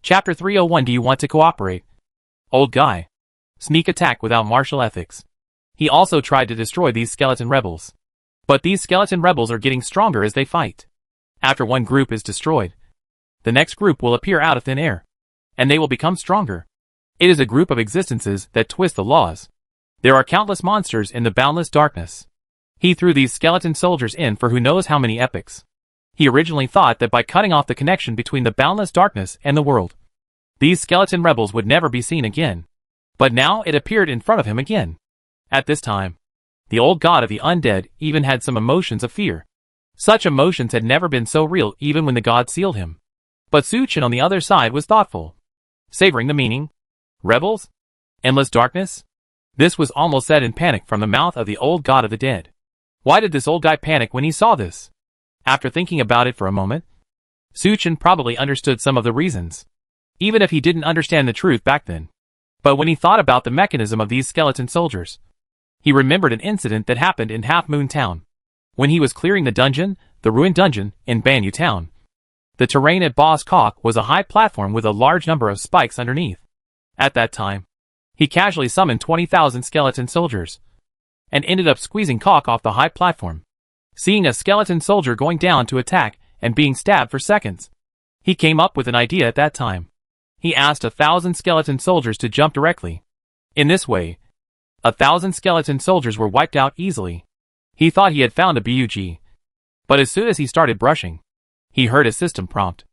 Chapter 301. Do you want to cooperate? Old guy. Sneak attack without martial ethics. He also tried to destroy these skeleton rebels. But these skeleton rebels are getting stronger as they fight. After one group is destroyed, the next group will appear out of thin air, and they will become stronger. It is a group of existences that twist the laws. There are countless monsters in the boundless darkness. He threw these skeleton soldiers in for who knows how many epochs. He originally thought that by cutting off the connection between the boundless darkness and the world, these skeleton rebels would never be seen again. But now it appeared in front of him again. At this time, the old god of the undead even had some emotions of fear. Such emotions had never been so real even when the god sealed him. But Suchin on the other side was thoughtful, savoring the meaning. Rebels? Endless darkness? This was almost said in panic from the mouth of the old god of the dead. Why did this old guy panic when he saw this? After thinking about it for a moment, Suchin probably understood some of the reasons, even if he didn't understand the truth back then. But when he thought about the mechanism of these skeleton soldiers, he remembered an incident that happened in Half Moon Town. When he was clearing the ruined dungeon, in Banyu Town. The terrain at Boss Cock was a high platform with a large number of spikes underneath. At that time, he casually summoned 20,000 skeleton soldiers, and ended up squeezing Cock off the high platform. Seeing a skeleton soldier going down to attack and being stabbed for seconds, he came up with an idea at that time. He asked 1,000 skeleton soldiers to jump directly. In this way, 1,000 skeleton soldiers were wiped out easily. He thought he had found a bug, but as soon as he started brushing, he heard a system prompt.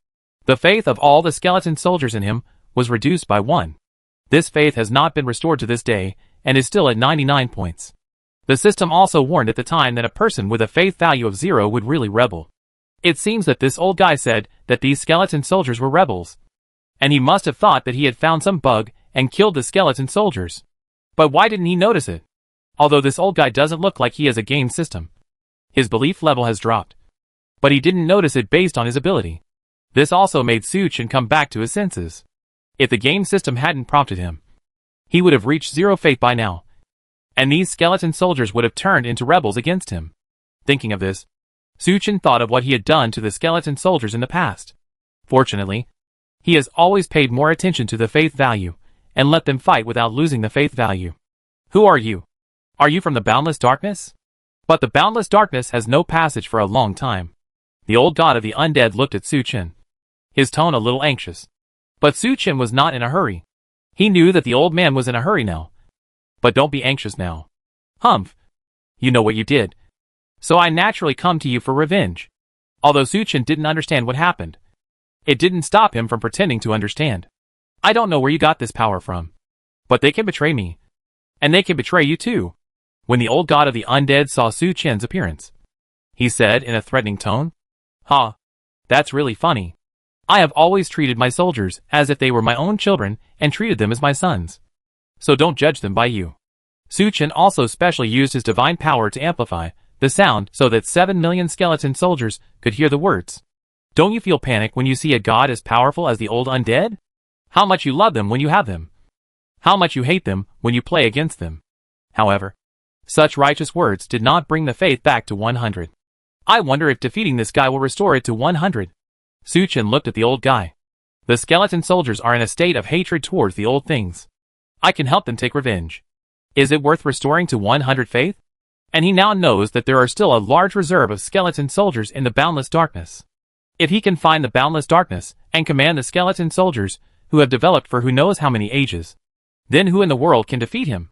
The faith of all the skeleton soldiers in him was reduced by 1. This faith has not been restored to this day, and is still at 99 points. The system also warned at the time that a person with a faith value of 0 would really rebel. It seems that this old guy said that these skeleton soldiers were rebels, and he must have thought that he had found some bug and killed the skeleton soldiers. But why didn't he notice it? Although this old guy doesn't look like he has a game system. His belief level has dropped. But he didn't notice it based on his ability. This also made Suchin come back to his senses. If the game system hadn't prompted him, he would have reached 0 faith by now, and these skeleton soldiers would have turned into rebels against him. Thinking of this, Suchin thought of what he had done to the skeleton soldiers in the past. Fortunately, he has always paid more attention to the faith value, and let them fight without losing the faith value. Who are you? Are you from the boundless darkness? But the boundless darkness has no passage for a long time. The old god of the undead looked at Suchin, his tone a little anxious. But Suchin was not in a hurry. He knew that the old man was in a hurry now. But don't be anxious now. Humph. You know what you did. So I naturally come to you for revenge. Although Suchin didn't understand what happened, it didn't stop him from pretending to understand. I don't know where you got this power from, but they can betray me, and they can betray you too. When the old god of the undead saw Suchin's appearance, he said in a threatening tone, "Ha, that's really funny. I have always treated my soldiers as if they were my own children and treated them as my sons. So don't judge them by you." Suchin also specially used his divine power to amplify the sound so that 7 million skeleton soldiers could hear the words. Don't you feel panic when you see a god as powerful as the old undead? How much you love them when you have them. How much you hate them when you play against them. However, such righteous words did not bring the faith back to 100. I wonder if defeating this guy will restore it to 100. Suchin looked at the old guy. The skeleton soldiers are in a state of hatred towards the old things. I can help them take revenge. Is it worth restoring to 100 faith? And he now knows that there are still a large reserve of skeleton soldiers in the boundless darkness. If he can find the boundless darkness and command the skeleton soldiers who have developed for who knows how many ages, then who in the world can defeat him?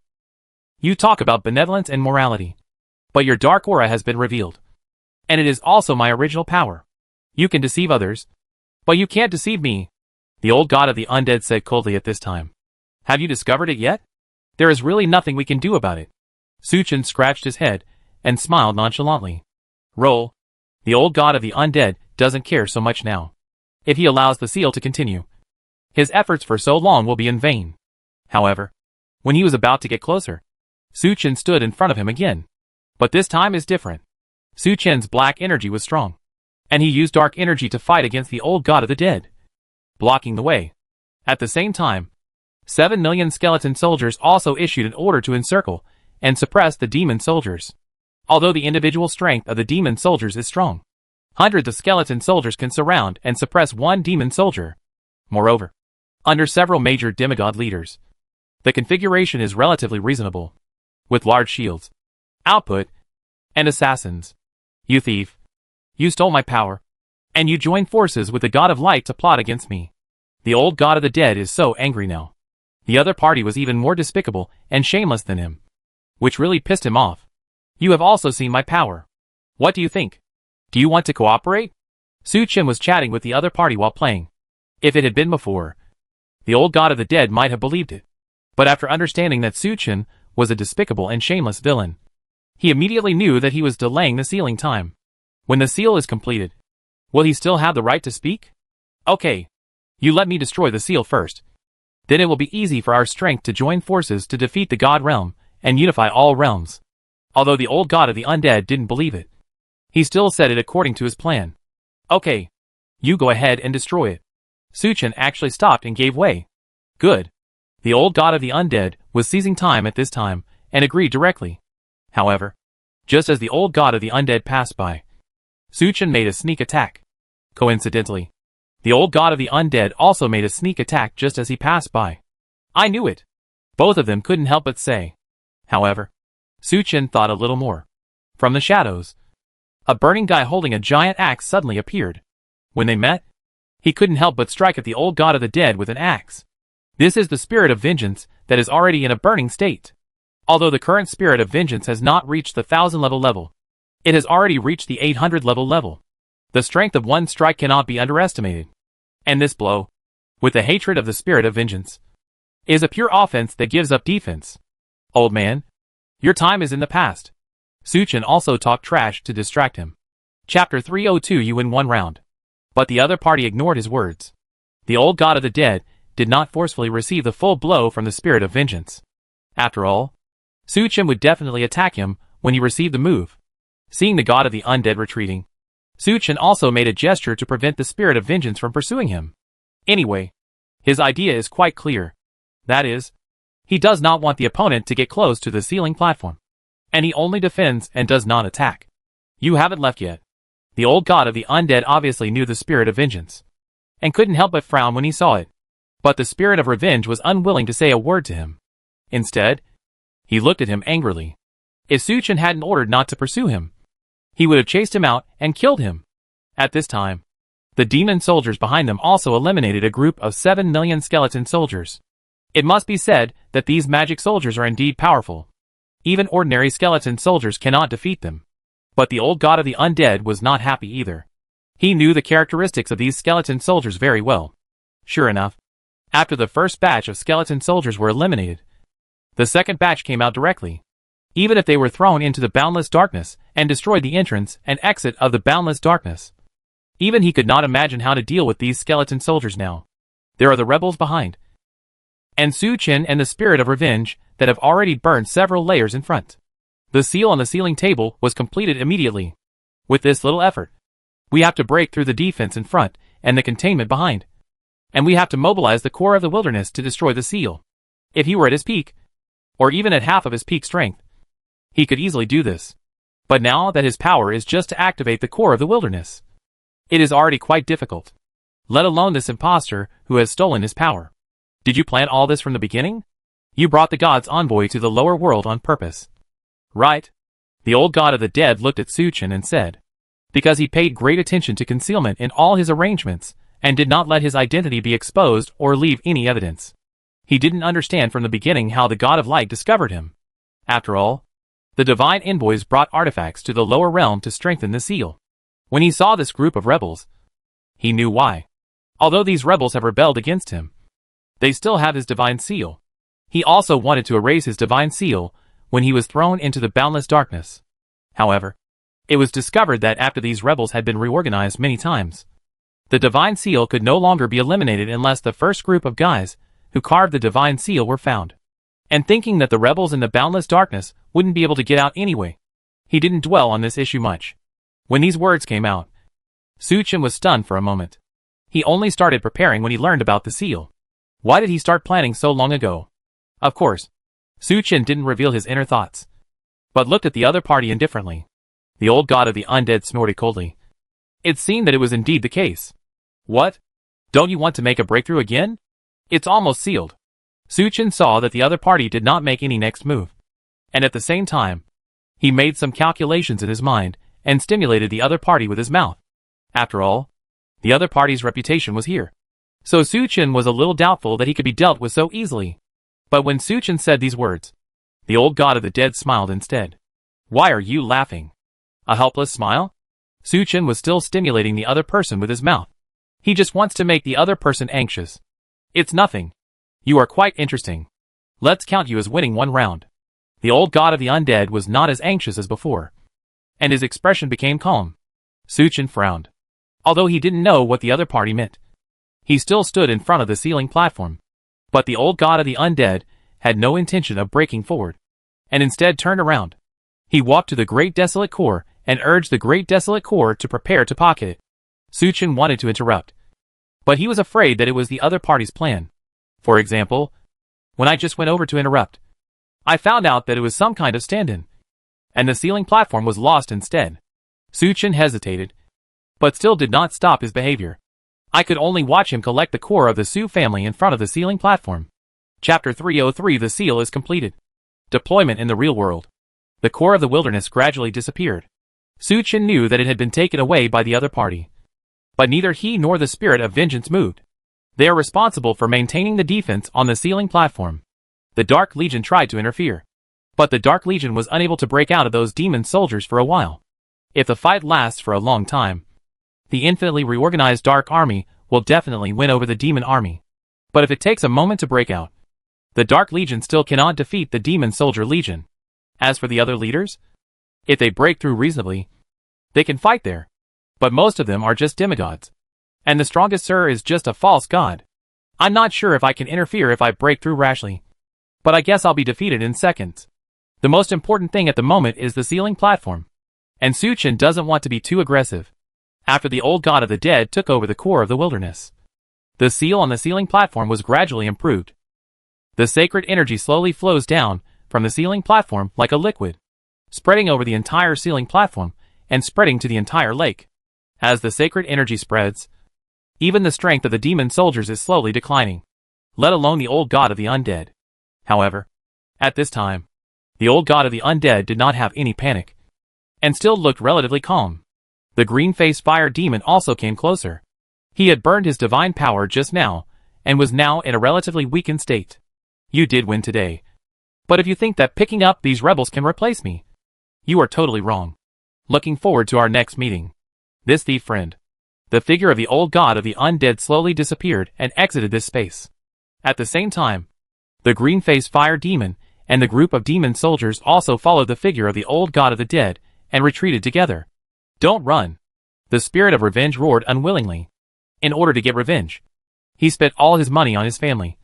You talk about benevolence and morality, but your dark aura has been revealed. And it is also my original power. You can deceive others, but you can't deceive me, the old god of the undead said coldly at this time. Have you discovered it yet? There is really nothing we can do about it. Suchin scratched his head and smiled nonchalantly. Roll. The old god of the undead doesn't care so much now. If he allows the seal to continue, his efforts for so long will be in vain. However, when he was about to get closer, Suchin stood in front of him again. But this time is different. Suchin's black energy was strong, and he used dark energy to fight against the old god of the dead, blocking the way. At the same time, 7 million skeleton soldiers also issued an order to encircle and suppress the demon soldiers. Although the individual strength of the demon soldiers is strong, hundreds of skeleton soldiers can surround and suppress one demon soldier. Moreover, under several major demigod leaders. The configuration is relatively reasonable, with large shields, output, and assassins. You thief. You stole my power, and you joined forces with the god of light to plot against me. The old god of the dead is so angry now. The other party was even more despicable and shameless than him, which really pissed him off. You have also seen my power. What do you think? Do you want to cooperate? Su Chen was chatting with the other party while playing. If it had been before, the old god of the dead might have believed it. But after understanding that Su Chen was a despicable and shameless villain, he immediately knew that he was delaying the sealing time. When the seal is completed, will he still have the right to speak? Okay. You let me destroy the seal first. Then it will be easy for our strength to join forces to defeat the god realm and unify all realms. Although the old god of the undead didn't believe it, he still said it according to his plan. Okay. You go ahead and destroy it. Su Chen actually stopped and gave way. Good. The old god of the undead was seizing time at this time and agreed directly. However, just as the old god of the undead passed by, Su Chen made a sneak attack. Coincidentally, the old god of the undead also made a sneak attack just as he passed by. I knew it. Both of them couldn't help but say. However, Su Chen thought a little more. From the shadows, a burning guy holding a giant axe suddenly appeared. When they met, he couldn't help but strike at the old god of the dead with an axe. This is the spirit of vengeance that is already in a burning state. Although the current spirit of vengeance has not reached the 1000 level, it has already reached the 800 level. The strength of one strike cannot be underestimated. And this blow, with the hatred of the spirit of vengeance, is a pure offense that gives up defense. Old man, your time is in the past. Su Chen also talked trash to distract him. Chapter 302. You win one round. But the other party ignored his words. The old god of the dead did not forcefully receive the full blow from the spirit of vengeance. After all, Su Chen would definitely attack him when he received the move. Seeing the god of the undead retreating, Su Chen also made a gesture to prevent the spirit of vengeance from pursuing him. Anyway, his idea is quite clear. That is, he does not want the opponent to get close to the ceiling platform. And he only defends and does not attack. You haven't left yet. The old god of the undead obviously knew the spirit of vengeance, and couldn't help but frown when he saw it. But the spirit of revenge was unwilling to say a word to him. Instead, he looked at him angrily. If Su Chen hadn't ordered not to pursue him, he would have chased him out and killed him. At this time, the demon soldiers behind them also eliminated a group of 7 million skeleton soldiers. It must be said that these magic soldiers are indeed powerful. Even ordinary skeleton soldiers cannot defeat them. But the old god of the undead was not happy either. He knew the characteristics of these skeleton soldiers very well. Sure enough, after the first batch of skeleton soldiers were eliminated, the second batch came out directly. Even if they were thrown into the boundless darkness and destroyed the entrance and exit of the boundless darkness, even he could not imagine how to deal with these skeleton soldiers now. There are the rebels behind, and Su Chen and the spirit of revenge that have already burned several layers in front. The seal on the ceiling table was completed immediately. With this little effort, we have to break through the defense in front and the containment behind. And we have to mobilize the core of the wilderness to destroy the seal. If he were at his peak, or even at half of his peak strength, he could easily do this. But now that his power is just to activate the core of the wilderness, it is already quite difficult. Let alone this imposter who has stolen his power. Did you plan all this from the beginning? You brought the god's envoy to the lower world on purpose. Right? The old god of the dead looked at Su Chen and said, because he paid great attention to concealment in all his arrangements, and did not let his identity be exposed or leave any evidence. He didn't understand from the beginning how the god of light discovered him. After all, the divine envoys brought artifacts to the lower realm to strengthen the seal. When he saw this group of rebels, he knew why. Although these rebels have rebelled against him, they still have his divine seal. He also wanted to erase his divine seal when he was thrown into the boundless darkness. However, it was discovered that after these rebels had been reorganized many times, the divine seal could no longer be eliminated unless the first group of guys who carved the divine seal were found. And thinking that the rebels in the boundless darkness wouldn't be able to get out anyway, he didn't dwell on this issue much. When these words came out, Su Chen was stunned for a moment. He only started preparing when he learned about the seal. Why did he start planning so long ago? Of course, Su Chen didn't reveal his inner thoughts, but looked at the other party indifferently. The old god of the undead snorted coldly. It seemed that it was indeed the case. What? Don't you want to make a breakthrough again? It's almost sealed. Suchin saw that the other party did not make any next move. And at the same time, he made some calculations in his mind and stimulated the other party with his mouth. After all, the other party's reputation was here. So Suchin was a little doubtful that he could be dealt with so easily. But when Suchin said these words, the old god of the dead smiled instead. Why are you laughing? A helpless smile? Suchin was still stimulating the other person with his mouth. He just wants to make the other person anxious. It's nothing. You are quite interesting. Let's count you as winning one round. The old god of the undead was not as anxious as before. And his expression became calm. Suchin frowned. Although he didn't know what the other party meant. He still stood in front of the ceiling platform. But the old god of the undead had no intention of breaking forward. And instead turned around. He walked to the great desolate core and urged the great desolate core to prepare to pocket it. Suchin wanted to interrupt. But he was afraid that it was the other party's plan. For example, when I just went over to interrupt, I found out that it was some kind of stand-in. And the ceiling platform was lost instead. Suchin hesitated, but still did not stop his behavior. I could only watch him collect the core of the Su family in front of the ceiling platform. Chapter 303 The seal is completed. Deployment in the real world. The core of the wilderness gradually disappeared. Suchin knew that it had been taken away by the other party. But neither he nor the spirit of vengeance moved. They are responsible for maintaining the defense on the ceiling platform. The Dark Legion tried to interfere. But the Dark Legion was unable to break out of those demon soldiers for a while. If the fight lasts for a long time, the infinitely reorganized Dark Army will definitely win over the Demon Army. But if it takes a moment to break out, the Dark Legion still cannot defeat the Demon Soldier Legion. As for the other leaders, if they break through reasonably, they can fight there. But most of them are just demigods. And the strongest sir is just a false god. I'm not sure if I can interfere if I break through rashly. But I guess I'll be defeated in seconds. The most important thing at the moment is the ceiling platform. And Suchin doesn't want to be too aggressive. After the old god of the dead took over the core of the wilderness, the seal on the ceiling platform was gradually improved. The sacred energy slowly flows down from the ceiling platform like a liquid, spreading over the entire ceiling platform and spreading to the entire lake. As the sacred energy spreads, even the strength of the demon soldiers is slowly declining, let alone the old god of the undead. However, at this time, the old god of the undead did not have any panic, and still looked relatively calm. The green-faced fire demon also came closer. He had burned his divine power just now, and was now in a relatively weakened state. You did win today. But if you think that picking up these rebels can replace me, you are totally wrong. Looking forward to our next meeting. This thief friend. The figure of the old god of the undead slowly disappeared and exited this space. At the same time, the green-faced fire demon and the group of demon soldiers also followed the figure of the old god of the dead and retreated together. Don't run. The spirit of revenge roared unwillingly. In order to get revenge, he spent all his money on his family,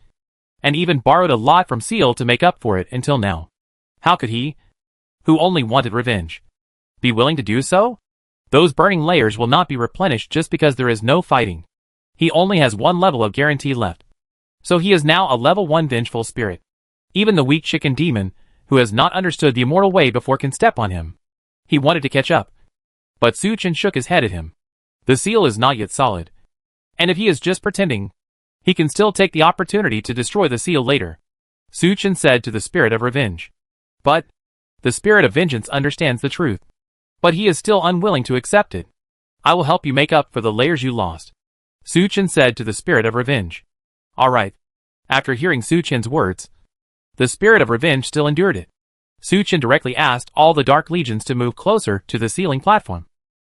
and even borrowed a lot from Seal to make up for it until now. How could he, who only wanted revenge, be willing to do so? Those burning layers will not be replenished just because there is no fighting. He only has one level of guarantee left. So he is now a level 1 vengeful spirit. Even the weak chicken demon, who has not understood the immortal way before, can step on him. He wanted to catch up. But Suchin shook his head at him. The seal is not yet solid. And if he is just pretending, he can still take the opportunity to destroy the seal later. Suchin said to the spirit of revenge. But the spirit of vengeance understands the truth. But he is still unwilling to accept it. I will help you make up for the layers you lost. Suchin said to the spirit of revenge. Alright. After hearing Suchin's words, the spirit of revenge still endured it. Suchin directly asked all the Dark Legions to move closer to the ceiling platform,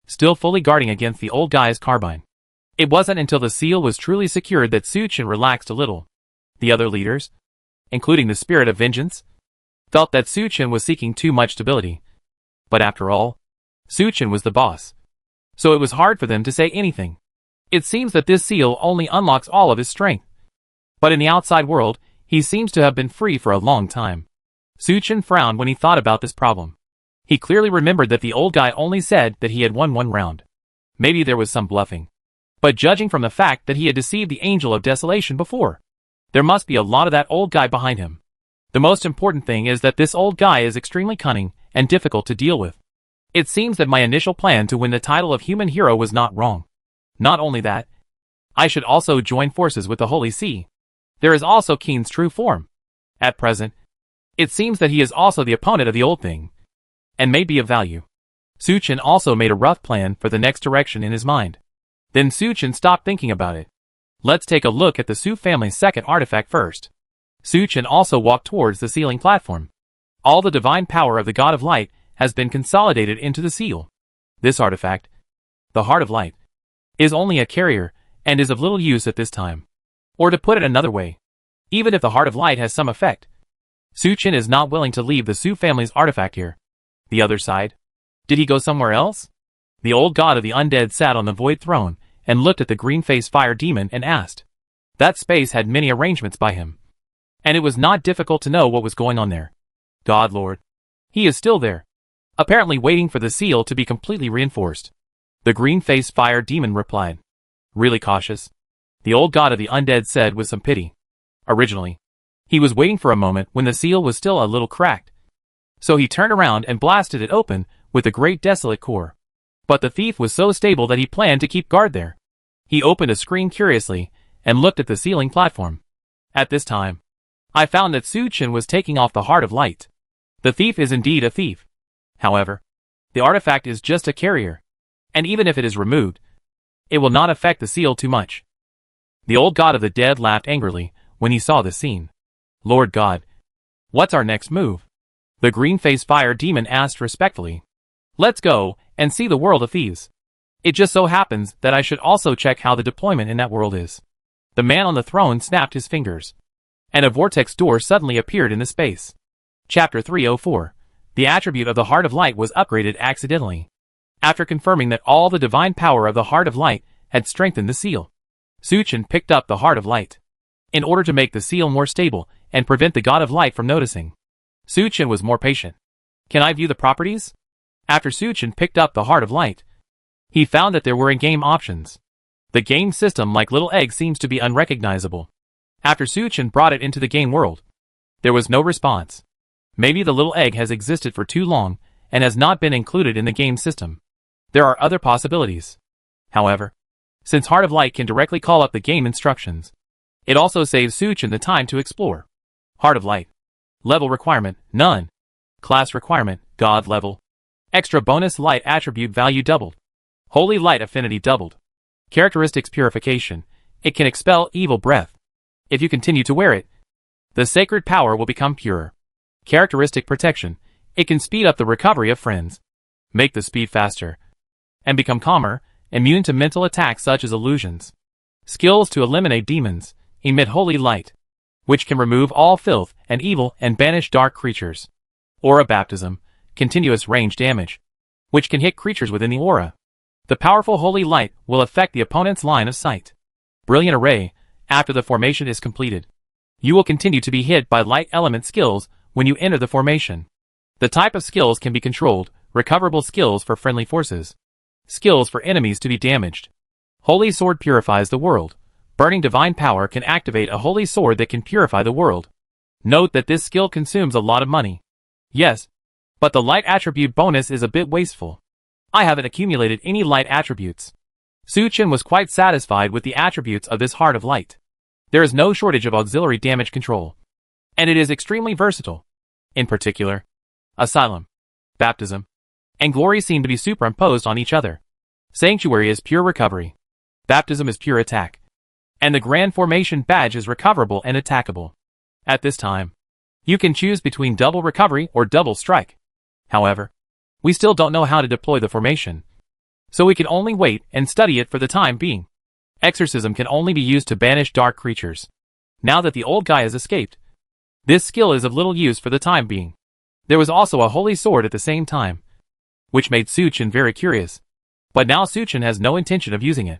still fully guarding against the old guy's carbine. It wasn't until the seal was truly secured that Suchin relaxed a little. The other leaders, including the spirit of vengeance, felt that Suchin was seeking too much stability. But after all, Suchin was the boss. So it was hard for them to say anything. It seems that this seal only unlocks all of his strength. But in the outside world, he seems to have been free for a long time. Suchin frowned when he thought about this problem. He clearly remembered that the old guy only said that he had won one round. Maybe there was some bluffing. But judging from the fact that he had deceived the Angel of Desolation before, there must be a lot of that old guy behind him. The most important thing is that this old guy is extremely cunning and difficult to deal with. It seems that my initial plan to win the title of human hero was not wrong. Not only that, I should also join forces with the Holy See. There is also Keen's true form. At present, it seems that he is also the opponent of the old thing, and may be of value. Suchin also made a rough plan for the next direction in his mind. Then Suchin stopped thinking about it. Let's take a look at the Su family's second artifact first. Suchin also walked towards the sealing platform. All the divine power of the God of Light has been consolidated into the seal. This artifact, the Heart of Light, is only a carrier and is of little use at this time. Or to put it another way, even if the Heart of Light has some effect, Suchin is not willing to leave the Su family's artifact here. The other side? Did he go somewhere else? The old god of the undead sat on the void throne and looked at the green-faced fire demon and asked. That space had many arrangements by him, and it was not difficult to know what was going on there. God Lord. He is still there, apparently waiting for the seal to be completely reinforced. The green-faced fire demon replied. Really cautious? The old god of the undead said with some pity. Originally, he was waiting for a moment when the seal was still a little cracked. So he turned around and blasted it open with a great desolate core. But the thief was so stable that he planned to keep guard there. He opened a screen curiously and looked at the sealing platform. At this time, I found that Suchin was taking off the Heart of Light. The thief is indeed a thief. However, the artifact is just a carrier, and even if it is removed, it will not affect the seal too much. The old god of the dead laughed angrily when he saw the scene. Lord God, what's our next move? The green-faced fire demon asked respectfully. Let's go and see the world of thieves. It just so happens that I should also check how the deployment in that world is. The man on the throne snapped his fingers, and a vortex door suddenly appeared in the space. Chapter 304. The attribute of the Heart of Light was upgraded accidentally. After confirming that all the divine power of the Heart of Light had strengthened the seal, Suchin picked up the Heart of Light. In order to make the seal more stable and prevent the God of Light from noticing, Suchin was more patient. Can I view the properties? After Suchin picked up the Heart of Light, he found that there were in-game options. The game system like Little Egg seems to be unrecognizable. After Suchin brought it into the game world, there was no response. Maybe the Little Egg has existed for too long and has not been included in the game system. There are other possibilities. However, since Heart of Light can directly call up the game instructions, it also saves Suchin the time to explore. Heart of Light. Level requirement, none. Class requirement, God level. Extra bonus light attribute value doubled. Holy light affinity doubled. Characteristics purification. It can expel evil breath. If you continue to wear it, the sacred power will become pure. Characteristic protection. It can speed up the recovery of friends, make the speed faster, and become calmer, immune to mental attacks such as illusions. Skills to eliminate demons. Emit holy light, which can remove all filth and evil and banish dark creatures. Aura baptism. Continuous range damage, which can hit creatures within the aura. The powerful holy light will affect the opponent's line of sight. Brilliant array. After the formation is completed, you will continue to be hit by light element skills when you enter the formation. The type of skills can be controlled, recoverable skills for friendly forces, skills for enemies to be damaged. Holy sword purifies the world. Burning divine power can activate a holy sword that can purify the world. Note that this skill consumes a lot of money. Yes, but the light attribute bonus is a bit wasteful. I haven't accumulated any light attributes. Suchin was quite satisfied with the attributes of this Heart of Light. There is no shortage of auxiliary damage control, and it is extremely versatile. In particular, Asylum, Baptism, and Glory seem to be superimposed on each other. Sanctuary is pure recovery. Baptism is pure attack. And the Grand Formation badge is recoverable and attackable. At this time, you can choose between double recovery or double strike. However, we still don't know how to deploy the formation, so we can only wait and study it for the time being. Exorcism can only be used to banish dark creatures. Now that the old guy has escaped, this skill is of little use for the time being. There was also a holy sword at the same time, which made Suchin very curious. But now Suchin has no intention of using it.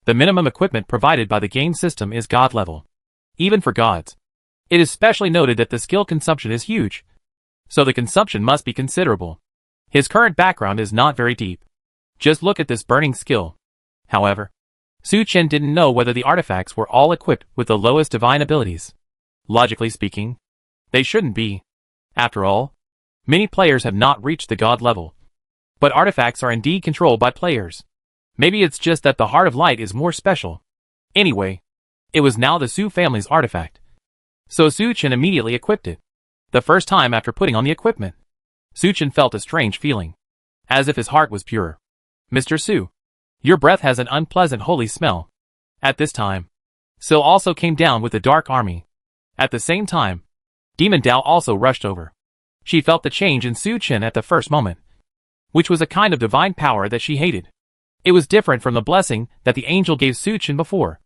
The minimum equipment provided by the game system is God level. Even for gods. It is specially noted that the skill consumption is huge, so the consumption must be considerable. His current background is not very deep. Just look at this burning skill. However, Suchin didn't know whether the artifacts were all equipped with the lowest divine abilities. Logically speaking, they shouldn't be. After all, many players have not reached the God level. But artifacts are indeed controlled by players. Maybe it's just that the Heart of Light is more special. Anyway, it was now the Su family's artifact. So Su Chen immediately equipped it. The first time after putting on the equipment, Su Chen felt a strange feeling, as if his heart was pure. Mr. Su, your breath has an unpleasant holy smell. At this time, Sil also came down with the Dark Army. At the same time, Demon Dao also rushed over. She felt the change in Su Chen at the first moment, which was a kind of divine power that she hated. It was different from the blessing that the angel gave Su Chen before,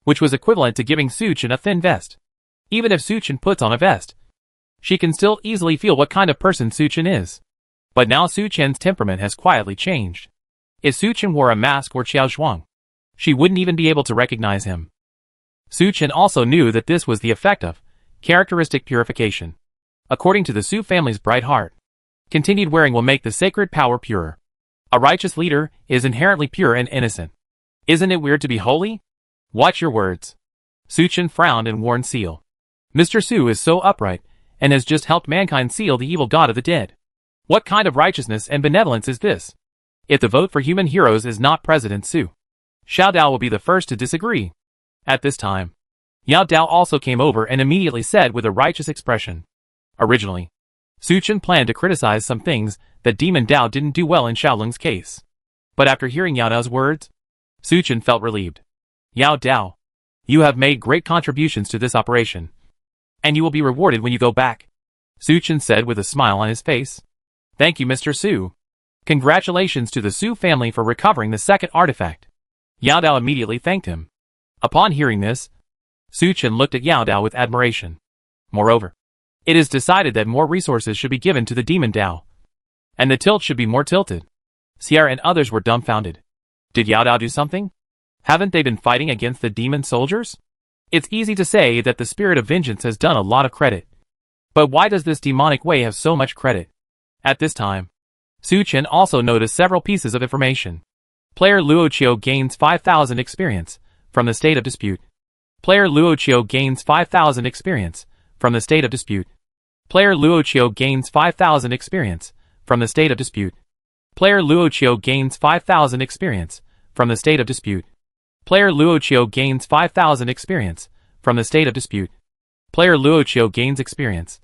which was equivalent to giving Su Chen a thin vest. Even if Su Chen puts on a vest, she can still easily feel what kind of person Su Chen is. But now Su Chen's temperament has quietly changed. If Su Chen wore a mask or Qiao Zhuang, she wouldn't even be able to recognize him. Su Chen also knew that this was the effect of characteristic purification. According to the Su family's bright heart, continued wearing will make the sacred power purer. A righteous leader is inherently pure and innocent. Isn't it weird to be holy? Watch your words. Su Chen frowned and warned Seal. Mr. Su is so upright, and has just helped mankind seal the evil god of the dead. What kind of righteousness and benevolence is this? If the vote for human heroes is not President Su, Xiao Dao will be the first to disagree. At this time, Yao Dao also came over and immediately said with a righteous expression. Originally, Su Chen planned to criticize some things that Demon Dao didn't do well in Xiaoling's case. But after hearing Yao Dao's words, Su Chen felt relieved. Yao Dao, you have made great contributions to this operation, and you will be rewarded when you go back, Su Chen said with a smile on his face. Thank you, Mr. Su. Congratulations to the Su family for recovering the second artifact. Yao Dao immediately thanked him. Upon hearing this, Su Chen looked at Yao Dao with admiration. Moreover, it is decided that more resources should be given to the Demon Dao, and the tilt should be more tilted. Sierra and others were dumbfounded. Did Yao Dao do something? Haven't they been fighting against the demon soldiers? It's easy to say that the spirit of vengeance has done a lot of credit. But why does this demonic way have so much credit? At this time, Su Chen also noticed several pieces of information. Player Luo Qiu gains 5,000 experience from the state of dispute. Player Luo Qiu gains 5,000 experience from the state of dispute. Player Luo Qiu gains 5,000 experience from the state of dispute. Player Luo Qiu gains 5,000 experience from the state of dispute. Player Luo Qiu gains 5,000 experience from the state of dispute. Player Luo Qiu gains experience.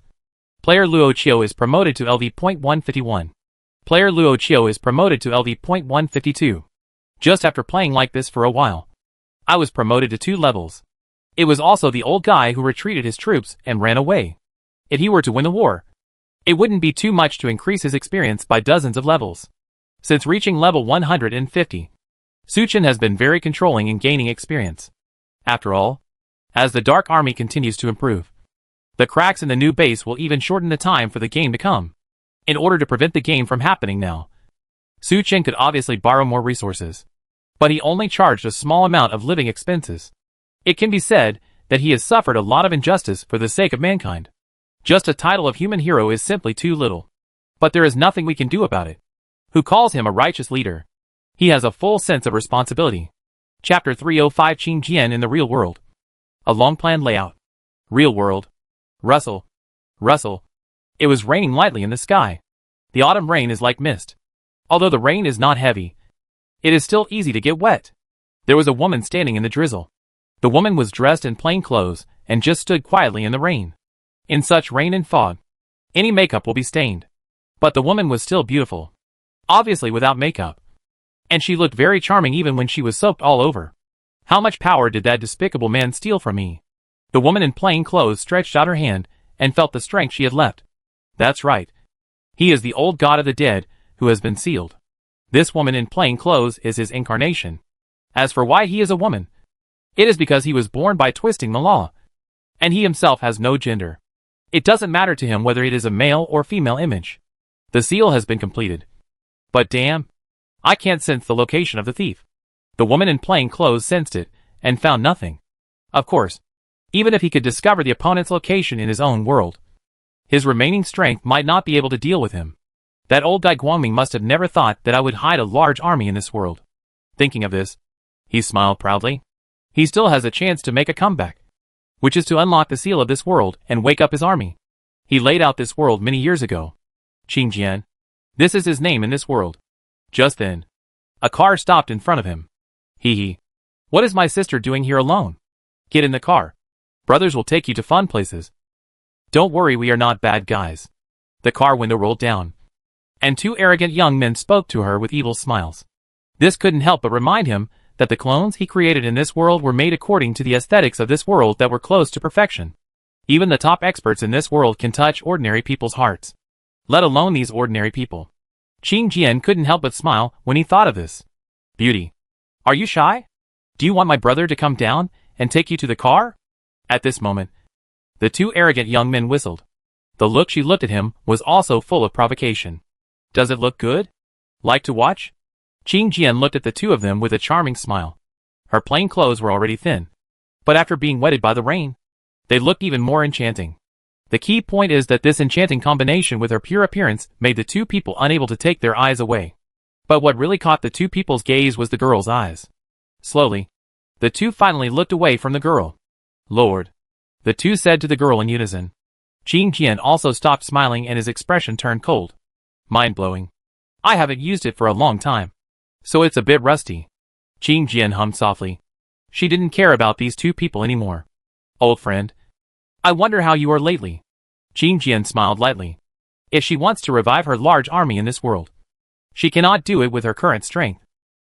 Player Luo Qiu is promoted to LV.151. Player Luo Qiu is promoted to LV.152. Just after playing like this for a while, I was promoted to 2 levels. It was also the old guy who retreated his troops and ran away. If he were to win the war, it wouldn't be too much to increase his experience by dozens of levels. Since reaching level 150, Su Chen has been very controlling in gaining experience. After all, as the Dark Army continues to improve, the cracks in the new base will even shorten the time for the game to come. In order to prevent the game from happening now, Su Chen could obviously borrow more resources, but he only charged a small amount of living expenses. It can be said that he has suffered a lot of injustice for the sake of mankind. Just a title of human hero is simply too little. But there is nothing we can do about it. Who calls him a righteous leader? He has a full sense of responsibility. Chapter 305 Qing Jian in the Real World. A long plan layout. Real world. Rustle. Rustle. It was raining lightly in the sky. The autumn rain is like mist. Although the rain is not heavy, it is still easy to get wet. There was a woman standing in the drizzle. The woman was dressed in plain clothes and just stood quietly in the rain. In such rain and fog, any makeup will be stained. But the woman was still beautiful. Obviously without makeup. And she looked very charming even when she was soaked all over. How much power did that despicable man steal from me? The woman in plain clothes stretched out her hand and felt the strength she had left. That's right. He is the old god of the dead who has been sealed. This woman in plain clothes is his incarnation. As for why he is a woman, it is because he was born by twisting the law. And he himself has no gender. It doesn't matter to him whether it is a male or female image. The seal has been completed. But damn, I can't sense the location of the thief. The woman in plain clothes sensed it and found nothing. Of course, even if he could discover the opponent's location in his own world, his remaining strength might not be able to deal with him. That old guy Guangming must have never thought that I would hide a large army in this world. Thinking of this, he smiled proudly. He still has a chance to make a comeback, which is to unlock the seal of this world and wake up his army. He laid out this world many years ago. Qing Jian. This is his name in this world. Just then, a car stopped in front of him. Hee hee. What is my sister doing here alone? Get in the car. Brothers will take you to fun places. Don't worry, we are not bad guys. The car window rolled down, and two arrogant young men spoke to her with evil smiles. This couldn't help but remind him that the clones he created in this world were made according to the aesthetics of this world that were close to perfection. Even the top experts in this world can touch ordinary people's hearts, let alone these ordinary people. Qing Jian couldn't help but smile when he thought of this. Beauty. Are you shy? Do you want my brother to come down and take you to the car? At this moment, the two arrogant young men whistled. The look she looked at him was also full of provocation. Does it look good? Like to watch? Qing Jian looked at the two of them with a charming smile. Her plain clothes were already thin, but after being wetted by the rain, they looked even more enchanting. The key point is that this enchanting combination with her pure appearance made the two people unable to take their eyes away. But what really caught the two people's gaze was the girl's eyes. Slowly, the two finally looked away from the girl. Lord, the two said to the girl in unison. Qing Jian also stopped smiling and his expression turned cold. Mind-blowing. I haven't used it for a long time, so it's a bit rusty. Qing Jian hummed softly. She didn't care about these two people anymore. Old friend, I wonder how you are lately. Qing Jian smiled lightly. If she wants to revive her large army in this world, she cannot do it with her current strength.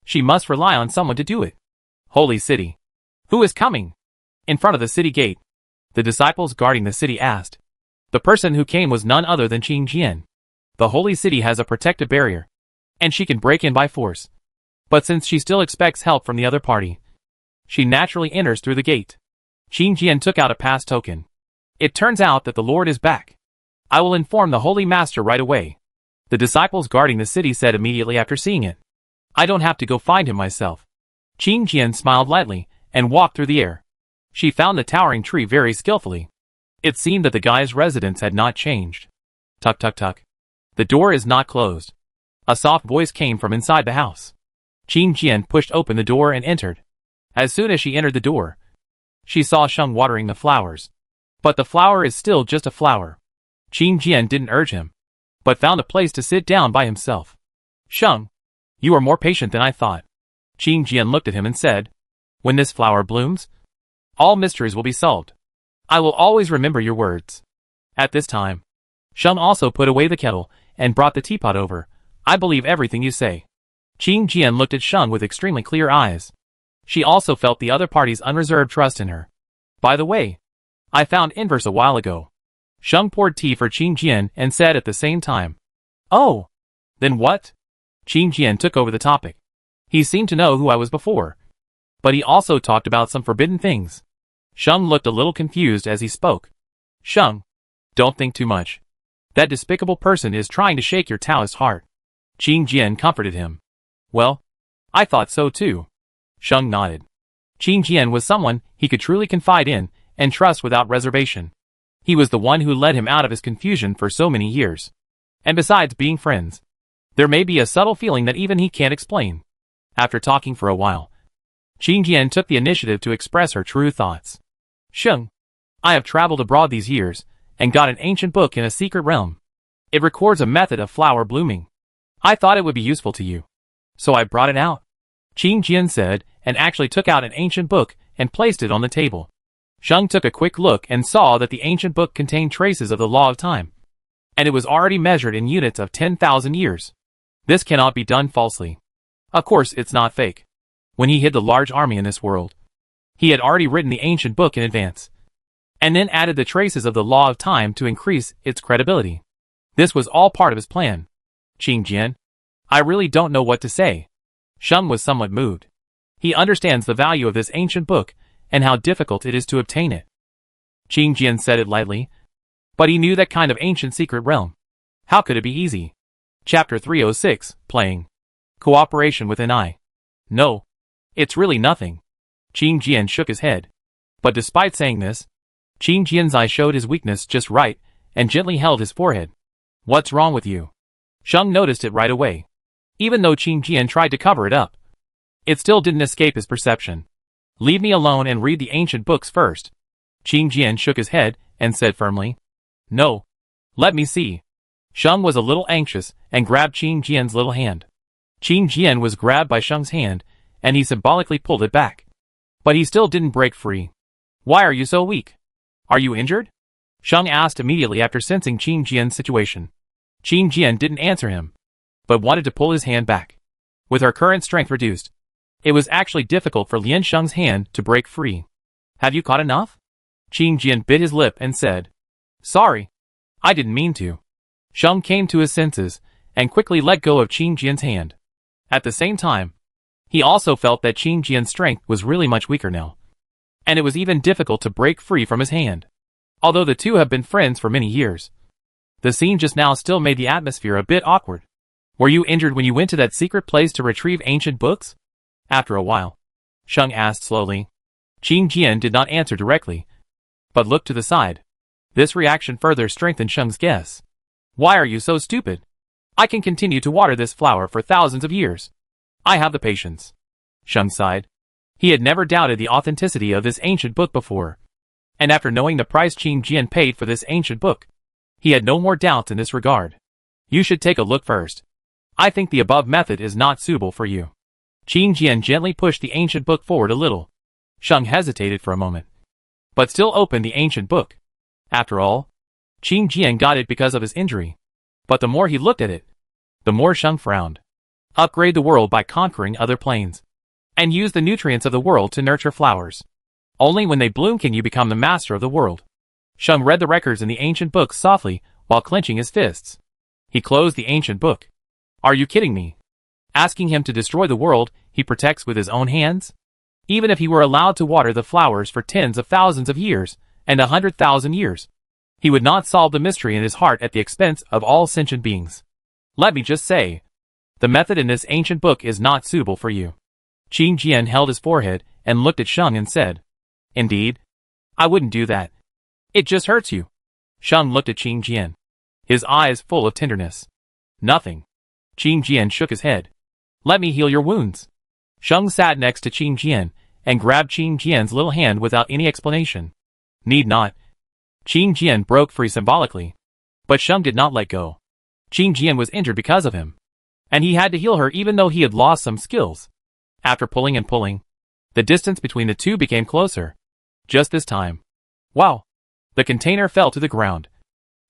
She must rely on someone to do it. Holy city. Who is coming? In front of the city gate, the disciples guarding the city asked. The person who came was none other than Qing Jian. The holy city has a protective barrier, and she can break in by force. But since she still expects help from the other party, she naturally enters through the gate. Qing Jian took out a pass token. It turns out that the Lord is back. I will inform the Holy Master right away. The disciples guarding the city said immediately after seeing it. I don't have to go find him myself. Qing Jian smiled lightly and walked through the air. She found the towering tree very skillfully. It seemed that the guy's residence had not changed. Tuck tuck tuck. The door is not closed. A soft voice came from inside the house. Qing Jian pushed open the door and entered. As soon as she entered the door, she saw Sheng watering the flowers. But the flower is still just a flower. Qing Jian didn't urge him, but found a place to sit down by himself. Sheng, you are more patient than I thought. Qing Jian looked at him and said, when this flower blooms, all mysteries will be solved. I will always remember your words. At this time, Sheng also put away the kettle and brought the teapot over. I believe everything you say. Qing Jian looked at Sheng with extremely clear eyes. She also felt the other party's unreserved trust in her. By the way, I found inverse a while ago. Sheng poured tea for Qing Jian and said at the same time. Oh, then what? Qing Jian took over the topic. He seemed to know who I was before, but he also talked about some forbidden things. Sheng looked a little confused as he spoke. Sheng, don't think too much. That despicable person is trying to shake your Taoist heart. Qing Jian comforted him. Well, I thought so too. Sheng nodded. Qing Jian was someone he could truly confide in and trust without reservation. He was the one who led him out of his confusion for so many years. And besides being friends, there may be a subtle feeling that even he can't explain. After talking for a while, Qing Jian took the initiative to express her true thoughts. Sheng, I have traveled abroad these years and got an ancient book in a secret realm. It records a method of flower blooming. I thought it would be useful to you, so I brought it out. Qing Jian said, and actually took out an ancient book and placed it on the table. Sheng took a quick look and saw that the ancient book contained traces of the law of time, and it was already measured in units of 10,000 years. This cannot be done falsely. Of course, it's not fake. When he hid the large army in this world, he had already written the ancient book in advance, and then added the traces of the law of time to increase its credibility. This was all part of his plan. Qing Jian, I really don't know what to say. Sheng was somewhat moved. He understands the value of this ancient book and how difficult it is to obtain it. Qing Jian said it lightly, but he knew that kind of ancient secret realm. How could it be easy? Chapter 306, Playing. Cooperation with an eye. No, it's really nothing. Qing Jian shook his head. But despite saying this, Qing Jian's eye showed his weakness just right and gently held his forehead. What's wrong with you? Sheng noticed it right away. Even though Qing Jian tried to cover it up, it still didn't escape his perception. Leave me alone and read the ancient books first. Qing Jian shook his head and said firmly. No. Let me see. Sheng was a little anxious and grabbed Qing Jian's little hand. Qing Jian was grabbed by Sheng's hand, and he symbolically pulled it back. But he still didn't break free. Why are you so weak? Are you injured? Sheng asked immediately after sensing Qin Jian's situation. Qin Jian didn't answer him, but wanted to pull his hand back. With her current strength reduced, it was actually difficult for Lian Sheng's hand to break free. Have you caught enough? Qin Jian bit his lip and said, Sorry. I didn't mean to. Sheng came to his senses and quickly let go of Qin Jian's hand. At the same time, he also felt that Qin Jian's strength was really much weaker now, and it was even difficult to break free from his hand. Although the two have been friends for many years, the scene just now still made the atmosphere a bit awkward. Were you injured when you went to that secret place to retrieve ancient books? After a while, Sheng asked slowly. Qin Jian did not answer directly, but looked to the side. This reaction further strengthened Sheng's guess. Why are you so stupid? I can continue to water this flower for thousands of years. I have the patience. Sheng sighed. He had never doubted the authenticity of this ancient book before, and after knowing the price Qin Jian paid for this ancient book, he had no more doubts in this regard. You should take a look first. I think the above method is not suitable for you. Qin Jian gently pushed the ancient book forward a little. Sheng hesitated for a moment, but still opened the ancient book. After all, Qin Jian got it because of his injury. But the more he looked at it, the more Sheng frowned. Upgrade the world by conquering other planes, and use the nutrients of the world to nurture flowers. Only when they bloom can you become the master of the world. Sheng read the records in the ancient book softly while clenching his fists. He closed the ancient book. Are you kidding me? Asking him to destroy the world he protects with his own hands? Even if he were allowed to water the flowers for tens of thousands of years and 100,000 years, he would not solve the mystery in his heart at the expense of all sentient beings. Let me just say, the method in this ancient book is not suitable for you. Qin Jian held his forehead and looked at Sheng and said, Indeed? I wouldn't do that. It just hurts you. Sheng looked at Qin Jian, his eyes full of tenderness. Nothing. Qin Jian shook his head. Let me heal your wounds. Sheng sat next to Qin Jian and grabbed Qin Jian's little hand without any explanation. Need not. Qin Jian broke free symbolically, but Sheng did not let go. Qin Jian was injured because of him, and he had to heal her even though he had lost some skills. After pulling and pulling, the distance between the two became closer. Just this time. Wow! The container fell to the ground,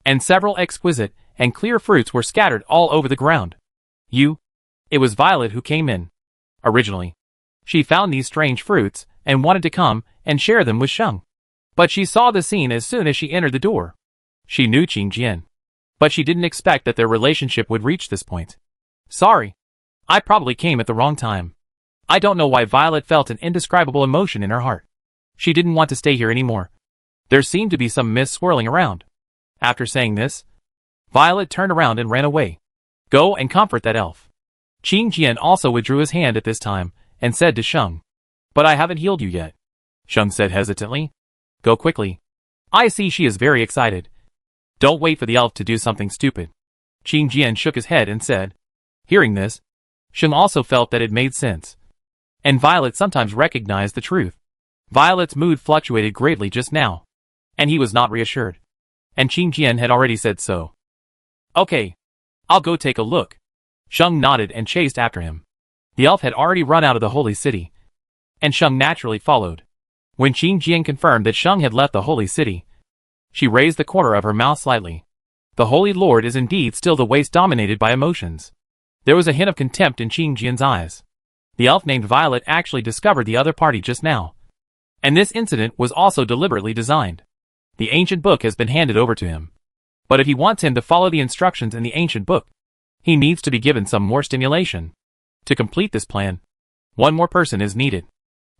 and several exquisite and clear fruits were scattered all over the ground. It was Violet who came in. Originally, she found these strange fruits and wanted to come and share them with Sheng. But she saw the scene as soon as she entered the door. She knew Qin Jian, but she didn't expect that their relationship would reach this point. Sorry. I probably came at the wrong time. I don't know why Violet felt an indescribable emotion in her heart. She didn't want to stay here anymore. There seemed to be some mist swirling around. After saying this, Violet turned around and ran away. Go and comfort that elf. Qin Jian also withdrew his hand at this time and said to Sheng, But I haven't healed you yet. Sheng said hesitantly. Go quickly. I see she is very excited. Don't wait for the elf to do something stupid. Qin Jian shook his head and said. Hearing this, Sheng also felt that it made sense. And Violet sometimes recognized the truth. Violet's mood fluctuated greatly just now, and he was not reassured. And Qin Jian had already said so. Okay. I'll go take a look. Sheng nodded and chased after him. The elf had already run out of the holy city, and Sheng naturally followed. When Qin Jian confirmed that Sheng had left the holy city, she raised the corner of her mouth slightly. The Holy Lord is indeed still the waste dominated by emotions. There was a hint of contempt in Qin Jian's eyes. The elf named Violet actually discovered the other party just now, and this incident was also deliberately designed. The ancient book has been handed over to him, but if he wants him to follow the instructions in the ancient book, he needs to be given some more stimulation. To complete this plan, one more person is needed.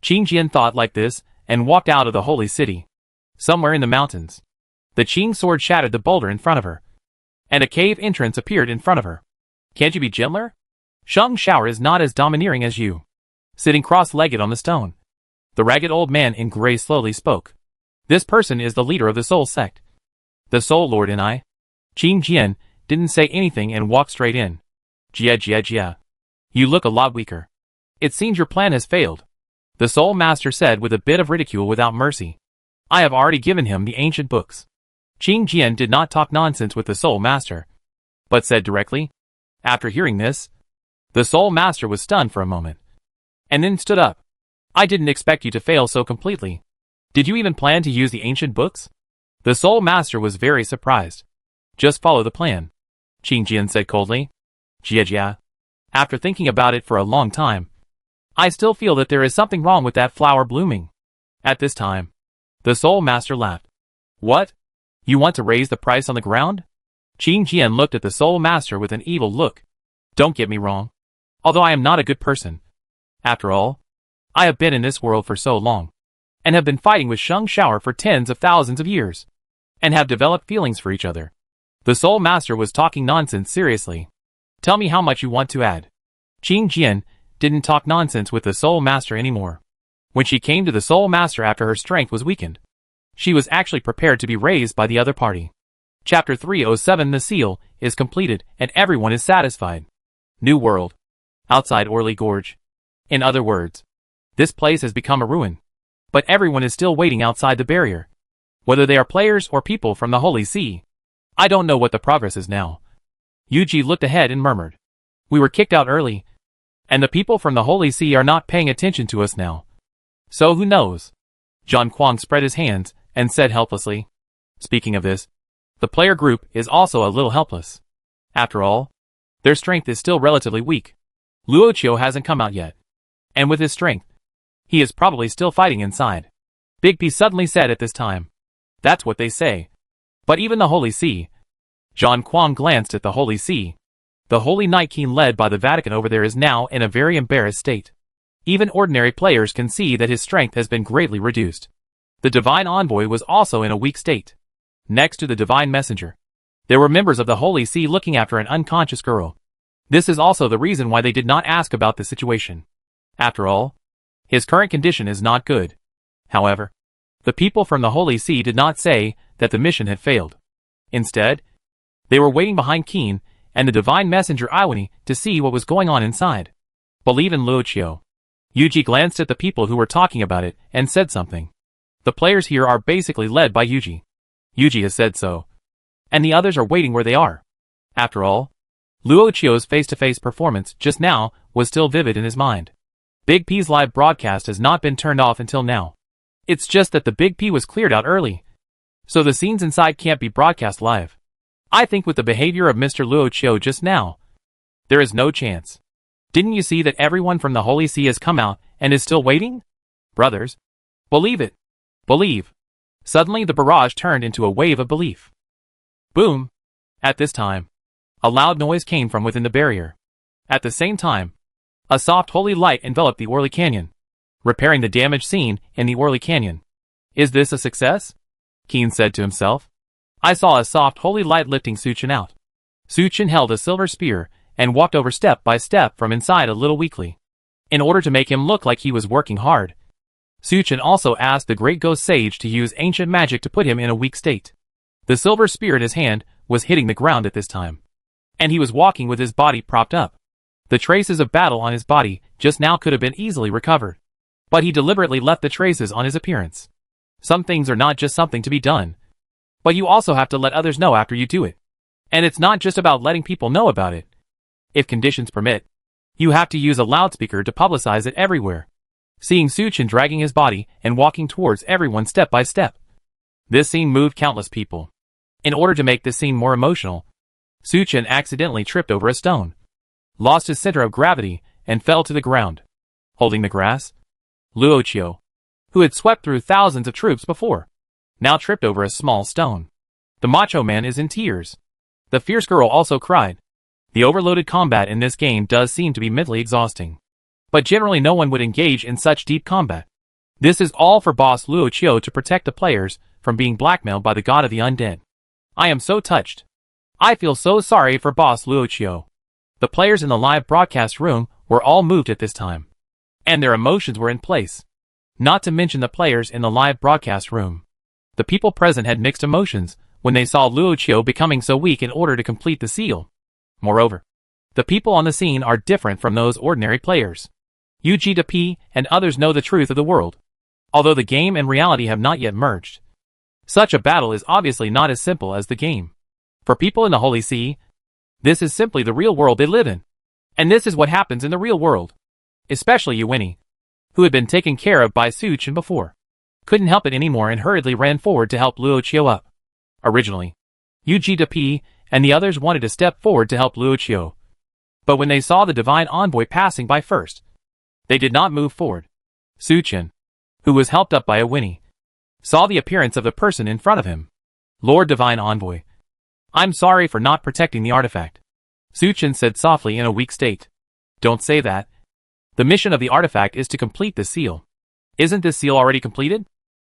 Qin Jian thought like this and walked out of the holy city. Somewhere in the mountains, the Qing sword shattered the boulder in front of her, and a cave entrance appeared in front of her. Can't you be gentler? Sheng Shao is not as domineering as you. Sitting cross-legged on the stone, the ragged old man in gray slowly spoke. This person is the leader of the Soul sect. The Soul Lord and I. Qin Jian didn't say anything and walked straight in. Jia. You look a lot weaker. It seems your plan has failed. The Soul Master said with a bit of ridicule without mercy. I have already given him the ancient books. Qin Jian did not talk nonsense with the Soul Master, but said directly. After hearing this, the Soul Master was stunned for a moment, and then stood up. I didn't expect you to fail so completely. Did you even plan to use the ancient books? The Soul Master was very surprised. Just follow the plan, Qing Jian said coldly. Jia. After thinking about it for a long time, I still feel that there is something wrong with that flower blooming. At this time, the Soul Master laughed. What? You want to raise the price on the ground? Qing Jian looked at the Soul Master with an evil look. Don't get me wrong. Although I am not a good person. After all, I have been in this world for so long, and have been fighting with Sheng Shower for tens of thousands of years, and have developed feelings for each other. The Soul Master was talking nonsense seriously. Tell me how much you want to add. Qing Jian didn't talk nonsense with the Soul Master anymore. When she came to the Soul Master after her strength was weakened, she was actually prepared to be raised by the other party. Chapter 307 The seal is completed and everyone is satisfied. New world. Outside Orly Gorge. In other words, this place has become a ruin. But everyone is still waiting outside the barrier. Whether they are players or people from the Holy See. I don't know what the progress is now. Yuji looked ahead and murmured. We were kicked out early, and the people from the Holy See are not paying attention to us now. So who knows? Zhang Kuang spread his hands and said helplessly. Speaking of this, the player group is also a little helpless. After all, their strength is still relatively weak. Luo Qiu hasn't come out yet. And with his strength, he is probably still fighting inside. Big P suddenly said at this time. That's what they say. But even the Holy See. Zhang Kuang glanced at the Holy See. The Holy Knight King led by the Vatican over there is now in a very embarrassed state. Even ordinary players can see that his strength has been greatly reduced. The Divine Envoy was also in a weak state. Next to the Divine Messenger, there were members of the Holy See looking after an unconscious girl. This is also the reason why they did not ask about the situation. After all, his current condition is not good. However, the people from the Holy See did not say that the mission had failed. Instead, they were waiting behind Qin and the Divine Messenger Iwani to see what was going on inside. Believe in Luo Qiu. Yuji glanced at the people who were talking about it and said something. The players here are basically led by Yuji. Yuji has said so. And the others are waiting where they are. After all, Luo Qiu's face-to-face performance just now was still vivid in his mind. Big P's live broadcast has not been turned off until now. It's just that the Big P was cleared out early, so the scenes inside can't be broadcast live. I think with the behavior of Mr. Luo Qiu just now, there is no chance. Didn't you see that everyone from the Holy See has come out and is still waiting? Brothers, believe it. Believe. Suddenly the barrage turned into a wave of belief. Boom. At this time, a loud noise came from within the barrier. At the same time, a soft holy light enveloped the Orly Canyon, repairing the damage seen in the Orly Canyon. Is this a success? Qin said to himself. I saw a soft holy light lifting Suchin out. Suchin held a silver spear and walked over step by step from inside a little weakly. In order to make him look like he was working hard, Suchin also asked the great ghost sage to use ancient magic to put him in a weak state. The silver spear in his hand was hitting the ground at this time, and he was walking with his body propped up. The traces of battle on his body just now could have been easily recovered, but he deliberately left the traces on his appearance. Some things are not just something to be done, but you also have to let others know after you do it. And it's not just about letting people know about it. If conditions permit, you have to use a loudspeaker to publicize it everywhere. Seeing Suchin dragging his body and walking towards everyone step by step. This scene moved countless people. In order to make this scene more emotional, Suchin accidentally tripped over a stone, lost his center of gravity, and fell to the ground. Holding the grass, Luo Qiu, who had swept through thousands of troops before, now tripped over a small stone. The macho man is in tears. The fierce girl also cried. The overloaded combat in this game does seem to be mentally exhausting. But generally no one would engage in such deep combat. This is all for Boss Luo Qiu to protect the players from being blackmailed by the god of the undead. I am so touched. I feel so sorry for Boss Luo Qiu. The players in the live broadcast room were all moved at this time, and their emotions were in place. Not to mention the players in the live broadcast room. The people present had mixed emotions when they saw Luo Qiu becoming so weak in order to complete the seal. Moreover, the people on the scene are different from those ordinary players. Yuji P and others know the truth of the world, although the game and reality have not yet merged. Such a battle is obviously not as simple as the game. For people in the Holy See, this is simply the real world they live in. And this is what happens in the real world. Especially Uweni, who had been taken care of by Suchin before, couldn't help it anymore and hurriedly ran forward to help Luo Qiu up. Originally, UGDP and the others wanted to step forward to help Luoqiu. But when they saw the divine envoy passing by first, they did not move forward. Su Chen, who was helped up by a Winnie, saw the appearance of the person in front of him. Lord Divine Envoy, I'm sorry for not protecting the artifact, Su Chen said softly in a weak state. Don't say that. The mission of the artifact is to complete the seal. Isn't this seal already completed?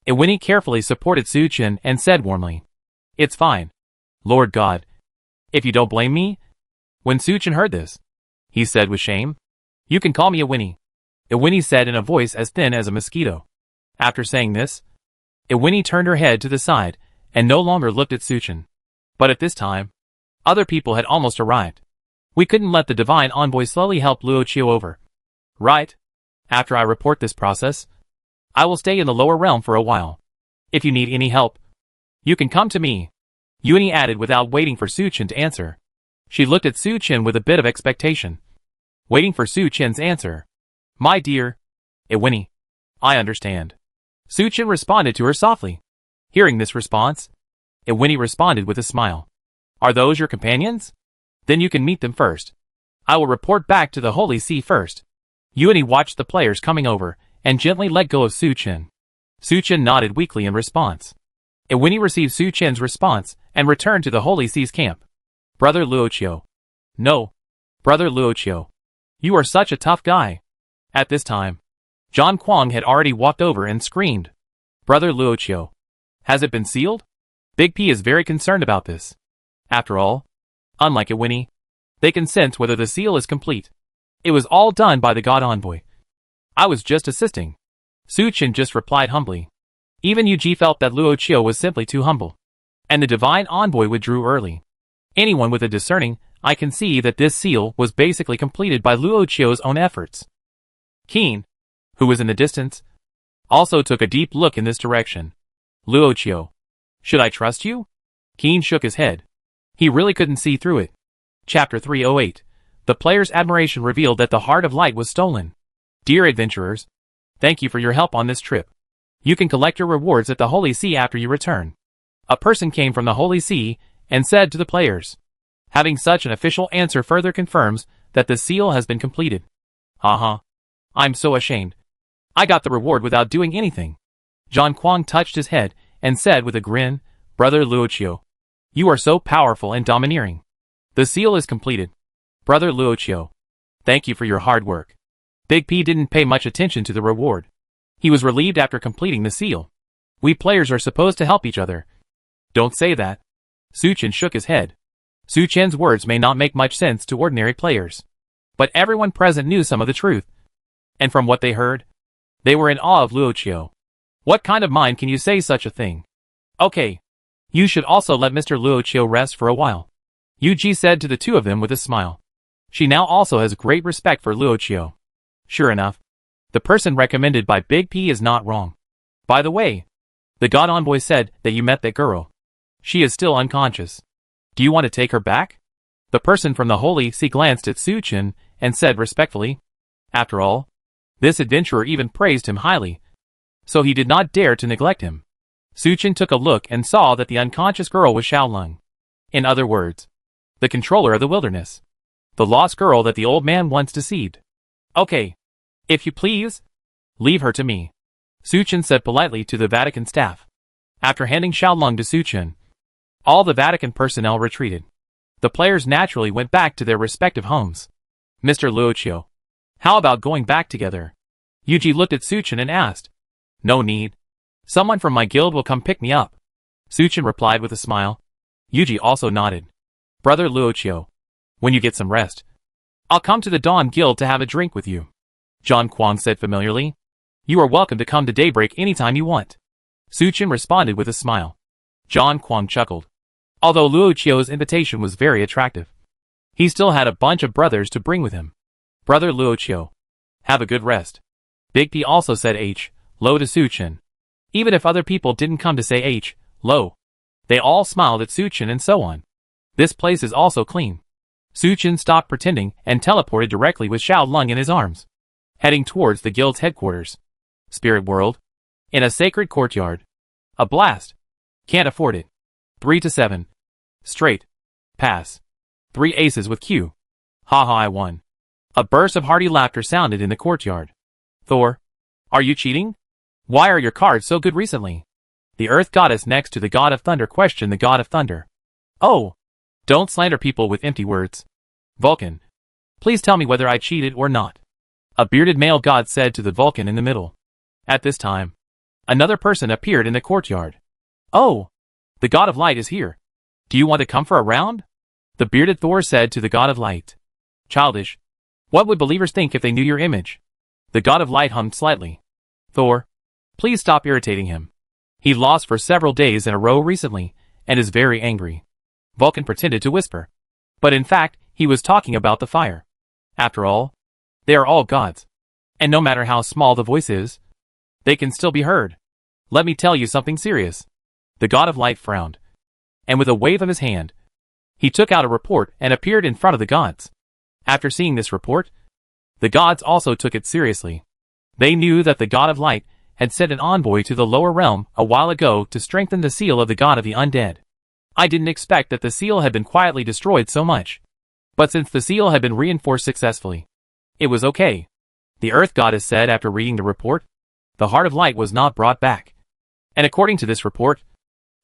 Winnie carefully supported Su Chen and said warmly, It's fine, Lord God. If you don't blame me. When Su Chen heard this, he said with shame, You can call me Winnie. Winnie said in a voice as thin as a mosquito. After saying this, Winnie turned her head to the side and no longer looked at Su Chen. But at this time, other people had almost arrived. We couldn't let the divine envoy slowly help Luoqiu over. Right? After I report this process, I will stay in the lower realm for a while. If you need any help, you can come to me, Winnie added without waiting for Su Chen to answer. She looked at Su Chen with a bit of expectation, waiting for Su Chen's answer. My dear Winnie, I understand. Su Chen responded to her softly. Hearing this response, Winnie responded with a smile. Are those your companions? Then you can meet them first. I will report back to the Holy See first. Winnie watched the players coming over and gently let go of Su Chen. Su Chen nodded weakly in response. Winnie received Su Chen's response and returned to the Holy See's camp. Brother Luoqiu. No. Brother Luoqiu. You are such a tough guy. At this time, John Kwang had already walked over and screamed. Brother Luoqiu. Has it been sealed? Big P is very concerned about this. After all, unlike Winnie, they can sense whether the seal is complete. It was all done by the God Envoy. I was just assisting. Su Chen just replied humbly. Even Yu felt that Luoqiu was simply too humble. And the divine envoy withdrew early. Anyone with a discerning eye can see that this seal was basically completed by Luoqiu's own efforts. Keen, who was in the distance, also took a deep look in this direction. Luoqiu, should I trust you? Keen shook his head. He really couldn't see through it. Chapter 308. The player's admiration revealed that the Heart of Light was stolen. Dear adventurers, thank you for your help on this trip. You can collect your rewards at the Holy See after you return. A person came from the Holy See and said to the players. Having such an official answer further confirms that the seal has been completed. I'm so ashamed. I got the reward without doing anything. John Kwang touched his head and said with a grin, Brother Luoqiu, you are so powerful and domineering. The seal is completed. Brother Luoqiu, thank you for your hard work. Big P didn't pay much attention to the reward. He was relieved after completing the seal. We players are supposed to help each other. Don't say that. Su Chen shook his head. Su Chen's words may not make much sense to ordinary players. But everyone present knew some of the truth. And from what they heard, they were in awe of Luoqiu. What kind of mind can you say such a thing? Okay. You should also let Mr. Luoqiu rest for a while. Yu said to the two of them with a smile. She now also has great respect for Luoqiu. Sure enough, the person recommended by Big P is not wrong. By the way, the God Envoy said that you met that girl. She is still unconscious. Do you want to take her back? The person from the Holy See glanced at Su Chen and said respectfully. After all, this adventurer even praised him highly, so he did not dare to neglect him. Su Chen took a look and saw that the unconscious girl was Xiaolong. In other words, the controller of the wilderness. The lost girl that the old man once deceived. Okay. If you please, leave her to me, Su Chen said politely to the Vatican staff. After handing Xiaolong to Su Chen, all the Vatican personnel retreated. The players naturally went back to their respective homes. Mr. Luoqiu, how about going back together? Yu looked at Su Chen and asked. No need. Someone from my guild will come pick me up, Su Chen replied with a smile. Yu also nodded. Brother Luoqiu, when you get some rest, I'll come to the Dawn Guild to have a drink with you, John Kwang said familiarly. You are welcome to come to Daybreak anytime you want. Su Chen responded with a smile. John Kwang chuckled. Although Luoqiu's invitation was very attractive, he still had a bunch of brothers to bring with him. Brother Luoqiu, have a good rest. Big P also said Lo to Su Chen. Even if other people didn't come to say Lo, they all smiled at Su Chen and so on. This place is also clean. Su Chen stopped pretending and teleported directly with Xiaolong in his arms, heading towards the guild's headquarters. Spirit World. In a sacred courtyard. A blast. Can't afford it. 3 to 7. Straight. Pass. 3 aces with Q. Ha ha, I won. A burst of hearty laughter sounded in the courtyard. Thor. Are you cheating? Why are your cards so good recently? The Earth Goddess next to the God of Thunder questioned the God of Thunder. Oh. Don't slander people with empty words. Vulcan. Please tell me whether I cheated or not. A bearded male god said to the Vulcan in the middle. At this time, another person appeared in the courtyard. Oh. The God of Light is here. Do you want to come for a round? The bearded Thor said to the God of Light. Childish. What would believers think if they knew your image? The God of Light hummed slightly. Thor. Please stop irritating him. He lost for several days in a row recently, and is very angry. Vulcan pretended to whisper. But in fact, he was talking about the fire. After all, they are all gods. And no matter how small the voice is, they can still be heard. Let me tell you something serious. The God of Light frowned. And with a wave of his hand, he took out a report and appeared in front of the gods. After seeing this report, the gods also took it seriously. They knew that the God of Light had sent an envoy to the lower realm a while ago to strengthen the seal of the God of the Undead. I didn't expect that the seal had been quietly destroyed so much. But since the seal had been reinforced successfully, it was okay. The Earth Goddess said after reading the report. The Heart of Light was not brought back. And according to this report,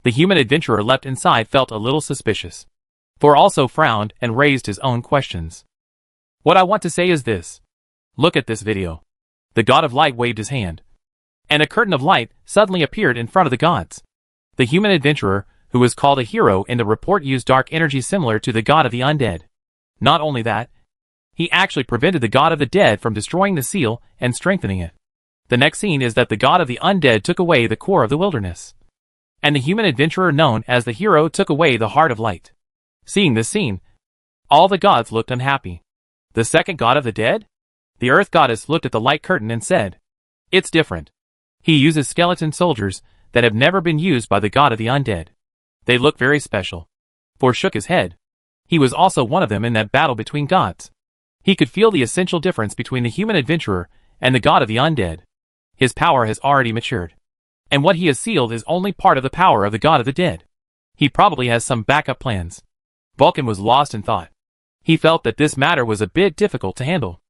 the human adventurer left inside felt a little suspicious. Thor also frowned and raised his own questions. What I want to say is this. Look at this video. The God of Light waved his hand. And a curtain of light suddenly appeared in front of the gods. The human adventurer, who was called a hero in the report, used dark energy similar to the God of the Undead. Not only that, he actually prevented the God of the Dead from destroying the seal and strengthening it. The next scene is that the God of the Undead took away the core of the wilderness. And the human adventurer known as the hero took away the Heart of Light. Seeing this scene, all the gods looked unhappy. The second God of the Dead? The Earth Goddess looked at the light curtain and said, It's different. He uses skeleton soldiers that have never been used by the God of the Undead. They look very special. Thor shook his head. He was also one of them in that battle between gods. He could feel the essential difference between the human adventurer and the God of the Undead. His power has already matured. And what he has sealed is only part of the power of the God of the Dead. He probably has some backup plans. Vulcan was lost in thought. He felt that this matter was a bit difficult to handle.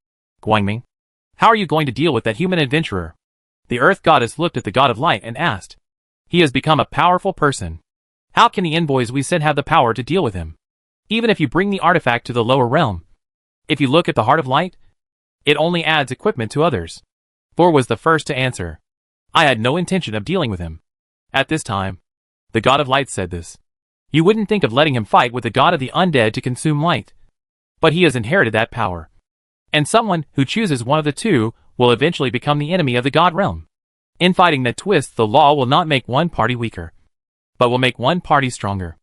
Guangming, how are you going to deal with that human adventurer? The Earth Goddess looked at the God of Light and asked. He has become a powerful person. How can the envoys we sent have the power to deal with him? Even if you bring the artifact to the lower realm. If you look at the Heart of Light, it only adds equipment to others. Thor was the first to answer. I had no intention of dealing with him. At this time, the God of Light said this. You wouldn't think of letting him fight with the God of the Undead to consume light. But he has inherited that power. And someone who chooses one of the two will eventually become the enemy of the God realm. Infighting that twists the law will not make one party weaker, but will make one party stronger.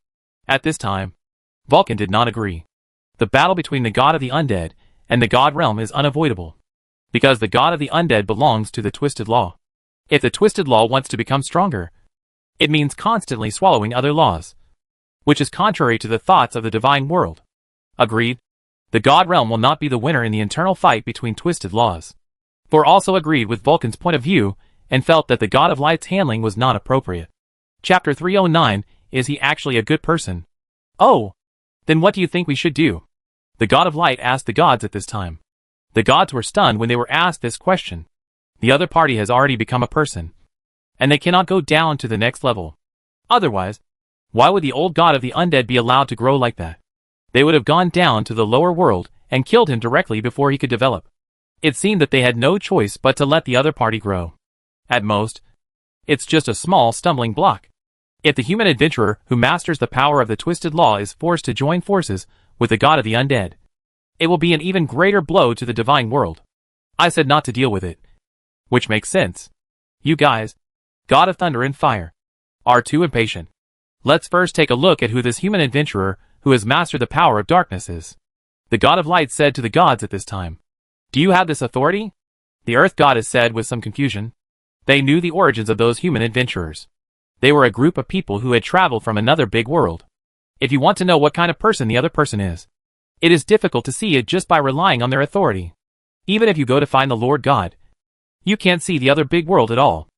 At this time, Vulcan did not agree. The battle between the God of the Undead and the God realm is unavoidable, because the God of the Undead belongs to the Twisted Law. If the Twisted Law wants to become stronger, it means constantly swallowing other laws, which is contrary to the thoughts of the divine world. Agreed? The God realm will not be the winner in the internal fight between twisted laws. Thor also agreed with Vulcan's point of view and felt that the God of Light's handling was not appropriate. Chapter 309, Is he actually a good person? Oh! Then what do you think we should do? The God of Light asked the gods at this time. The gods were stunned when they were asked this question. The other party has already become a person, and they cannot go down to the next level. Otherwise, why would the old God of the Undead be allowed to grow like that? They would have gone down to the lower world and killed him directly before he could develop. It seemed that they had no choice but to let the other party grow. At most, it's just a small stumbling block. If the human adventurer who masters the power of the Twisted Law is forced to join forces with the God of the Undead, it will be an even greater blow to the divine world. I said not to deal with it. Which makes sense. You guys, God of Thunder and Fire, are too impatient. Let's first take a look at who this human adventurer who has mastered the power of darkness is. The God of Light said to the gods at this time. Do you have this authority? The Earth Goddess said with some confusion. They knew the origins of those human adventurers. They were a group of people who had traveled from another big world. If you want to know what kind of person the other person is, it is difficult to see it just by relying on their authority. Even if you go to find the Lord God, you can't see the other big world at all.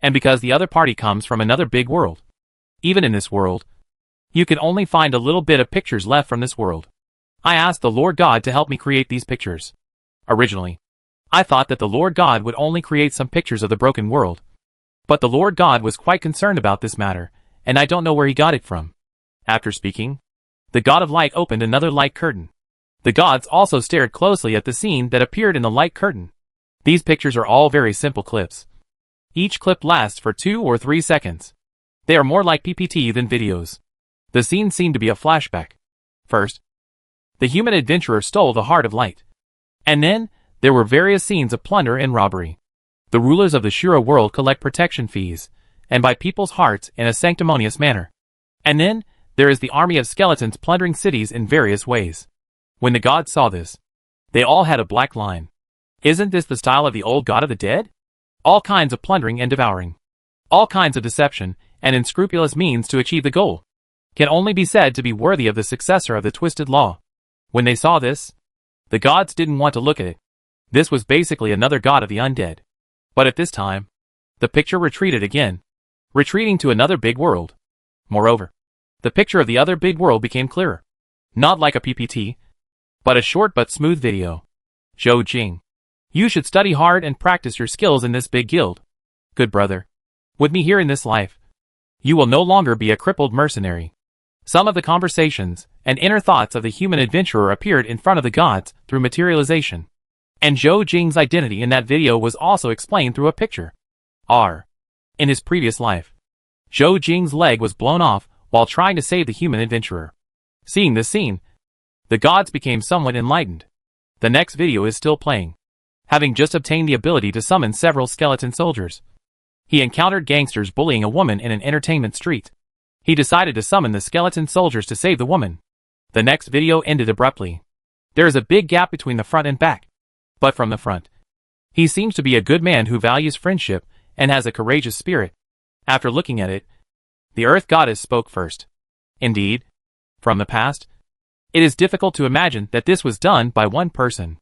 And because the other party comes from another big world. Even in this world, You can only find a little bit of pictures left from this world. I asked the Lord God to help me create these pictures. Originally, I thought that the Lord God would only create some pictures of the broken world. But the Lord God was quite concerned about this matter, and I don't know where he got it from. After speaking, the God of Light opened another light curtain. The gods also stared closely at the scene that appeared in the light curtain. These pictures are all very simple clips. Each clip lasts for 2 or 3 seconds. They are more like PPT than videos. The scene seemed to be a flashback. First, the human adventurer stole the heart of light. And then, there were various scenes of plunder and robbery. The rulers of the Shura world collect protection fees, and buy people's hearts in a sanctimonious manner. And then, there is the army of skeletons plundering cities in various ways. When the gods saw this, they all had a black line. Isn't this the style of the old god of the dead? All kinds of plundering and devouring. All kinds of deception and unscrupulous means to achieve the goal. Can only be said to be worthy of the successor of the twisted law. When they saw this, the gods didn't want to look at it. This was basically another god of the undead. But at this time, the picture retreated again, retreating to another big world. Moreover, the picture of the other big world became clearer. Not like a PPT, but a short but smooth video. Zhou Jing, you should study hard and practice your skills in this big guild. Good brother. With me here in this life, you will no longer be a crippled mercenary. Some of the conversations and inner thoughts of the human adventurer appeared in front of the gods through materialization. And Zhou Jing's identity in that video was also explained through a picture. In his previous life, Zhou Jing's leg was blown off while trying to save the human adventurer. Seeing this scene, the gods became somewhat enlightened. The next video is still playing. Having just obtained the ability to summon several skeleton soldiers, he encountered gangsters bullying a woman in an entertainment street. He decided to summon the skeleton soldiers to save the woman. The next video ended abruptly. There is a big gap between the front and back. But from the front, he seems to be a good man who values friendship and has a courageous spirit. After looking at it, the earth goddess spoke first. Indeed, from the past, it is difficult to imagine that this was done by one person.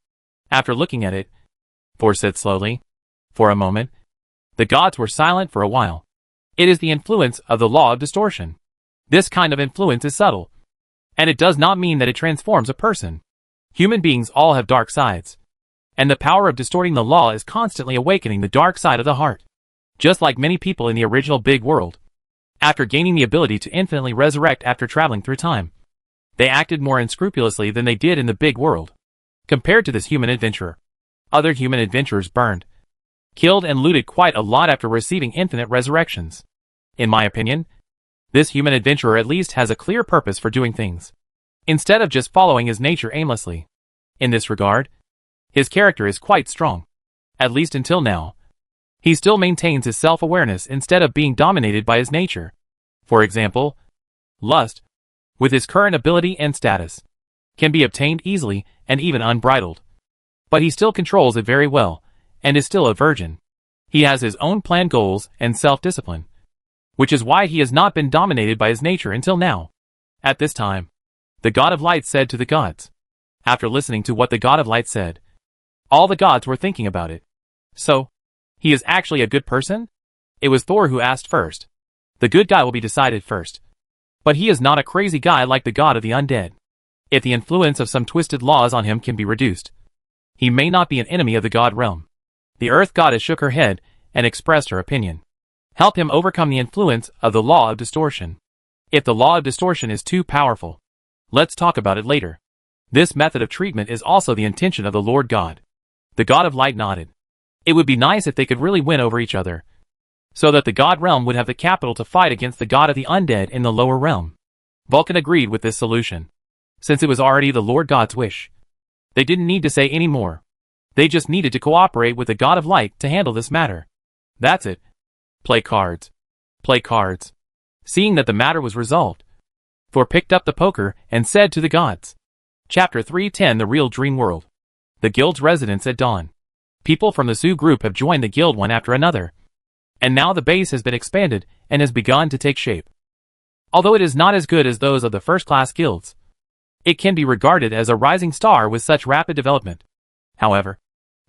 After looking at it, Thor said slowly, for a moment, the gods were silent for a while. It is the influence of the law of distortion. This kind of influence is subtle, and it does not mean that it transforms a person. Human beings all have dark sides, and the power of distorting the law is constantly awakening the dark side of the heart. Just like many people in the original big world, after gaining the ability to infinitely resurrect after traveling through time, they acted more unscrupulously than they did in the big world. Compared to this human adventurer, other human adventurers burned, killed and looted quite a lot after receiving infinite resurrections. In my opinion, this human adventurer at least has a clear purpose for doing things, instead of just following his nature aimlessly. In this regard, his character is quite strong. At least until now. He still maintains his self-awareness instead of being dominated by his nature. For example, lust, with his current ability and status, can be obtained easily and even unbridled. But he still controls it very well, and is still a virgin. He has his own planned goals and self-discipline, which is why he has not been dominated by his nature until now. At this time, the God of Light said to the gods. After listening to what the God of Light said, all the gods were thinking about it. So, he is actually a good person? It was Thor who asked first. The good guy will be decided first. But he is not a crazy guy like the god of the undead. If the influence of some twisted laws on him can be reduced, he may not be an enemy of the god realm. The earth goddess shook her head and expressed her opinion. Help him overcome the influence of the law of distortion. If the law of distortion is too powerful, let's talk about it later. This method of treatment is also the intention of the Lord God. The God of Light nodded. It would be nice if they could really win over each other, so that the god realm would have the capital to fight against the god of the undead in the lower realm. Vulcan agreed with this solution, since it was already the Lord God's wish. They didn't need to say any more. They just needed to cooperate with the God of Light to handle this matter. That's it. Play cards. Play cards. Seeing that the matter was resolved, Thor picked up the poker and said to the gods. Chapter 310 The Real Dream World. The guild's residence at dawn. People from the Sioux group have joined the guild one after another, and now the base has been expanded and has begun to take shape. Although it is not as good as those of the first-class guilds, it can be regarded as a rising star with such rapid development. However,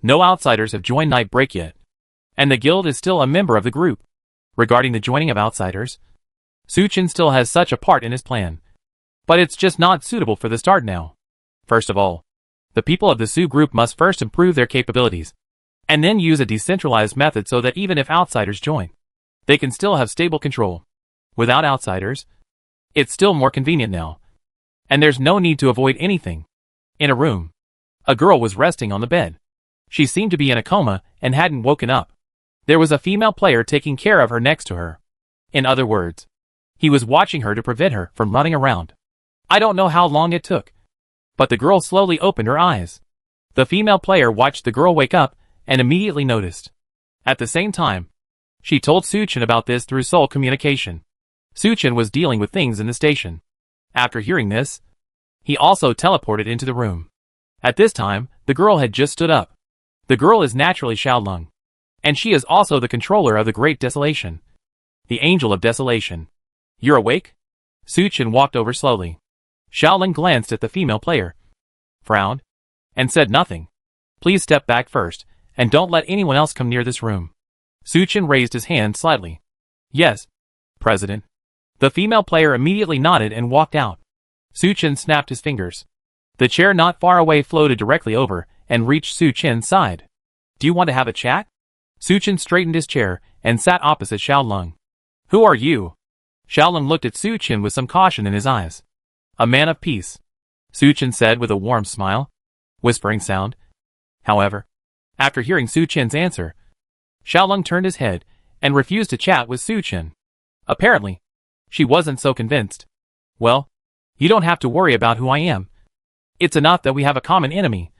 no outsiders have joined Nightbreak yet, and the guild is still a member of the group. Regarding the joining of outsiders, Suchin still has such a part in his plan. But it's just not suitable for the start now. First of all, the people of the Su group must first improve their capabilities, and then use a decentralized method so that even if outsiders join, they can still have stable control. Without outsiders, it's still more convenient now. And there's no need to avoid anything. In a room, a girl was resting on the bed. She seemed to be in a coma and hadn't woken up. There was a female player taking care of her next to her. In other words, he was watching her to prevent her from running around. I don't know how long it took, but the girl slowly opened her eyes. The female player watched the girl wake up and immediately noticed. At the same time, she told Suchin about this through soul communication. Suchin was dealing with things in the station. After hearing this, he also teleported into the room. At this time, the girl had just stood up. The girl is naturally Xiaolong, and she is also the controller of the Great Desolation. The Angel of Desolation. You're awake? Suchin walked over slowly. Xiaolong glanced at the female player, frowned, and said nothing. Please step back first, and don't let anyone else come near this room. Suchin raised his hand slightly. Yes, President. The female player immediately nodded and walked out. Suchin snapped his fingers. The chair not far away floated directly over and reached Suchin's side. Do you want to have a chat? Suchin straightened his chair and sat opposite Xiaolong. Who are you? Xiaolong looked at Suchin with some caution in his eyes. A man of peace, Suchin said with a warm smile, whispering sound. However, after hearing Suchin's answer, Xiaolong turned his head and refused to chat with Suchin. Apparently, she wasn't so convinced. Well, you don't have to worry about who I am. It's enough that we have a common enemy.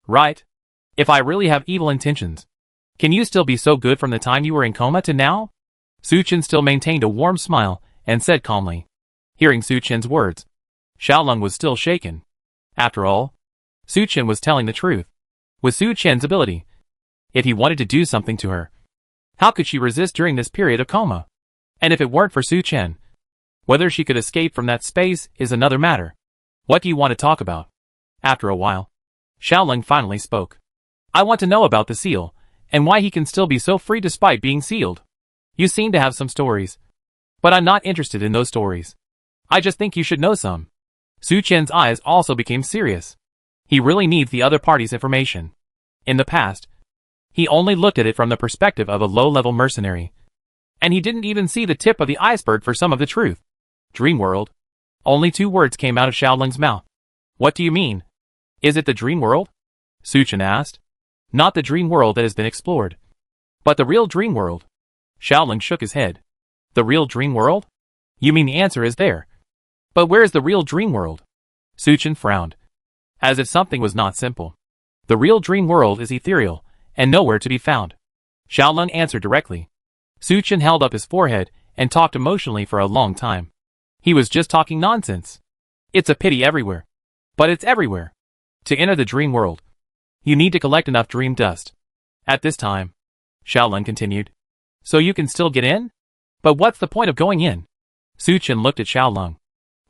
Right? If I really have evil intentions, can you still be so good from the time you were in coma to now? Suchin still maintained a warm smile and said calmly. Hearing Suchin's words, Xiaolong was still shaken. After all, Suchin was telling the truth. With Suchin's ability, if he wanted to do something to her, how could she resist during this period of coma? And if it weren't for Suchin, whether she could escape from that space is another matter. What do you want to talk about? After a while, Xiaolong finally spoke. I want to know about the seal, and why he can still be so free despite being sealed. You seem to have some stories, but I'm not interested in those stories. I just think you should know some. Suchin's eyes also became serious. He really needs the other party's information. In the past, he only looked at it from the perspective of a low-level mercenary. And he didn't even see the tip of the iceberg for some of the truth. Dream world. Only 2 words came out of Xiaolong's mouth. What do you mean? Is it the dream world? Suchin asked. Not the dream world that has been explored, but the real dream world. Xiaolong shook his head. The real dream world? You mean the answer is there? But where is the real dream world? Suchin frowned, as if something was not simple. The real dream world is ethereal, and nowhere to be found. Xiaolong answered directly. Suchin held up his forehead and talked emotionally for a long time. He was just talking nonsense. It's a pity everywhere. But it's everywhere. To enter the dream world, you need to collect enough dream dust. At this time, Xiaolong continued. So you can still get in? But what's the point of going in? Suchin looked at Xiaolong,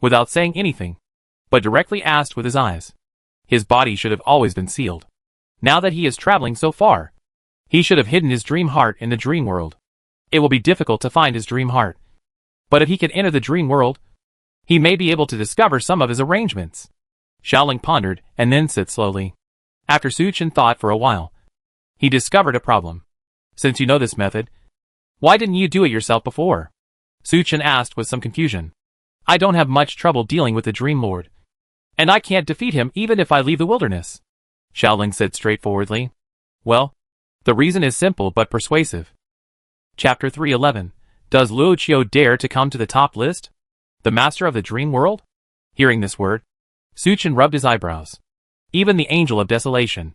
without saying anything, but directly asked with his eyes. His body should have always been sealed. Now that he is traveling so far, he should have hidden his dream heart in the dream world. It will be difficult to find his dream heart. But if he can enter the dream world, he may be able to discover some of his arrangements. Xiaolong pondered and then said slowly. After Suchin thought for a while, he discovered a problem. Since you know this method, why didn't you do it yourself before? Suchin asked with some confusion. I don't have much trouble dealing with the Dream Lord, and I can't defeat him even if I leave the wilderness. Xiaolong said straightforwardly. Well, the reason is simple but persuasive. Chapter 311. Does Luo Qiu dare to come to the top list? The master of the dream world? Hearing this word, Suchin rubbed his eyebrows. Even the Angel of Desolation,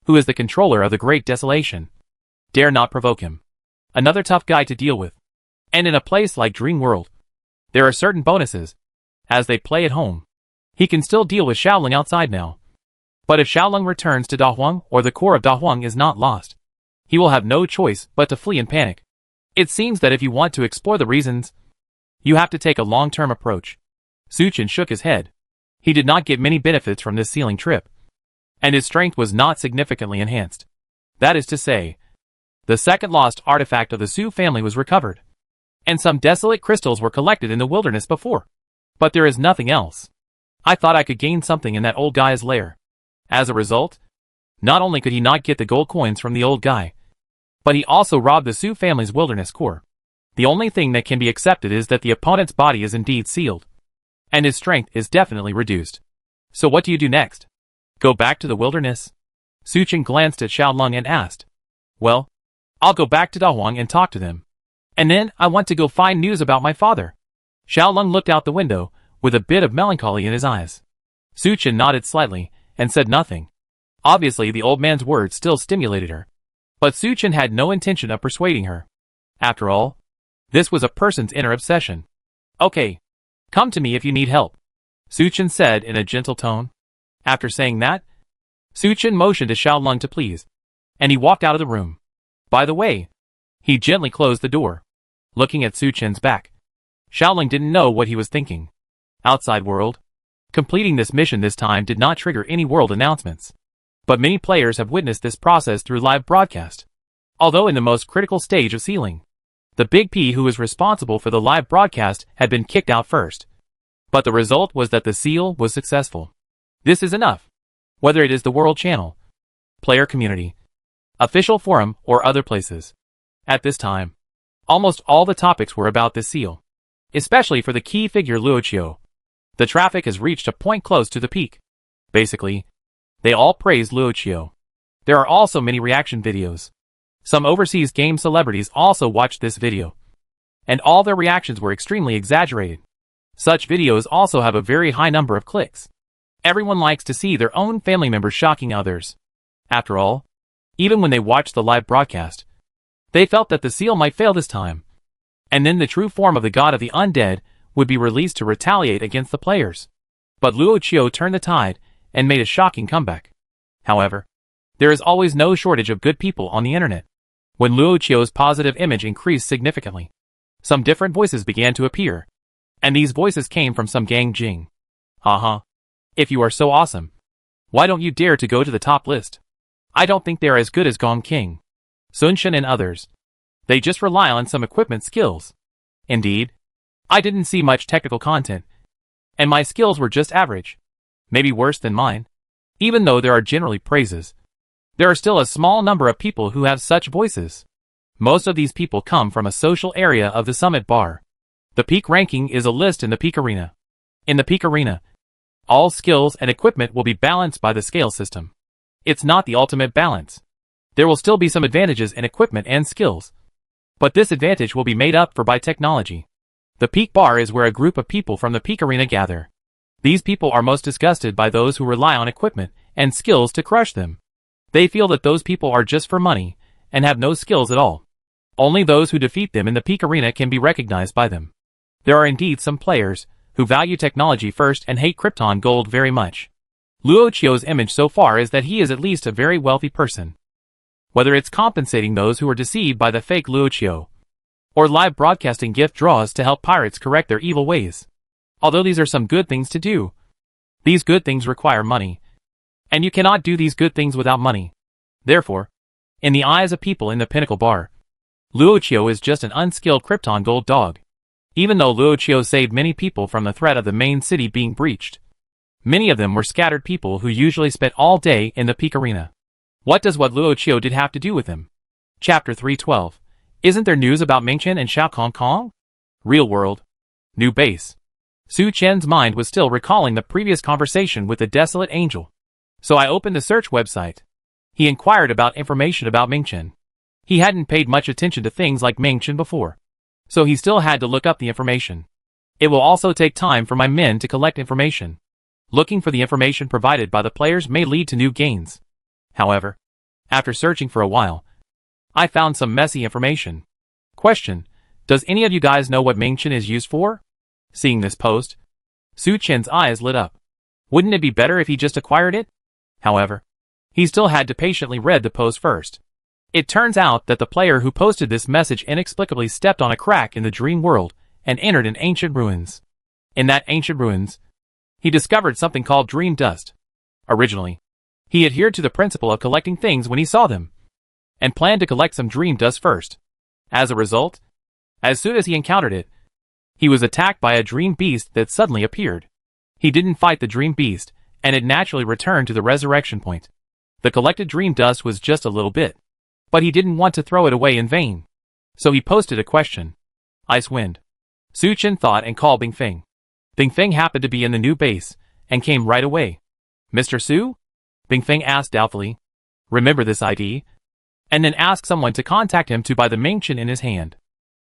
who is the controller of the Great Desolation, dare not provoke him. Another tough guy to deal with. And in a place like Dream World, there are certain bonuses. As they play at home, he can still deal with Xiaolong outside now. But if Xiaolong returns to Dahuang or the core of Dahuang is not lost, he will have no choice but to flee in panic. It seems that if you want to explore the reasons, you have to take a long-term approach. Suchin shook his head. He did not get many benefits from this sealing trip, and his strength was not significantly enhanced. That is to say, the second lost artifact of the Su family was recovered, and some desolate crystals were collected in the wilderness before. But there is nothing else. I thought I could gain something in that old guy's lair. As a result, not only could he not get the gold coins from the old guy, but he also robbed the Sioux family's wilderness core. The only thing that can be accepted is that the opponent's body is indeed sealed, and his strength is definitely reduced. So what do you do next? Go back to the wilderness? Suchen glanced at Xiaolong and asked. Well, I'll go back to Dahuang and talk to them. And then I want to go find news about my father. Xiaolong looked out the window, with a bit of melancholy in his eyes. Suchen nodded slightly, and said nothing. Obviously the old man's words still stimulated her. But Suchen had no intention of persuading her. After all, this was a person's inner obsession. Okay. Come to me if you need help, Suchen said in a gentle tone. After saying that, Suchen motioned to Xiaolong to please, and he walked out of the room. By the way, he gently closed the door. Looking at Suchen's back, Xiaolong didn't know what he was thinking. Outside world. Completing this mission this time did not trigger any world announcements. But many players have witnessed this process through live broadcast. Although in the most critical stage of sealing, the Big P who was responsible for the live broadcast had been kicked out first. But the result was that the seal was successful. This is enough. Whether it is the World Channel, player community, official forum, or other places. At this time, almost all the topics were about this seal. Especially for the key figure Luoqiu. The traffic has reached a point close to the peak. Basically, they all praised Luoqiu. There are also many reaction videos. Some overseas game celebrities also watched this video. And all their reactions were extremely exaggerated. Such videos also have a very high number of clicks. Everyone likes to see their own family members shocking others. After all, even when they watched the live broadcast, they felt that the seal might fail this time. And then the true form of the god of the undead would be released to retaliate against the players. But Luoqiu turned the tide and made a shocking comeback. However, there is always no shortage of good people on the internet. When Luoqiu's positive image increased significantly, some different voices began to appear. And these voices came from some Gang Jing. If you are so awesome, why don't you dare to go to the top list? I don't think they are as good as Gong King, Sun Shen and others. They just rely on some equipment skills. Indeed, I didn't see much technical content, and my skills were just average. Maybe worse than mine. Even though there are generally praises, there are still a small number of people who have such voices. Most of these people come from a social area of the Summit Bar. The peak ranking is a list in the peak arena. In the peak arena, all skills and equipment will be balanced by the scale system. It's not the ultimate balance. There will still be some advantages in equipment and skills, but this advantage will be made up for by technology. The peak bar is where a group of people from the peak arena gather. These people are most disgusted by those who rely on equipment and skills to crush them. They feel that those people are just for money and have no skills at all. Only those who defeat them in the peak arena can be recognized by them. There are indeed some players who value technology first and hate Krypton gold very much. Luoqiu's image so far is that he is at least a very wealthy person. Whether it's compensating those who are deceived by the fake Luoqiu, or live broadcasting gift draws to help pirates correct their evil ways. Although these are some good things to do, these good things require money. And you cannot do these good things without money. Therefore, in the eyes of people in the Pinnacle Bar, Luoqiu is just an unskilled Krypton gold dog. Even though Luoqiu saved many people from the threat of the main city being breached, many of them were scattered people who usually spent all day in the peak arena. What does what Luoqiu did have to do with him? Chapter 312. Isn't there news about Mingchen and Xiao Kong Kong? Real world. New base. Su Chen's mind was still recalling the previous conversation with the desolate angel. So I opened the search website. He inquired about information about Mingchen. He hadn't paid much attention to things like Mingchen before, so he still had to look up the information. It will also take time for my men to collect information. Looking for the information provided by the players may lead to new gains. However, after searching for a while, I found some messy information. Question: does any of you guys know what Mingchen is used for? Seeing this post, Su Chen's eyes lit up. Wouldn't it be better if he just acquired it? However, he still had to patiently read the post first. It turns out that the player who posted this message inexplicably stepped on a crack in the dream world and entered an ancient ruins. In that ancient ruins, he discovered something called dream dust. Originally, he adhered to the principle of collecting things when he saw them, and planned to collect some dream dust first. As a result, As soon as he encountered it, he was attacked by a dream beast that suddenly appeared. He didn't fight the dream beast, and it naturally returned to the resurrection point. The collected dream dust was just a little bit, but he didn't want to throw it away in vain. So he posted a question. Ice Wind. Su Chen thought and called Bingfeng. Bingfeng happened to be in the new base, and came right away. Mr. Su? Bingfeng asked doubtfully. Remember this ID? And then asked someone to contact him to buy the Mingchen in his hand.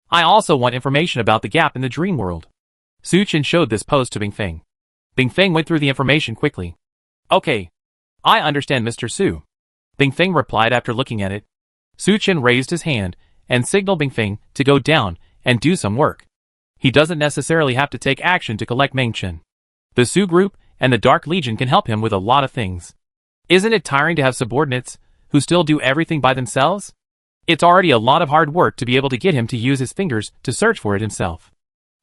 I also want information about the gap in the dream world. Su Chen showed this post to Bingfeng. Bingfeng went through the information quickly. Okay. I understand, Mr. Su. Bingfeng replied after looking at it. Su Chen raised his hand and signaled Bingfeng to go down and do some work. He doesn't necessarily have to take action to collect Mingchen. The Su Group and the Dark Legion can help him with a lot of things. Isn't it tiring to have subordinates who still do everything by themselves? It's already a lot of hard work to be able to get him to use his fingers to search for it himself.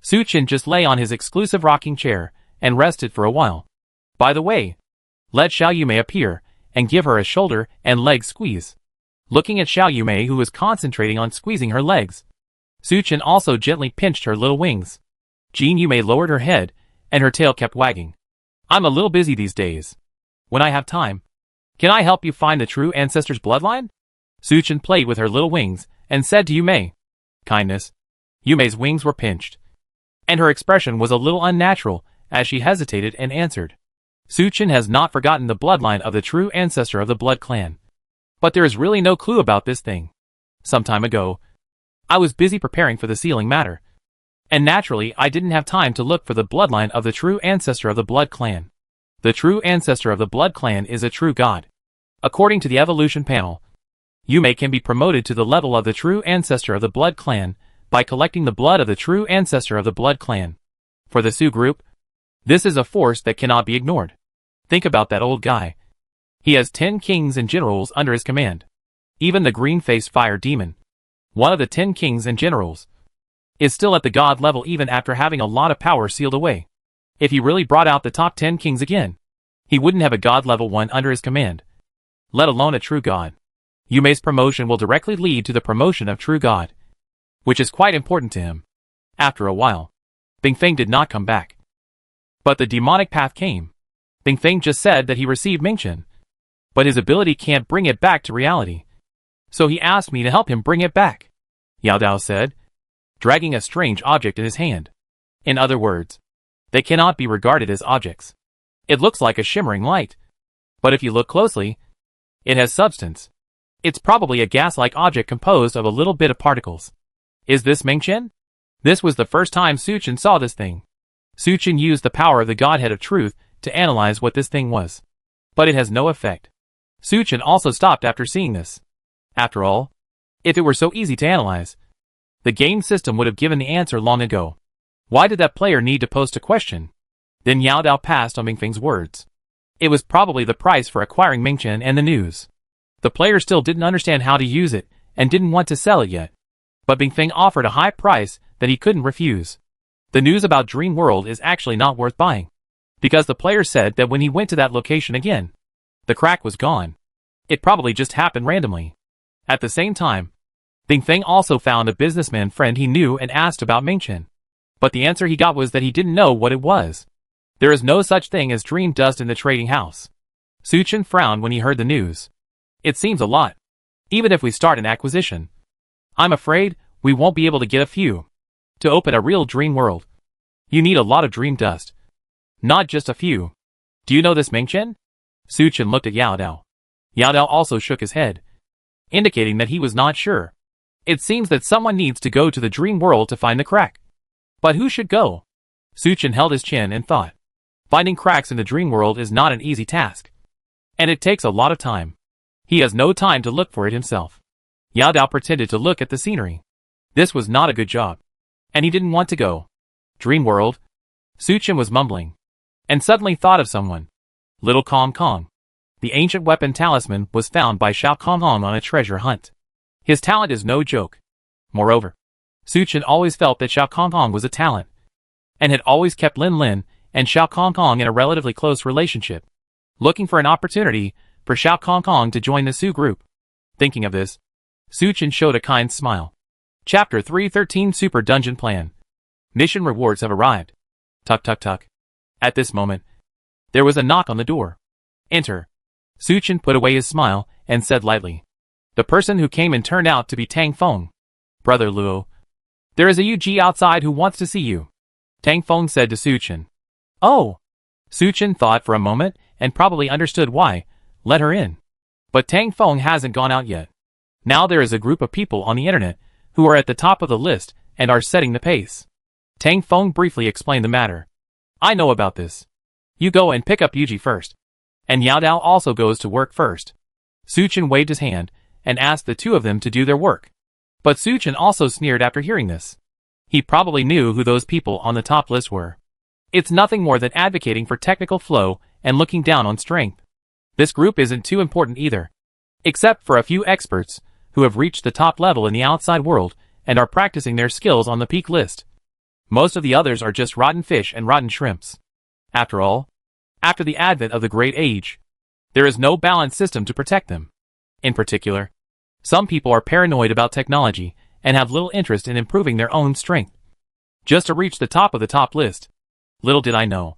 Su Chen just lay on his exclusive rocking chair and rested for a while. By the way, let Xiao Yumei appear and give her a shoulder and leg squeeze. Looking at Xiao Yumei, who was concentrating on squeezing her legs, Su Chen also gently pinched her little wings. Jean Yumei lowered her head and her tail kept wagging. I'm a little busy these days. When I have time, can I help you find the true ancestor's bloodline? Su Chen played with her little wings and said to Yumei. Kindness. Yumei's wings were pinched, and her expression was a little unnatural as she hesitated and answered. Su Chen has not forgotten the bloodline of the true ancestor of the Blood Clan. But there is really no clue about this thing. Some time ago, I was busy preparing for the sealing matter, and naturally I didn't have time to look for the bloodline of the true ancestor of the Blood Clan. The true ancestor of the Blood Clan is a true god. According to the evolution panel, Yumei can be promoted to the level of the true ancestor of the Blood Clan by collecting the blood of the true ancestor of the Blood Clan. For the Su Group, this is a force that cannot be ignored. Think about that old guy. He has 10 kings and generals under his command. Even the green-faced fire demon, one of the 10 kings and generals, is still at the god level even after having a lot of power sealed away. If he really brought out the top 10 kings again, he wouldn't have a god level 1 under his command, let alone a true god. Yumei's promotion will directly lead to the promotion of true god, which is quite important to him. After a while, Bingfeng did not come back. But the demonic path came. Bingfeng just said that he received Mingchen, but his ability can't bring it back to reality. So he asked me to help him bring it back, Yao Dao said, dragging a strange object in his hand. In other words, they cannot be regarded as objects. It looks like a shimmering light, but if you look closely, it has substance. It's probably a gas-like object composed of a little bit of particles. Is this Mingchen? This was the first time Su Chen saw this thing. Su Chen used the power of the Godhead of Truth to analyze what this thing was. But it has no effect. Su Chen also stopped after seeing this. After all, if it were so easy to analyze, the game system would have given the answer long ago. Why did that player need to post a question? Then Yao Dao passed on Bingfeng's words. It was probably the price for acquiring Mingchen and the news. The player still didn't understand how to use it and didn't want to sell it yet. But Bingfeng offered a high price that he couldn't refuse. The news about Dream World is actually not worth buying, because the player said that when he went to that location again, the crack was gone. It probably just happened randomly. At the same time, Bingfeng also found a businessman friend he knew and asked about Mingchen. But the answer he got was that he didn't know what it was. There is no such thing as dream dust in the trading house. Su Chen frowned when he heard the news. It seems a lot. Even if we start an acquisition, I'm afraid we won't be able to get a few. To open a real dream world, you need a lot of dream dust. Not just a few. Do you know this Mingchen? Su Chen looked at Yao Dao. Yao Dao also shook his head, indicating that he was not sure. It seems that someone needs to go to the dream world to find the crack. But who should go? Su Chen held his chin and thought. Finding cracks in the dream world is not an easy task, and it takes a lot of time. He has no time to look for it himself. Yao Dao pretended to look at the scenery. This was not a good job, and he didn't want to go. Dream world? Su Chen was mumbling, and suddenly thought of someone. Little Kong Kong. The ancient weapon talisman was found by Xiao Kong Kong on a treasure hunt. His talent is no joke. Moreover, Su Chen always felt that Xiao Kong Kong was a talent, and had always kept Lin Lin and Xiao Kong Kong in a relatively close relationship, looking for an opportunity for Xiao Kong Kong to join the Su Group. Thinking of this, Su Chen showed a kind smile. Chapter 313 Super Dungeon Plan. Mission rewards have arrived. Tuck tuck tuck. At this moment, there was a knock on the door. Enter. Suchin put away his smile and said lightly. The person who came in turned out to be Tang Feng. Brother Luo. There is a UG outside who wants to see you. Tang Feng said to Suchin. Oh. Suchin thought for a moment and probably understood why. Let her in. But Tang Feng hasn't gone out yet. Now there is a group of people on the internet who are at the top of the list and are setting the pace. Tang Feng briefly explained the matter. I know about this. You go and pick up Yuji first. And Yao Dao also goes to work first. Suchin waved his hand and asked the two of them to do their work. But Suchin also sneered after hearing this. He probably knew who those people on the top list were. It's nothing more than advocating for technical flow and looking down on strength. This group isn't too important either. Except for a few experts who have reached the top level in the outside world and are practicing their skills on the peak list. Most of the others are just rotten fish and rotten shrimps. After all, after the advent of the Great Age, there is no balanced system to protect them. In particular, some people are paranoid about technology and have little interest in improving their own strength. Just to reach the top of the top list. Little did I know.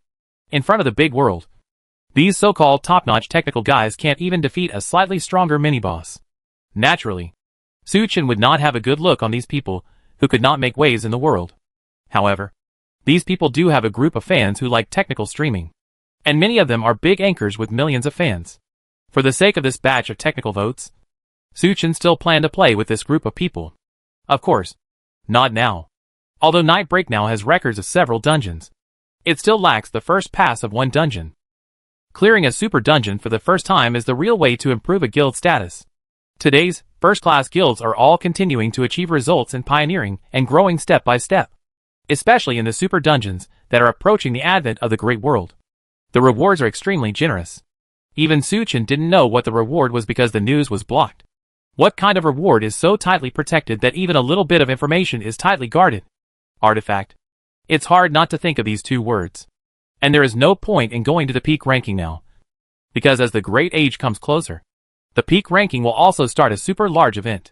In front of the big world, these so-called top-notch technical guys can't even defeat a slightly stronger mini-boss. Naturally, Suchin would not have a good look on these people who could not make waves in the world. However, these people do have a group of fans who like technical streaming. And many of them are big anchors with millions of fans. For the sake of this batch of technical votes, Suchin still planned to play with this group of people. Of course, not now. Although Nightbreak now has records of several dungeons, it still lacks the first pass of one dungeon. Clearing a super dungeon for the first time is the real way to improve a guild status. Today's first-class guilds are all continuing to achieve results in pioneering and growing step by step. Especially in the super dungeons that are approaching the advent of the great world. The rewards are extremely generous. Even Suchin didn't know what the reward was because the news was blocked. What kind of reward is so tightly protected that even a little bit of information is tightly guarded? Artifact. It's hard not to think of these two words. And there is no point in going to the peak ranking now. Because as the Great Age comes closer, the peak ranking will also start a super large event.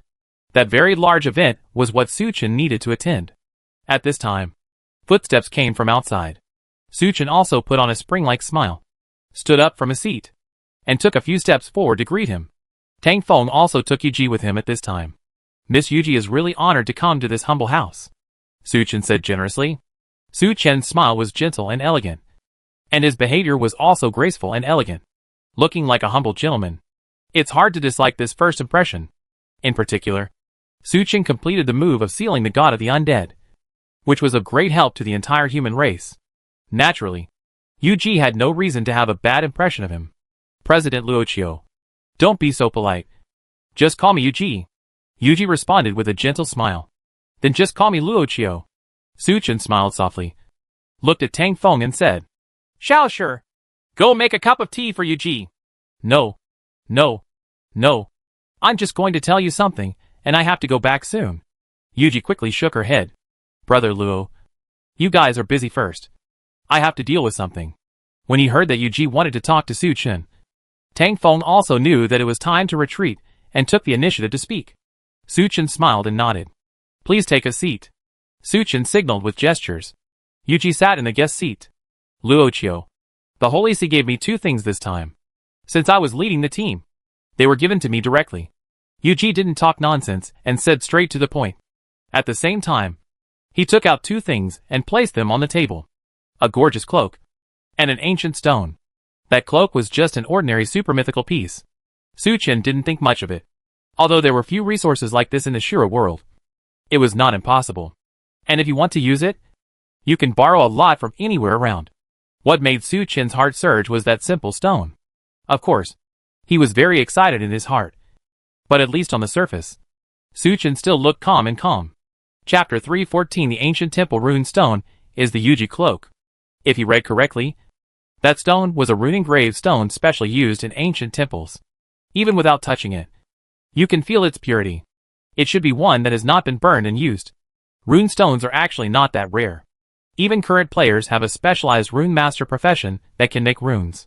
That very large event was what Suchin needed to attend. At this time, footsteps came from outside. Suchin also put on a spring-like smile, stood up from his seat, and took a few steps forward to greet him. Tang Feng also took Yuji with him at this time. Miss Yuji is really honored to come to this humble house, Suchin said generously. Suchin's smile was gentle and elegant, and his behavior was also graceful and elegant, looking like a humble gentleman. It's hard to dislike this first impression. In particular, Suchin completed the move of sealing the god of the undead, which was of great help to the entire human race. Naturally, Yuji had no reason to have a bad impression of him. President Luochio. Don't be so polite. Just call me Yuji. Yuji responded with a gentle smile. Then just call me Luochio. Suchin smiled softly, looked at Tang Feng and said, Shall sure. Go make a cup of tea for Yuji. No. I'm just going to tell you something, and I have to go back soon. Yuji quickly shook her head. Brother Luo, you guys are busy first. I have to deal with something. When he heard that Yuji wanted to talk to Suchin, Tang Feng also knew that it was time to retreat and took the initiative to speak. Suchin smiled and nodded. Please take a seat. Suchin signaled with gestures. Yuji sat in the guest seat. Luochio. The Holy See gave me two things this time. Since I was leading the team, they were given to me directly. Yuji didn't talk nonsense and said straight to the point. At the same time, he took out two things and placed them on the table. A gorgeous cloak. And an ancient stone. That cloak was just an ordinary super mythical piece. Suchin didn't think much of it. Although there were few resources like this in the Shura world, it was not impossible. And if you want to use it, you can borrow a lot from anywhere around. What made Suchin's heart surge was that simple stone. Of course, he was very excited in his heart. But at least on the surface, Suchin still looked calm and calm. Chapter 314 The Ancient Temple Rune Stone is the Yuji Cloak. If he read correctly, that stone was a rune-engraved stone specially used in ancient temples. Even without touching it, you can feel its purity. It should be one that has not been burned and used. Rune stones are actually not that rare. Even current players have a specialized rune master profession that can make runes.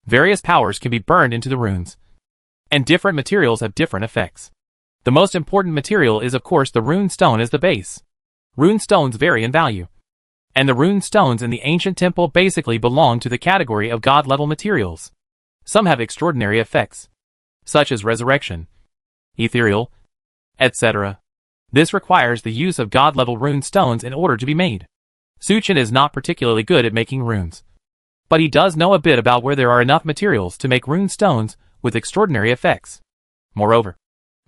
Various powers can be burned into the runes, and different materials have different effects. The most important material is of course the rune stone as the base. Rune stones vary in value. And the rune stones in the ancient temple basically belong to the category of god-level materials. Some have extraordinary effects, such as resurrection, ethereal, etc. This requires the use of god-level rune stones in order to be made. Suchin is not particularly good at making runes, but he does know a bit about where there are enough materials to make rune stones with extraordinary effects. Moreover,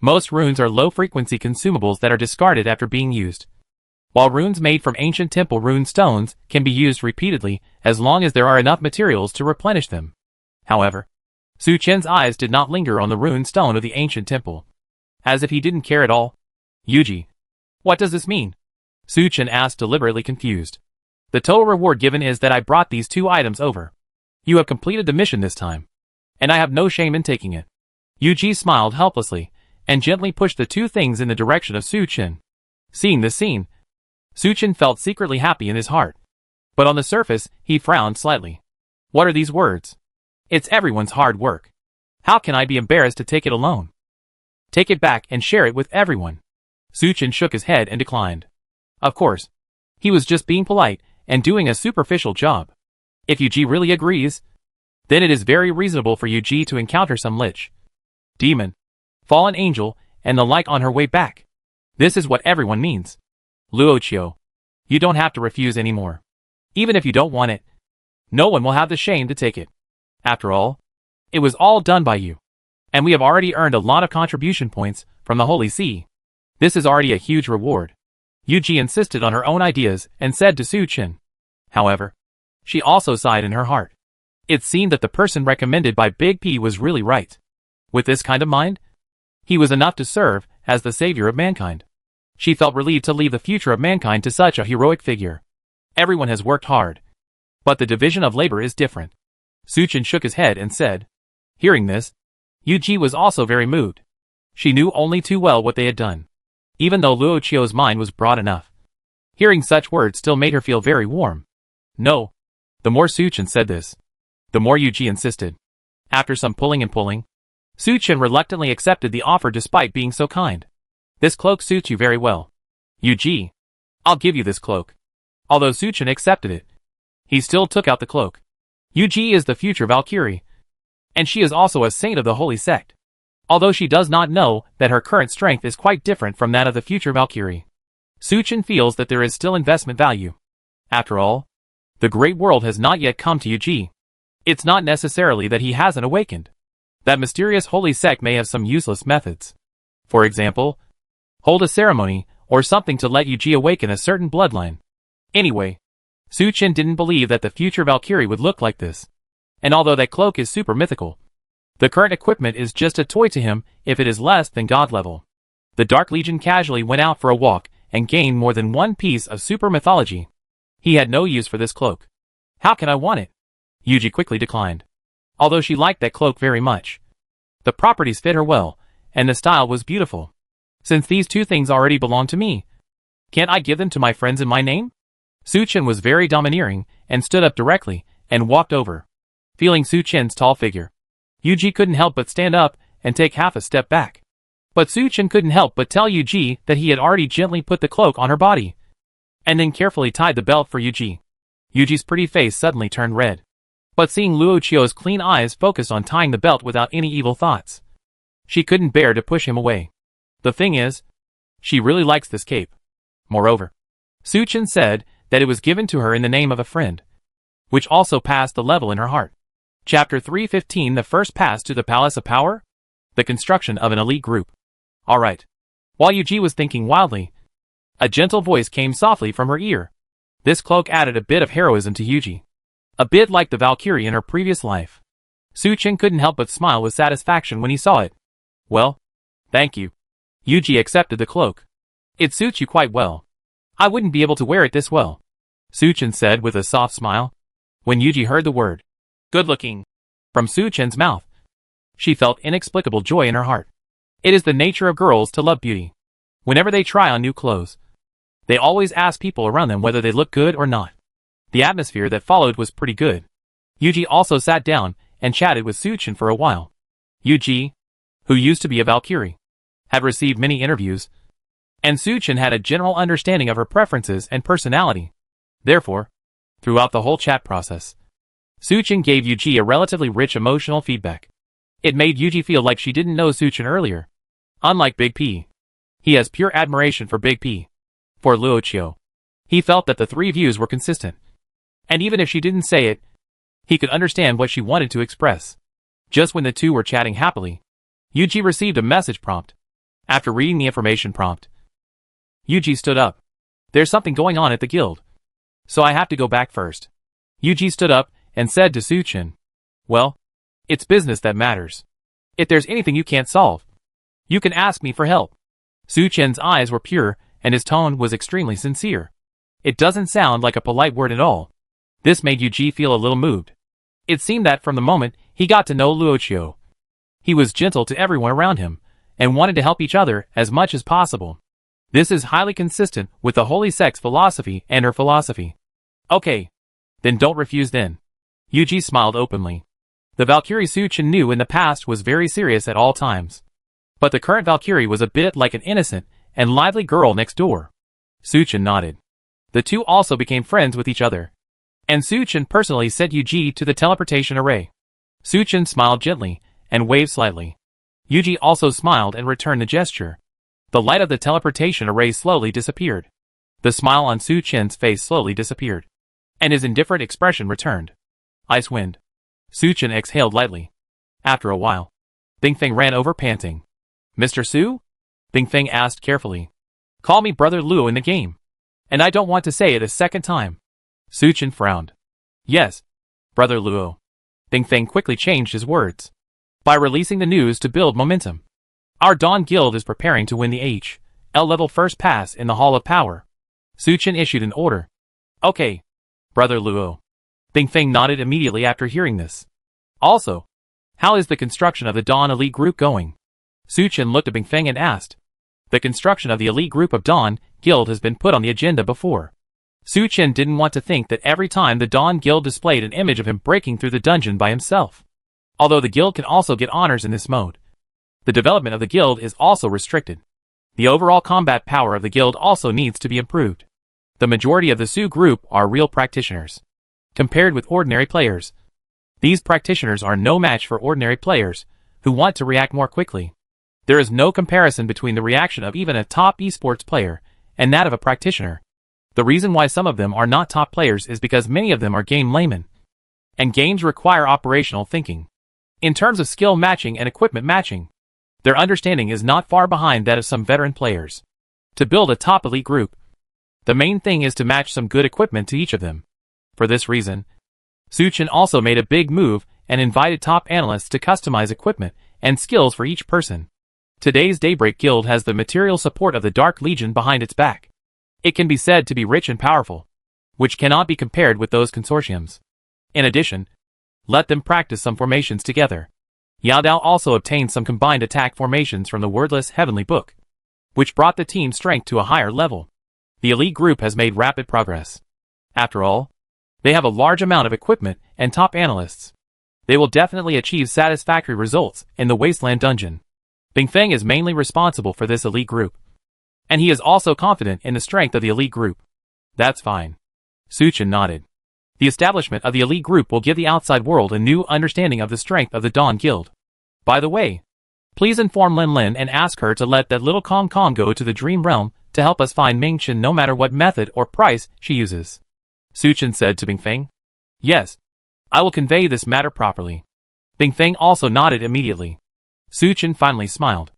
most runes are low-frequency consumables that are discarded after being used, while runes made from ancient temple rune stones can be used repeatedly as long as there are enough materials to replenish them. However, Suchin's eyes did not linger on the rune stone of the ancient temple, as if he didn't care at all. Yuji, what does this mean? Suchin asked, deliberately confused. The total reward given is that I brought these 2 items over. You have completed the mission this time, and I have no shame in taking it. Yuji smiled helplessly, and gently pushed the 2 things in the direction of Suchin. Seeing this scene, Suchin felt secretly happy in his heart. But on the surface, he frowned slightly. What are these words? It's everyone's hard work. How can I be embarrassed to take it alone? Take it back and share it with everyone. Suchin shook his head and declined. Of course, he was just being polite and doing a superficial job. If Yuji really agrees, then it is very reasonable for Yuji to encounter some lich, demon, fallen angel, and the like on her way back. This is what everyone means. Luochio, you don't have to refuse anymore. Even if you don't want it, no one will have the shame to take it. After all, it was all done by you, and we have already earned a lot of contribution points from the Holy See. This is already a huge reward. Yuji insisted on her own ideas and said to Suchin. However, she also sighed in her heart. It seemed that the person recommended by Big P was really right. With this kind of mind, he was enough to serve as the savior of mankind. She felt relieved to leave the future of mankind to such a heroic figure. Everyone has worked hard, but the division of labor is different. Suchin shook his head and said. Hearing this, Yuji was also very moved. She knew only too well what they had done, even though Luochio's mind was broad enough. Hearing such words still made her feel very warm. No. The more Suchin said this, the more Yuji insisted. After some pulling and pulling, Suchin reluctantly accepted the offer despite being so kind. This cloak suits you very well. Yuji, I'll give you this cloak. Although Suchin accepted it, he still took out the cloak. Yuji is the future Valkyrie, and she is also a saint of the holy sect. Although she does not know that her current strength is quite different from that of the future Valkyrie, Suchin feels that there is still investment value. After all, the great world has not yet come to Yuji. It's not necessarily that he hasn't awakened. That mysterious holy sect may have some useless methods. For example, hold a ceremony or something to let Yuji awaken a certain bloodline. Anyway, Suchin didn't believe that the future Valkyrie would look like this. And although that cloak is super mythical, the current equipment is just a toy to him if it is less than god level. The Dark Legion casually went out for a walk and gained more than 1 piece of super mythology. He had no use for this cloak. How can I want it? Yuji quickly declined. Although she liked that cloak very much. The properties fit her well, and the style was beautiful. Since these 2 things already belong to me, can't I give them to my friends in my name? Suchin was very domineering and stood up directly and walked over. Feeling Suchin's tall figure, Yuji couldn't help but stand up and take half a step back. But Suchin couldn't help but tell Yuji that he had already gently put the cloak on her body, and then carefully tied the belt for Yuji. Yuji's pretty face suddenly turned red. But seeing Luochio's clean eyes focused on tying the belt without any evil thoughts, she couldn't bear to push him away. The thing is, she really likes this cape. Moreover, Suchin said that it was given to her in the name of a friend, which also passed the level in her heart. Chapter 315, The First Pass to the Palace of Power? The construction of an elite group. Alright. While Yuji was thinking wildly, a gentle voice came softly from her ear. This cloak added a bit of heroism to Yuji. A bit like the Valkyrie in her previous life. Suchin couldn't help but smile with satisfaction when he saw it. Well, thank you. Yuji accepted the cloak. It suits you quite well. I wouldn't be able to wear it this well, Suchin said with a soft smile. When Yuji heard the word, good looking, from Suchin's mouth, she felt inexplicable joy in her heart. It is the nature of girls to love beauty. Whenever they try on new clothes, they always ask people around them whether they look good or not. The atmosphere that followed was pretty good. Yuji also sat down and chatted with Suchin for a while. Yuji, who used to be a Valkyrie, had received many interviews, and Su Chen had a general understanding of her preferences and personality. Therefore, throughout the whole chat process, Su Chen gave Yuji a relatively rich emotional feedback. It made Yuji feel like she didn't know Su Chen earlier. Unlike Big P, he has pure admiration for Big P. For Luoqiu, he felt that the three views were consistent. And even if she didn't say it, he could understand what she wanted to express. Just when the two were chatting happily, Yuji received a message prompt. After reading the information prompt, Yuji stood up. There's something going on at the guild, so I have to go back first. Yuji stood up and said to Su Chen, well, it's business that matters. If there's anything you can't solve, you can ask me for help. Su Chen's eyes were pure and his tone was extremely sincere. It doesn't sound like a polite word at all. This made Yuji feel a little moved. It seemed that from the moment he got to know Luoqiu, he was gentle to everyone around him and wanted to help each other as much as possible. This is highly consistent with the Holy Sect's philosophy and her philosophy. Okay, then don't refuse then. Yuji smiled openly. The Valkyrie Su Chen knew in the past was very serious at all times. But the current Valkyrie was a bit like an innocent and lively girl next door. Su Chen nodded. The two also became friends with each other. And Su Chen personally sent Yuji to the teleportation array. Su Chen smiled gently and waved slightly. Yuji also smiled and returned the gesture. The light of the teleportation array slowly disappeared. The smile on Su Chen's face slowly disappeared. And his indifferent expression returned. Ice wind. Su Chen exhaled lightly. After a while, Bing Feng ran over panting. Mr. Su? Bing Feng asked carefully. Call me Brother Luo in the game. And I don't want to say it a second time. Su Chen frowned. Yes, Brother Luo. Bing Feng quickly changed his words. By releasing the news to build momentum. Our Dawn Guild is preparing to win the H.L. level first pass in the Hall of Power. Su Chen issued an order. Okay, Brother Luo. Bing Feng nodded immediately after hearing this. Also, how is the construction of the Dawn Elite Group going? Su Chen looked at Bing Feng and asked. The construction of the Elite Group of Dawn Guild has been put on the agenda before. Su Chen didn't want to think that every time the Dawn Guild displayed an image of him breaking through the dungeon by himself. Although the guild can also get honors in this mode, the development of the guild is also restricted. The overall combat power of the guild also needs to be improved. The majority of the Su group are real practitioners. Compared with ordinary players, these practitioners are no match for ordinary players who want to react more quickly. There is no comparison between the reaction of even a top esports player and that of a practitioner. The reason why some of them are not top players is because many of them are game laymen. And games require operational thinking. In terms of skill matching and equipment matching, their understanding is not far behind that of some veteran players. To build a top elite group, the main thing is to match some good equipment to each of them. For this reason, Su Chen also made a big move and invited top analysts to customize equipment and skills for each person. Today's Daybreak Guild has the material support of the Dark Legion behind its back. It can be said to be rich and powerful, which cannot be compared with those consortiums. In addition, let them practice some formations together. Yao Dao also obtained some combined attack formations from the Wordless Heavenly Book, which brought the team's strength to a higher level. The elite group has made rapid progress. After all, they have a large amount of equipment and top analysts. They will definitely achieve satisfactory results in the Wasteland Dungeon. Bing Feng is mainly responsible for this elite group. And he is also confident in the strength of the elite group. That's fine. Su Chen nodded. The establishment of the elite group will give the outside world a new understanding of the strength of the Dawn Guild. By the way, please inform Lin Lin and ask her to let that little Kong Kong go to the Dream Realm to help us find Ming Chen no matter what method or price she uses. Su Chen said to Bing Feng. Yes, I will convey this matter properly. Bing Feng also nodded immediately. Su Chen finally smiled.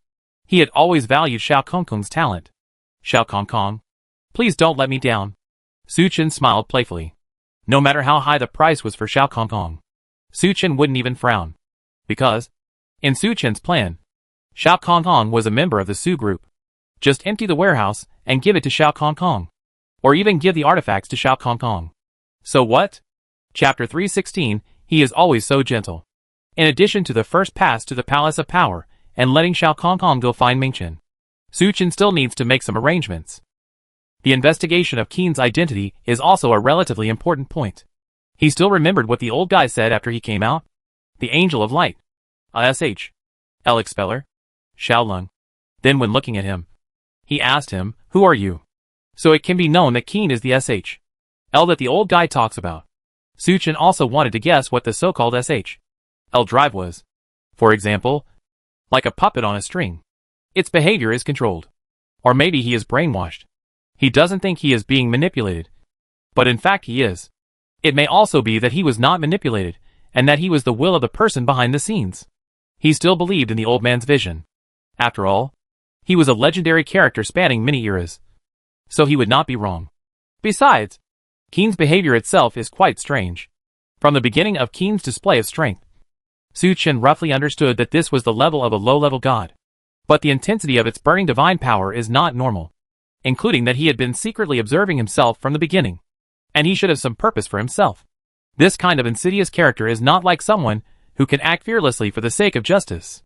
He had always valued Xiao Kongkong's talent. Xiao Kongkong, please don't let me down. Su Chen smiled playfully. No matter how high the price was for Xiao Kongkong, Su Chen wouldn't even frown. Because, in Su Chen's plan, Xiao Kongkong was a member of the Su group. Just empty the warehouse and give it to Xiao Kongkong. Or even give the artifacts to Xiao Kongkong. So what? Chapter 316, he is always so gentle. In addition to the first pass to the Palace of Power and letting Xiao Kongkong go find Ming Chen, Su Chen still needs to make some arrangements. The investigation of Keen's identity is also a relatively important point. He still remembered what the old guy said after he came out. The Angel of Light. A SH. L Expeller. Xiaolong. Then when looking at him, he asked him, "Who are you?" So it can be known that Keen is the SHL that the old guy talks about. Suchin also wanted to guess what the so-called SHL drive was. For example, like a puppet on a string. Its behavior is controlled. Or maybe he is brainwashed. He doesn't think he is being manipulated. But in fact he is. It may also be that he was not manipulated, and that he was the will of the person behind the scenes. He still believed in the old man's vision. After all, he was a legendary character spanning many eras. So he would not be wrong. Besides, Keen's behavior itself is quite strange. From the beginning of Keen's display of strength, Suchin roughly understood that this was the level of a low-level god. But the intensity of its burning divine power is not normal, including that he had been secretly observing himself from the beginning. And he should have some purpose for himself. This kind of insidious character is not like someone who can act fearlessly for the sake of justice.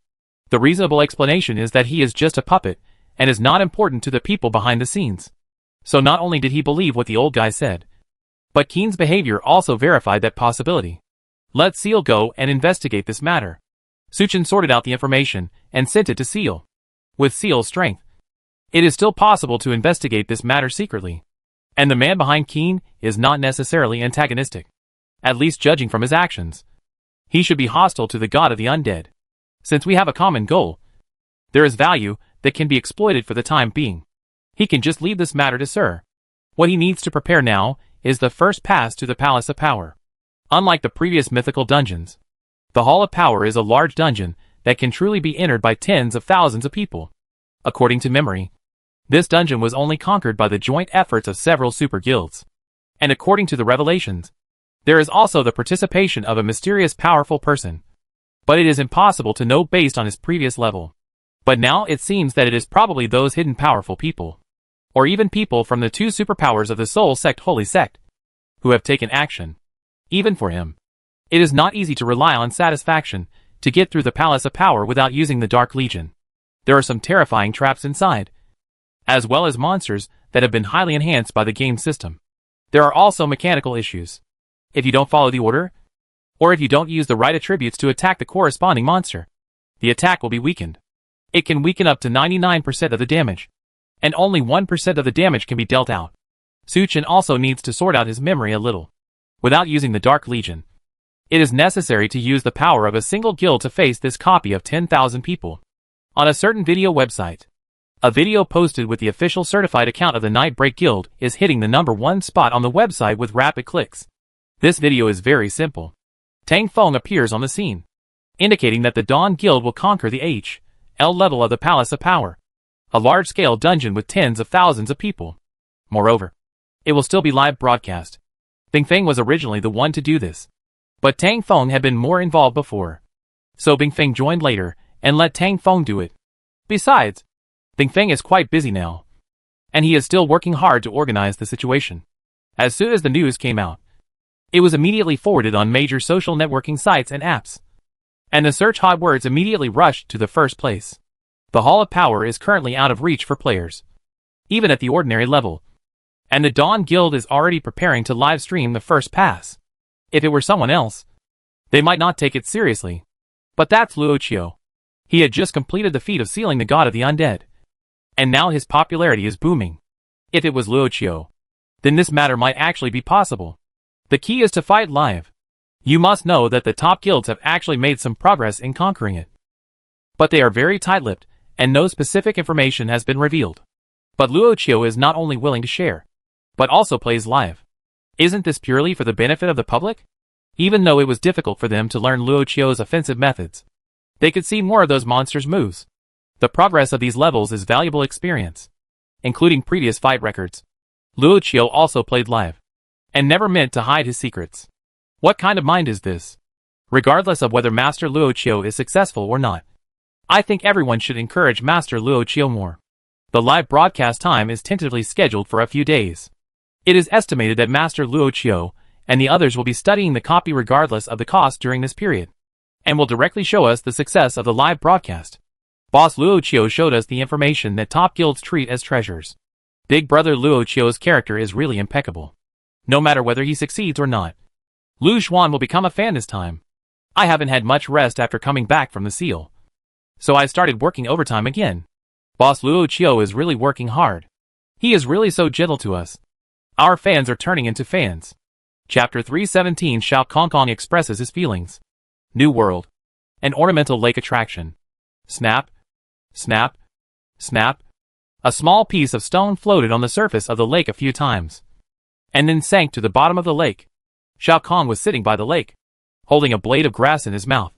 The reasonable explanation is that he is just a puppet, and is not important to the people behind the scenes. So not only did he believe what the old guy said, but Keen's behavior also verified that possibility. Let Seal go and investigate this matter. Suchin sorted out the information and sent it to Seal. With Seal's strength, it is still possible to investigate this matter secretly. And the man behind Keen is not necessarily antagonistic. At least judging from his actions. He should be hostile to the god of the undead. Since we have a common goal, there is value that can be exploited for the time being. He can just leave this matter to Sir. What he needs to prepare now is the first pass to the Palace of Power. Unlike the previous mythical dungeons, the Hall of Power is a large dungeon that can truly be entered by tens of thousands of people. According to memory, this dungeon was only conquered by the joint efforts of several super guilds. And according to the revelations, there is also the participation of a mysterious powerful person. But it is impossible to know based on his previous level. But now it seems that it is probably those hidden powerful people, or even people from the two superpowers of the Soul Sect Holy Sect, who have taken action. Even for him, it is not easy to rely on satisfaction to get through the Palace of Power without using the Dark Legion. There are some terrifying traps inside, as well as monsters that have been highly enhanced by the game system. There are also mechanical issues. If you don't follow the order, or if you don't use the right attributes to attack the corresponding monster, the attack will be weakened. It can weaken up to 99% of the damage, and only 1% of the damage can be dealt out. Suchin also needs to sort out his memory a little. Without using the Dark Legion, it is necessary to use the power of a single guild to face this copy of 10,000 people. On a certain video website, a video posted with the official certified account of the Nightbreak Guild is hitting the #1 spot on the website with rapid clicks. This video is very simple. Tang Feng appears on the scene, indicating that the Dawn Guild will conquer the HL level of the Palace of Power, a large-scale dungeon with tens of thousands of people. Moreover, it will still be live broadcast. Bing Feng was originally the one to do this, but Tang Feng had been more involved before. So Bing Feng joined later and let Tang Feng do it. Besides, Bing Feng is quite busy now, and he is still working hard to organize the situation. As soon as the news came out, it was immediately forwarded on major social networking sites and apps, and the search hot words immediately rushed to the first place. The Hall of Power is currently out of reach for players, even at the ordinary level, and the Dawn Guild is already preparing to live stream the first pass. If it were someone else, they might not take it seriously. But that's Luo Qiu. He had just completed the feat of sealing the god of the undead, and now his popularity is booming. If it was Luo Qiu, then this matter might actually be possible. The key is to fight live. You must know that the top guilds have actually made some progress in conquering it. But they are very tight-lipped, and no specific information has been revealed. But Luo Qiu is not only willing to share, but also plays live. Isn't this purely for the benefit of the public? Even though it was difficult for them to learn Luo Qiu's offensive methods, they could see more of those monsters' moves. The progress of these levels is valuable experience, including previous fight records. Luo Qiu also played live, and never meant to hide his secrets. What kind of mind is this? Regardless of whether Master Luo Qiu is successful or not, I think everyone should encourage Master Luo Qiu more. The live broadcast time is tentatively scheduled for a few days. It is estimated that Master Luo Qiu and the others will be studying the copy regardless of the cost during this period, and will directly show us the success of the live broadcast. Boss Luo Qiu showed us the information that top guilds treat as treasures. Big Brother Luo Qiu's character is really impeccable. No matter whether he succeeds or not, Lu Xuan will become a fan this time. I haven't had much rest after coming back from the seal, so I started working overtime again. Boss Luo Chiu is really working hard. He is really so gentle to us. Our fans are turning into fans. Chapter 317 Xiao Kongkong expresses his feelings. New World. An ornamental lake attraction. Snap. Snap. Snap. A small piece of stone floated on the surface of the lake a few times, and then sank to the bottom of the lake. Xiao Kong was sitting by the lake, holding a blade of grass in his mouth,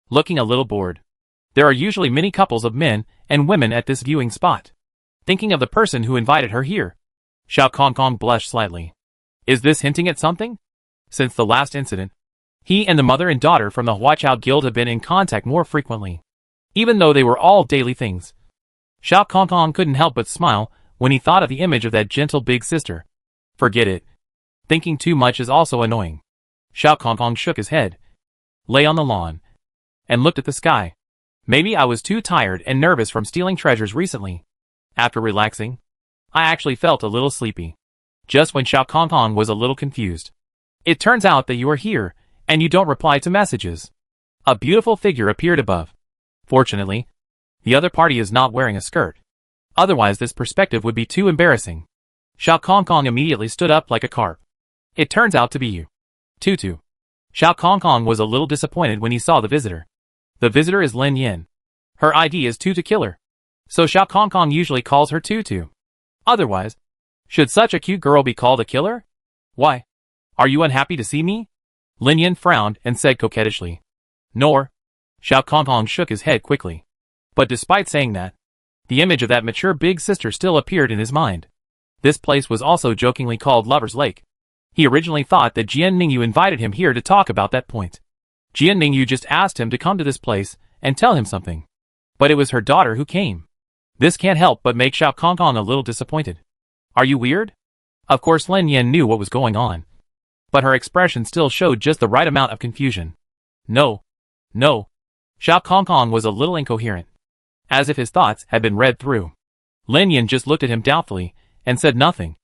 looking a little bored. There are usually many couples of men and women at this viewing spot. Thinking of the person who invited her here, Xiao Kongkong blushed slightly. Is this hinting at something? Since the last incident, he and the mother and daughter from the Huaichao Guild have been in contact more frequently, even though they were all daily things. Xiao Kongkong couldn't help but smile when he thought of the image of that gentle big sister. Forget it. Thinking too much is also annoying. Xiao Kongkong shook his head, lay on the lawn, and looked at the sky. Maybe I was too tired and nervous from stealing treasures recently. After relaxing, I actually felt a little sleepy. Just when Xiao Kongkong was a little confused. It turns out that you are here, and you don't reply to messages. A beautiful figure appeared above. Fortunately, the other party is not wearing a skirt. Otherwise this perspective would be too embarrassing. Xiao Kongkong immediately stood up like a carp. It turns out to be you. Tutu. Xiao Kongkong was a little disappointed when he saw the visitor. The visitor is Lin Yin. Her ID is Tutu Killer. So Xiao Kongkong usually calls her Tutu. Otherwise, should such a cute girl be called a killer? Why? Are you unhappy to see me? Lin Yin frowned and said coquettishly. Nor. Xiao Kongkong shook his head quickly. But despite saying that, the image of that mature big sister still appeared in his mind. This place was also jokingly called Lover's Lake. He originally thought that Jian Ningyu invited him here to talk about that point. Jian Ningyu just asked him to come to this place and tell him something. But it was her daughter who came. This can't help but make Xiao Kongkong a little disappointed. Are you weird? Of course Lin Yin knew what was going on, but her expression still showed just the right amount of confusion. No. No. Xiao Kongkong was a little incoherent, as if his thoughts had been read through. Lin Yin just looked at him doubtfully and said nothing.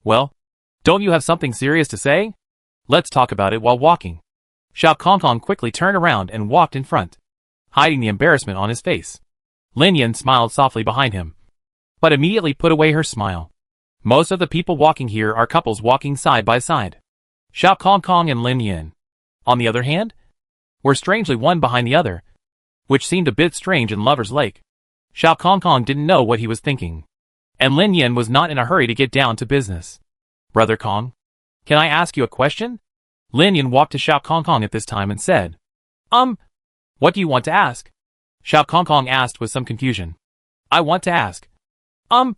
Well, don't you have something serious to say? Let's talk about it while walking. Xiao Kongkong quickly turned around and walked in front, hiding the embarrassment on his face. Lin Yin smiled softly behind him, but immediately put away her smile. Most of the people walking here are couples walking side by side. Xiao Kongkong and Lin Yin, on the other hand, were strangely one behind the other, which seemed a bit strange in Lover's Lake. Xiao Kongkong didn't know what he was thinking, and Lin Yin was not in a hurry to get down to business. Brother Kong, can I ask you a question? Lin Yin walked to Xiao Kongkong at this time and said, What do you want to ask? Xiao Kongkong asked with some confusion. I want to ask. Do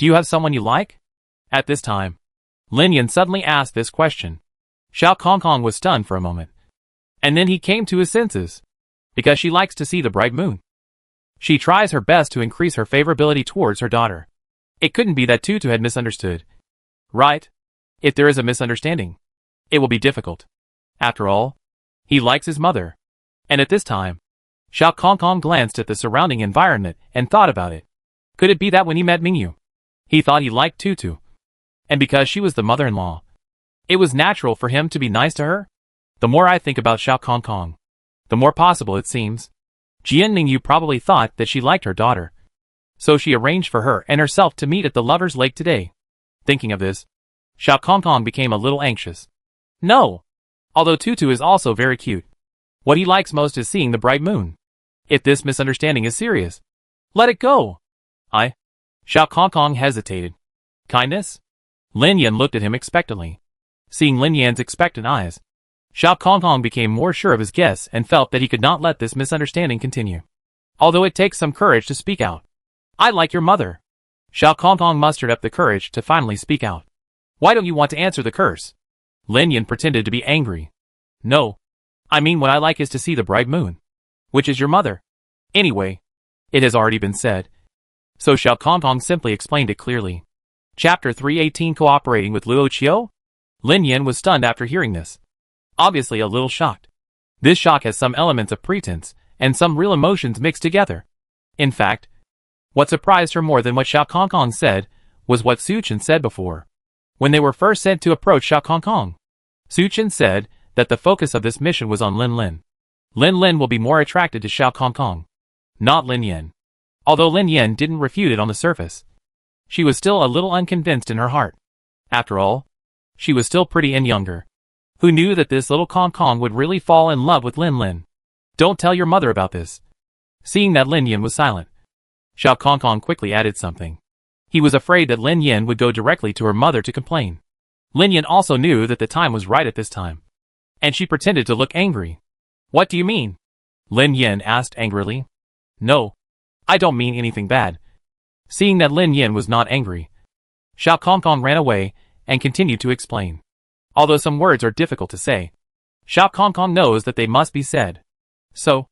you have someone you like? At this time, Lin Yin suddenly asked this question. Xiao Kongkong was stunned for a moment, and then he came to his senses. Because she likes to see the bright moon. She tries her best to increase her favorability towards her daughter. It couldn't be that Tutu had misunderstood. Right? If there is a misunderstanding, it will be difficult. After all, he likes his mother. And at this time, Xiao Kongkong glanced at the surrounding environment and thought about it. Could it be that when he met Mingyu, he thought he liked Tutu? And because she was the mother-in-law, it was natural for him to be nice to her? The more I think about Xiao Kongkong, the more possible it seems. Jian Ningyu probably thought that she liked her daughter, so she arranged for her and herself to meet at the Lover's Lake today. Thinking of this, Xiao Kongkong became a little anxious. No! Although Tutu is also very cute, what he likes most is seeing the bright moon. If this misunderstanding is serious, let it go. Xiao Kongkong hesitated. Kindness? Lin Yin looked at him expectantly. Seeing Lin Yan's expectant eyes, Xiao Kongkong became more sure of his guess and felt that he could not let this misunderstanding continue. Although it takes some courage to speak out. I like your mother. Xiao Kongkong mustered up the courage to finally speak out. Why don't you want to answer the curse? Lin Yin pretended to be angry. No. I mean what I like is to see the bright moon. Which is your mother. Anyway, it has already been said. So Xiao Kongkong simply explained it clearly. Chapter 318 Cooperating with Luo Chiu? Lin Yin was stunned after hearing this. Obviously a little shocked. This shock has some elements of pretense, and some real emotions mixed together. In fact, what surprised her more than what Xiao Kongkong said, was what Su Chen said before. When they were first sent to approach Xiao Kongkong, Su Chen said that the focus of this mission was on Lin Lin. Lin Lin will be more attracted to Xiao Kongkong, not Lin Yin. Although Lin Yin didn't refute it on the surface, she was still a little unconvinced in her heart. After all, she was still pretty and younger. Who knew that this little Kong Kong would really fall in love with Lin Lin? Don't tell your mother about this. Seeing that Lin Yin was silent, Xiao Kong Kong quickly added something. He was afraid that Lin Yin would go directly to her mother to complain. Lin Yin also knew that the time was right at this time, and she pretended to look angry. What do you mean? Lin Yin asked angrily. No, I don't mean anything bad. Seeing that Lin Yin was not angry, Xiao Kong Kong ran away and continued to explain. Although some words are difficult to say, Xiao Kong Kong knows that they must be said. So,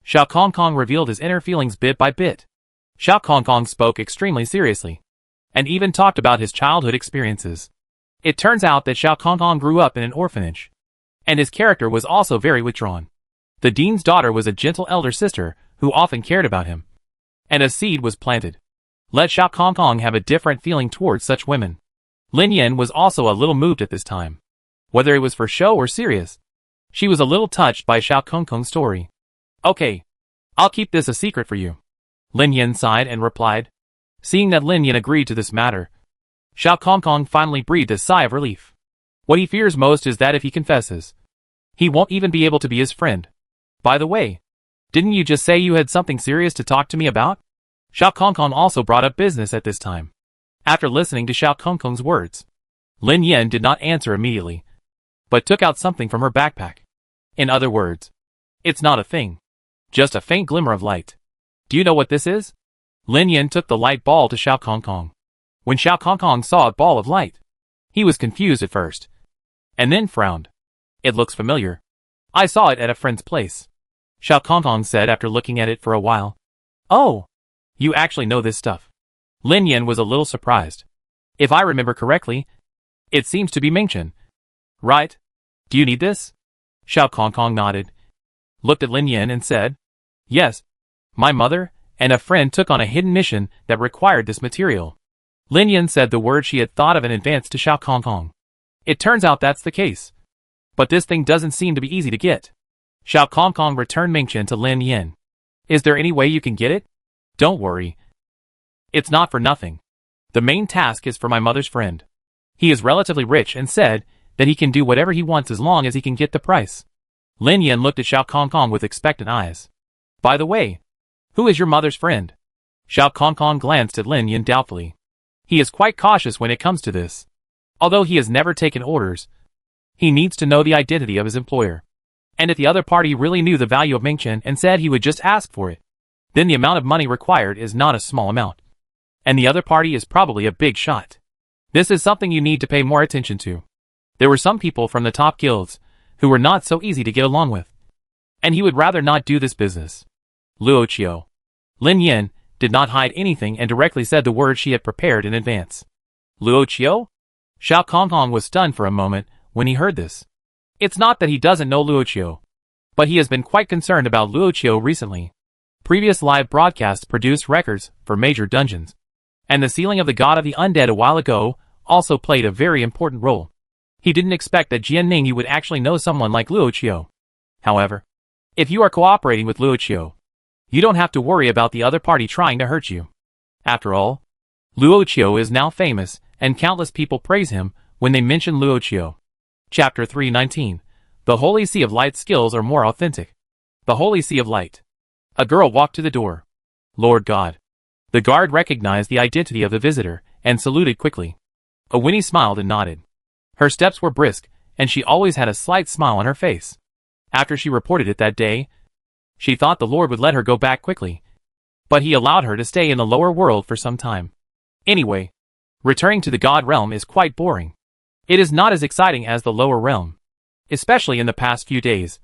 Xiao Kong Kong revealed his inner feelings bit by bit. Xiao Kong Kong spoke extremely seriously, and even talked about his childhood experiences. It turns out that Xiao Kong Kong grew up in an orphanage, and his character was also very withdrawn. The dean's daughter was a gentle elder sister who often cared about him, and a seed was planted. Let Xiao Kong Kong have a different feeling towards such women. Lin Yin was also a little moved at this time. Whether it was for show or serious, she was a little touched by Xiao Kong Kong's story. Okay, I'll keep this a secret for you. Lin Yin sighed and replied. Seeing that Lin Yin agreed to this matter, Xiao Kong Kong finally breathed a sigh of relief. What he fears most is that if he confesses, he won't even be able to be his friend. By the way, didn't you just say you had something serious to talk to me about? Xiao Kong Kong also brought up business at this time. After listening to Xiao Kong Kong's words, Lin Yin did not answer immediately, but took out something from her backpack. In other words, it's not a thing, just a faint glimmer of light. Do you know what this is? Lin Yin took the light ball to Xiao Kong Kong. When Xiao Kong Kong saw a ball of light, he was confused at first, and then frowned. It looks familiar. I saw it at a friend's place, Xiao Kong Kong said after looking at it for a while. Oh, you actually know this stuff. Lin Yin was a little surprised. If I remember correctly, it seems to be Mingchen. Right? Do you need this? Xiao Kong Kong nodded, looked at Lin Yin and said, Yes, my mother and a friend took on a hidden mission that required this material. Lin Yin said the word she had thought of in advance to Xiao Kong Kong. It turns out that's the case. But this thing doesn't seem to be easy to get. Xiao Kong Kong returned Mingchen to Lin Yin. Is there any way you can get it? Don't worry. It's not for nothing. The main task is for my mother's friend. He is relatively rich and said that he can do whatever he wants as long as he can get the price. Lin Yin looked at Xiao Kong Kong with expectant eyes. By the way, who is your mother's friend? Xiao Kong Kong glanced at Lin Yin doubtfully. He is quite cautious when it comes to this. Although he has never taken orders, he needs to know the identity of his employer. And if the other party really knew the value of Mingchen and said he would just ask for it, then the amount of money required is not a small amount. And the other party is probably a big shot. This is something you need to pay more attention to. There were some people from the top guilds who were not so easy to get along with, and he would rather not do this business. Luo Qiu. Lin Yin did not hide anything and directly said the words she had prepared in advance. Luo Qiu? Xiao Kong Kong was stunned for a moment when he heard this. It's not that he doesn't know Luo Qiu, but he has been quite concerned about Luo Qiu recently. Previous live broadcasts produced records for major dungeons, and the sealing of the God of the Undead a while ago also played a very important role. He didn't expect that Jian Ningyi would actually know someone like Luo Qiu. However, if you are cooperating with Luo Qiu, you don't have to worry about the other party trying to hurt you. After all, Luo Qiu is now famous, and countless people praise him when they mention Luo Qiu. Chapter 319. The Holy Sea of Light skills are more authentic. The Holy Sea of Light. A girl walked to the door. Lord God. The guard recognized the identity of the visitor and saluted quickly. Winnie smiled and nodded. Her steps were brisk, and she always had a slight smile on her face. After she reported it that day, she thought the Lord would let her go back quickly, but he allowed her to stay in the lower world for some time. Anyway, returning to the God realm is quite boring. It is not as exciting as the lower realm. Especially in the past few days,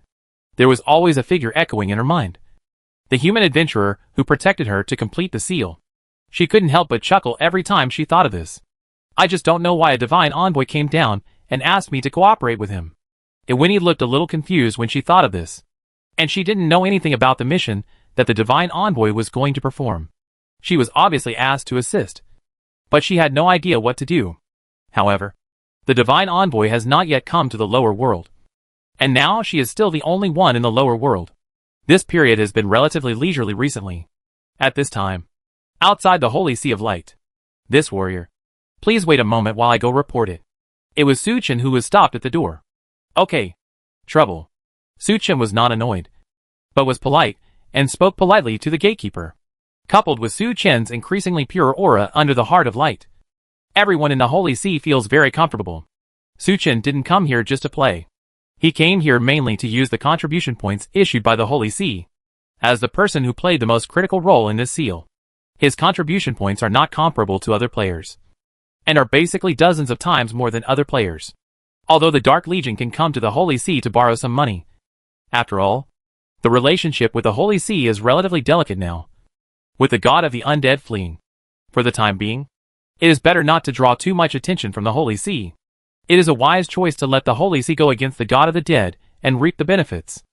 there was always a figure echoing in her mind. The human adventurer who protected her to complete the seal. She couldn't help but chuckle every time she thought of this. I just don't know why a divine envoy came down and asked me to cooperate with him. Winnie looked a little confused when she thought of this, and she didn't know anything about the mission that the divine envoy was going to perform. She was obviously asked to assist, but she had no idea what to do. However, the divine envoy has not yet come to the lower world, and now she is still the only one in the lower world. This period has been relatively leisurely recently. At this time, outside the Holy Sea of Light. This warrior. Please wait a moment while I go report it. It was Su Chen who was stopped at the door. Okay. Trouble. Su Chen was not annoyed, but was polite, and spoke politely to the gatekeeper. Coupled with Su Chen's increasingly pure aura under the Heart of Light, everyone in the Holy Sea feels very comfortable. Su Chen didn't come here just to play. He came here mainly to use the contribution points issued by the Holy Sea. As the person who played the most critical role in this seal, his contribution points are not comparable to other players, and are basically dozens of times more than other players. Although the Dark Legion can come to the Holy Sea to borrow some money. After all, the relationship with the Holy Sea is relatively delicate now, with the god of the undead fleeing. For the time being, it is better not to draw too much attention from the Holy Sea. It is a wise choice to let the Holy Sea go against the god of the dead and reap the benefits.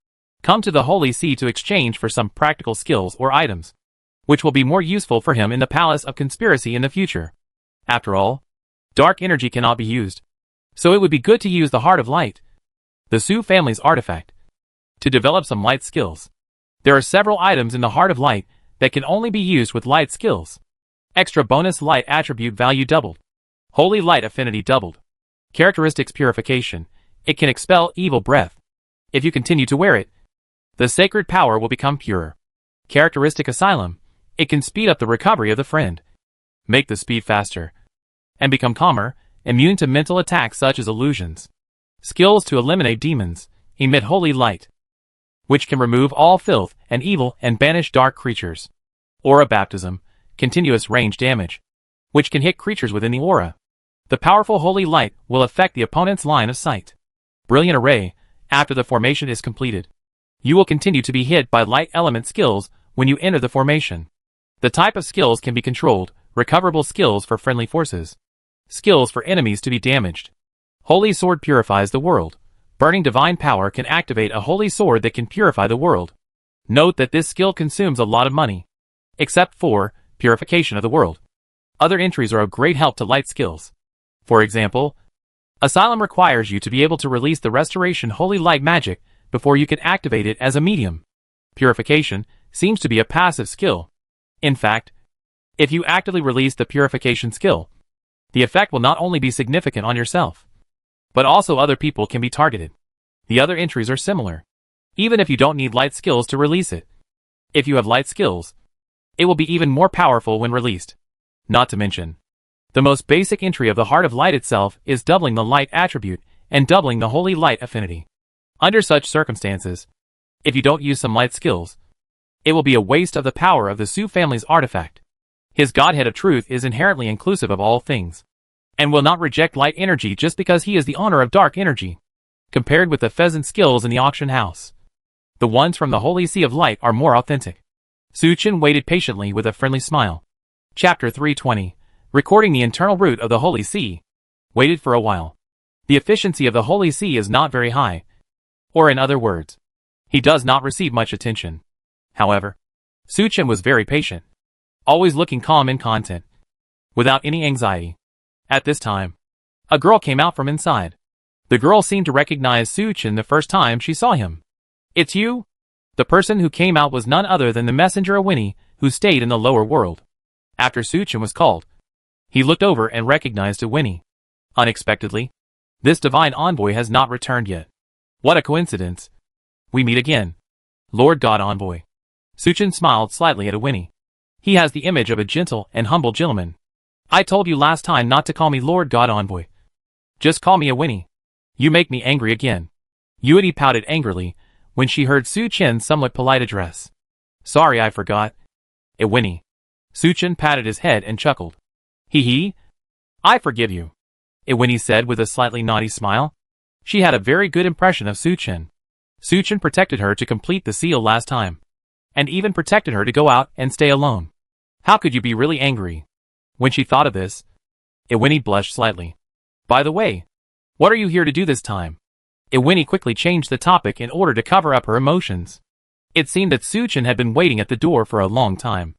Come to the Holy Sea to exchange for some practical skills or items, which will be more useful for him in the Palace of Conspiracy in the future. After all, dark energy cannot be used, so it would be good to use the Heart of Light, the Su family's artifact, to develop some light skills. There are several items in the Heart of Light that can only be used with light skills. Extra bonus light attribute value doubled. Holy light affinity doubled. Characteristics purification. It can expel evil breath. If you continue to wear it, the sacred power will become pure. Characteristic asylum. It can speed up the recovery of the friend, make the speed faster, and become calmer, immune to mental attacks such as illusions. Skills to eliminate demons. Emit holy light, which can remove all filth and evil and banish dark creatures. Aura baptism. Continuous range damage, which can hit creatures within the aura. The powerful holy light will affect the opponent's line of sight. Brilliant array. After the formation is completed, you will continue to be hit by light element skills when you enter the formation. The type of skills can be controlled. Recoverable skills for friendly forces. Skills for enemies to be damaged. Holy sword purifies the world. Burning divine power can activate a holy sword that can purify the world. Note that this skill consumes a lot of money, except for purification of the world. Other entries are of great help to light skills. For example, Asylum requires you to be able to release the Restoration Holy Light magic before you can activate it as a medium. Purification seems to be a passive skill. In fact, if you actively release the Purification skill, the effect will not only be significant on yourself, but also other people can be targeted. The other entries are similar, even if you don't need light skills to release it. If you have light skills, it will be even more powerful when released. Not to mention, the most basic entry of the Heart of Light itself is doubling the light attribute and doubling the holy light affinity. Under such circumstances, if you don't use some light skills, it will be a waste of the power of the Su family's artifact. His Godhead of Truth is inherently inclusive of all things, and will not reject light energy just because he is the owner of dark energy. Compared with the pheasant skills in the auction house, the ones from the Holy Sea of Light are more authentic. Su Chen waited patiently with a friendly smile. Chapter 320. Recording the internal route of the Holy Sea. Waited for a while. The efficiency of the Holy Sea is not very high. Or in other words, he does not receive much attention. However, Su Chen was very patient, always looking calm in content, without any anxiety. At this time, a girl came out from inside. The girl seemed to recognize Su Chen the first time she saw him. "It's you?" The person who came out was none other than the messenger Winnie, who stayed in the lower world. After Su Chen was called, he looked over and recognized Winnie. Unexpectedly, this divine envoy has not returned yet. What a coincidence. We meet again. Lord God Envoy. Su Chen smiled slightly at Winnie. He has the image of a gentle and humble gentleman. I told you last time not to call me Lord God Envoy. Just call me Winnie. You make me angry again. Winnie pouted angrily when she heard Su Chen's somewhat polite address. Sorry, I forgot. Winnie. Su Chen patted his head and chuckled. Hee. I forgive you, Winnie said with a slightly naughty smile. She had a very good impression of Su Chen. Su Chen protected her to complete the seal last time, and even protected her to go out and stay alone. How could you be really angry? When she thought of this, Winnie blushed slightly. By the way, what are you here to do this time? Winnie quickly changed the topic in order to cover up her emotions. It seemed that Su Chen had been waiting at the door for a long time.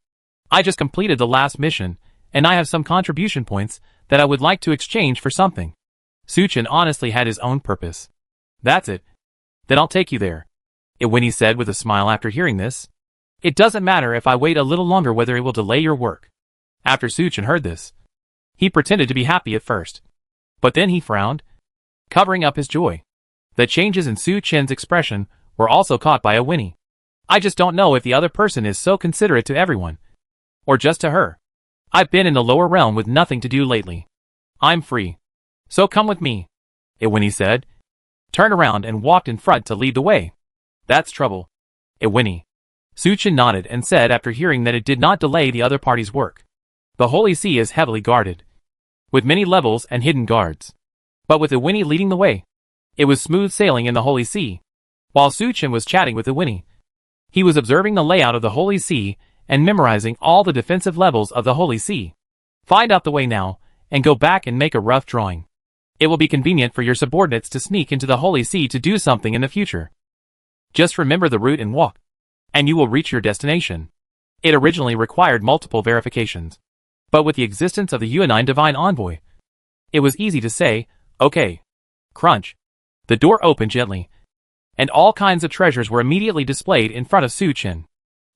I just completed the last mission, and I have some contribution points that I would like to exchange for something. Su Chen honestly had his own purpose. That's it. Then I'll take you there, Winnie said with a smile after hearing this. It doesn't matter if I wait a little longer whether it will delay your work. After Suchin heard this, he pretended to be happy at first. But then he frowned, covering up his joy. The changes in Suchin's expression were also caught by a whinny. I just don't know if the other person is so considerate to everyone. Or just to her. I've been in the lower realm with nothing to do lately. I'm free. So come with me. Iwini said. Turned around and walked in front to lead the way. That's trouble. Iwini. Suchin nodded and said after hearing that it did not delay the other party's work. The Holy See is heavily guarded, with many levels and hidden guards. But with Iwini leading the way, it was smooth sailing in the Holy See. While Suchin was chatting with Iwini, he was observing the layout of the Holy See and memorizing all the defensive levels of the Holy See. Find out the way now, and go back and make a rough drawing. It will be convenient for your subordinates to sneak into the Holy See to do something in the future. Just remember the route and walk, and you will reach your destination. It originally required multiple verifications. But with the existence of the U9 Divine Envoy, it was easy to say, okay. Crunch. The door opened gently, and all kinds of treasures were immediately displayed in front of Suchin.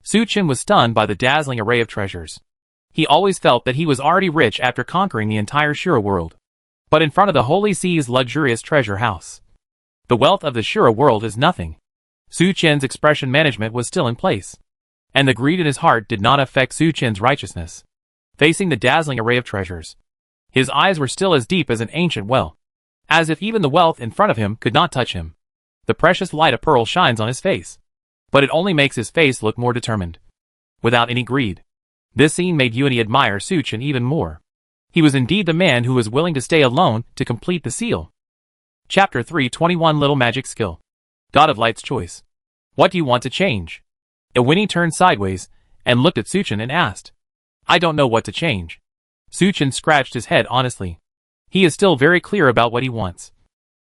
Suchin was stunned by the dazzling array of treasures. He always felt that he was already rich after conquering the entire Shura world. But in front of the Holy Sea's luxurious treasure house, the wealth of the Shura world is nothing. Suchin's expression management was still in place, and the greed in his heart did not affect Suchin's righteousness. Facing the dazzling array of treasures, his eyes were still as deep as an ancient well, as if even the wealth in front of him could not touch him. The precious light of pearl shines on his face, but it only makes his face look more determined, without any greed. This scene made Yuani admire Suchin even more. He was indeed the man who was willing to stay alone to complete the seal. Chapter 321 Little Magic Skill. God of Light's Choice. What do you want to change? Iwini turned sideways and looked at Suchin and asked. I don't know what to change. Suchin scratched his head honestly. He is still very clear about what he wants.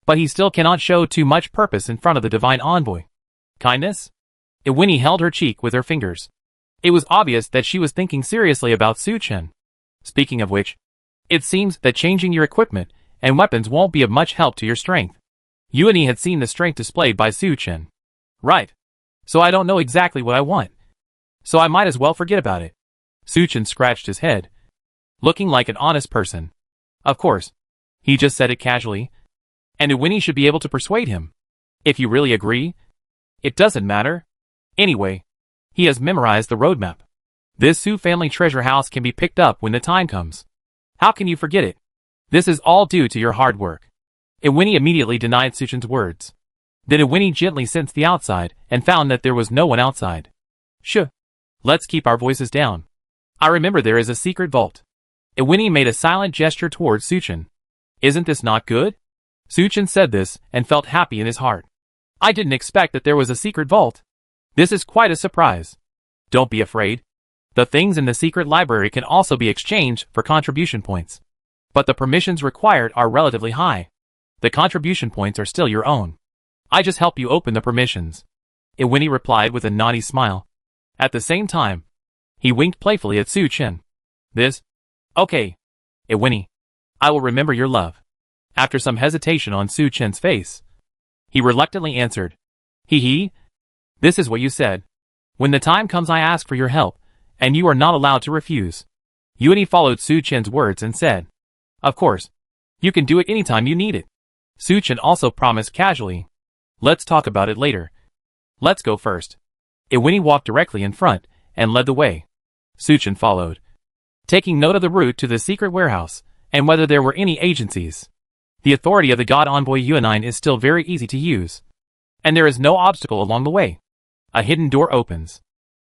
But he still cannot show too much purpose in front of the Divine Envoy. Kindness? Iwini held her cheek with her fingers. It was obvious that she was thinking seriously about Suchin. Speaking of which, it seems that changing your equipment and weapons won't be of much help to your strength. Yuani had seen the strength displayed by Suchin. Right. So I don't know exactly what I want. So I might as well forget about it. Suchin scratched his head, looking like an honest person. Of course. He just said it casually. And Iwini should be able to persuade him. If you really agree, it doesn't matter. Anyway, he has memorized the roadmap. This Su family treasure house can be picked up when the time comes. How can you forget it? This is all due to your hard work. Iwini immediately denied Suchin's words. Then Iwini gently sensed the outside and found that there was no one outside. Shh. Let's keep our voices down. I remember there is a secret vault. Iwini made a silent gesture towards Suchin. Isn't this not good? Suchin said this and felt happy in his heart. I didn't expect that there was a secret vault. This is quite a surprise. Don't be afraid. The things in the secret library can also be exchanged for contribution points. But the permissions required are relatively high. The contribution points are still your own. I just help you open the permissions. Iwini replied with a naughty smile. At the same time, he winked playfully at Suchin. This? Okay. Iwini. I will remember your love. After some hesitation on Suchin's face, he reluctantly answered. Hee. This is what you said. When the time comes I ask for your help, and you are not allowed to refuse. Yuani followed Suchin's words and said. Of course. You can do it anytime you need it. Suchin also promised casually. Let's talk about it later. Let's go first. Iwini walked directly in front and led the way. Suchin followed, taking note of the route to the secret warehouse and whether there were any agencies. The authority of the God Envoy U9 is still very easy to use, and there is no obstacle along the way. A hidden door opens.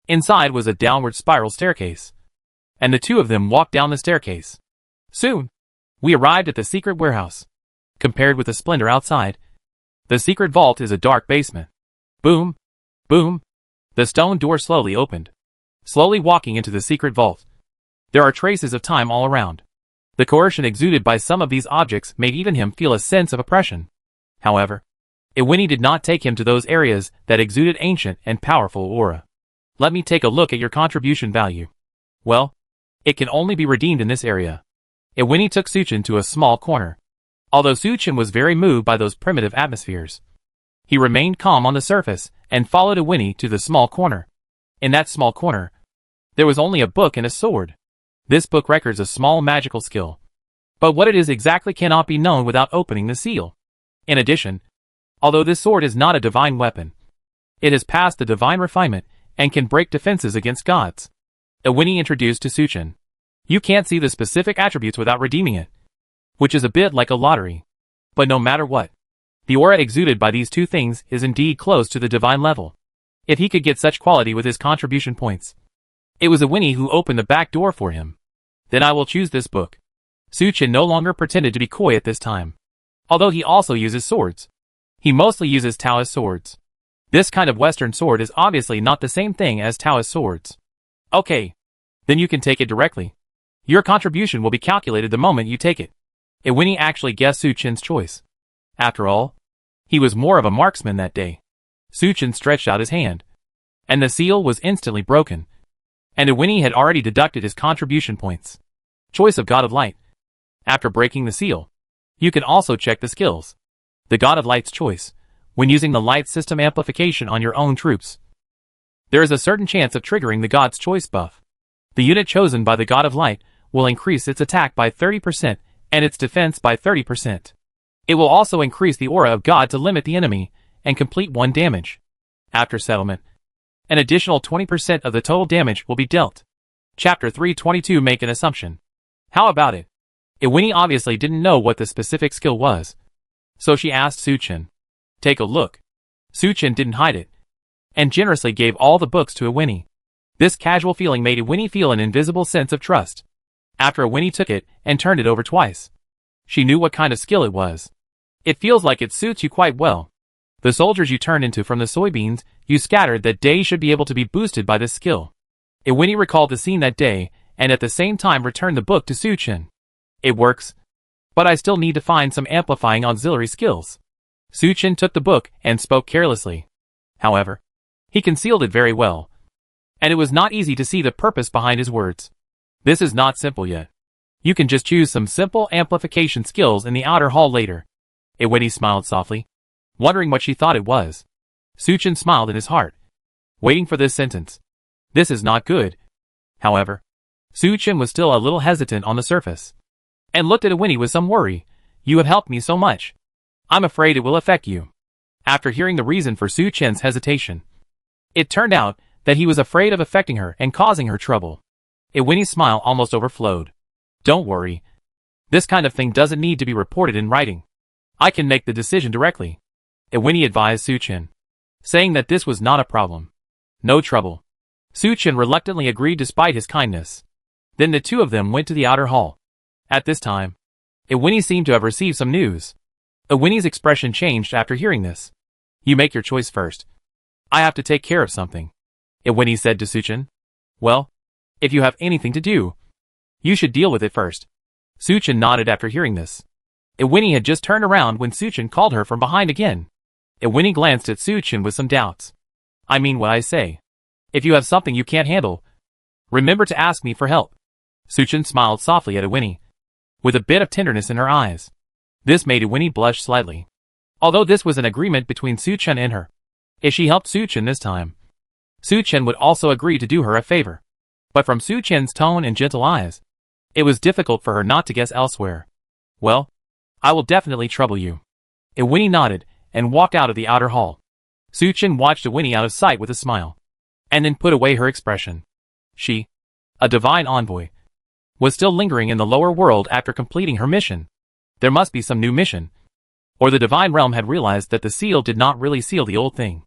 Inside was a downward spiral staircase, and the two of them walked down the staircase. Soon, we arrived at the secret warehouse. Compared with the splendor outside, the secret vault is a dark basement. Boom, boom. The stone door slowly opened. Slowly walking into the secret vault. There are traces of time all around. The coercion exuded by some of these objects made even him feel a sense of oppression. However, Iwini did not take him to those areas that exuded ancient and powerful aura. Let me take a look at your contribution value. Well, it can only be redeemed in this area. Iwini took Suchin to a small corner. Although Suchin was very moved by those primitive atmospheres, he remained calm on the surface and followed Iwini to the small corner. In that small corner, there was only a book and a sword. This book records a small magical skill. But what it is exactly cannot be known without opening the seal. In addition, although this sword is not a divine weapon, it has passed the divine refinement and can break defenses against gods. Iwini introduced to Suchin. You can't see the specific attributes without redeeming it, which is a bit like a lottery. But no matter what, the aura exuded by these two things is indeed close to the divine level. If he could get such quality with his contribution points. It was Iwini who opened the back door for him. Then I will choose this book. Suchin no longer pretended to be coy at this time. Although he also uses swords. He mostly uses Taoist swords. This kind of Western sword is obviously not the same thing as Taoist swords. Okay. Then you can take it directly. Your contribution will be calculated the moment you take it. Iwini actually guessed Suchin's choice. After all, he was more of a marksman that day. Suchin stretched out his hand. And the seal was instantly broken. And Iwini had already deducted his contribution points. Choice of God of Light. After breaking the seal, you can also check the skills. The God of Light's choice, when using the light system amplification on your own troops. There is a certain chance of triggering the God's choice buff. The unit chosen by the God of Light will increase its attack by 30% and its defense by 30%. It will also increase the aura of God to limit the enemy and complete 1 damage. After settlement, an additional 20% of the total damage will be dealt. Chapter 322 Make an assumption. How about it? Iwini obviously didn't know what the specific skill was. So she asked Suchin. Take a look. Suchin didn't hide it. And generously gave all the books to Iwini. This casual feeling made Iwini feel an invisible sense of trust. After Iwini took it and turned it over twice. She knew what kind of skill it was. It feels like it suits you quite well. The soldiers you turned into from the soybeans you scattered that day should be able to be boosted by this skill. Iwini recalled the scene that day and at the same time returned the book to Suchin. It works. But I still need to find some amplifying auxiliary skills. Suchin took the book and spoke carelessly. However, he concealed it very well. And it was not easy to see the purpose behind his words. This is not simple yet. You can just choose some simple amplification skills in the outer hall later. Iwini smiled softly, wondering what she thought it was. Suchin smiled in his heart, waiting for this sentence. This is not good. However, Suchin was still a little hesitant on the surface. And looked at Iwini with some worry. You have helped me so much. I'm afraid it will affect you. After hearing the reason for Suchin's hesitation, it turned out that he was afraid of affecting her and causing her trouble. Iwini's smile almost overflowed. Don't worry. This kind of thing doesn't need to be reported in writing. I can make the decision directly. Iwini advised Suchin, saying that this was not a problem. No trouble. Suchin reluctantly agreed despite his kindness. Then the two of them went to the outer hall. At this time, Iwini seemed to have received some news. Iwini's expression changed after hearing this. You make your choice first. I have to take care of something. Iwini said to Suchin. Well, if you have anything to do, you should deal with it first. Suchin nodded after hearing this. Iwini had just turned around when Suchin called her from behind again. Iwini glanced at Suchin with some doubts. I mean what I say. If you have something you can't handle, remember to ask me for help. Suchin smiled softly at Iwini, with a bit of tenderness in her eyes. This made Iwini blush slightly. Although this was an agreement between Suchin and her. If she helped Suchin this time, Suchin would also agree to do her a favor. But from Suchin's tone and gentle eyes, it was difficult for her not to guess elsewhere. Well, I will definitely trouble you. Iwini nodded and walked out of the outer hall. Suchin watched Iwini out of sight with a smile, and then put away her expression. She, a divine envoy, was still lingering in the lower world after completing her mission. There must be some new mission. Or the divine realm had realized that the seal did not really seal the old thing.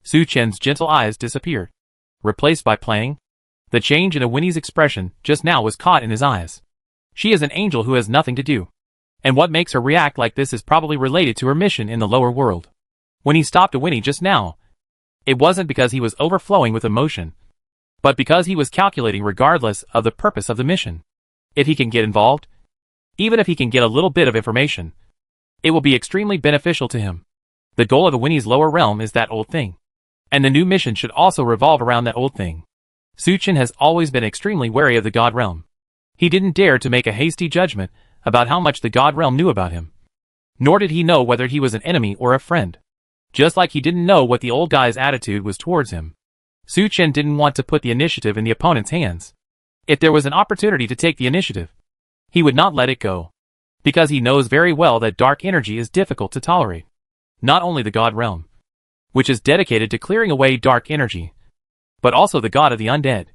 Suchin's gentle eyes disappeared, replaced by playing. The change in Iwini's expression just now was caught in his eyes. She is an angel who has nothing to do. And what makes her react like this is probably related to her mission in the lower world. When he stopped Iwini just now, it wasn't because he was overflowing with emotion, but because he was calculating regardless of the purpose of the mission. If he can get involved, even if he can get a little bit of information, it will be extremely beneficial to him. The goal of Iwini's lower realm is that old thing. And the new mission should also revolve around that old thing. Suchin has always been extremely wary of the God realm. He didn't dare to make a hasty judgment about how much the God realm knew about him. Nor did he know whether he was an enemy or a friend. Just like he didn't know what the old guy's attitude was towards him. Suchin didn't want to put the initiative in the opponent's hands. If there was an opportunity to take the initiative, he would not let it go. Because he knows very well that dark energy is difficult to tolerate. Not only the God realm, which is dedicated to clearing away dark energy, but also the God of the undead,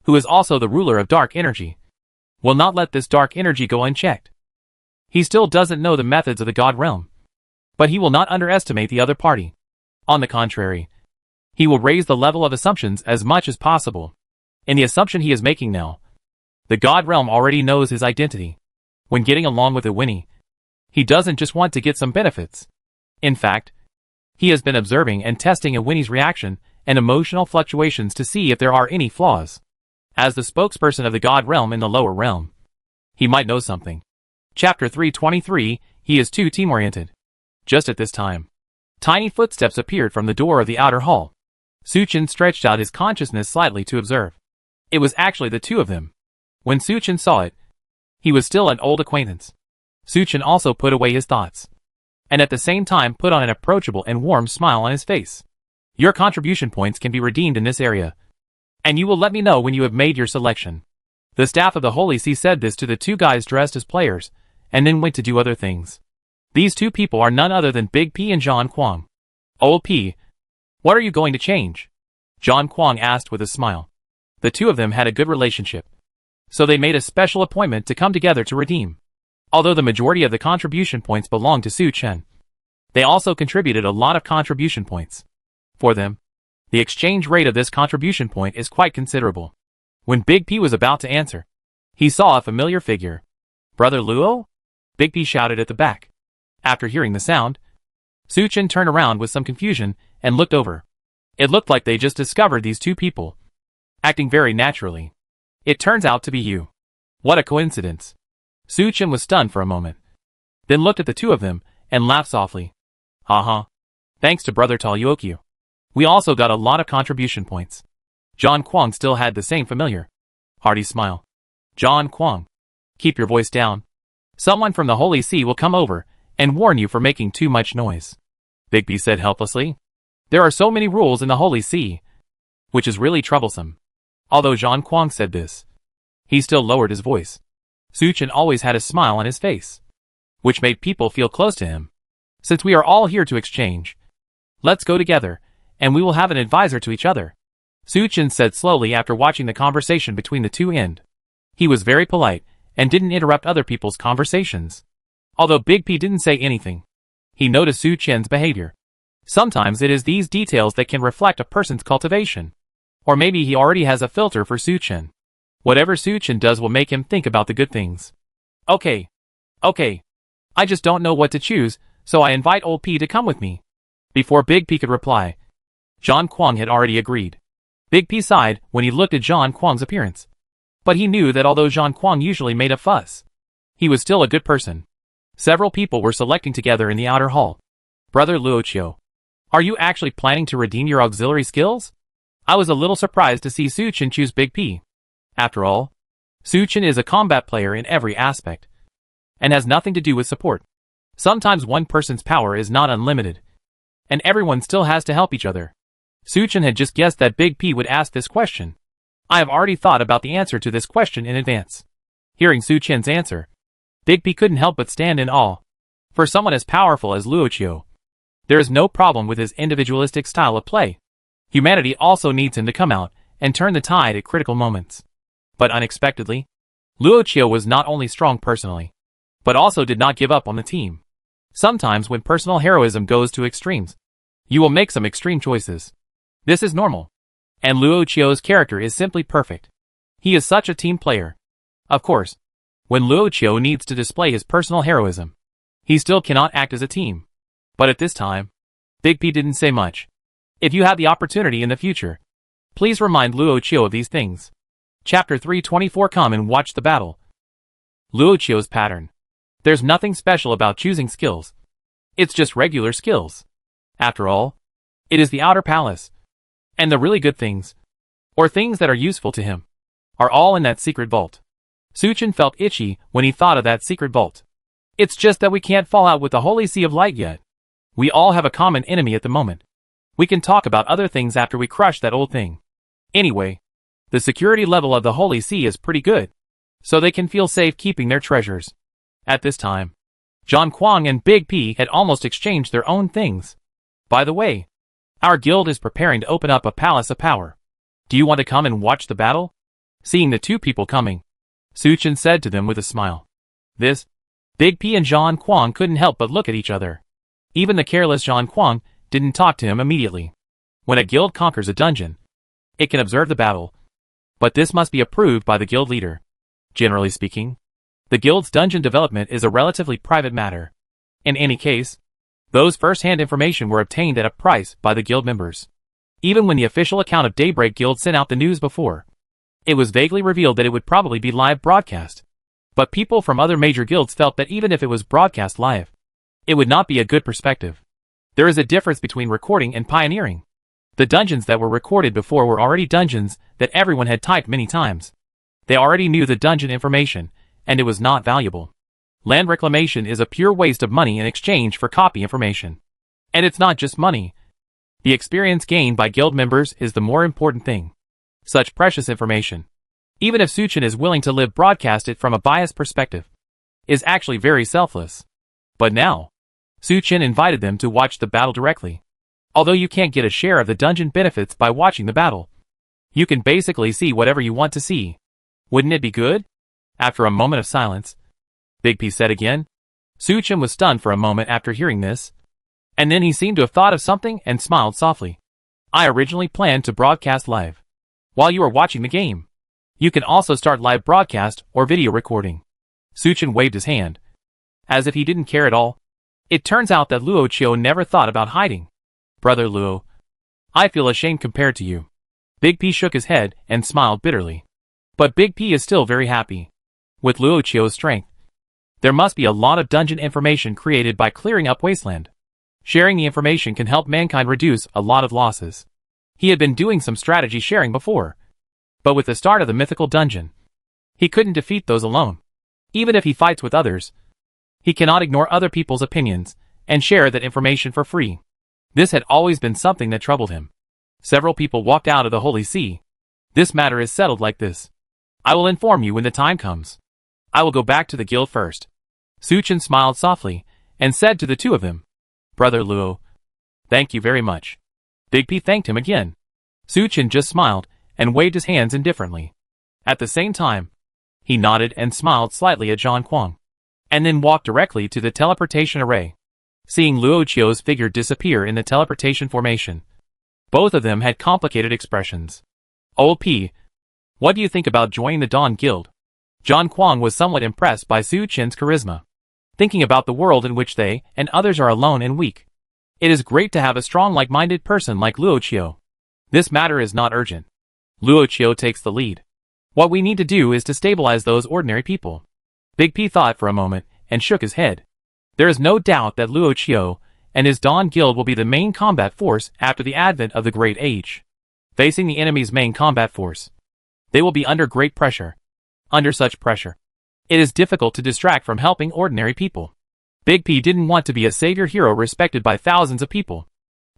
who is also the ruler of dark energy, will not let this dark energy go unchecked. He still doesn't know the methods of the God realm, but he will not underestimate the other party. On the contrary, he will raise the level of assumptions as much as possible. In the assumption he is making now, the God realm already knows his identity. When getting along with a Winnie, he doesn't just want to get some benefits. In fact, he has been observing and testing a Winnie's reaction and emotional fluctuations to see if there are any flaws. As the spokesperson of the God realm in the lower realm, he might know something. Chapter 323, he is too team-oriented. Just at this time, tiny footsteps appeared from the door of the outer hall. Suchin stretched out his consciousness slightly to observe. It was actually the two of them. When Suchin saw it, he was still an old acquaintance. Suchin also put away his thoughts, and at the same time put on an approachable and warm smile on his face. Your contribution points can be redeemed in this area, and you will let me know when you have made your selection. The staff of the Holy See said this to the two guys dressed as players, and then went to do other things. These two people are none other than Big P and John Kwong. Old P, what are you going to change? John Kwong asked with a smile. The two of them had a good relationship, so they made a special appointment to come together to redeem. Although the majority of the contribution points belonged to Su Chen, they also contributed a lot of contribution points. For them, the exchange rate of this contribution point is quite considerable. When Big P was about to answer, he saw a familiar figure. Brother Luo? Big P shouted at the back. After hearing the sound, Su Chen turned around with some confusion and looked over. It looked like they just discovered these two people, acting very naturally. It turns out to be you. What a coincidence. Su Chen was stunned for a moment, then looked at the two of them and laughed softly. Haha. Thanks to Brother Talyokyu, we also got a lot of contribution points. John Kwong still had the same familiar, hearty smile. John Kwong, keep your voice down. Someone from the Holy See will come over and warn you for making too much noise. Bigby said helplessly. There are so many rules in the Holy See, which is really troublesome. Although John Kwong said this, he still lowered his voice. Suchin always had a smile on his face, which made people feel close to him. Since we are all here to exchange, let's go together, and we will have an advisor to each other. Suchin said slowly after watching the conversation between the two end. He was very polite, and didn't interrupt other people's conversations. Although Big P didn't say anything, he noticed Suchin's behavior. Sometimes it is these details that can reflect a person's cultivation. Or maybe he already has a filter for Suchin. Whatever Suchin does will make him think about the good things. Okay. I just don't know what to choose, so I invite old P to come with me. Before Big P could reply, John Kwong had already agreed. Big P sighed when he looked at John Kwong's appearance. But he knew that although John Kwong usually made a fuss, he was still a good person. Several people were selecting together in the outer hall. Brother Luochio, are you actually planning to redeem your auxiliary skills? I was a little surprised to see Suchin choose Big P. After all, Suchin is a combat player in every aspect, and has nothing to do with support. Sometimes one person's power is not unlimited, and everyone still has to help each other. Suchin had just guessed that Big P would ask this question. I have already thought about the answer to this question in advance. Hearing Suchin's answer, Big P couldn't help but stand in awe. For someone as powerful as Luochio, there is no problem with his individualistic style of play. Humanity also needs him to come out and turn the tide at critical moments. But unexpectedly, Luochio was not only strong personally, but also did not give up on the team. Sometimes when personal heroism goes to extremes, you will make some extreme choices. This is normal. And Luochio's character is simply perfect. He is such a team player. Of course, when Luochio needs to display his personal heroism, he still cannot act as a team. But at this time, Big P didn't say much. If you have the opportunity in the future, please remind Luochio of these things. Chapter 324. Come and watch the battle. Luochio's pattern. There's nothing special about choosing skills. It's just regular skills. After all, it is the outer palace. And the really good things, or things that are useful to him, are all in that secret vault. Suchin felt itchy when he thought of that secret vault. It's just that we can't fall out with the Holy Sea of Light yet. We all have a common enemy at the moment. We can talk about other things after we crush that old thing. Anyway, The security level of the Holy See is pretty good, so they can feel safe keeping their treasures. At this time, John Kwang and Big P had almost exchanged their own things. By the way, our guild is preparing to open up a palace of power. Do you want to come and watch the battle? Seeing the two people coming, Suchin said to them with a smile. This, Big P and John Kwang couldn't help but look at each other. Even the careless John Kwang didn't talk to him immediately. When a guild conquers a dungeon, it can observe the battle, but this must be approved by the guild leader. Generally speaking, the guild's dungeon development is a relatively private matter. In any case, those first-hand information were obtained at a price by the guild members. Even when the official account of Daybreak Guild sent out the news before, it was vaguely revealed that it would probably be live broadcast. But people from other major guilds felt that even if it was broadcast live, it would not be a good perspective. There is a difference between recording and pioneering. The dungeons that were recorded before were already dungeons that everyone had typed many times. They already knew the dungeon information, and it was not valuable. Land reclamation is a pure waste of money in exchange for copy information. And it's not just money. The experience gained by guild members is the more important thing. Such precious information, even if Suchin is willing to live broadcast it from a biased perspective, is actually very selfless. But now, Suchin invited them to watch the battle directly. Although you can't get a share of the dungeon benefits by watching the battle, you can basically see whatever you want to see. Wouldn't it be good? After a moment of silence, Big P said again. Suchin was stunned for a moment after hearing this, and then he seemed to have thought of something and smiled softly. I originally planned to broadcast live while you are watching the game. You can also start live broadcast or video recording. Suchin waved his hand, as if he didn't care at all. It turns out that Luo Chio never thought about hiding. Brother Luo, I feel ashamed compared to you. Big P shook his head and smiled bitterly. But Big P is still very happy. With Luo Chio's strength, there must be a lot of dungeon information created by clearing up Wasteland. Sharing the information can help mankind reduce a lot of losses. He had been doing some strategy sharing before, but with the start of the mythical dungeon, he couldn't defeat those alone. Even if he fights with others, he cannot ignore other people's opinions and share that information for free. This had always been something that troubled him. Several people walked out of the Holy See. This matter is settled like this. I will inform you when the time comes. I will go back to the guild first. Suchin smiled softly and said to the two of them, Brother Luo, thank you very much. Big P thanked him again. Suchin just smiled and waved his hands indifferently. At the same time, he nodded and smiled slightly at John Kwang, and then walked directly to the teleportation array. Seeing Luo Chio's figure disappear in the teleportation formation, both of them had complicated expressions. Old P, what do you think about joining the Dawn Guild? John Kwang was somewhat impressed by Suchin's charisma, thinking about the world in which they and others are alone and weak. It is great to have a strong like-minded person like Luo Chio. This matter is not urgent. Luo Chio takes the lead. What we need to do is to stabilize those ordinary people. Big P thought for a moment and shook his head. There is no doubt that Luo Chio and his Dawn Guild will be the main combat force after the advent of the Great Age. Facing the enemy's main combat force, they will be under great pressure. Under such pressure, it is difficult to distract from helping ordinary people. Big P didn't want to be a savior hero respected by thousands of people.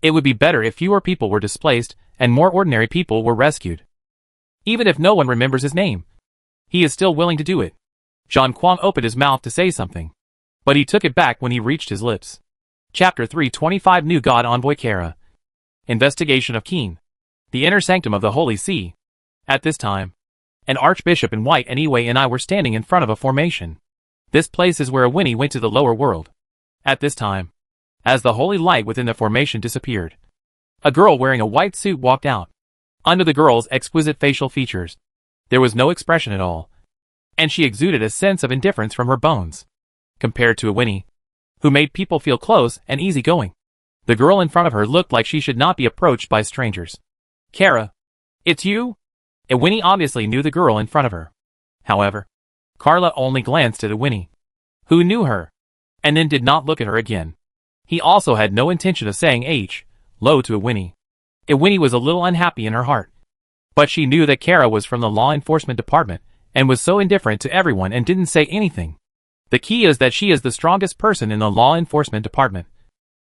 It would be better if fewer people were displaced and more ordinary people were rescued. Even if no one remembers his name, he is still willing to do it. John Kwang opened his mouth to say something, but he took it back when he reached his lips. Chapter 325 New God Envoy Kara. Investigation of Keen. The inner sanctum of the Holy See. At this time, an archbishop in white and Iwei and I were standing in front of a formation. This place is where Winnie went to the lower world. At this time, as the holy light within the formation disappeared, a girl wearing a white suit walked out. Under the girl's exquisite facial features, there was no expression at all, and she exuded a sense of indifference from her bones. Compared to Winnie, who made people feel close and easygoing, the girl in front of her looked like she should not be approached by strangers. Kara, it's you? Winnie obviously knew the girl in front of her. However, Carla only glanced at Winnie, who knew her, and then did not look at her again. He also had no intention of saying hello to Winnie. Winnie was a little unhappy in her heart, but she knew that Kara was from the law enforcement department and was so indifferent to everyone and didn't say anything. The key is that she is the strongest person in the law enforcement department,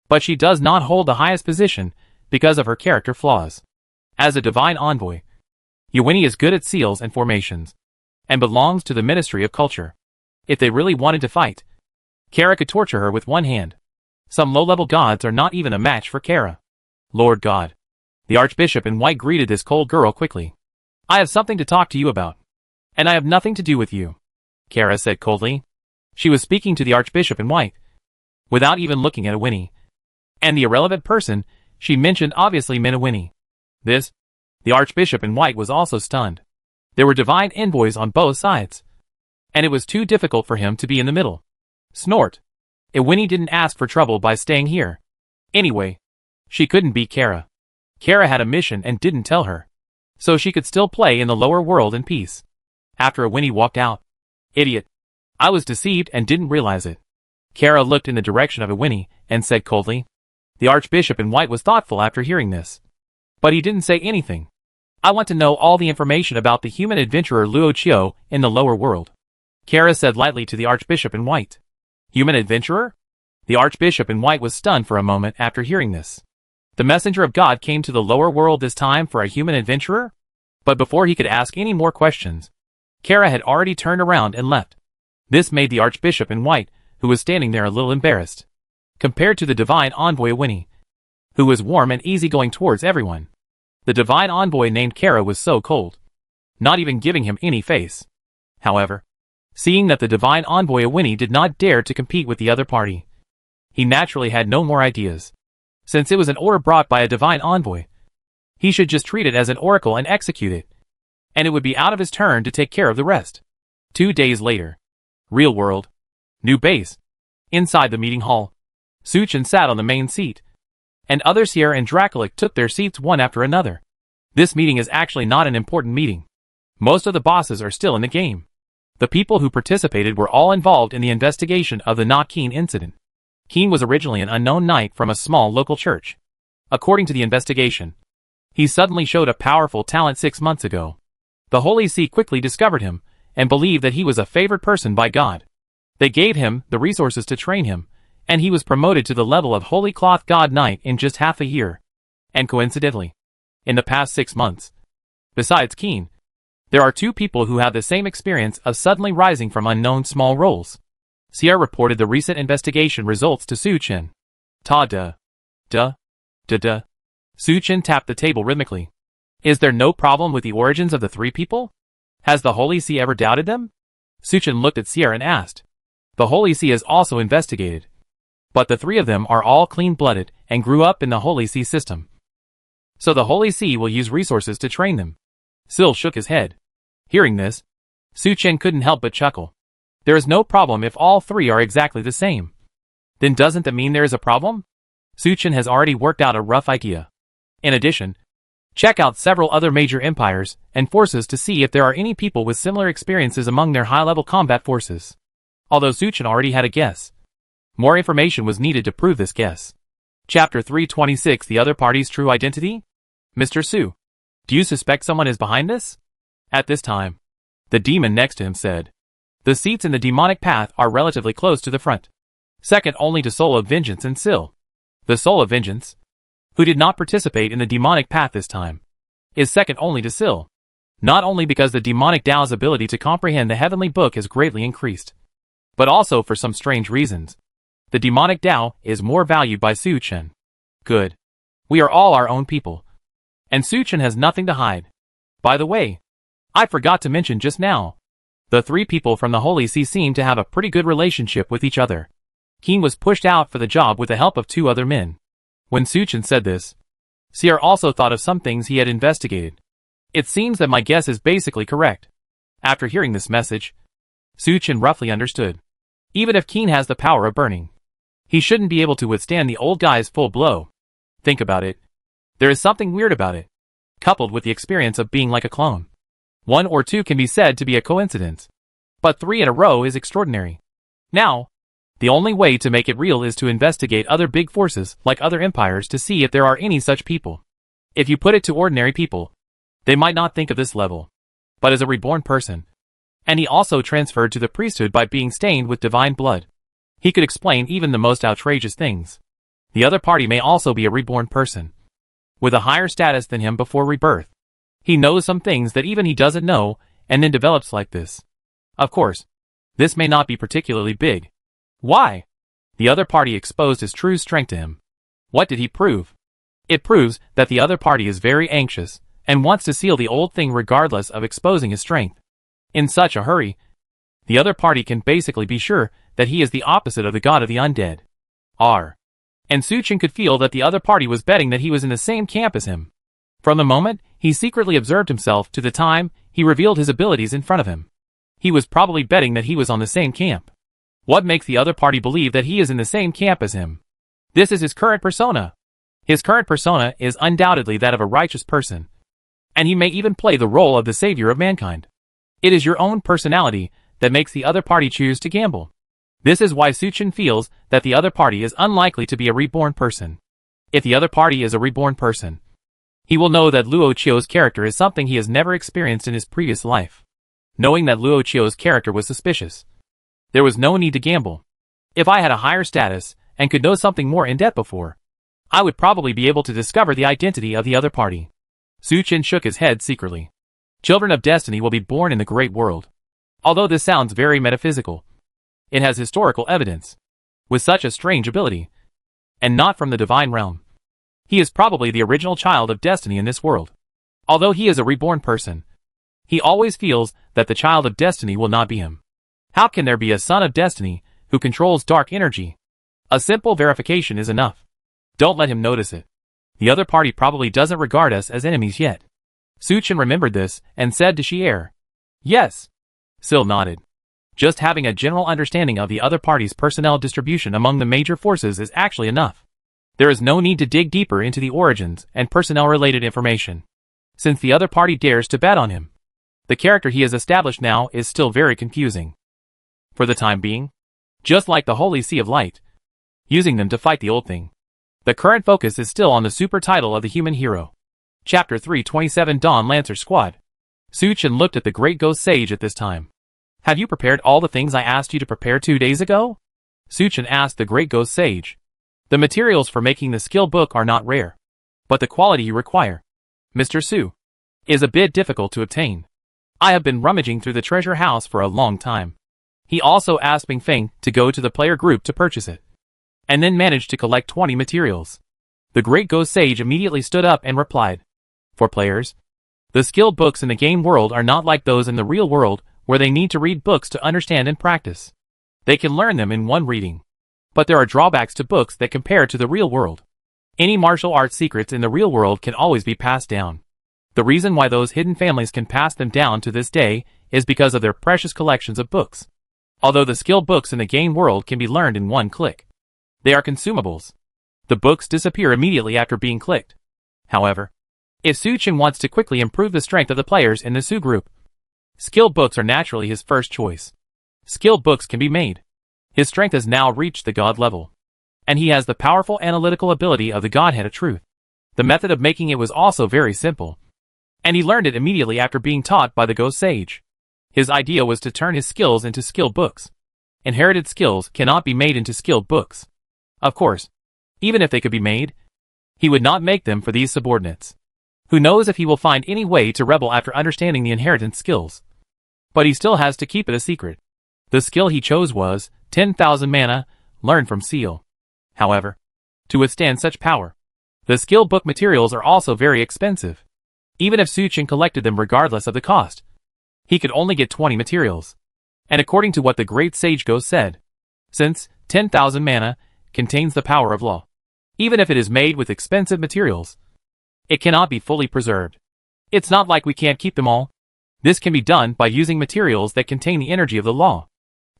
but she does not hold the highest position because of her character flaws. As a divine envoy, Uwini is good at seals and formations, and belongs to the Ministry of Culture. If they really wanted to fight, Kara could torture her with one hand. Some low-level gods are not even a match for Kara. Lord God. The Archbishop in white greeted this cold girl quickly. I have something to talk to you about. And I have nothing to do with you, Kara said coldly. She was speaking to the Archbishop in white, without even looking at Uwini. And the irrelevant person she mentioned obviously meant Uwini. The Archbishop in white was also stunned. There were divine envoys on both sides, and it was too difficult for him to be in the middle. Snort. Uwini didn't ask for trouble by staying here. Anyway, she couldn't beat Kara. Kara had a mission and didn't tell her, so she could still play in the lower world in peace. After Uwini walked out, idiot. I was deceived and didn't realize it. Kara looked in the direction of Uwini and said coldly. The Archbishop in white was thoughtful after hearing this, but he didn't say anything. I want to know all the information about the human adventurer Luo Chio in the lower world, Kara said lightly to the Archbishop in white. Human adventurer? The Archbishop in white was stunned for a moment after hearing this. The messenger of God came to the lower world this time for a human adventurer? But before he could ask any more questions, Kara had already turned around and left. This made the Archbishop in white, who was standing there, a little embarrassed, compared to the divine envoy Uwini, who was warm and easygoing towards everyone. The divine envoy named Kara was so cold, not even giving him any face. However, seeing that the divine envoy Uwini did not dare to compete with the other party, he naturally had no more ideas. Since it was an order brought by a divine envoy, he should just treat it as an oracle and execute it, and it would be out of his turn to take care of the rest. 2 days later. Real world. New base. Inside the meeting hall, Suchin sat on the main seat, and other Sierra and Draculic took their seats one after another. This meeting is actually not an important meeting. Most of the bosses are still in the game. The people who participated were all involved in the investigation of the Not Keen incident. Keen was originally an unknown knight from a small local church. According to the investigation, he suddenly showed a powerful talent 6 months ago. The Holy See quickly discovered him, and believed that he was a favored person by God. They gave him the resources to train him, and he was promoted to the level of Holy Cloth God Knight in just half a year. And coincidentally, in the past 6 months, besides Keen, there are 2 people who have the same experience of suddenly rising from unknown small roles. Sierra reported the recent investigation results to Suchin. Suchin tapped the table rhythmically. Is there no problem with the origins of the 3 people? Has the Holy See ever doubted them? Suchin looked at Sierra and asked. The Holy See has also investigated, but the 3 of them are all clean-blooded and grew up in the Holy See system. So the Holy See will use resources to train them. Sil shook his head. Hearing this, Suchin couldn't help but chuckle. There is no problem if all 3 are exactly the same. Then doesn't that mean there is a problem? Suchin has already worked out a rough idea. In addition, check out several other major empires and forces to see if there are any people with similar experiences among their high-level combat forces. Although Suchin already had a guess, more information was needed to prove this guess. Chapter 326: The Other Party's True Identity? Mr. Su, do you suspect someone is behind this? At this time, the demon next to him said. The seats in the demonic path are relatively close to the front, second only to Soul of Vengeance and Sil. The Soul of Vengeance, who did not participate in the demonic path this time, is second only to Sil. Not only because the demonic Tao's ability to comprehend the heavenly book has greatly increased, but also for some strange reasons. The demonic Tao is more valued by Suchin. Good. We are all our own people, and Suchin has nothing to hide. By the way, I forgot to mention just now, the 3 people from the Holy See seem to have a pretty good relationship with each other. Keen was pushed out for the job with the help of 2 other men. When Suchin said this, Sierra also thought of some things he had investigated. It seems that my guess is basically correct. After hearing this message, Suchin roughly understood. Even if Keen has the power of burning, he shouldn't be able to withstand the old guy's full blow. Think about it. There is something weird about it, coupled with the experience of being like a clone. 1 or 2 can be said to be a coincidence, but 3 in a row is extraordinary. Now, the only way to make it real is to investigate other big forces like other empires to see if there are any such people. If you put it to ordinary people, they might not think of this level. But as a reborn person, and he also transferred to the priesthood by being stained with divine blood, he could explain even the most outrageous things. The other party may also be a reborn person, with a higher status than him before rebirth. He knows some things that even he doesn't know, and then develops like this. Of course, this may not be particularly big. Why? The other party exposed his true strength to him. What did he prove? It proves that the other party is very anxious, and wants to seal the old thing regardless of exposing his strength. In such a hurry, the other party can basically be sure that he is the opposite of the god of the undead. And Suchin could feel that the other party was betting that he was in the same camp as him. From the moment he secretly observed himself to the time he revealed his abilities in front of him, he was probably betting that he was on the same camp. What makes the other party believe that he is in the same camp as him? This is his current persona. His current persona is undoubtedly that of a righteous person, and he may even play the role of the savior of mankind. It is your own personality that makes the other party choose to gamble. This is why Suchin feels that the other party is unlikely to be a reborn person. If the other party is a reborn person, he will know that Luo Chio's character is something he has never experienced in his previous life. Knowing that Luo Chio's character was suspicious, there was no need to gamble. If I had a higher status and could know something more in depth before, I would probably be able to discover the identity of the other party. Suchin shook his head secretly. Children of destiny will be born in the great world. Although this sounds very metaphysical, it has historical evidence. With such a strange ability, and not from the divine realm, he is probably the original child of destiny in this world. Although he is a reborn person, he always feels that the child of destiny will not be him. How can there be a son of destiny who controls dark energy? A simple verification is enough. Don't let him notice it. The other party probably doesn't regard us as enemies yet. Suchin remembered this and said to Xier, "Yes." Sil nodded. Just having a general understanding of the other party's personnel distribution among the major forces is actually enough. There is no need to dig deeper into the origins and personnel-related information, since the other party dares to bet on him. The character he has established now is still very confusing. For the time being, just like the Holy Sea of Light, using them to fight the old thing, the current focus is still on the super title of the human hero. Chapter 327 Dawn Lancer Squad. Suchin looked at the Great Ghost Sage at this time. "Have you prepared all the things I asked you to prepare 2 days ago?" Suchin asked the Great Ghost Sage. "The materials for making the skill book are not rare, but the quality you require, Mr. Su, is a bit difficult to obtain. I have been rummaging through the treasure house for a long time." He also asked Bing Feng to go to the player group to purchase it, and then managed to collect 20 materials. The Great Ghost Sage immediately stood up and replied, "For players, the skill books in the game world are not like those in the real world where they need to read books to understand and practice. They can learn them in one reading. But there are drawbacks to books that compare to the real world. Any martial arts secrets in the real world can always be passed down. The reason why those hidden families can pass them down to this day is because of their precious collections of books. Although the skill books in the game world can be learned in one click, they are consumables. The books disappear immediately after being clicked. However, if Suchin wants to quickly improve the strength of the players in the Su group, skill books are naturally his first choice. Skill books can be made. His strength has now reached the god level, and he has the powerful analytical ability of the Godhead of Truth. The method of making it was also very simple, and he learned it immediately after being taught by the Ghost Sage. His idea was to turn his skills into skill books. Inherited skills cannot be made into skill books. Of course, even if they could be made, he would not make them for these subordinates. Who knows if he will find any way to rebel after understanding the inheritance skills. But he still has to keep it a secret. The skill he chose was 10,000 mana, learned from Seal. However, to withstand such power, the skill book materials are also very expensive. Even if Suchin collected them regardless of the cost, he could only get 20 materials. And according to what the Great Sage Ghost said, since 10,000 mana contains the power of law, even if it is made with expensive materials, it cannot be fully preserved. It's not like we can't keep them all. This can be done by using materials that contain the energy of the law.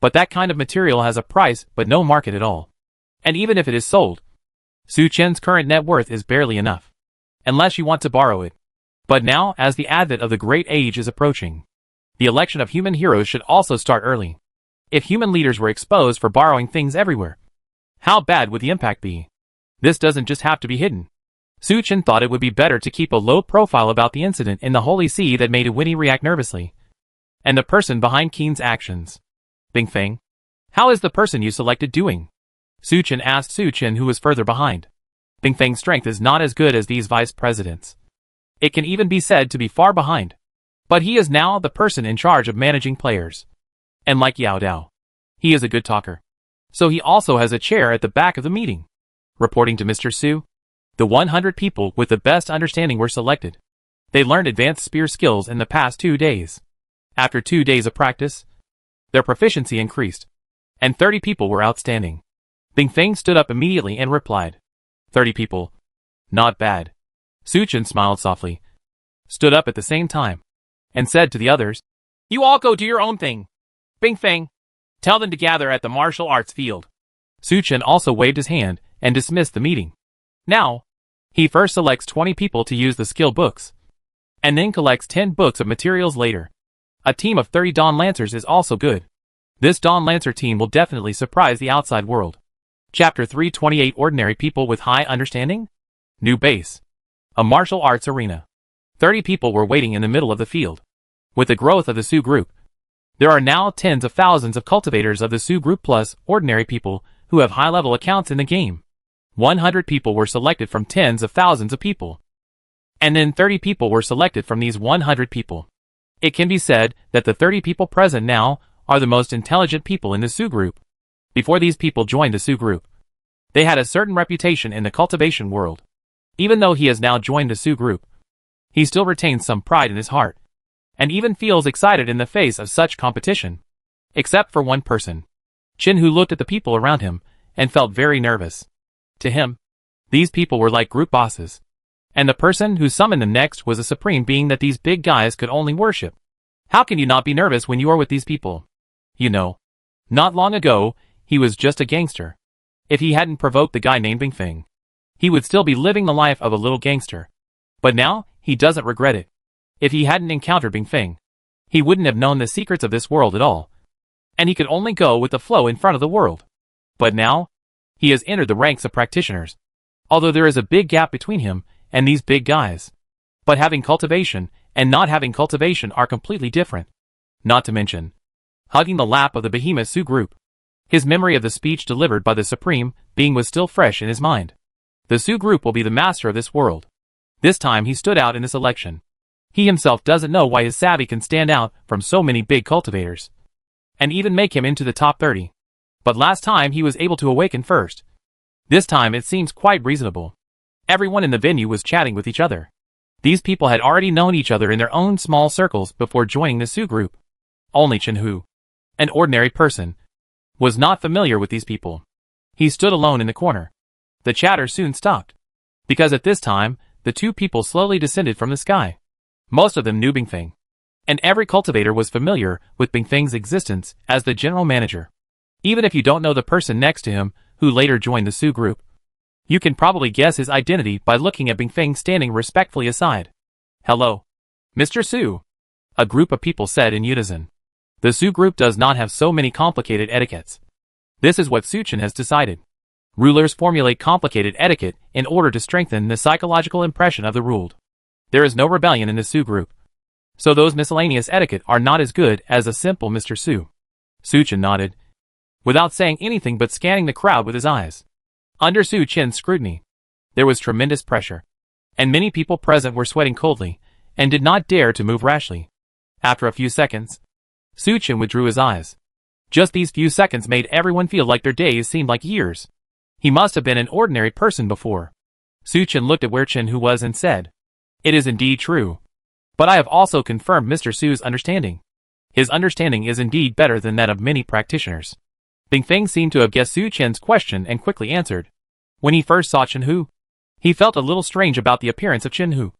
But that kind of material has a price but no market at all. And even if it is sold, Suchin's current net worth is barely enough, unless you want to borrow it. But now, as the advent of the Great Age is approaching, the election of human heroes should also start early. If human leaders were exposed for borrowing things everywhere, how bad would the impact be? This doesn't just have to be hidden. Suchin thought it would be better to keep a low profile about the incident in the Holy See that made Winnie react nervously, and the person behind Keen's actions. Bing Feng, how is the person you selected doing? Suchin asked Suchin, who was further behind. Bing Feng's strength is not as good as these vice presidents. It can even be said to be far behind. But he is now the person in charge of managing players. And like Yao Dao, he is a good talker. So he also has a chair at the back of the meeting. Reporting to Mr. Su, the 100 people with the best understanding were selected. They learned advanced spear skills in the past 2 days. After 2 days of practice, their proficiency increased, and 30 people were outstanding. Bing Feng stood up immediately and replied, 30 people. Not bad. Su Chen smiled softly, stood up at the same time, and said to the others, you all go do your own thing. Bing Feng, tell them to gather at the martial arts field. Su Chen also waved his hand and dismissed the meeting. Now, he first selects 20 people to use the skill books, and then collects 10 books of materials later. A team of 30 Dawn Lancers is also good. This Dawn Lancer team will definitely surprise the outside world. Chapter 328 Ordinary People with High Understanding? New Base. A martial arts arena. 30 people were waiting in the middle of the field. With the growth of the Su group, there are now tens of thousands of cultivators of the Su group plus ordinary people who have high-level accounts in the game. 100 people were selected from tens of thousands of people. And then 30 people were selected from these 100 people. It can be said that the 30 people present now are the most intelligent people in the Su group. Before these people joined the Su group, they had a certain reputation in the cultivation world. Even though he has now joined the Su group, he still retains some pride in his heart, and even feels excited in the face of such competition. Except for one person, Chin, who looked at the people around him and felt very nervous. To him, these people were like group bosses, and the person who summoned them next was a supreme being that these big guys could only worship. How can you not be nervous when you are with these people? You know, not long ago, he was just a gangster. If he hadn't provoked the guy named Bing Feng, he would still be living the life of a little gangster. But now, he doesn't regret it. If he hadn't encountered Bing Feng, he wouldn't have known the secrets of this world at all. And he could only go with the flow in front of the world. But now, he has entered the ranks of practitioners. Although there is a big gap between him and these big guys. But having cultivation and not having cultivation are completely different. Not to mention, hugging the lap of the behemoth Su group. His memory of the speech delivered by the Supreme Being was still fresh in his mind. The Su group will be the master of this world. This time he stood out in this election. He himself doesn't know why his savvy can stand out from so many big cultivators, and even make him into the top 30. But last time he was able to awaken first. This time it seems quite reasonable. Everyone in the venue was chatting with each other. These people had already known each other in their own small circles before joining the Su group. Only Chen Hu, an ordinary person, was not familiar with these people. He stood alone in the corner. The chatter soon stopped, because at this time, the two people slowly descended from the sky. Most of them knew Bing Feng, and every cultivator was familiar with Bing Feng's existence as the general manager. Even if you don't know the person next to him, who later joined the Su group, you can probably guess his identity by looking at Bing Feng standing respectfully aside. Hello, Mr. Su, a group of people said in unison. The Su group does not have so many complicated etiquettes. This is what Su Chen has decided. Rulers formulate complicated etiquette in order to strengthen the psychological impression of the ruled. There is no rebellion in the Su group, so those miscellaneous etiquette are not as good as a simple Mr. Su. Su Chen nodded, without saying anything but scanning the crowd with his eyes. Under Su Chen's scrutiny, there was tremendous pressure, and many people present were sweating coldly, and did not dare to move rashly. After a few seconds, Su Chen withdrew his eyes. Just these few seconds made everyone feel like their days seemed like years. He must have been an ordinary person before. Su Chen looked at where Chen Hu was and said, it is indeed true. But I have also confirmed Mr. Su's understanding. His understanding is indeed better than that of many practitioners. Bing Feng seemed to have guessed Su Chen's question and quickly answered. When he first saw Chen Hu, he felt a little strange about the appearance of Chen Hu,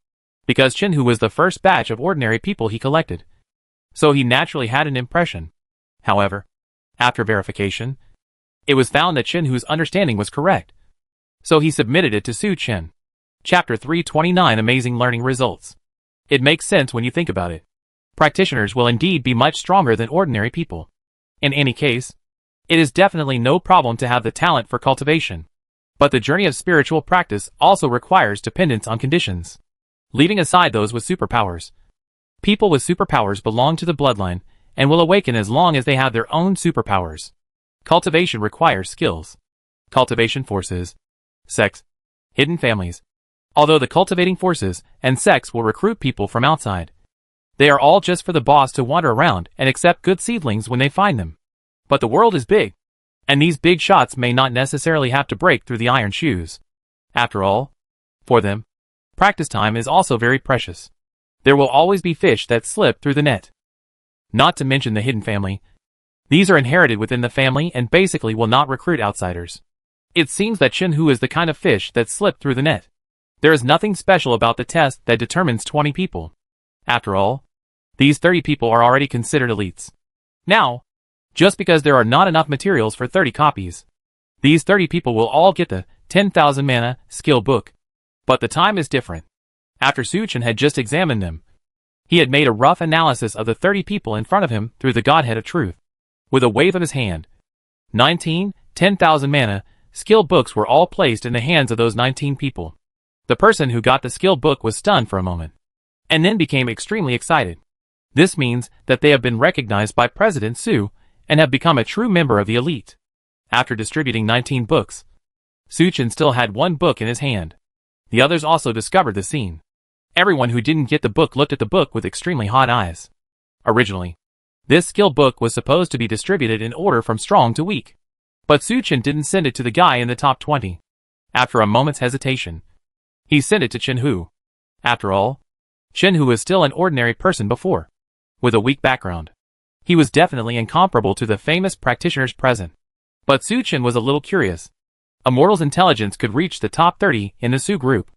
because Chen Hu was the first batch of ordinary people he collected. So he naturally had an impression. However, after verification, it was found that Chen Hu's understanding was correct. So he submitted it to Su Chen. Chapter 329 Amazing Learning Results. It makes sense when you think about it. Practitioners will indeed be much stronger than ordinary people. In any case, it is definitely no problem to have the talent for cultivation. But the journey of spiritual practice also requires dependence on conditions. Leaving aside those with superpowers. People with superpowers belong to the bloodline, and will awaken as long as they have their own superpowers. Cultivation requires skills. Cultivation forces sex, hidden families, Although the cultivating forces and sects will recruit people from outside, they are all just for the boss to wander around and accept good seedlings when they find them. But the world is big, and these big shots may not necessarily have to break through the iron shoes. After all, for them, practice time is also very precious. There will always be fish that slip through the net. Not to mention the hidden family. These are inherited within the family and basically will not recruit outsiders. It seems that Chin-Hu is the kind of fish that slipped through the net. There is nothing special about the test that determines 20 people. After all, these 30 people are already considered elites. Now, just because there are not enough materials for 30 copies, these 30 people will all get the 10,000 mana skill book. But the time is different. After Su-Chen had just examined them, he had made a rough analysis of the 30 people in front of him through the Godhead of Truth. With a wave of his hand, 10,000 mana skill books were all placed in the hands of those 19 people. The person who got the skill book was stunned for a moment, and then became extremely excited. This means that they have been recognized by President Su, and have become a true member of the elite. After distributing 19 books, Su-Chen still had one book in his hand. The others also discovered the scene. Everyone who didn't get the book looked at the book with extremely hot eyes. Originally, this skill book was supposed to be distributed in order from strong to weak. But Su-Chen didn't send it to the guy in the top 20. After a moment's hesitation, he sent it to Chin-Hu. After all, Chin-Hu was still an ordinary person before, with a weak background. He was definitely incomparable to the famous practitioners present. But Su-Chen was a little curious. A mortal's intelligence could reach the top 30 in the Su group.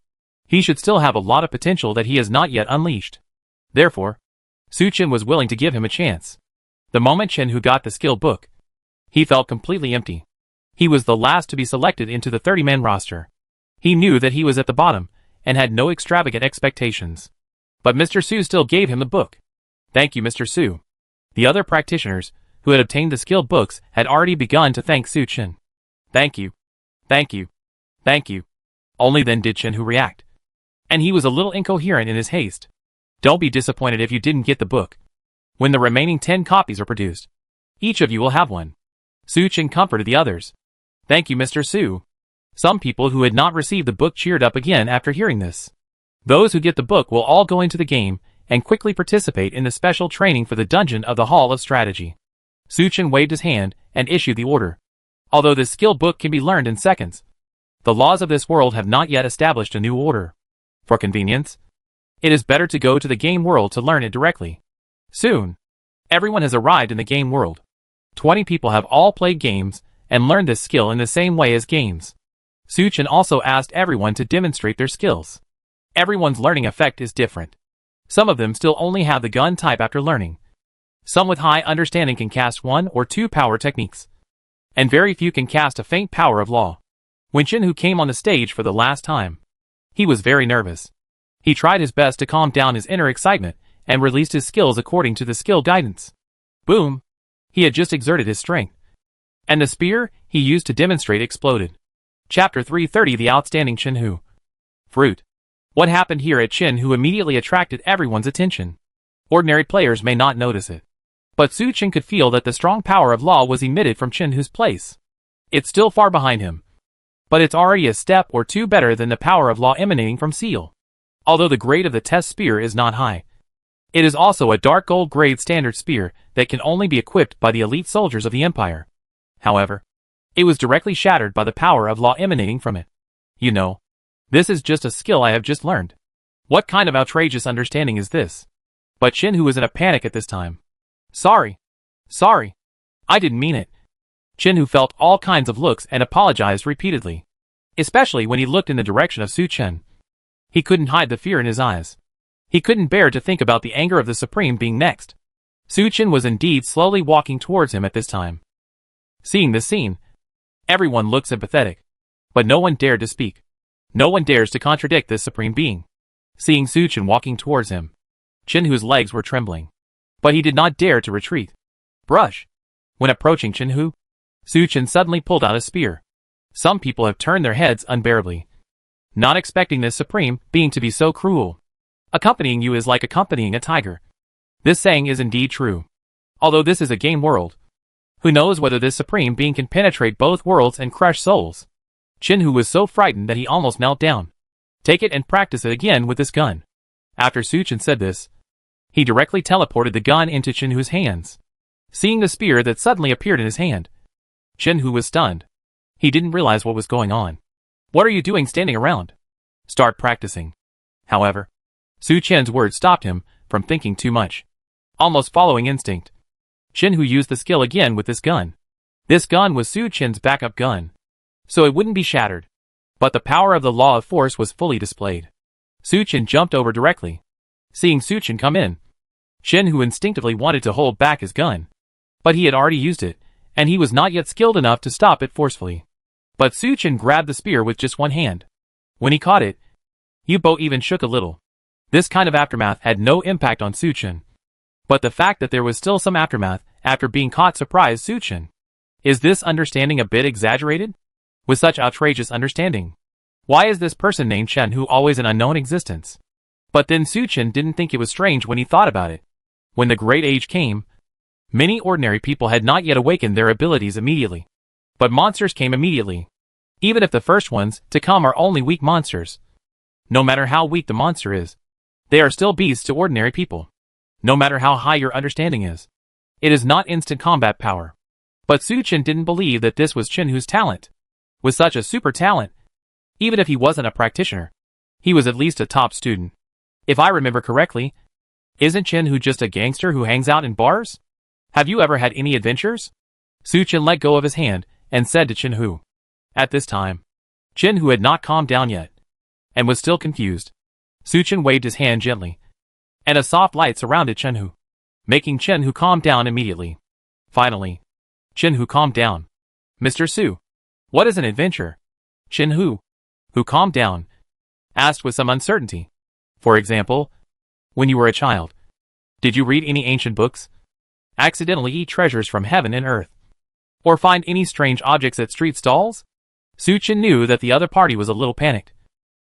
He should still have a lot of potential that he has not yet unleashed. Therefore, Su-Chen was willing to give him a chance. The moment Chin-Hu got the skill book, he felt completely empty. He was the last to be selected into the 30-man roster. He knew that he was at the bottom, and had no extravagant expectations. But Mr. Su still gave him the book. Thank you, Mr. Su. The other practitioners, who had obtained the skill books, had already begun to thank Su-Chen. Thank you. Thank you. Thank you. Only then did Chin-Hu react. And he was a little incoherent in his haste. Don't be disappointed if you didn't get the book. When the remaining 10 copies are produced, each of you will have one. Su-Chen comforted the others. Thank you, Mr. Su. Some people who had not received the book cheered up again after hearing this. Those who get the book will all go into the game, and quickly participate in the special training for the dungeon of the Hall of Strategy. Su-Chen waved his hand, and issued the order. Although this skill book can be learned in seconds, the laws of this world have not yet established a new order. For convenience, it is better to go to the game world to learn it directly. Soon, everyone has arrived in the game world. 20 people have all played games, and learned this skill in the same way as games. Su-Chen also asked everyone to demonstrate their skills. Everyone's learning effect is different. Some of them still only have the gun type after learning. Some with high understanding can cast 1 or 2 power techniques. And very few can cast a faint power of law. When Chin-Hu came on the stage for the last time, he was very nervous. He tried his best to calm down his inner excitement, and released his skills according to the skill guidance. Boom! He had just exerted his strength. And the spear he used to demonstrate exploded. Chapter 330 The Outstanding Chin-Hu. Fruit. What happened here at Chin-Hu immediately attracted everyone's attention. Ordinary players may not notice it, but Su-Chen could feel that the strong power of law was emitted from Chin-Hu's place. It's still far behind him, but it's already a step or two better than the power of law emanating from Seal. Although the grade of the test spear is not high, it is also a dark gold grade standard spear that can only be equipped by the elite soldiers of the Empire. However, it was directly shattered by the power of law emanating from it. You know, this is just a skill I have just learned. What kind of outrageous understanding is this? But Chin-Hu was in a panic at this time. Sorry. I didn't mean it. Chin-Hu felt all kinds of looks and apologized repeatedly. Especially when he looked in the direction of Su-Chen. He couldn't hide the fear in his eyes. He couldn't bear to think about the anger of the Supreme being next. Su-Chen was indeed slowly walking towards him at this time. Seeing this scene, everyone looked sympathetic. But no one dared to speak. No one dares to contradict this Supreme Being. Seeing Su-Chen walking towards him, Chin-Hu's legs were trembling. But he did not dare to retreat. Brush! When approaching Chin-Hu, Su-Chen suddenly pulled out a spear. Some people have turned their heads unbearably, not expecting this Supreme Being to be so cruel. Accompanying you is like accompanying a tiger. This saying is indeed true. Although this is a game world, who knows whether this Supreme Being can penetrate both worlds and crush souls? Chin-Hu was so frightened that he almost knelt down. Take it and practice it again with this gun. After Su Chen said this, he directly teleported the gun into Chen Hu's hands. Seeing the spear that suddenly appeared in his hand, Chen Hu was stunned. He didn't realize what was going on. What are you doing standing around? Start practicing. However, Su Chen's words stopped him from thinking too much. Almost following instinct, Chen Hu used the skill again with this gun. This gun was Su Chen's backup gun, so it wouldn't be shattered. But the power of the law of force was fully displayed. Su Chen jumped over directly. Seeing Su Chen come in, Chen Hu instinctively wanted to hold back his gun. But he had already used it, and he was not yet skilled enough to stop it forcefully. But Su Chen grabbed the spear with just one hand. When he caught it, Yu Bo even shook a little. This kind of aftermath had no impact on Su Chen. But the fact that there was still some aftermath after being caught surprised Su Chen. Is this understanding a bit exaggerated? With such outrageous understanding, why is this person named Chen Hu always an unknown existence? But then Su Chen didn't think it was strange when he thought about it. When the Great Age came, many ordinary people had not yet awakened their abilities immediately. But monsters came immediately. Even if the first ones to come are only weak monsters. No matter how weak the monster is, they are still beasts to ordinary people. No matter how high your understanding is, it is not instant combat power. But Su Chen didn't believe that this was Chen Hu's talent. With such a super talent, even if he wasn't a practitioner, he was at least a top student. If I remember correctly, isn't Chen Hu just a gangster who hangs out in bars? Have you ever had any adventures? Su Chen let go of his hand and said to Chen Hu. At this time, Chen Hu had not calmed down yet, and was still confused. Su Chen waved his hand gently, and a soft light surrounded Chen Hu, making Chen Hu calm down immediately. Finally, Chen Hu calmed down. Mr. Su, what is an adventure? Chen Hu, who calmed down, asked with some uncertainty. For example, when you were a child, did you read any ancient books? Accidentally eat treasures from heaven and earth? Or find any strange objects at street stalls? Su Chen knew that the other party was a little panicked,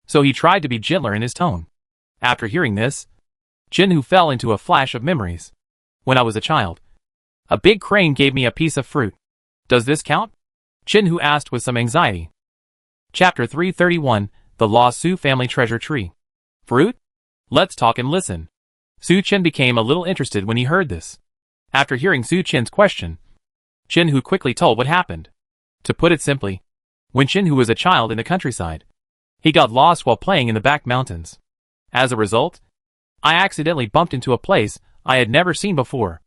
so he tried to be gentler in his tone. After hearing this, Chen Hu fell into a flash of memories. When I was a child, a big crane gave me a piece of fruit. Does this count? Chen Hu asked with some anxiety. Chapter 331, The Lost Su Family Treasure Tree. Fruit? Let's talk and listen. Su Chen became a little interested when he heard this. After hearing Su Chen's question, Chen Hu quickly told what happened. To put it simply, when Chen Hu was a child in the countryside, he got lost while playing in the back mountains. As a result, I accidentally bumped into a place I had never seen before.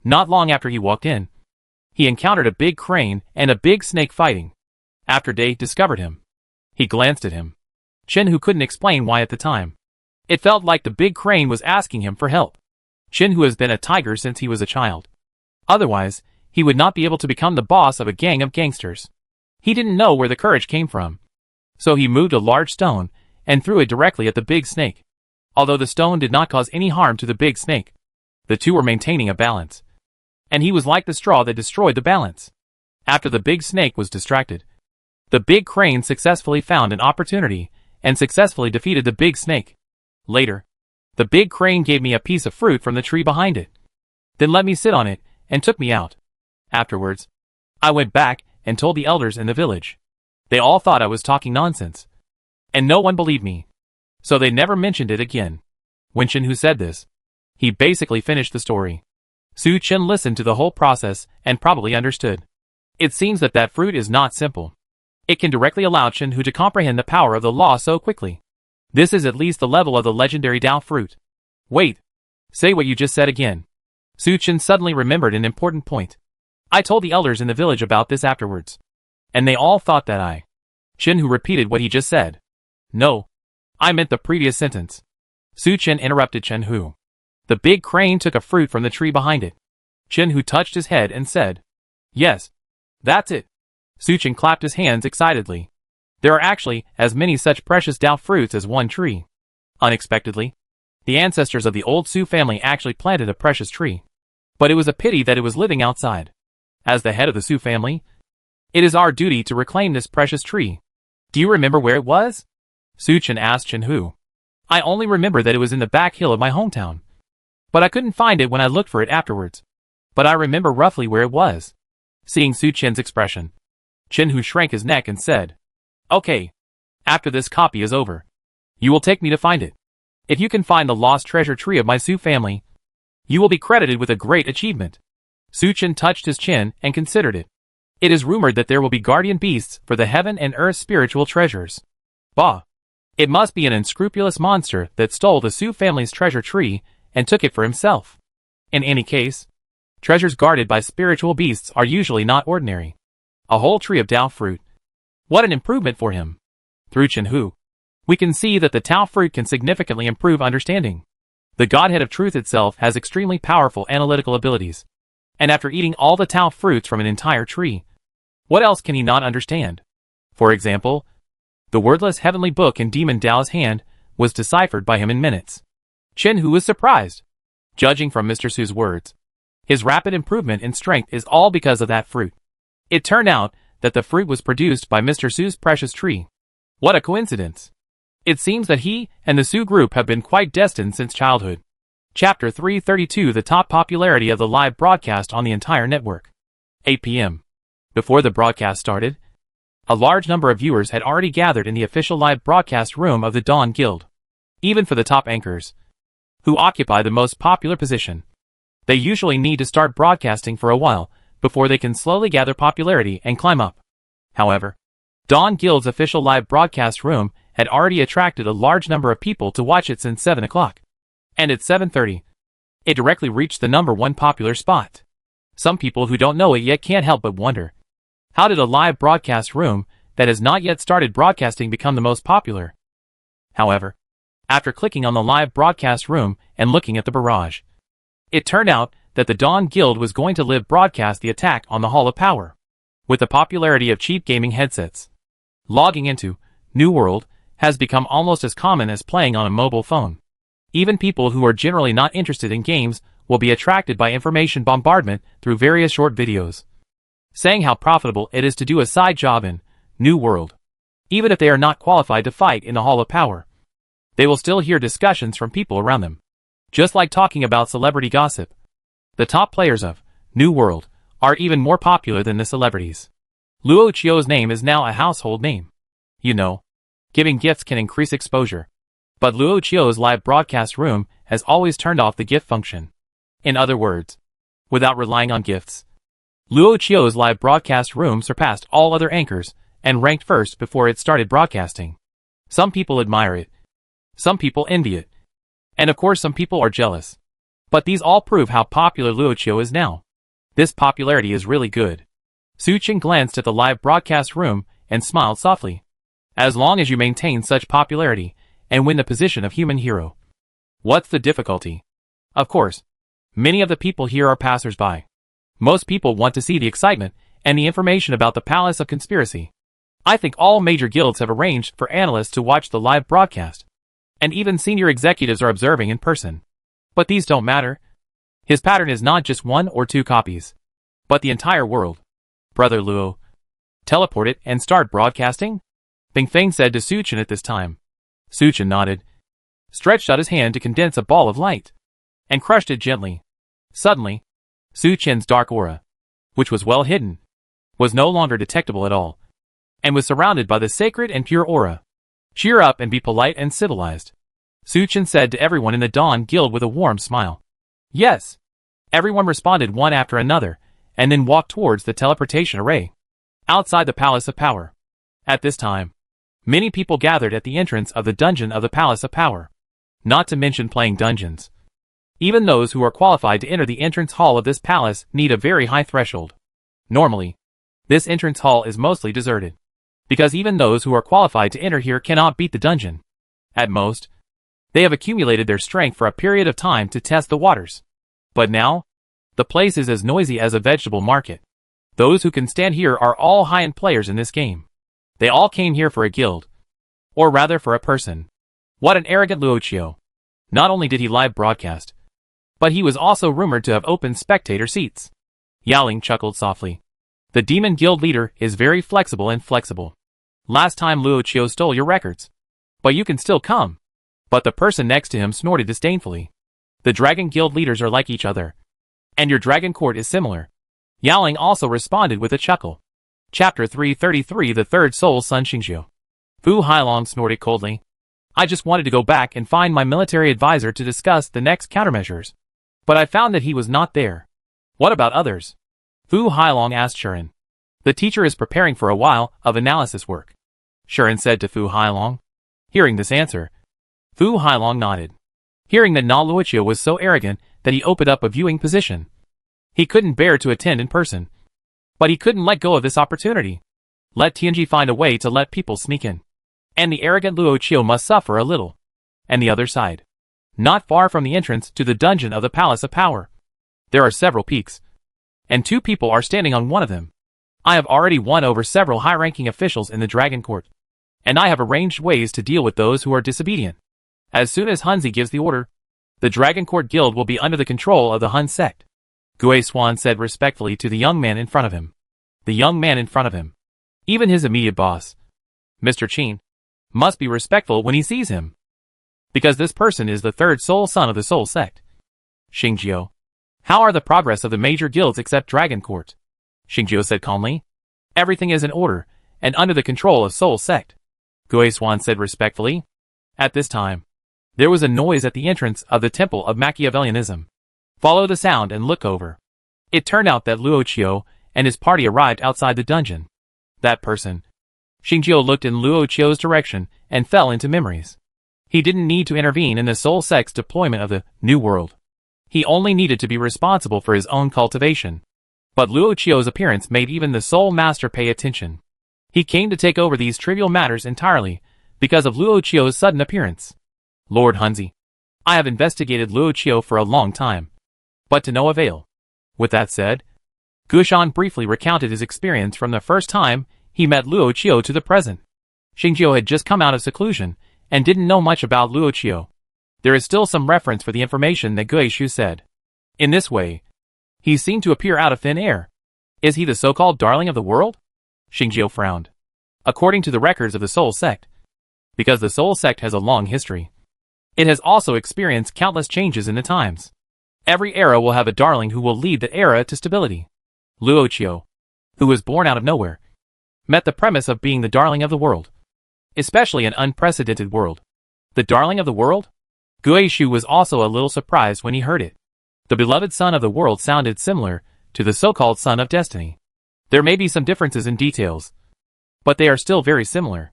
Not long after he walked in, he encountered a big crane and a big snake fighting. After they discovered him, he glanced at him. Chen Hu couldn't explain why at the time. It felt like the big crane was asking him for help. Chen Hu has been a tiger since he was a child. Otherwise, he would not be able to become the boss of a gang of gangsters. He didn't know where the courage came from. So he moved a large stone and threw it directly at the big snake. Although the stone did not cause any harm to the big snake, the two were maintaining a balance. And he was like the straw that destroyed the balance. After the big snake was distracted, the big crane successfully found an opportunity and successfully defeated the big snake. Later, the big crane gave me a piece of fruit from the tree behind it, then let me sit on it and took me out. Afterwards, I went back and told the elders in the village. They all thought I was talking nonsense, and no one believed me, so they never mentioned it again. When Chen Hu said this, he basically finished the story. Su Chen listened to the whole process and probably understood. It seems that fruit is not simple. It can directly allow Chen Hu to comprehend the power of the law so quickly. This is at least the level of the legendary Dao fruit. Wait. Say what you just said again. Su Chen suddenly remembered an important point. I told the elders in the village about this afterwards, and they all thought that I. Chen Hu repeated what he just said. No. I meant the previous sentence. Su Chen interrupted Chen Hu. The big crane took a fruit from the tree behind it. Chen Hu touched his head and said, Yes. That's it. Su Chen clapped his hands excitedly. There are actually as many such precious Dao fruits as one tree. Unexpectedly, the ancestors of the old Su family actually planted a precious tree. But it was a pity that it was living outside. As the head of the Su family, it is our duty to reclaim this precious tree. Do you remember where it was? Su Chen asked Chen Hu. I only remember that it was in the back hill of my hometown. But I couldn't find it when I looked for it afterwards. But I remember roughly where it was. Seeing Su Chen's expression, Chen Hu shrank his neck and said, Okay. After this copy is over, You will take me to find it. If you can find the lost treasure tree of my Su family, you will be credited with a great achievement. Su Chen touched his chin and considered it. It is rumored that there will be guardian beasts for the heaven and earth spiritual treasures. Bah! It must be an unscrupulous monster that stole the Su family's treasure tree and took it for himself. In any case, treasures guarded by spiritual beasts are usually not ordinary. A whole tree of Tao fruit. What an improvement for him. Through Chen Hu, we can see that the Tao fruit can significantly improve understanding. The Godhead of Truth itself has extremely powerful analytical abilities. And after eating all the Tao fruits from an entire tree, what else can he not understand? For example, the wordless heavenly book in Demon Dao's hand was deciphered by him in minutes. Chen Hu was surprised. Judging from Mr. Su's words, his rapid improvement in strength is all because of that fruit. It turned out that the fruit was produced by Mr. Su's precious tree. What a coincidence. It seems that he and the Su group have been quite destined since childhood. Chapter 332 The top popularity of the live broadcast on the entire network. 8 p.m. Before the broadcast started, a large number of viewers had already gathered in the official live broadcast room of the Dawn Guild. Even for the top anchors, who occupy the most popular position, they usually need to start broadcasting for a while before they can slowly gather popularity and climb up. However, Dawn Guild's official live broadcast room had already attracted a large number of people to watch it since 7 o'clock. And at 7:30, it directly reached the #1 popular spot. Some people who don't know it yet can't help but wonder, how did a live broadcast room that has not yet started broadcasting become the most popular? However, after clicking on the live broadcast room and looking at the barrage, it turned out that the Dawn Guild was going to live broadcast the attack on the Hall of Power. With the popularity of cheap gaming headsets, logging into New World has become almost as common as playing on a mobile phone. Even people who are generally not interested in games will be attracted by information bombardment through various short videos, saying how profitable it is to do a side job in New World. Even if they are not qualified to fight in the Hall of Power, they will still hear discussions from people around them. Just like talking about celebrity gossip, the top players of New World are even more popular than the celebrities. Luo Chio's name is now a household name. You know, giving gifts can increase exposure. But Luo Chio's live broadcast room has always turned off the gift function. In other words, without relying on gifts, Luo Chio's live broadcast room surpassed all other anchors and ranked first before it started broadcasting. Some people admire it. Some people envy it. And of course some people are jealous. But these all prove how popular Luo Chio is now. This popularity is really good. Su Chen glanced at the live broadcast room and smiled softly. As long as you maintain such popularity and win the position of human hero, what's the difficulty? Of course, many of the people here are passers-by. Most people want to see the excitement and the information about the Palace of Conspiracy. I think all major guilds have arranged for analysts to watch the live broadcast. And even senior executives are observing in person. But these don't matter. His pattern is not just 1 or 2 copies, but the entire world. Brother Luo, teleport it and start broadcasting? Bing Feng said to Su Chen at this time. Su Chen nodded, stretched out his hand to condense a ball of light, and crushed it gently. Suddenly, Su Chen's dark aura, which was well hidden, was no longer detectable at all, and was surrounded by the sacred and pure aura. Cheer up and be polite and civilized, Su Chen said to everyone in the Dawn Guild with a warm smile. Yes. Everyone responded one after another, and then walked towards the teleportation array, outside the Palace of Power. At this time, many people gathered at the entrance of the dungeon of the Palace of Power, not to mention playing dungeons. Even those who are qualified to enter the entrance hall of this palace need a very high threshold. Normally, this entrance hall is mostly deserted, because even those who are qualified to enter here cannot beat the dungeon. At most, they have accumulated their strength for a period of time to test the waters. But now, the place is as noisy as a vegetable market. Those who can stand here are all high-end players in this game. They all came here for a guild. Or rather for a person. What an arrogant Luo Chio. Not only did he live broadcast, but he was also rumored to have opened spectator seats. Yaling chuckled softly. The Demon Guild leader is very flexible and flexible. Last time Luo Chio stole your records. But you can still come. But the person next to him snorted disdainfully. The Dragon Guild leaders are like each other. And your Dragon Court is similar. Yaling also responded with a chuckle. Chapter 333 The Third Soul Sun Xingqiu. Fu Hailong snorted coldly. I just wanted to go back and find my military advisor to discuss the next countermeasures. But I found that he was not there. What about others? Fu Hailong asked Shuren. The teacher is preparing for a while of analysis work, Shuren said to Fu Hailong. Hearing this answer, Fu Hailong nodded. Hearing that Na Luoqiu was so arrogant that he opened up a viewing position. He couldn't bear to attend in person. But he couldn't let go of this opportunity. Let Tianji find a way to let people sneak in. And the arrogant Luoqiu must suffer a little. And the other side. Not far from the entrance to the dungeon of the Palace of Power. There are several peaks. And 2 people are standing on one of them. I have already won over several high-ranking officials in the Dragon Court. And I have arranged ways to deal with those who are disobedient. As soon as Hunzi gives the order, the Dragon Court Guild will be under the control of the Hun sect. Gui Swan said respectfully to the young man in front of him. The young man in front of him. Even his immediate boss, Mr. Qin, must be respectful when he sees him. Because this person is the 3rd Soul Son of the Soul Sect. Xingjiu. How are the progress of the major guilds except Dragon Court? Xingjiu said calmly. Everything is in order, and under the control of Soul Sect. Gui Swan said respectfully. At this time, there was a noise at the entrance of the Temple of Machiavellianism. Follow the sound and look over. It turned out that Luoqiu and his party arrived outside the dungeon. That person. Xingjiu looked in Luoqiu's direction and fell into memories. He didn't need to intervene in the Soul Sect's deployment of the New World. He only needed to be responsible for his own cultivation. But Luoqiu's appearance made even the Soul Master pay attention. He came to take over these trivial matters entirely because of Luoqiu's sudden appearance. Lord Hunzi, I have investigated Luoqiu for a long time, but to no avail. With that said, Gushan briefly recounted his experience from the first time he met Luoqiu to the present. Xingjiu had just come out of seclusion and didn't know much about Luoqiu. There is still some reference for the information that Guishu said. In this way, he seemed to appear out of thin air. Is he the so-called darling of the world? Xingjiu frowned. According to the records of the Soul Sect, because the Soul Sect has a long history, it has also experienced countless changes in the times. Every era will have a darling who will lead that era to stability. Luoqiu, who was born out of nowhere, met the premise of being the darling of the world. Especially an unprecedented world. The darling of the world? Guishu was also a little surprised when he heard it. The beloved son of the world sounded similar to the so-called son of destiny. There may be some differences in details, but they are still very similar.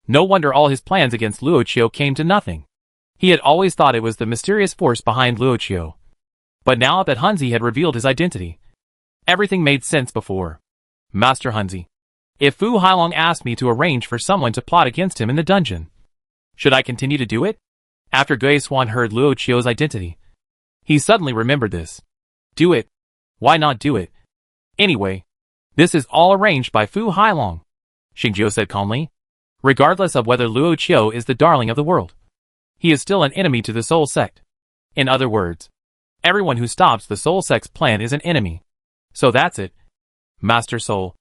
No wonder all his plans against Luoqiu came to nothing. He had always thought it was the mysterious force behind Luoqiu. But now that Hunzi had revealed his identity, everything made sense before. Master Hunzi, if Fu Hailong asked me to arrange for someone to plot against him in the dungeon, should I continue to do it? After Gui Swan heard Luoqiu's identity, he suddenly remembered this. Do it. Why not do it? Anyway, this is all arranged by Fu Hailong, Xingjiu said calmly. Regardless of whether Luoqiu is the darling of the world, he is still an enemy to the Soul Sect. In other words, everyone who stops the Soul Sect's plan is an enemy. So that's it. Master Soul.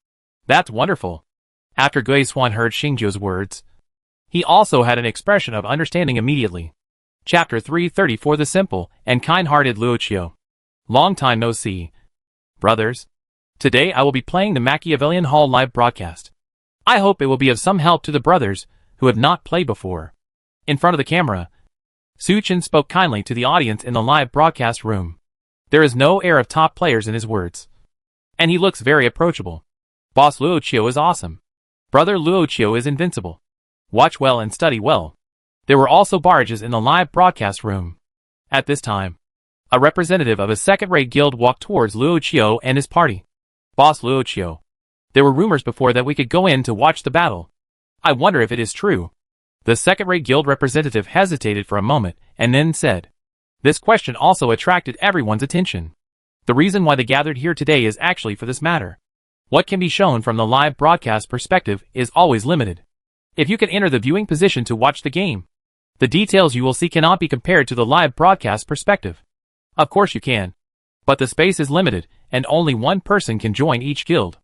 That's wonderful. After Gui Swan heard Xingjiu's words, he also had an expression of understanding immediately. Chapter 334 The Simple and Kind-Hearted Luoqiu. Long time no see. Brothers, today I will be playing the Machiavellian Hall live broadcast. I hope it will be of some help to the brothers who have not played before. In front of the camera, Su Chen spoke kindly to the audience in the live broadcast room. There is no air of top players in his words. And he looks very approachable. Boss Luoqiu is awesome. Brother Luoqiu is invincible. Watch well and study well. There were also barges in the live broadcast room. At this time, a representative of a second-rate guild walked towards Luoqiu and his party. Boss Luoqiu, there were rumors before that we could go in to watch the battle. I wonder if it is true. The second-rate guild representative hesitated for a moment and then said, this question also attracted everyone's attention. The reason why they gathered here today is actually for this matter. What can be shown from the live broadcast perspective is always limited. If you can enter the viewing position to watch the game, the details you will see cannot be compared to the live broadcast perspective. Of course you can. But the space is limited, and only one person can join each guild.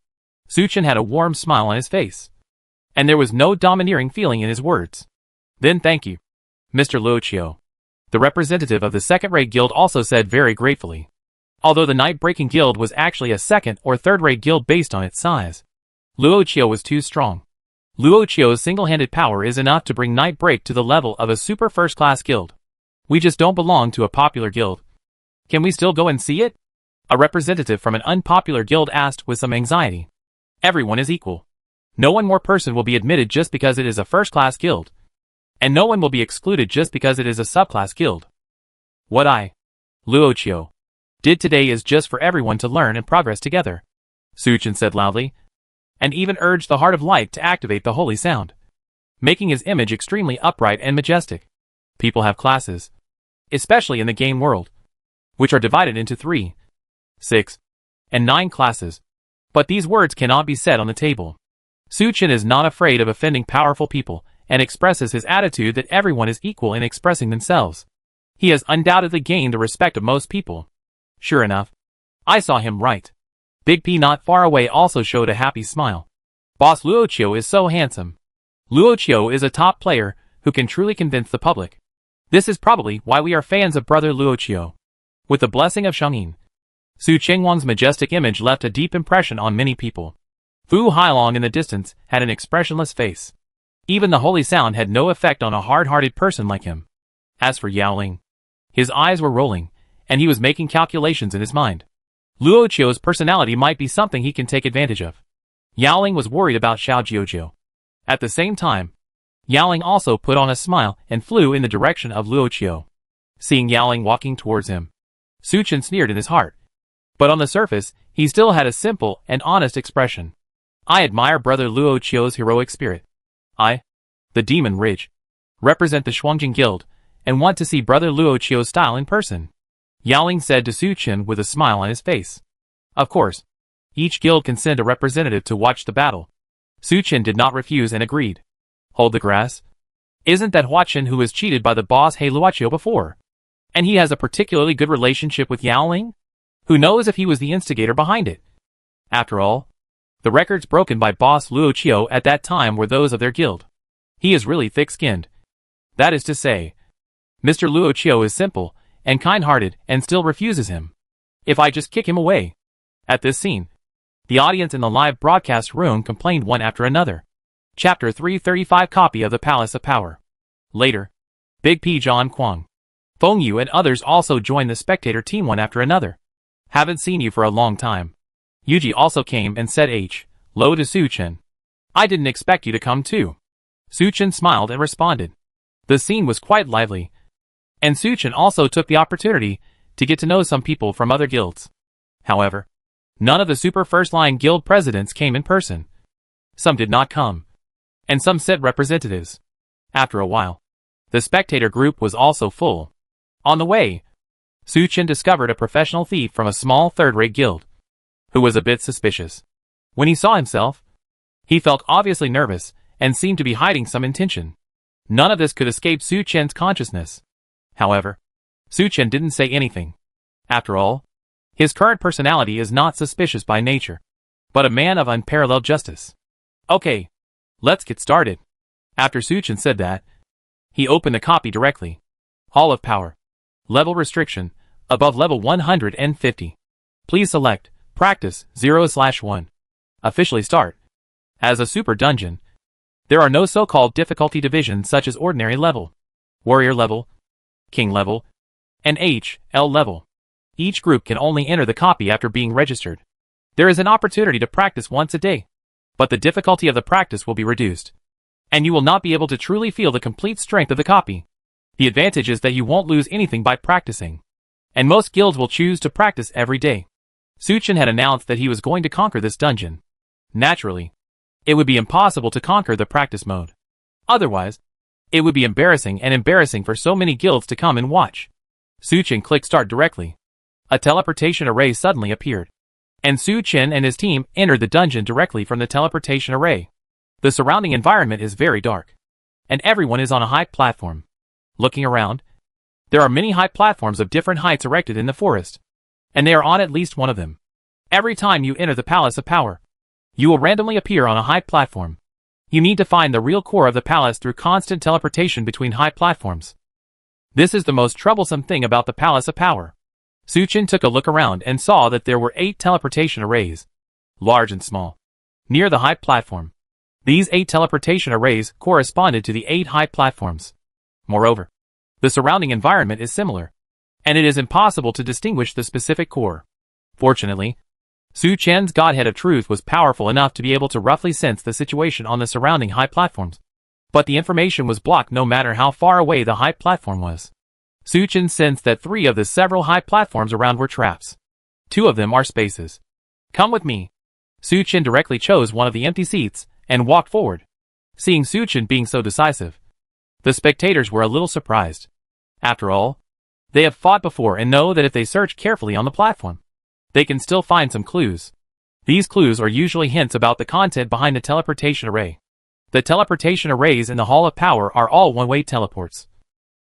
Su Chen had a warm smile on his face. And there was no domineering feeling in his words. Then thank you, Mr. Luoqiu. The representative of the second-rate guild also said very gratefully. Although the Night-Breaking Guild was actually a second or third-rate guild based on its size, Luoqiu was too strong. Luochio's single-handed power is enough to bring Nightbreak to the level of a super first-class guild. We just don't belong to a popular guild. Can we still go and see it? A representative from an unpopular guild asked with some anxiety. Everyone is equal. No one more person will be admitted just because it is a first-class guild. And no one will be excluded just because it is a subclass guild. What Luochio, did today is just for everyone to learn and progress together, Suchin said loudly, and even urged the Heart of Light to activate the holy sound, making his image extremely upright and majestic. People have classes, especially in the game world, which are divided into 3, 6, and 9 classes, but these words cannot be said on the table. Suchin is not afraid of offending powerful people, and expresses his attitude that everyone is equal in expressing themselves. He has undoubtedly gained the respect of most people. Sure enough, I saw him right. Big P not far away also showed a happy smile. Boss Luochio is so handsome. Luochio is a top player who can truly convince the public. This is probably why we are fans of brother Luochio. With the blessing of Shangyin, Su Qingwang's majestic image left a deep impression on many people. Fu Hailong in the distance had an expressionless face. Even the holy sound had no effect on a hard-hearted person like him. As for Yaoling, his eyes were rolling, and he was making calculations in his mind. Luochio's personality might be something he can take advantage of. Yaoling was worried about Xiao Jiuzhou. At the same time, Yaoling also put on a smile and flew in the direction of Luochio. Seeing Yaoling walking towards him, Suchin sneered in his heart. But on the surface, he still had a simple and honest expression. I admire brother Luochio's heroic spirit. I, the Demon Ridge, represent the Shuangjing Guild, and want to see brother Luochio's style in person, Yaoling said to Suchin with a smile on his face. Of course, each guild can send a representative to watch the battle. Suchin did not refuse and agreed. Hold the grass? Isn't that Huachin who was cheated by the boss He Luochio before? And he has a particularly good relationship with Yaoling? Who knows if he was the instigator behind it? After all, the records broken by boss Luochio at that time were those of their guild. He is really thick-skinned. That is to say, Mr. Luochio is simple and kind-hearted and still refuses him. If I just kick him away. At this scene, the audience in the live broadcast room complained one after another. Chapter 335 Copy of the Palace of Power. Later, Big P John Kwang, Feng Yu and others also joined the spectator team one after another. Haven't seen you for a long time. Yuji also came and said hello to Suchin. I didn't expect you to come too. Suchin smiled and responded. The scene was quite lively, and Suchin also took the opportunity to get to know some people from other guilds. However, none of the super first-line guild presidents came in person. Some did not come, and some sent representatives. After a while, the spectator group was also full. On the way, Suchin discovered a professional thief from a small third-rate guild, who was a bit suspicious. When he saw himself, he felt obviously nervous and seemed to be hiding some intention. None of this could escape Suchin's consciousness. However, Suchin didn't say anything. After all, his current personality is not suspicious by nature, but a man of unparalleled justice. Okay, let's get started. After Suchin said that, he opened the copy directly. Hall of Power. Level restriction, above level 150. Please select Practice 0/1. Officially start. As a super dungeon, there are no so-called difficulty divisions such as ordinary level, warrior level, king level, and HL level. Each group can only enter the copy after being registered. There is an opportunity to practice once a day, but the difficulty of the practice will be reduced, and you will not be able to truly feel the complete strength of the copy. The advantage is that you won't lose anything by practicing, and most guilds will choose to practice every day. Suchin had announced that he was going to conquer this dungeon. Naturally, it would be impossible to conquer the practice mode. Otherwise, it would be embarrassing for so many guilds to come and watch. Suchin clicked start directly. A teleportation array suddenly appeared, and Suchin and his team entered the dungeon directly from the teleportation array. The surrounding environment is very dark, and everyone is on a high platform. Looking around, there are many high platforms of different heights erected in the forest, and they are on at least one of them. Every time you enter the Palace of Power, you will randomly appear on a high platform. You need to find the real core of the palace through constant teleportation between high platforms. This is the most troublesome thing about the Palace of Power. Suchin took a look around and saw that there were 8 teleportation arrays, large and small, near the high platform. These 8 teleportation arrays corresponded to the 8 high platforms. Moreover, the surrounding environment is similar, and it is impossible to distinguish the specific core. Fortunately, Su Chen's Godhead of Truth was powerful enough to be able to roughly sense the situation on the surrounding high platforms. But the information was blocked no matter how far away the high platform was. Su Chen sensed that 3 of the several high platforms around were traps. 2 of them are spaces. Come with me. Su Chen directly chose one of the empty seats and walked forward. Seeing Su Chen being so decisive, the spectators were a little surprised. After all, they have fought before and know that if they search carefully on the platform, they can still find some clues. These clues are usually hints about the content behind the teleportation array. The teleportation arrays in the Hall of Power are all one-way teleports,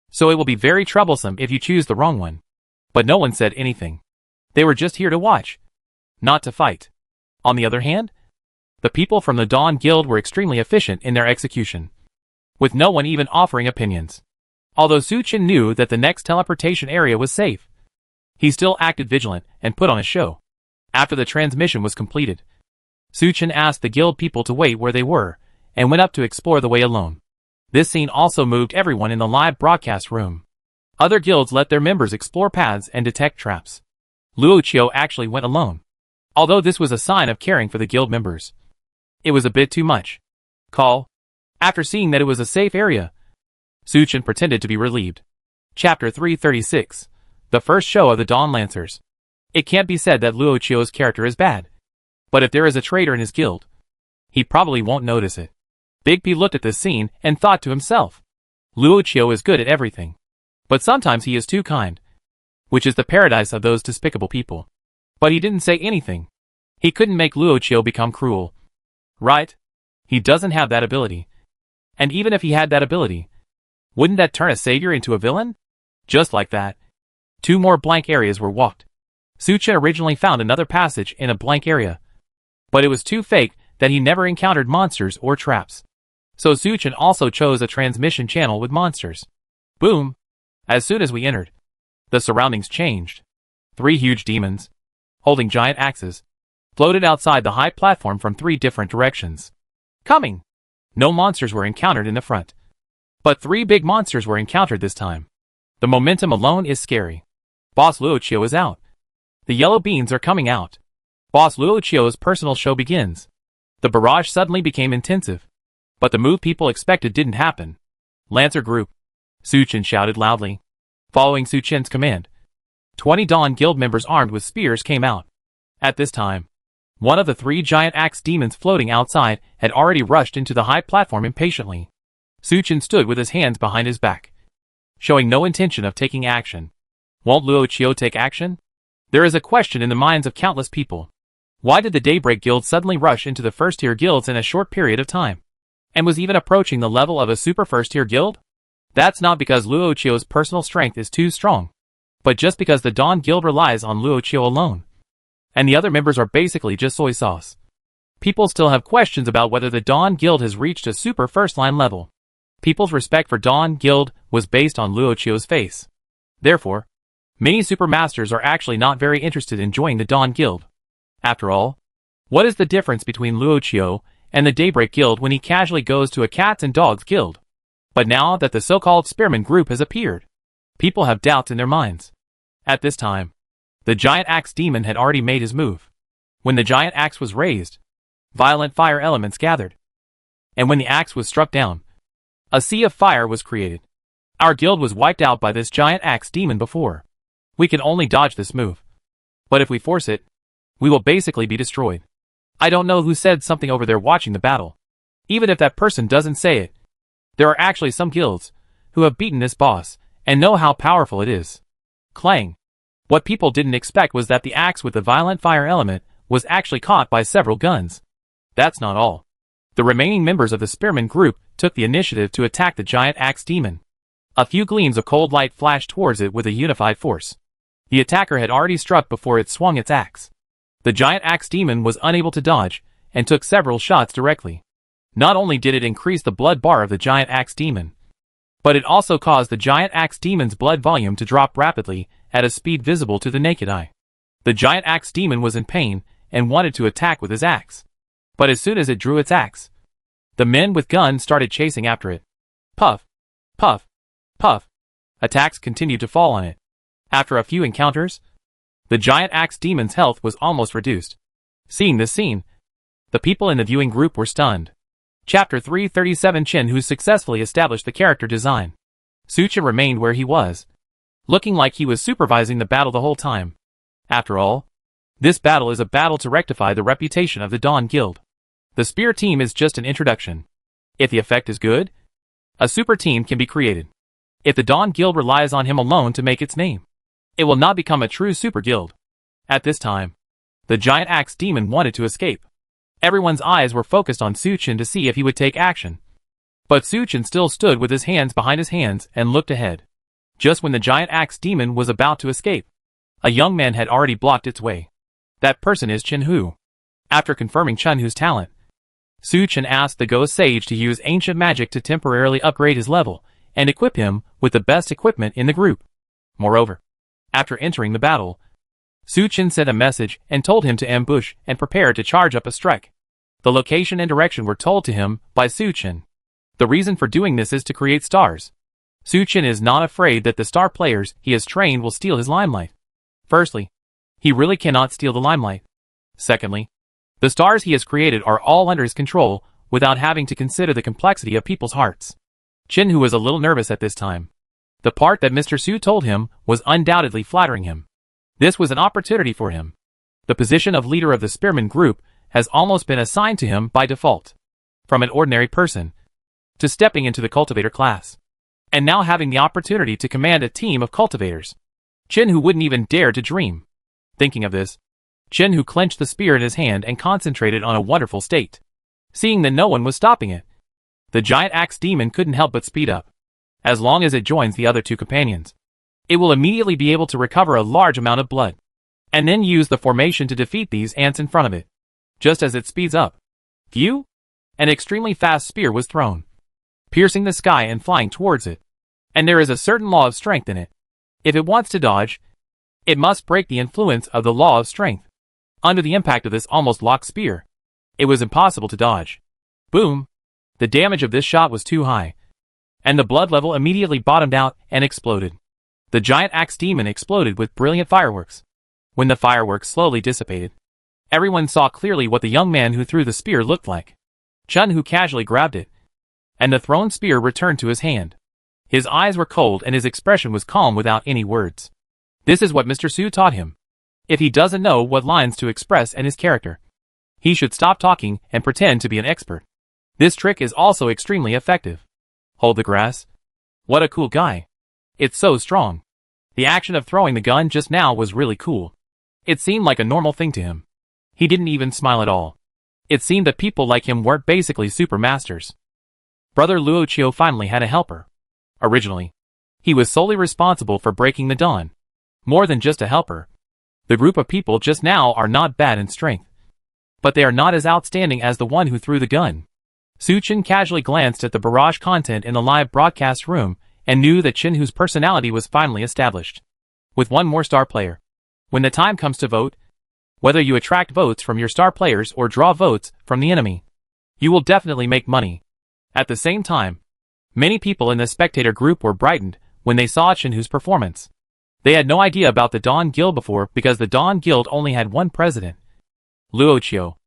so it will be very troublesome if you choose the wrong one. But no one said anything. They were just here to watch, not to fight. On the other hand, the people from the Dawn Guild were extremely efficient in their execution, with no one even offering opinions. Although Su Chen knew that the next teleportation area was safe, he still acted vigilant and put on a show. After the transmission was completed, Su Chen asked the guild people to wait where they were and went up to explore the way alone. This scene also moved everyone in the live broadcast room. Other guilds let their members explore paths and detect traps. Luo Qiu actually went alone. Although this was a sign of caring for the guild members, it was a bit too much. After seeing that it was a safe area, Su Chen pretended to be relieved. Chapter 336. The first show of the Dawn Lancers. It can't be said that Luo Qiu's character is bad, but if there is a traitor in his guild, he probably won't notice it. Big P looked at this scene and thought to himself, Luo Qiu is good at everything, but sometimes he is too kind, which is the paradise of those despicable people. But he didn't say anything. He couldn't make Luo Qiu become cruel. Right? He doesn't have that ability. And even if he had that ability, wouldn't that turn a savior into a villain? Just like that, 2 more blank areas were walked. Su Chen originally found another passage in a blank area, but it was too fake that he never encountered monsters or traps. So Su Chen also chose a transmission channel with monsters. Boom! As soon as we entered, the surroundings changed. 3 huge demons, holding giant axes, floated outside the high platform from 3 different directions. Coming! No monsters were encountered in the front, but 3 big monsters were encountered this time. The momentum alone is scary. Boss Luo Qiu is out. The yellow beans are coming out. Boss Luo Qiu's personal show begins. The barrage suddenly became intensive, but the move people expected didn't happen. Lancer group, Su Chen shouted loudly. Following Su Chen's command, 20 Dawn Guild members armed with spears came out. At this time, one of the 3 giant axe demons floating outside had already rushed into the high platform impatiently. Su Chen stood with his hands behind his back, showing no intention of taking action. Won't Luo Qiu take action? There is a question in the minds of countless people. Why did the Daybreak Guild suddenly rush into the first-tier guilds in a short period of time, and was even approaching the level of a super first-tier guild? That's not because Luo Qiu's personal strength is too strong, but just because the Dawn Guild relies on Luo Qiu alone, and the other members are basically just soy sauce. People still have questions about whether the Dawn Guild has reached a super first-line level. People's respect for Dawn Guild was based on Luo Qiu's face. Therefore, many supermasters are actually not very interested in joining the Dawn Guild. After all, what is the difference between Luo Qiu and the Daybreak Guild when he casually goes to a cats and dogs guild? But now that the so-called Spearman group has appeared, people have doubts in their minds. At this time, the giant axe demon had already made his move. When the giant axe was raised, violent fire elements gathered. And when the axe was struck down, a sea of fire was created. Our guild was wiped out by this giant axe demon before. We can only dodge this move. But if we force it, we will basically be destroyed. I don't know who said something over there watching the battle. Even if that person doesn't say it, there are actually some guilds who have beaten this boss and know how powerful it is. Clang. What people didn't expect was that the axe with the violent fire element was actually caught by several guns. That's not all. The remaining members of the Spearman group took the initiative to attack the giant axe demon. A few gleams of cold light flashed towards it with a unified force. The attacker had already struck before it swung its axe. The giant axe demon was unable to dodge and took several shots directly. Not only did it increase the blood bar of the giant axe demon, but it also caused the giant axe demon's blood volume to drop rapidly at a speed visible to the naked eye. The giant axe demon was in pain and wanted to attack with his axe. But as soon as it drew its axe, The men with guns started chasing after it. Puff, puff, puff. Attacks continued to fall on it. After a few encounters, the giant axe demon's health was almost reduced. Seeing this scene, the people in the viewing group were stunned. Chapter 337 Chin, who successfully established the character design. Suchin remained where he was, looking like he was supervising the battle the whole time. After all, this battle is a battle to rectify the reputation of the Dawn Guild. The Spear Team is just an introduction. If the effect is good, a super team can be created. If the Dawn Guild relies on him alone to make its name, it will not become a true super guild. At this time, the giant axe demon wanted to escape. Everyone's eyes were focused on Suchin to see if he would take action. But Suchin still stood with his hands behind his hands and looked ahead. Just when the giant axe demon was about to escape, a young man had already blocked its way. That person is Chen Hu. After confirming Chen Hu's talent, Suchin asked the ghost sage to use ancient magic to temporarily upgrade his level and equip him with the best equipment in the group. Moreover, after entering the battle, Suchin sent a message and told him to ambush and prepare to charge up a strike. The location and direction were told to him by Suchin. The reason for doing this is to create stars. Suchin is not afraid that the star players he has trained will steal his limelight. Firstly, he really cannot steal the limelight. Secondly, the stars he has created are all under his control without having to consider the complexity of people's hearts. Chen Hu was a little nervous at this time. The part that Mr. Su told him was undoubtedly flattering him. This was an opportunity for him. The position of leader of the Spearman group has almost been assigned to him by default. From an ordinary person to stepping into the cultivator class, and now having the opportunity to command a team of cultivators. Chen Hu wouldn't even dare to dream. Thinking of this, Chen Hu clenched the spear in his hand and concentrated on a wonderful state. Seeing that no one was stopping it, the giant axe demon couldn't help but speed up. As long as it joins the other two companions, it will immediately be able to recover a large amount of blood, and then use the formation to defeat these ants in front of it. Just as it speeds up, phew! An extremely fast spear was thrown, piercing the sky and flying towards it. And there is a certain law of strength in it. If it wants to dodge, it must break the influence of the law of strength. Under the impact of this almost locked spear, it was impossible to dodge. Boom! The damage of this shot was too high, and the blood level immediately bottomed out and exploded. The giant axe demon exploded with brilliant fireworks. When the fireworks slowly dissipated, everyone saw clearly what the young man who threw the spear looked like. Chen Hu casually grabbed it, and the thrown spear returned to his hand. His eyes were cold and his expression was calm without any words. This is what Mr. Su taught him. If he doesn't know what lines to express in his character, he should stop talking and pretend to be an expert. This trick is also extremely effective. Hold the grass. What a cool guy. It's so strong. The action of throwing the gun just now was really cool. It seemed like a normal thing to him. He didn't even smile at all. It seemed that people like him weren't basically super masters. Brother Luo Chio finally had a helper. Originally, he was solely responsible for breaking the dawn. More than just a helper. The group of people just now are not bad in strength, but they are not as outstanding as the one who threw the gun. Suchin casually glanced at the barrage content in the live broadcast room and knew that Chen Hu's personality was finally established. With one more star player. When the time comes to vote, whether you attract votes from your star players or draw votes from the enemy, you will definitely make money. At the same time, many people in the spectator group were brightened when they saw Chen Hu's performance. They had no idea about the Dawn Guild before because the Dawn Guild only had one president, Luo Chio,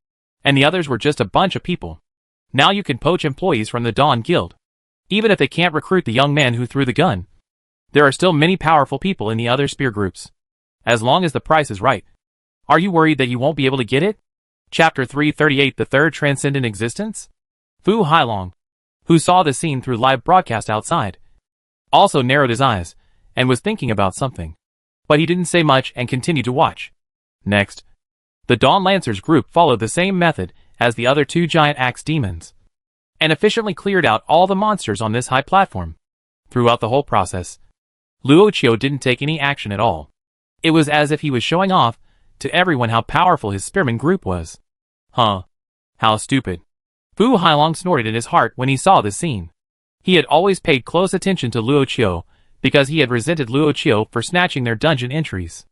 and the others were just a bunch of people. Now you can poach employees from the Dawn Guild. Even if they can't recruit the young man who threw the gun, there are still many powerful people in the other spear groups. As long as the price is right. Are you worried that you won't be able to get it? Chapter 338 The Third Transcendent Existence? Fu Hailong, who saw the scene through live broadcast outside, also narrowed his eyes and was thinking about something. But he didn't say much and continued to watch. Next, the Dawn Lancers group followed the same method as the other two giant axe demons, and efficiently cleared out all the monsters on this high platform. Throughout the whole process, Luo Chio didn't take any action at all. It was as if he was showing off to everyone how powerful his spearman group was. Huh. How stupid. Fu Hailong snorted in his heart when he saw this scene. He had always paid close attention to Luo Chio because he had resented Luo Chio for snatching their dungeon entries.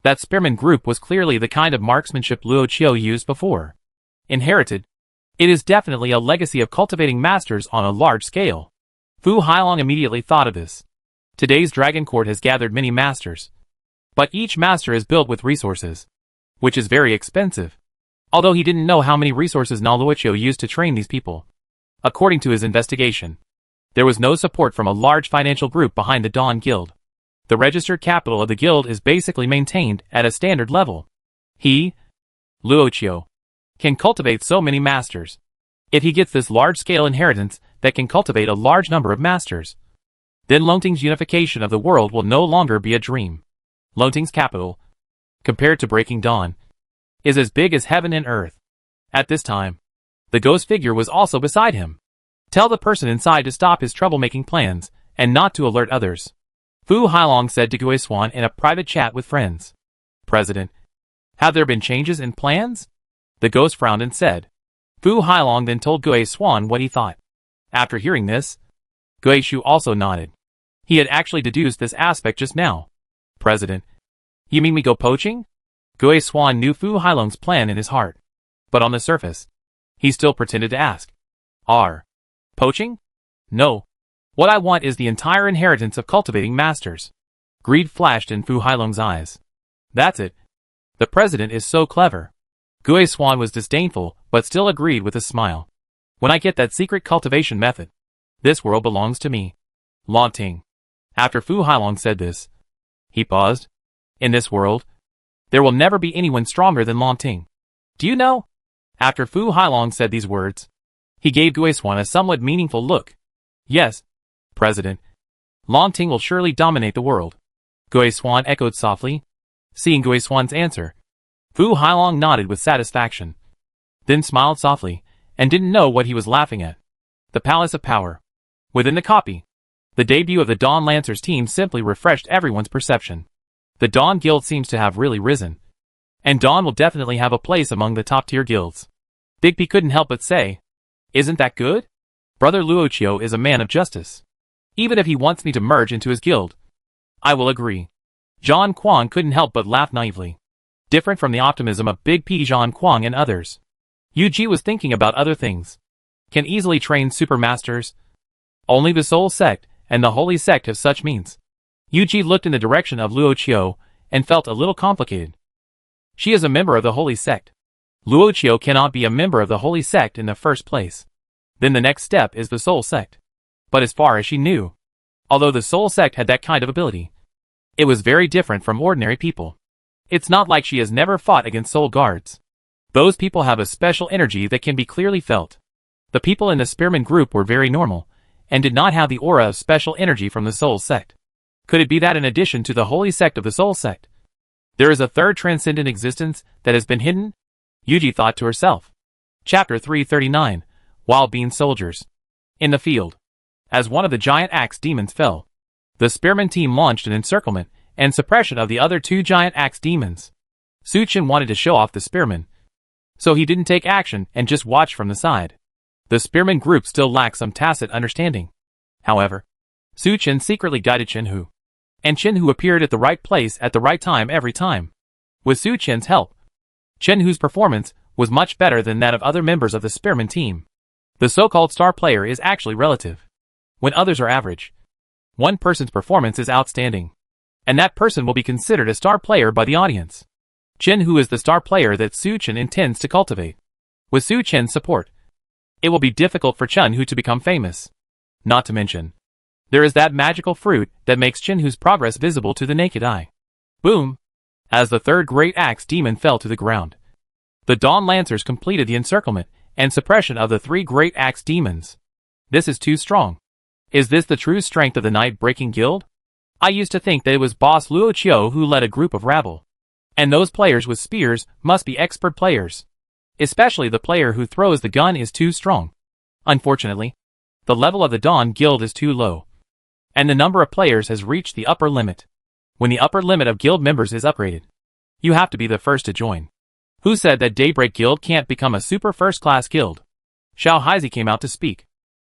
That spearman group was clearly the kind of marksmanship Luo Chio used before. Inherited It is definitely a legacy of cultivating masters on a large scale. Fu Hailong immediately thought of this. Today's Dragon Court has gathered many masters. But each master is built with resources, which is very expensive. Although he didn't know how many resources Luoqiu used to train these people. According to his investigation, there was no support from a large financial group behind the Dawn Guild. The registered capital of the guild is basically maintained at a standard level. He, Luoqiu, can cultivate so many masters. If he gets this large-scale inheritance that can cultivate a large number of masters, then Longting's unification of the world will no longer be a dream. Longting's capital, compared to Breaking Dawn, is as big as heaven and earth. At this time, the ghost figure was also beside him. Tell the person inside to stop his troublemaking plans, and not to alert others. Fu Hailong said to Gui Swan in a private chat with friends. President, have there been changes in plans? The ghost frowned and said. Fu Hailong then told Gui Swan what he thought. After hearing this, Gui Shu also nodded. He had actually deduced this aspect just now. President, you mean we go poaching? Gui Swan knew Fu Hailong's plan in his heart. But on the surface, he still pretended to ask. Poaching? No. What I want is the entire inheritance of cultivating masters. Greed flashed in Fu Hailong's eyes. That's it. The president is so clever. Gui Swan was disdainful, but still agreed with a smile. When I get that secret cultivation method, this world belongs to me. Longting. After Fu Hailong said this, he paused. In this world, there will never be anyone stronger than Longting. Do you know? After Fu Hailong said these words, he gave Gui Swan a somewhat meaningful look. Yes, President. Longting will surely dominate the world. Gui Swan echoed softly. Seeing Gui Swan's answer, Fu Hailong nodded with satisfaction, then smiled softly, and didn't know what he was laughing at. The Palace of Power. Within the copy, the debut of the Dawn Lancers team simply refreshed everyone's perception. The Dawn Guild seems to have really risen, and Dawn will definitely have a place among the top-tier guilds. Big P couldn't help but say, isn't that good? Brother Luoqiu is a man of justice. Even if he wants me to merge into his guild, I will agree. Zhang Kuang couldn't help but laugh naively. Different from the optimism of Big P, Zhang Kuang and others, Yu Ji was thinking about other things. Can easily train supermasters. Only the Soul Sect and the Holy Sect have such means. Yu Ji looked in the direction of Luoqiu and felt a little complicated. She is a member of the Holy Sect. Luoqiu cannot be a member of the Holy Sect in the first place. Then the next step is the Soul Sect. But as far as she knew, although the Soul Sect had that kind of ability, it was very different from ordinary people. It's not like she has never fought against Soul Guards. Those people have a special energy that can be clearly felt. The people in the Spearman group were very normal, and did not have the aura of special energy from the Soul Sect. Could it be that in addition to the Holy Sect of the Soul Sect, there is a third transcendent existence that has been hidden? Yuji thought to herself. Chapter 339, Wild Bean Soldiers. In the field. As one of the giant axe demons fell, the Spearman team launched an encirclement and suppression of the other two giant axe demons. Su Chen wanted to show off the Spearman, so he didn't take action and just watched from the side. The Spearman group still lacked some tacit understanding. However, Su Chen secretly guided Chen Hu, and Chen Hu appeared at the right place at the right time every time. With Su Chen's help, Chen Hu's performance was much better than that of other members of the Spearman team. The so-called star player is actually relative. When others are average, one person's performance is outstanding, and that person will be considered a star player by the audience. Chen Hu is the star player that Su Chen intends to cultivate. With Su Chen's support, it will be difficult for Chen Hu to become famous. Not to mention, there is that magical fruit that makes Chen Hu's progress visible to the naked eye. Boom! As the third great axe demon fell to the ground, the Dawn Lancers completed the encirclement and suppression of the three great axe demons. This is too strong. Is this the true strength of the Night-Breaking Guild? I used to think that it was boss Luoqiu who led a group of rabble. And those players with spears must be expert players. Especially the player who throws the gun is too strong. Unfortunately, the level of the Dawn Guild is too low, and the number of players has reached the upper limit. When the upper limit of guild members is upgraded, you have to be the first to join. Who said that Daybreak Guild can't become a super first-class guild? Xiao Haizi came out to speak.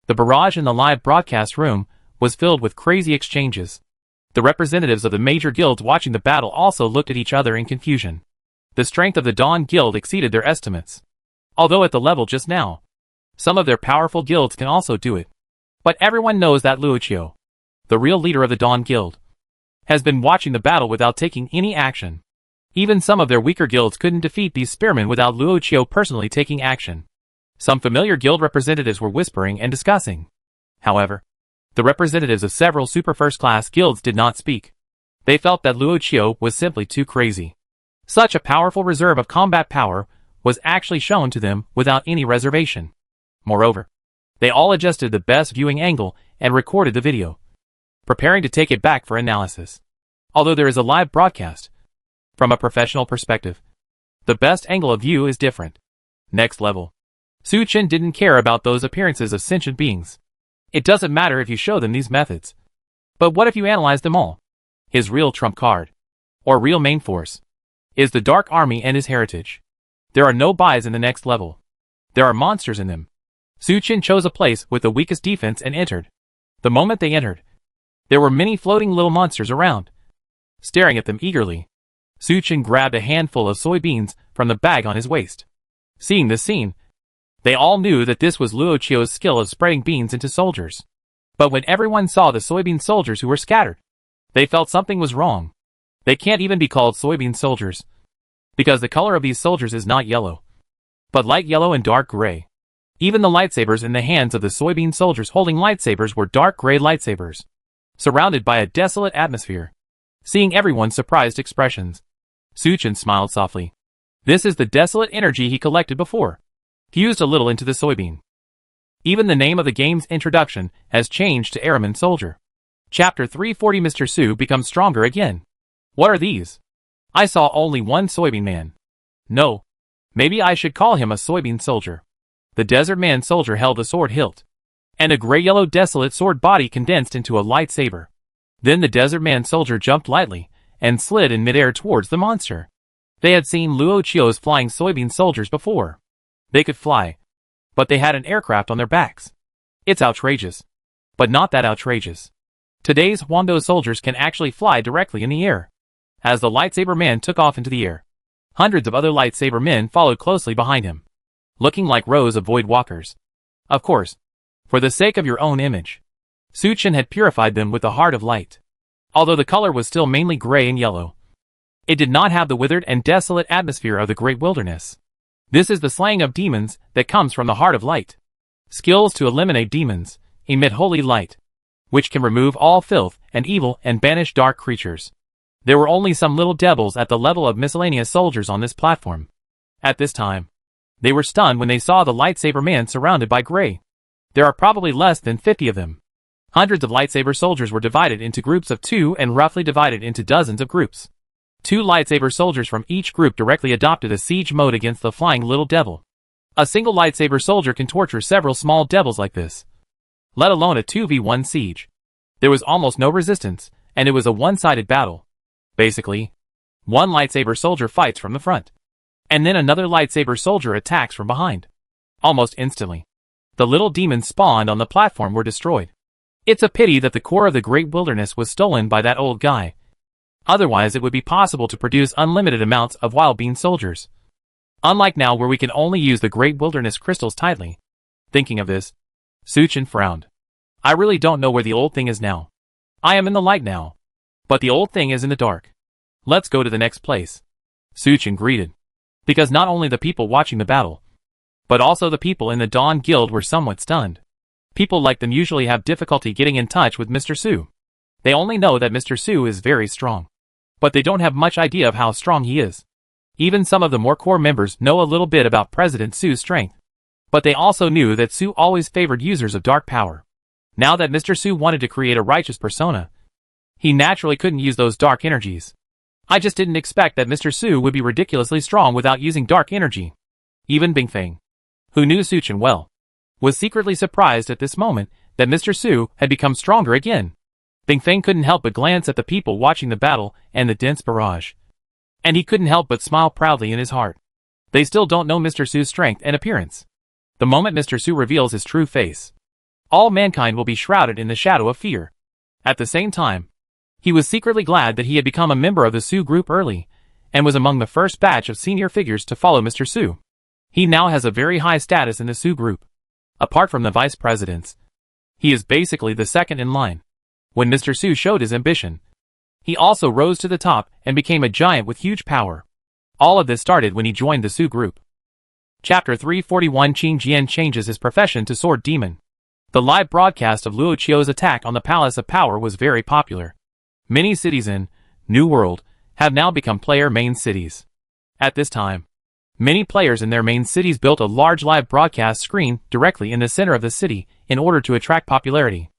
The barrage in the live broadcast room was filled with crazy exchanges. The representatives of the major guilds watching the battle also looked at each other in confusion. The strength of the Dawn Guild exceeded their estimates. Although at the level just now, Some of their powerful guilds can also do it. But everyone knows that Luoqiu, the real leader of the Dawn Guild, has been watching the battle without taking any action. Even some of their weaker guilds couldn't defeat these spearmen without Luoqiu personally taking action. Some familiar guild representatives were whispering and discussing. However, the representatives of several super first-class guilds did not speak. They felt that Luoqiu was simply too crazy. Such a powerful reserve of combat power was actually shown to them without any reservation. Moreover, they all adjusted the best viewing angle and recorded the video, preparing to take it back for analysis. Although there is a live broadcast, from a professional perspective, the best angle of view is different. Next level. Su Chen didn't care about those appearances of sentient beings. It doesn't matter if you show them these methods. But what if you analyze them all? His real trump card, or real main force, is the Dark Army and his heritage. There are no buys in the next level. There are monsters in them. Su Chen chose a place with the weakest defense and entered. The moment they entered, there were many floating little monsters around. Staring at them eagerly, Su Chen grabbed a handful of soybeans from the bag on his waist. Seeing this scene, they all knew that this was Luoqiu's skill of spreading beans into soldiers. But when everyone saw the soybean soldiers who were scattered, they felt something was wrong. They can't even be called soybean soldiers, because the color of these soldiers is not yellow, but light yellow and dark gray. Even the lightsabers in the hands of the soybean soldiers holding lightsabers were dark gray lightsabers, surrounded by a desolate atmosphere. Seeing everyone's surprised expressions, Su Chen smiled softly. This is the desolate energy he collected before, fused a little into the soybean. Even the name of the game's introduction has changed to Airman Soldier. Chapter 340. Mr. Su becomes stronger again. What are these? I saw only one soybean man. No. Maybe I should call him a soybean soldier. The desert man soldier held a sword hilt, and a gray-yellow desolate sword body condensed into a lightsaber. Then the desert man soldier jumped lightly and slid in midair towards the monster. They had seen Luoqiu's flying soybean soldiers before. They could fly, but they had an aircraft on their backs. It's outrageous, but not that outrageous. Today's Huangdo soldiers can actually fly directly in the air. As the lightsaber man took off into the air, hundreds of other lightsaber men followed closely behind him, looking like rows of void walkers. Of course, for the sake of your own image, Su Chen had purified them with the heart of light. Although the color was still mainly gray and yellow, it did not have the withered and desolate atmosphere of the great wilderness. This is the slaying of demons that comes from the heart of light. Skills to eliminate demons, emit holy light, which can remove all filth and evil and banish dark creatures. There were only some little devils at the level of miscellaneous soldiers on this platform. At this time, they were stunned when they saw the lightsaber man surrounded by gray. There are probably less than 50 of them. Hundreds of lightsaber soldiers were divided into groups of 2 and roughly divided into dozens of groups. 2 lightsaber soldiers from each group directly adopted a siege mode against the flying little devil. A single lightsaber soldier can torture several small devils like this, let alone a 2v1 siege. There was almost no resistance, and it was a one-sided battle. Basically, one lightsaber soldier fights from the front, and then another lightsaber soldier attacks from behind. Almost instantly, the little demons spawned on the platform were destroyed. It's a pity that the core of the great wilderness was stolen by that old guy. Otherwise it would be possible to produce unlimited amounts of wild bean soldiers. Unlike now where we can only use the great wilderness crystals tightly. Thinking of this, Su Chen frowned. I really don't know where the old thing is now. I am in the light now, but the old thing is in the dark. Let's go to the next place. Su Chen greeted. Because not only the people watching the battle, but also the people in the Dawn Guild were somewhat stunned. People like them usually have difficulty getting in touch with Mr. Su. They only know that Mr. Su is very strong, but they don't have much idea of how strong he is. Even some of the more core members know a little bit about President Su's strength, but they also knew that Su always favored users of dark power. Now that Mr. Su wanted to create a righteous persona, he naturally couldn't use those dark energies. I just didn't expect that Mr. Su would be ridiculously strong without using dark energy. Even Bingfeng, who knew Su Chen well, was secretly surprised at this moment that Mr. Su had become stronger again. Bingfeng couldn't help but glance at the people watching the battle and the dense barrage, and he couldn't help but smile proudly in his heart. They still don't know Mr. Su's strength and appearance. The moment Mr. Su reveals his true face, all mankind will be shrouded in the shadow of fear. At the same time, he was secretly glad that he had become a member of the Su group early, and was among the first batch of senior figures to follow Mr. Su. He now has a very high status in the Su group. Apart from the vice presidents, he is basically the second in line. When Mr. Su showed his ambition, he also rose to the top and became a giant with huge power. All of this started when he joined the Su group. Chapter 341 Qing Jian changes his profession to Sword Demon. The live broadcast of Luo Qiu's attack on the Palace of Power was very popular. Many cities in New World have now become player main cities. At this time, many players in their main cities built a large live broadcast screen directly in the center of the city in order to attract popularity.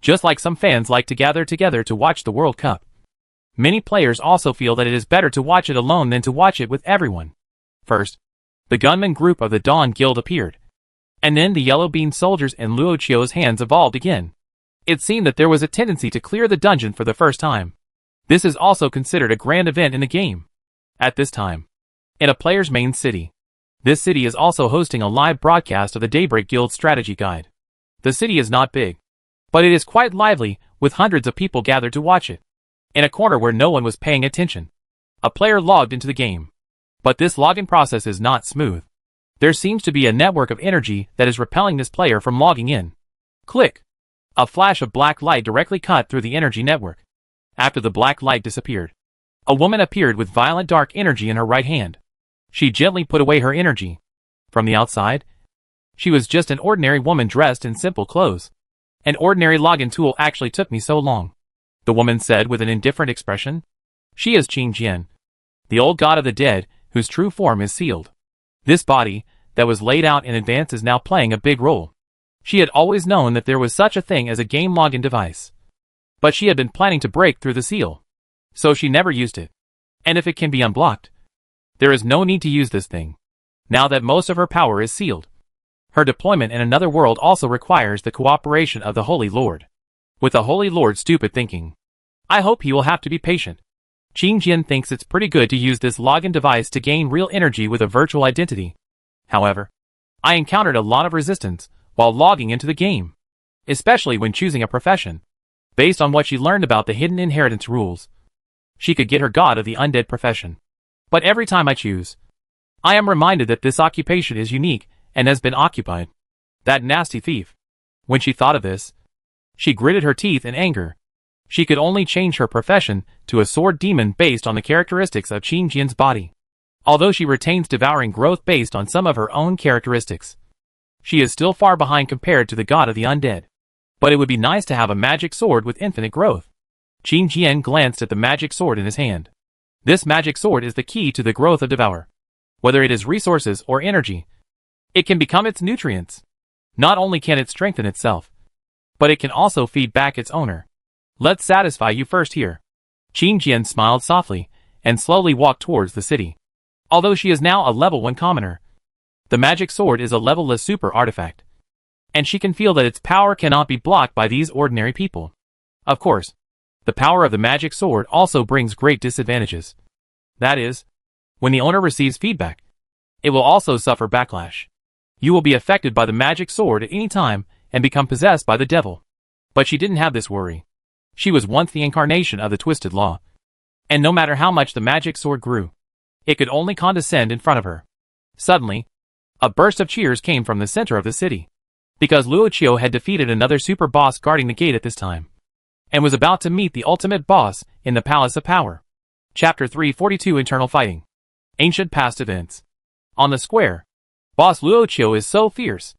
Just like some fans like to gather together to watch the World Cup. Many players also feel that it is better to watch it alone than to watch it with everyone. First, the gunman group of the Dawn Guild appeared. And then the Yellow Bean soldiers and Luo Qiu's hands evolved again. It seemed that there was a tendency to clear the dungeon for the first time. This is also considered a grand event in the game. At this time, in a player's main city, this city is also hosting a live broadcast of the Daybreak Guild strategy guide. The city is not big, but it is quite lively, with hundreds of people gathered to watch it. In a corner where no one was paying attention, a player logged into the game. But this login process is not smooth. There seems to be a network of energy that is repelling this player from logging in. Click! A flash of black light directly cut through the energy network. After the black light disappeared, a woman appeared with violent dark energy in her right hand. She gently put away her energy. From the outside, she was just an ordinary woman dressed in simple clothes. An ordinary login tool actually took me so long, the woman said with an indifferent expression. She is Qing Jian, the old god of the dead, whose true form is sealed. This body, that was laid out in advance, is now playing a big role. She had always known that there was such a thing as a game login device. But she had been planning to break through the seal. So she never used it. And if it can be unblocked, there is no need to use this thing. Now that most of her power is sealed, her deployment in another world also requires the cooperation of the Holy Lord. With the Holy Lord's stupid thinking, I hope he will have to be patient. Qing Jian thinks it's pretty good to use this login device to gain real energy with a virtual identity. However, I encountered a lot of resistance while logging into the game, especially when choosing a profession. Based on what she learned about the hidden inheritance rules, she could get her god of the undead profession. But every time I choose, I am reminded that this occupation is unique and has been occupied. That nasty thief. When she thought of this, she gritted her teeth in anger. She could only change her profession to a sword demon based on the characteristics of Qing Jian's body. Although she retains devouring growth based on some of her own characteristics, she is still far behind compared to the god of the undead. But it would be nice to have a magic sword with infinite growth. Qing Jian glanced at the magic sword in his hand. This magic sword is the key to the growth of Devour. Whether it is resources or energy, it can become its nutrients. Not only can it strengthen itself, but it can also feed back its owner. Let's satisfy you first here. Qing Jian smiled softly and slowly walked towards the city. Although she is now a level 1 commoner, the magic sword is a level-less super artifact, and she can feel that its power cannot be blocked by these ordinary people. Of course, the power of the magic sword also brings great disadvantages. That is, when the owner receives feedback, it will also suffer backlash. You will be affected by the magic sword at any time and become possessed by the devil. But she didn't have this worry. She was once the incarnation of the twisted law, and no matter how much the magic sword grew, it could only condescend in front of her. Suddenly, a burst of cheers came from the center of the city, because Luo Qiu had defeated another super boss guarding the gate at this time, and was about to meet the ultimate boss in the Palace of Power. Chapter 342 Internal Fighting. Ancient Past Events. On the square, Boss Luo Qiu is so fierce.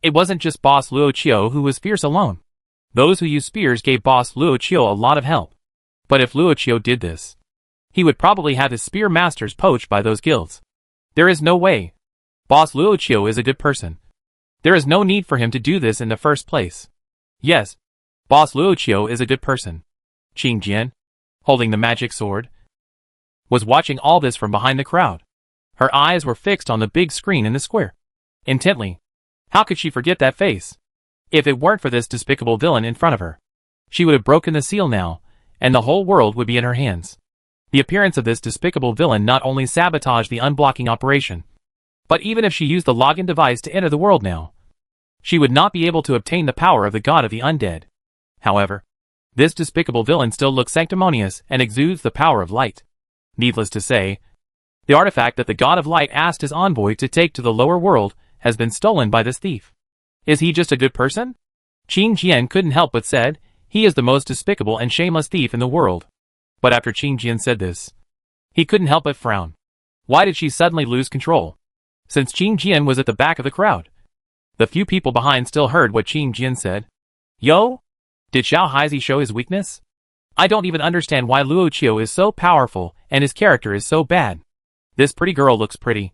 It wasn't just Boss Luo Qiu who was fierce alone. Those who used spears gave Boss Luo Qiu a lot of help. But if Luo Qiu did this, he would probably have his spear masters poached by those guilds. There is no way. Boss Luo Qiu is a good person. There is no need for him to do this in the first place. Yes, Boss Luo Qiu is a good person. Qing Jian, holding the magic sword, was watching all this from behind the crowd. Her eyes were fixed on the big screen in the square. Intently. How could she forget that face? If it weren't for this despicable villain in front of her, she would have broken the seal now, and the whole world would be in her hands. The appearance of this despicable villain not only sabotaged the unblocking operation, but even if she used the login device to enter the world now, she would not be able to obtain the power of the god of the undead. However, this despicable villain still looks sanctimonious and exudes the power of light. Needless to say, the artifact that the god of light asked his envoy to take to the lower world has been stolen by this thief. Is he just a good person? Qing Jian couldn't help but said, he is the most despicable and shameless thief in the world. But after Qing Jian said this, he couldn't help but frown. Why did she suddenly lose control? Since Qing Jian was at the back of the crowd. The few people behind still heard what Qing Jian said. Yo? Did Xiao Haizi show his weakness? I don't even understand why Luo Qiu is so powerful and his character is so bad. This pretty girl looks pretty.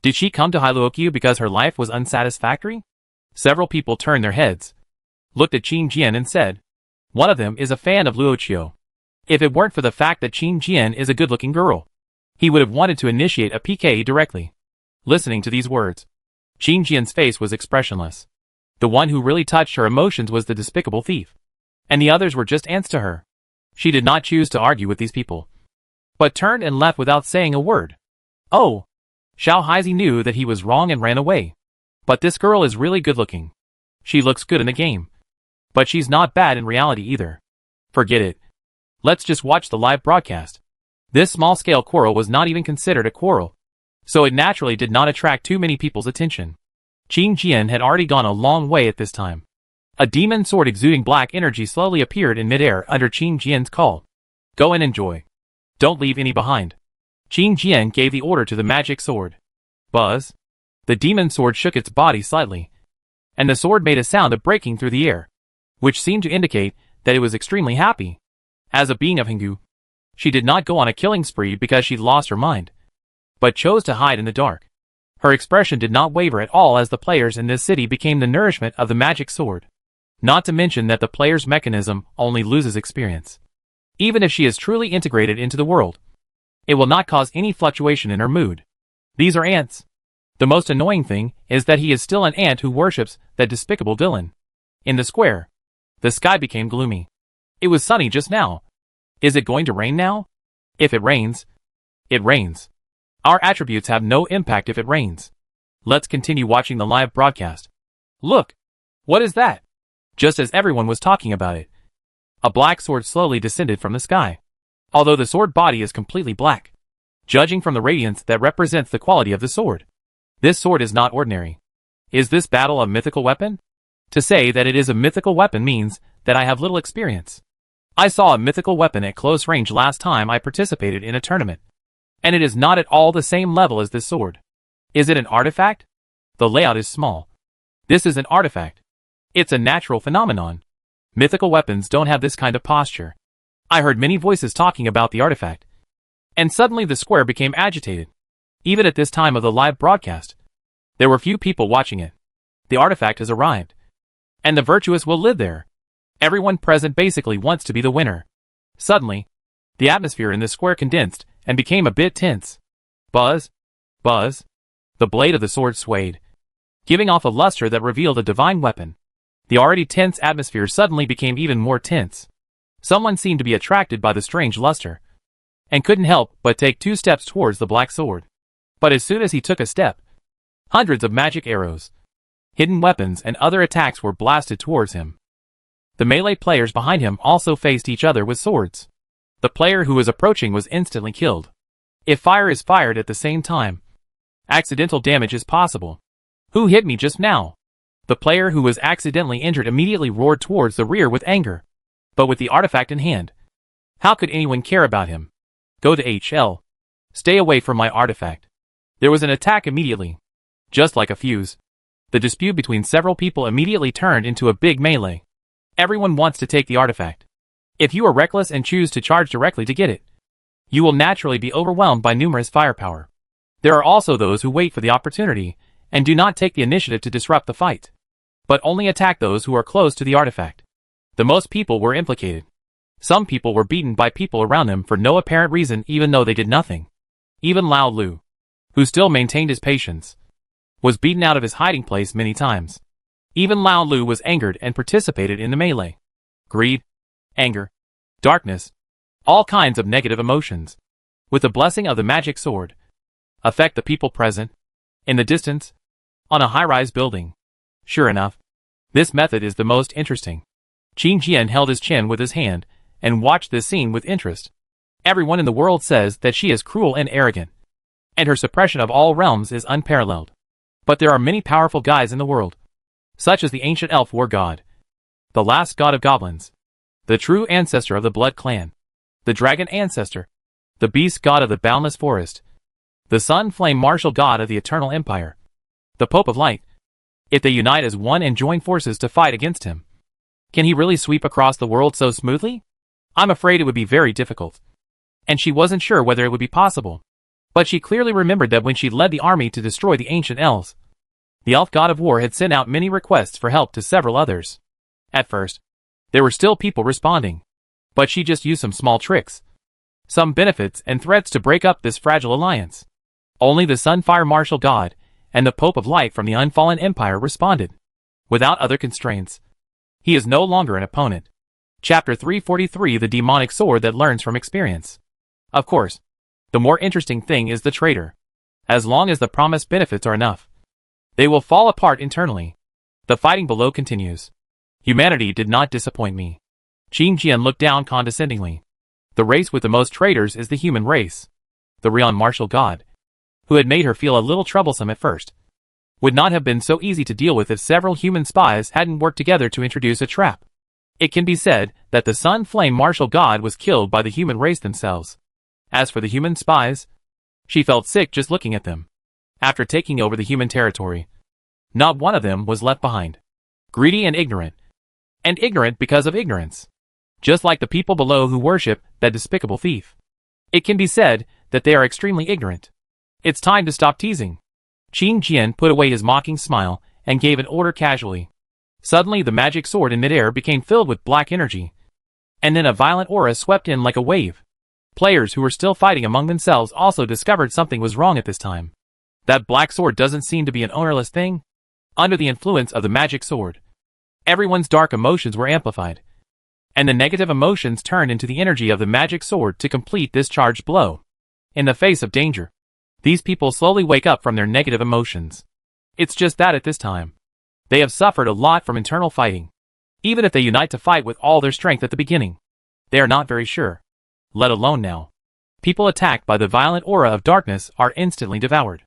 Did she come to Luo because her life was unsatisfactory? Several people turned their heads, looked at Qing Jian and said, one of them is a fan of Luo Qiu. If it weren't for the fact that Qing Jian is a good-looking girl, he would have wanted to initiate a PK directly. Listening to these words, Qing Jian's face was expressionless. The one who really touched her emotions was the despicable thief. And the others were just ants to her. She did not choose to argue with these people, but turned and left without saying a word. Oh! Xiao Haizi knew that he was wrong and ran away. But this girl is really good-looking. She looks good in the game. But she's not bad in reality either. Forget it. Let's just watch the live broadcast. This small-scale quarrel was not even considered a quarrel, so it naturally did not attract too many people's attention. Qing Jian had already gone a long way at this time. A demon sword exuding black energy slowly appeared in midair under Qing Jian's call. Go and enjoy. Don't leave any behind. Qing Jian gave the order to the magic sword. Buzz. The demon sword shook its body slightly, and the sword made a sound of breaking through the air, which seemed to indicate that it was extremely happy. As a being of Hinggu, she did not go on a killing spree because she'd lost her mind, but chose to hide in the dark. Her expression did not waver at all as the players in this city became the nourishment of the magic sword. Not to mention that the player's mechanism only loses experience. Even if she is truly integrated into the world, it will not cause any fluctuation in her mood. These are ants. The most annoying thing is that he is still an ant who worships that despicable villain. In the square, the sky became gloomy. It was sunny just now. Is it going to rain now? If it rains, it rains. Our attributes have no impact if it rains. Let's continue watching the live broadcast. Look! What is that? Just as everyone was talking about it, a black sword slowly descended from the sky. Although the sword body is completely black, judging from the radiance that represents the quality of the sword, this sword is not ordinary. Is this battle a mythical weapon? To say that it is a mythical weapon means that I have little experience. I saw a mythical weapon at close range last time I participated in a tournament, and it is not at all the same level as this sword. Is it an artifact? The layout is small. This is an artifact. It's a natural phenomenon. Mythical weapons don't have this kind of posture. I heard many voices talking about the artifact, and suddenly the square became agitated. Even at this time of the live broadcast, there were few people watching it. The artifact has arrived, and the virtuous will live there. Everyone present basically wants to be the winner. Suddenly, the atmosphere in the square condensed and became a bit tense. Buzz, buzz. The blade of the sword swayed, giving off a luster that revealed a divine weapon. The already tense atmosphere suddenly became even more tense. Someone seemed to be attracted by the strange luster, and couldn't help but take 2 steps towards the black sword. But as soon as he took a step, hundreds of magic arrows, hidden weapons and other attacks were blasted towards him. The melee players behind him also faced each other with swords. The player who was approaching was instantly killed. If fire is fired at the same time, accidental damage is possible. Who hit me just now? The player who was accidentally injured immediately roared towards the rear with anger. But with the artifact in hand, how could anyone care about him? Go to HL. Stay away from my artifact. There was an attack immediately. Just like a fuse, the dispute between several people immediately turned into a big melee. Everyone wants to take the artifact. If you are reckless and choose to charge directly to get it, you will naturally be overwhelmed by numerous firepower. There are also those who wait for the opportunity and do not take the initiative to disrupt the fight, but only attack those who are close to the artifact. The most people were implicated. Some people were beaten by people around them for no apparent reason even though they did nothing. Even Lao Lu, who still maintained his patience, was beaten out of his hiding place many times. Even Lao Lu was angered and participated in the melee. Greed, anger, darkness, all kinds of negative emotions, with the blessing of the magic sword, affect the people present. In the distance, on a high-rise building. Sure enough, this method is the most interesting. Qing Jian held his chin with his hand and watched this scene with interest. Everyone in the world says that she is cruel and arrogant, and her suppression of all realms is unparalleled. But there are many powerful guys in the world. such as the ancient elf war god, the last god of goblins, the true ancestor of the blood clan, the dragon ancestor, the beast god of the boundless forest, the sun flame martial god of the eternal empire, the Pope of Light. If they unite as one and join forces to fight against him, can he really sweep across the world so smoothly? I'm afraid it would be very difficult. And she wasn't sure whether it would be possible. But she clearly remembered that when she led the army to destroy the ancient elves, the elf god of war had sent out many requests for help to several others. At first, there were still people responding. But she just used some small tricks, some benefits and threats to break up this fragile alliance. Only the Sunfire Martial God and the Pope of Light from the Unfallen Empire responded, without other constraints. He is no longer an opponent. Chapter 343: The Demonic Sword That Learns from Experience. Of course, the more interesting thing is the traitor. As long as the promised benefits are enough, they will fall apart internally. The fighting below continues. Humanity did not disappoint me. Qing Jian looked down condescendingly. The race with the most traitors is the human race. The Rion Martial God, who had made her feel a little troublesome at first, would not have been so easy to deal with if several human spies hadn't worked together to introduce a trap. It can be said that the Sun Flame Martial God was killed by the human race themselves. As for the human spies, she felt sick just looking at them. After taking over the human territory, not one of them was left behind. Greedy and ignorant because of ignorance. Just like the people below who worship that despicable thief. It can be said that they are extremely ignorant. It's time to stop teasing. Qing Jian put away his mocking smile and gave an order casually. Suddenly the magic sword in midair became filled with black energy. And then a violent aura swept in like a wave. Players who were still fighting among themselves also discovered something was wrong at this time. That black sword doesn't seem to be an ownerless thing. Under the influence of the magic sword, everyone's dark emotions were amplified. And the negative emotions turned into the energy of the magic sword to complete this charged blow. In the face of danger, these people slowly wake up from their negative emotions. It's just that at this time, they have suffered a lot from internal fighting. Even if they unite to fight with all their strength at the beginning, they are not very sure. Let alone now. People attacked by the violent aura of darkness are instantly devoured.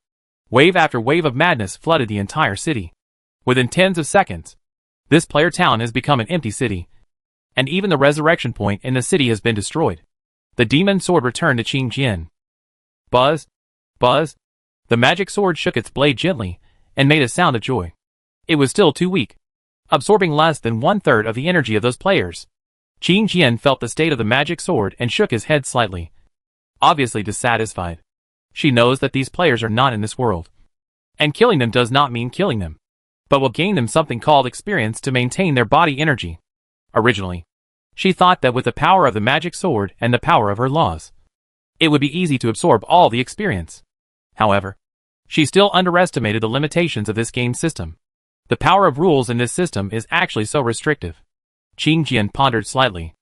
Wave after wave of madness flooded the entire city. Within tens of seconds, this player town has become an empty city. And even the resurrection point in the city has been destroyed. The demon sword returned to Qing Jian. Buzz. Buzz. The magic sword shook its blade gently and made a sound of joy. It was still too weak, absorbing less than 1/3 of the energy of those players. Qing Jian felt the state of the magic sword and shook his head slightly. Obviously dissatisfied. She knows that these players are not in this world. And killing them does not mean killing them, but will gain them something called experience to maintain their body energy. Originally, she thought that with the power of the magic sword and the power of her laws, it would be easy to absorb all the experience. However, she still underestimated the limitations of this game system. The power of rules in this system is actually so restrictive. Qing Jian pondered slightly.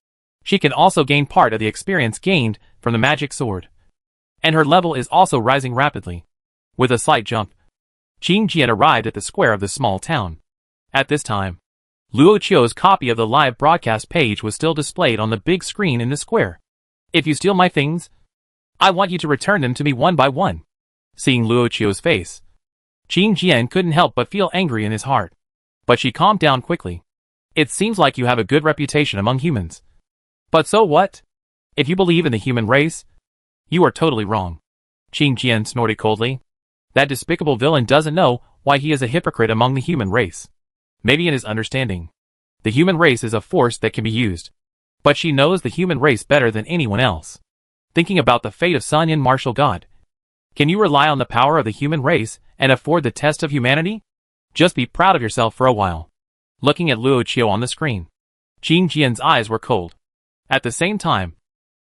She can also gain part of the experience gained from the magic sword. And her level is also rising rapidly. With a slight jump, Qing Jian arrived at the square of the small town. At this time, Luo Qiu's copy of the live broadcast page was still displayed on the big screen in the square. If you steal my things, I want you to return them to me one by one. Seeing Luo Qiu's face, Qing Jian couldn't help but feel angry in his heart. But she calmed down quickly. It seems like you have a good reputation among humans. But so what? If you believe in the human race, you are totally wrong. Qing Jian snorted coldly. That despicable villain doesn't know why he is a hypocrite among the human race. Maybe in his understanding, the human race is a force that can be used. But she knows the human race better than anyone else. Thinking about the fate of Sun Yin Martial God. Can you rely on the power of the human race and afford the test of humanity? Just be proud of yourself for a while. Looking at Luo Qiu on the screen, Qing Jian's eyes were cold. At the same time,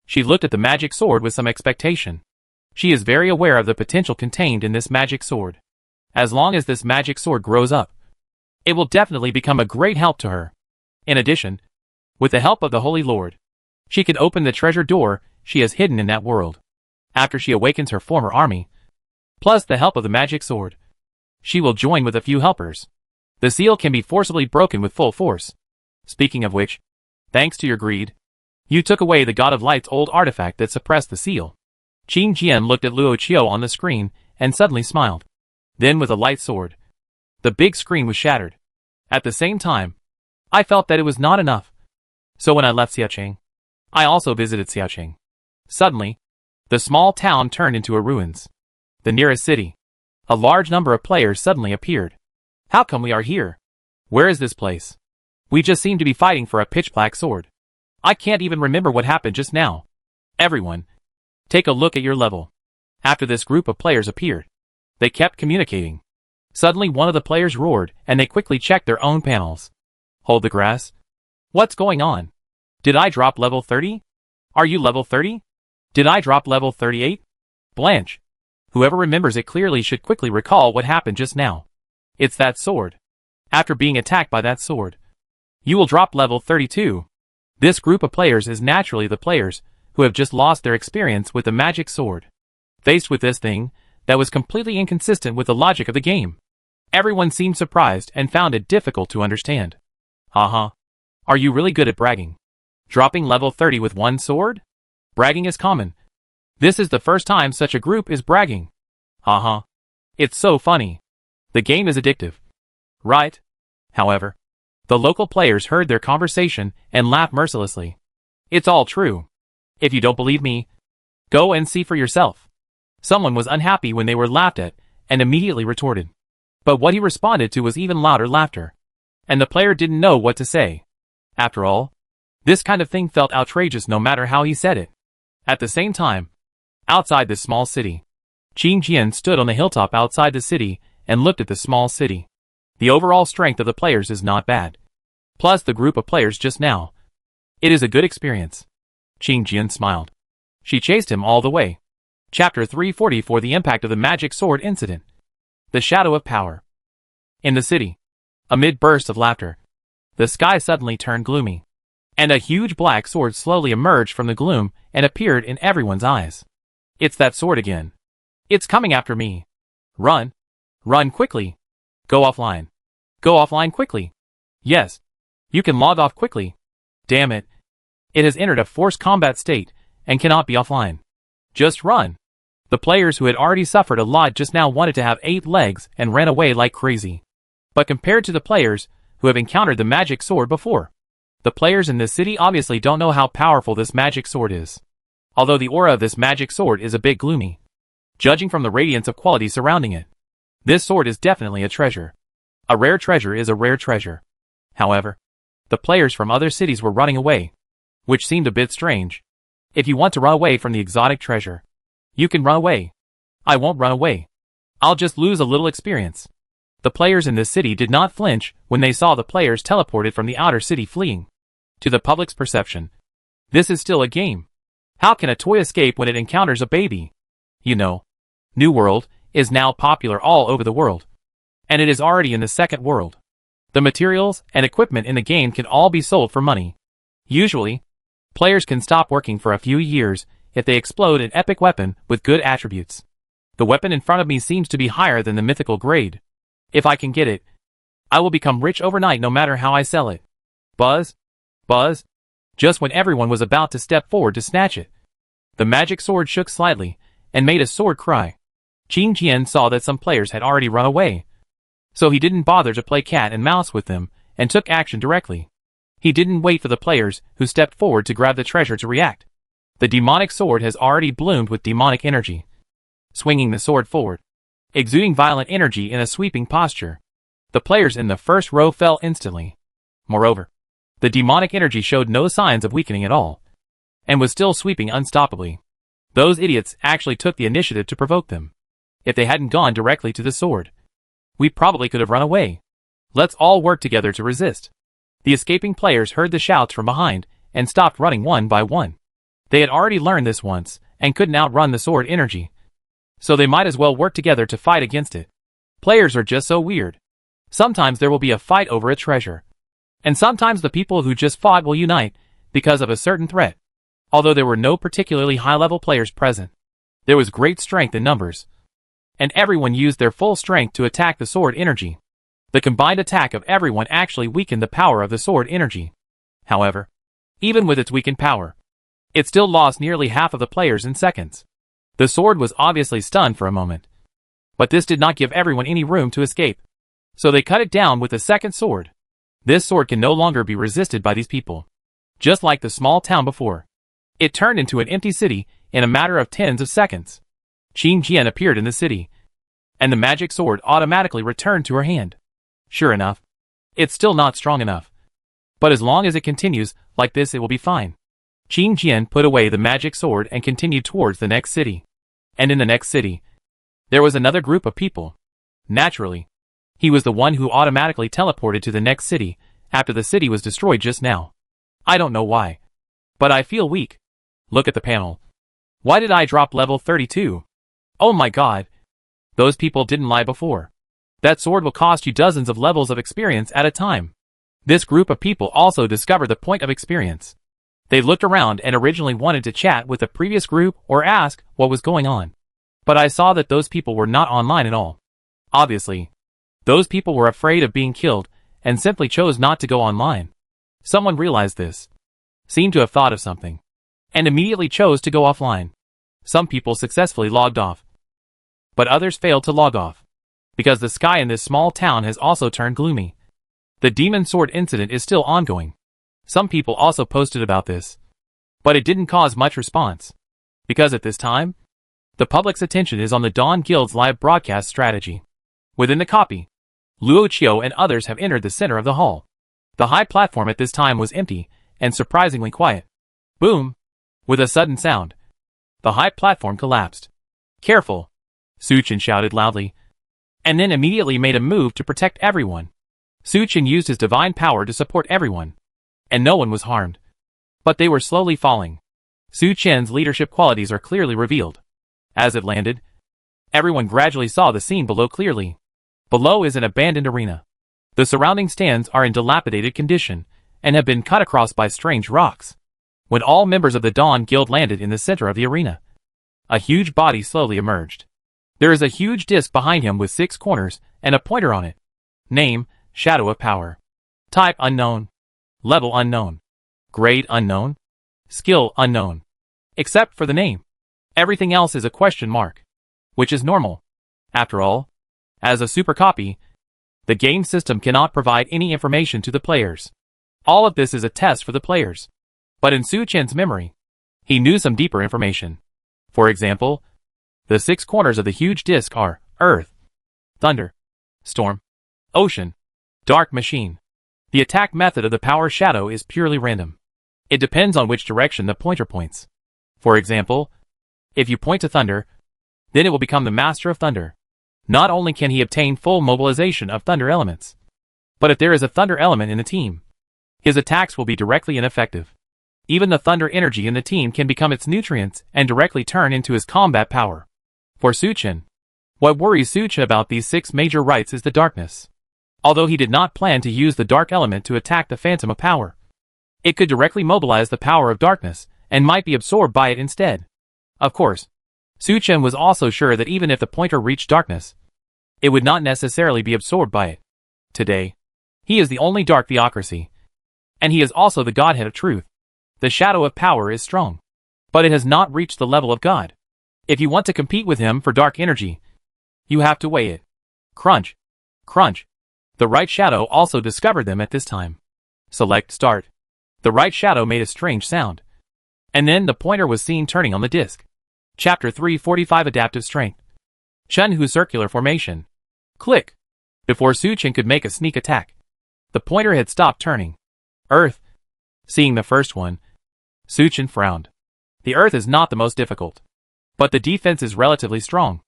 she looked at the magic sword with some expectation. She is very aware of the potential contained in this magic sword. As long as this magic sword grows up, it will definitely become a great help to her. In addition, with the help of the Holy Lord, she can open the treasure door she has hidden in that world. After she awakens her former army, plus the help of the magic sword, she will join with a few helpers. The seal can be forcibly broken with full force. Speaking of which, thanks to your greed, you took away the God of Light's old artifact that suppressed the seal. Qing Jian looked at Luo Qiu on the screen and suddenly smiled. Then with a light sword, the big screen was shattered. At the same time, I felt that it was not enough. So when I left Xiaoqing, I also visited Xiaoqing. Suddenly, the small town turned into a ruins. The nearest city. A large number of players suddenly appeared. How come we are here? Where is this place? We just seem to be fighting for a pitch-black sword. I can't even remember what happened just now. Everyone, take a look at your level. After this group of players appeared, they kept communicating. Suddenly one of the players roared, and they quickly checked their own panels. Hold the grass? What's going on? Did I drop level 30? Are you level 30? Did I drop level 38? Blanche. Whoever remembers it clearly should quickly recall what happened just now. It's that sword. After being attacked by that sword, you will drop level 32. This group of players is naturally the players who have just lost their experience with the magic sword. Faced with this thing that was completely inconsistent with the logic of the game, everyone seemed surprised and found it difficult to understand. Haha. Are you really good at bragging? Dropping level 30 with one sword? Bragging is common. This is the first time such a group is bragging. Haha. It's so funny. The game is addictive. Right? However, the local players heard their conversation and laughed mercilessly. It's all true. If you don't believe me, go and see for yourself. Someone was unhappy when they were laughed at and immediately retorted. But what he responded to was even louder laughter. And the player didn't know what to say. After all, this kind of thing felt outrageous no matter how he said it. At the same time, outside this small city, Qing Jian stood on the hilltop outside the city and looked at the small city. The overall strength of the players is not bad. Plus the group of players just now. It is a good experience. Qing Jian smiled. She chased him all the way. Chapter 344 The Impact of the Magic Sword Incident. The Shadow of Power. In the city, amid bursts of laughter, the sky suddenly turned gloomy, and a huge black sword slowly emerged from the gloom and appeared in everyone's eyes. It's that sword again. It's coming after me. Run. Run quickly. Go offline. Go offline quickly. Yes. You can log off quickly. Damn it. It has entered a forced combat state and cannot be offline. Just run. The players who had already suffered a lot just now wanted to have 8 legs and ran away like crazy. But compared to the players who have encountered the magic sword before, the players in this city obviously don't know how powerful this magic sword is. Although the aura of this magic sword is a bit gloomy, judging from the radiance of quality surrounding it, this sword is definitely a treasure. A rare treasure is a rare treasure. However, the players from other cities were running away, which seemed a bit strange. If you want to run away from the exotic treasure, you can run away. I won't run away. I'll just lose a little experience. The players in this city did not flinch when they saw the players teleported from the outer city fleeing. To the public's perception, this is still a game. How can a toy escape when it encounters a baby? You know, New World is now popular all over the world, and it is already in the second world. The materials and equipment in the game can all be sold for money. Usually, players can stop working for a few years if they explode an epic weapon with good attributes. The weapon in front of me seems to be higher than the mythical grade. If I can get it, I will become rich overnight no matter how I sell it. Buzz? Buzz? Just when everyone was about to step forward to snatch it, the magic sword shook slightly and made a sword cry. Qing Jian saw that some players had already run away, so he didn't bother to play cat and mouse with them and took action directly. He didn't wait for the players who stepped forward to grab the treasure to react. The demonic sword has already bloomed with demonic energy. Swinging the sword forward, exuding violent energy in a sweeping posture, the players in the first row fell instantly. Moreover, the demonic energy showed no signs of weakening at all, and was still sweeping unstoppably. Those idiots actually took the initiative to provoke them. If they hadn't gone directly to the sword, we probably could have run away. Let's all work together to resist. The escaping players heard the shouts from behind and stopped running one by one. They had already learned this once and couldn't outrun the sword energy, so they might as well work together to fight against it. Players are just so weird. Sometimes there will be a fight over a treasure, and sometimes the people who just fought will unite because of a certain threat. Although there were no particularly high-level players present, there was great strength in numbers, and everyone used their full strength to attack the sword energy. The combined attack of everyone actually weakened the power of the sword energy. However, even with its weakened power, it still lost nearly half of the players in seconds. The sword was obviously stunned for a moment, but this did not give everyone any room to escape, so they cut it down with a second sword. This sword can no longer be resisted by these people. Just like the small town before. It turned into an empty city in a matter of tens of seconds. Qing Jian appeared in the city, and the magic sword automatically returned to her hand. Sure enough, it's still not strong enough. But as long as it continues like this, it will be fine. Qing Jian put away the magic sword and continued towards the next city. And in the next city, there was another group of people. Naturally, he was the one who automatically teleported to the next city after the city was destroyed just now. I don't know why, but I feel weak. Look at the panel. Why did I drop level 32? Oh my god. Those people didn't lie before. That sword will cost you dozens of levels of experience at a time. This group of people also discovered the point of experience. They looked around and originally wanted to chat with the previous group or ask what was going on. But I saw that those people were not online at all. Obviously, those people were afraid of being killed and simply chose not to go online. Someone realized this, seemed to have thought of something, and immediately chose to go offline. Some people successfully logged off, but others failed to log off, because the sky in this small town has also turned gloomy. The demon sword incident is still ongoing. Some people also posted about this, but it didn't cause much response, because at this time, the public's attention is on the Dawn Guild's live broadcast strategy. Within the copy, Luo Qiu and others have entered the center of the hall. The high platform at this time was empty and surprisingly quiet. Boom! With a sudden sound, the high platform collapsed. Careful! Su Chen shouted loudly, and then immediately made a move to protect everyone. Su Chen used his divine power to support everyone, and no one was harmed. But they were slowly falling. Su Chen's leadership qualities are clearly revealed. As it landed, everyone gradually saw the scene below clearly. Below is an abandoned arena. The surrounding stands are in dilapidated condition and have been cut across by strange rocks. When all members of the Dawn Guild landed in the center of the arena, a huge body slowly emerged. There is a huge disc behind him with 6 corners and a pointer on it. Name, Shadow of Power. Type unknown. Level unknown. Grade unknown. Skill unknown. Except for the name. Everything else is a question mark. Which is normal. After all, as a super copy, the game system cannot provide any information to the players. All of this is a test for the players. But in Su Chen's memory, he knew some deeper information. For example, the 6 corners of the huge disc are Earth, Thunder, Storm, Ocean, Dark Machine. The attack method of the power shadow is purely random. It depends on which direction the pointer points. For example, if you point to Thunder, then it will become the Master of Thunder. Not only can he obtain full mobilization of Thunder elements, but if there is a Thunder element in the team, his attacks will be directly ineffective. Even the Thunder energy in the team can become its nutrients and directly turn into his combat power. For Su Chen, what worries Su Chen about these 6 major rites is the darkness. Although he did not plan to use the dark element to attack the Phantom of Power, it could directly mobilize the power of darkness and might be absorbed by it instead. Of course, Su Chen was also sure that even if the pointer reached darkness, it would not necessarily be absorbed by it. Today, he is the only dark theocracy, and he is also the Godhead of Truth. The Shadow of Power is strong, but it has not reached the level of God. If you want to compete with him for dark energy, you have to weigh it. Crunch. Crunch. The right shadow also discovered them at this time. Select Start. The right shadow made a strange sound, and then the pointer was seen turning on the disc. Chapter 345 Adaptive Strength. Chun-Hu Circular Formation. Click. Before Su Chen could make a sneak attack, the pointer had stopped turning. Earth. Seeing the first one, Su Chen frowned. The Earth is not the most difficult, but the defense is relatively strong.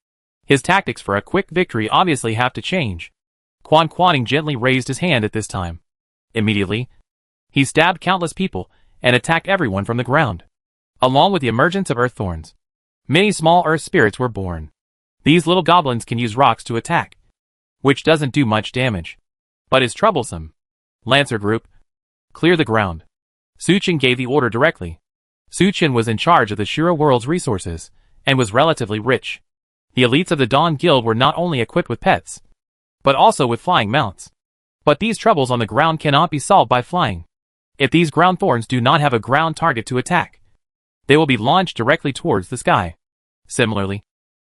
His tactics for a quick victory obviously have to change. Quan Quaning gently raised his hand at this time. Immediately, he stabbed countless people and attacked everyone from the ground. Along with the emergence of earth thorns, many small earth spirits were born. These little goblins can use rocks to attack, which doesn't do much damage, but is troublesome. Lancer Group, clear the ground. Su Chen gave the order directly. Su Chen was in charge of the Shura world's resources, and was relatively rich. The elites of the Dawn Guild were not only equipped with pets, but also with flying mounts. But these troubles on the ground cannot be solved by flying. If these ground thorns do not have a ground target to attack, they will be launched directly towards the sky. Similarly,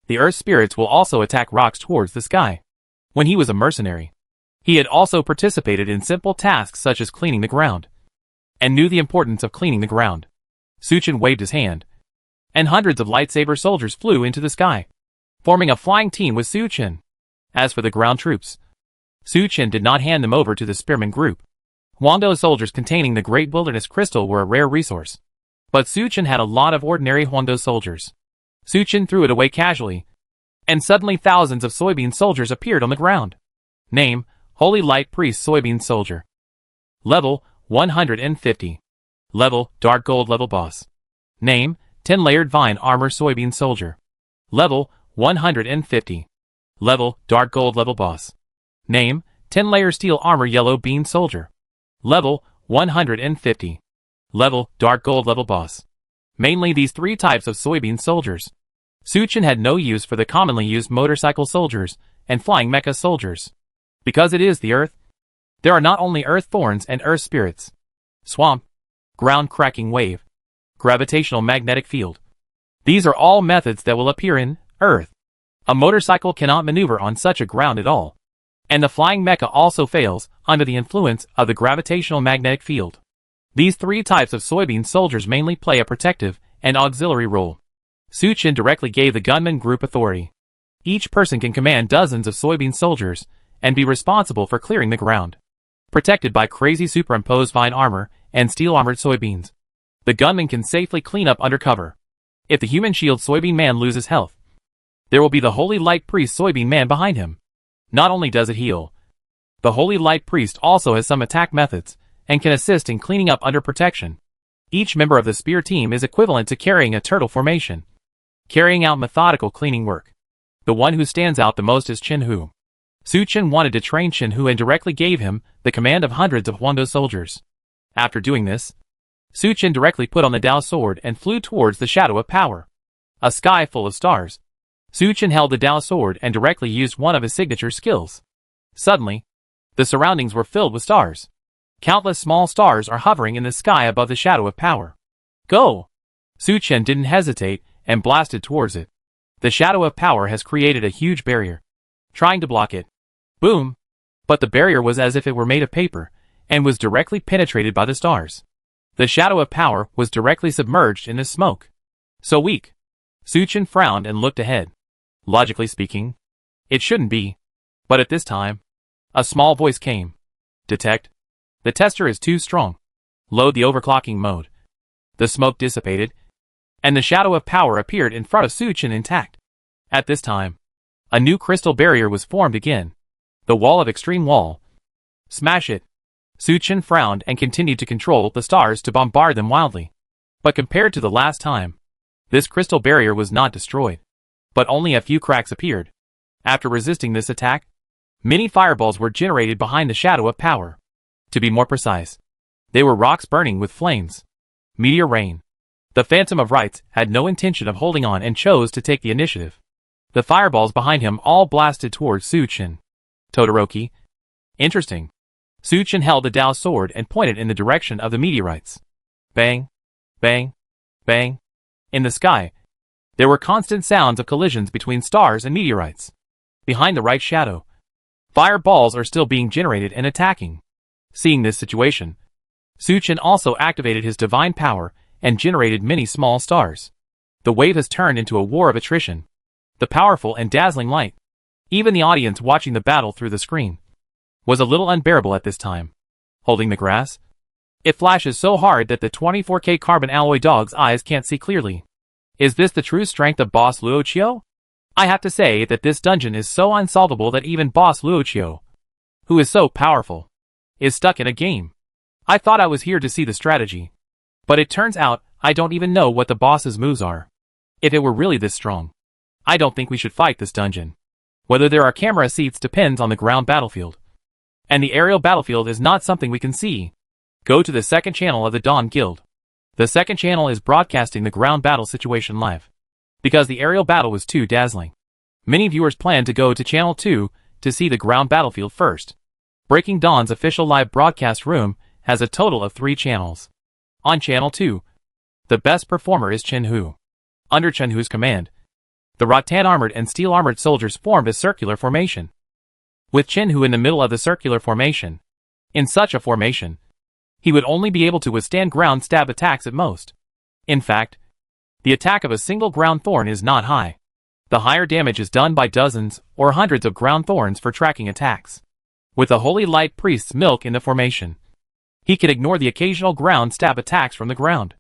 the earth spirits will also attack rocks towards the sky. When he was a mercenary, He had also participated in simple tasks such as cleaning the ground, and knew the importance of cleaning the ground. Suchin waved his hand, and hundreds of lightsaber soldiers flew into the sky, forming a flying team with Suchin. As for the ground troops, Suchin did not hand them over to the spearman group. Huangdo soldiers containing the Great Wilderness Crystal were a rare resource, but Suchin had a lot of ordinary Huangdo soldiers. Suchin threw it away casually, and suddenly thousands of soybean soldiers appeared on the ground. Name: Holy Light Priest Soybean Soldier. Level: 150. Level: Dark Gold Level Boss. Name: 10 Layered Vine Armor Soybean Soldier. Level: 150. Level: Dark Gold Level Boss. Name: 10 Layer Steel Armor Yellow Bean Soldier. Level: 150. Level: Dark Gold Level Boss. Mainly these three types of soybean soldiers. Suchin had no use for the commonly used motorcycle soldiers and flying mecha soldiers. Because it is the Earth, there are not only Earth Thorns and Earth Spirits, Swamp, Ground Cracking Wave, Gravitational Magnetic Field. These are all methods that will appear in Earth. A motorcycle cannot maneuver on such a ground at all. And the flying mecha also fails under the influence of the gravitational magnetic field. These three types of soybean soldiers mainly play a protective and auxiliary role. Suchin directly gave the gunman group authority. Each person can command dozens of soybean soldiers and be responsible for clearing the ground. Protected by crazy superimposed vine armor and steel-armored soybeans, the gunman can safely clean up under cover. If the human shield soybean man loses health, there will be the Holy Light Priest soybean man behind him. Not only does it heal, the Holy Light Priest also has some attack methods and can assist in cleaning up under protection. Each member of the spear team is equivalent to carrying a turtle formation, carrying out methodical cleaning work. The one who stands out the most is Chin-Hu. Suchin wanted to train Chin-Hu and directly gave him the command of hundreds of Huangdo soldiers. After doing this, Suchin directly put on the Dao sword and flew towards the shadow of power, a sky full of stars. Suchin held the Dao sword and directly used one of his signature skills. Suddenly, the surroundings were filled with stars. Countless small stars are hovering in the sky above the shadow of power. Go! Suchin didn't hesitate and blasted towards it. The shadow of power has created a huge barrier, trying to block it. Boom! But the barrier was as if it were made of paper, and was directly penetrated by the stars. The shadow of power was directly submerged in the smoke. So weak. Suchin frowned and looked ahead. Logically speaking, it shouldn't be. But at this time, a small voice came. Detect. The tester is too strong. Load the overclocking mode. The smoke dissipated, and the shadow of power appeared in front of Suchin intact. At this time, a new crystal barrier was formed again. The wall of extreme wall. Smash it. Suchin frowned and continued to control the stars to bombard them wildly. But compared to the last time, this crystal barrier was not destroyed, but only a few cracks appeared. After resisting this attack, many fireballs were generated behind the shadow of power. To be more precise, they were rocks burning with flames. Meteor rain. The Phantom of Rights had no intention of holding on and chose to take the initiative. The fireballs behind him all blasted towards Suchin. Todoroki. Interesting. Suchin held the Dao sword and pointed in the direction of the meteorites. Bang, bang, bang. In the sky, there were constant sounds of collisions between stars and meteorites. Behind the right shadow, fireballs are still being generated and attacking. Seeing this situation, Suchin also activated his divine power and generated many small stars. The wave has turned into a war of attrition. The powerful and dazzling light, even the audience watching the battle through the screen, was a little unbearable at this time. Holding the grass, it flashes so hard that the 24K carbon alloy dog's eyes can't see clearly. Is this the true strength of Boss Luoqiu? I have to say that this dungeon is so unsolvable that even Boss Luoqiu, who is so powerful, is stuck in a game. I thought I was here to see the strategy, but it turns out I don't even know what the boss's moves are. If it were really this strong, I don't think we should fight this dungeon. Whether there are camera seats depends on the ground battlefield, and the aerial battlefield is not something we can see. Go to the second channel of the Dawn Guild. The second channel is broadcasting the ground battle situation live, because the aerial battle was too dazzling. Many viewers plan to go to channel 2 to see the ground battlefield first. Breaking Dawn's official live broadcast room has a total of 3 channels. On channel 2, the best performer is Chin-Hu. Under Chin-Hu's command, the rattan armored and steel armored soldiers formed a circular formation. with Chin-Hu in the middle of the circular formation. In such a formation, he would only be able to withstand ground stab attacks at most. In fact, the attack of a single ground thorn is not high. The higher damage is done by dozens or hundreds of ground thorns for tracking attacks. With the Holy Light Priest's milk in the formation, he could ignore the occasional ground stab attacks from the ground.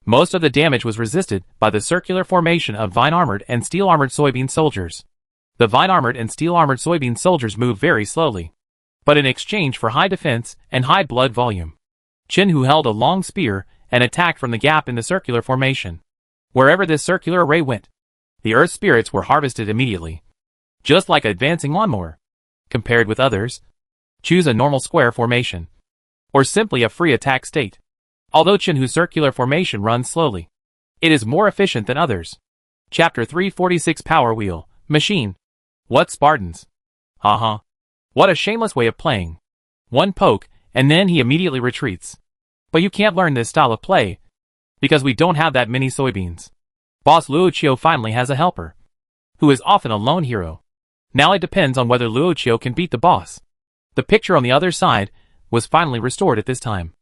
Most of the damage was resisted by the circular formation of vine-armored and steel-armored soybean soldiers. The vine-armored and steel-armored soybean soldiers move very slowly, but in exchange for high defense and high blood volume, Chin-Hu held a long spear and attacked from the gap in the circular formation. Wherever this circular array went, the earth spirits were harvested immediately, just like an advancing lawnmower. Compared with others, choose a normal square formation, or simply a free attack state. Although Chin-Hu's circular formation runs slowly, it is more efficient than others. Chapter 346 Power Wheel, Machine. What Spartans? Haha. What a shameless way of playing. One poke, and then he immediately retreats. But you can't learn this style of play, because we don't have that many soybeans. Boss Luoqiu finally has a helper, who is often a lone hero. Now it depends on whether Luoqiu can beat the boss. The picture on the other side was finally restored at this time.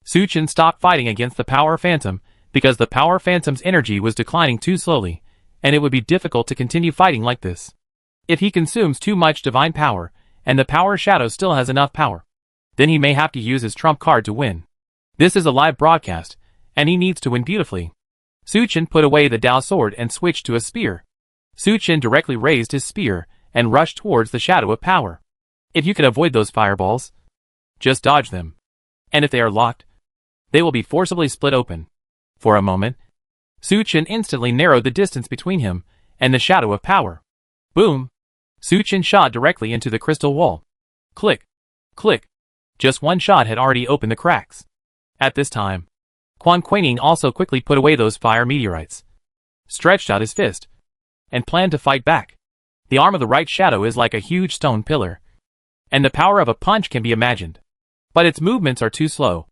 Su Chen stopped fighting against the Power Phantom because the Power Phantom's energy was declining too slowly, and it would be difficult to continue fighting like this. If he consumes too much divine power, and the Power Shadow still has enough power, then he may have to use his trump card to win. This is a live broadcast, and he needs to win beautifully. Su Chen put away the Dao sword and switched to a spear. Su Chen directly raised his spear and rushed towards the Shadow of Power. If you can avoid those fireballs, just dodge them. And if they are locked, they will be forcibly split open. For a moment, Su Chen instantly narrowed the distance between him and the Shadow of Power. Boom! Su Chen shot directly into the crystal wall. Click! Click! Just one shot had already opened the cracks. At this time, Quan Quaining also quickly put away those fire meteorites, stretched out his fist, and planned to fight back. The arm of the right shadow is like a huge stone pillar, and the power of a punch can be imagined. But its movements are too slow,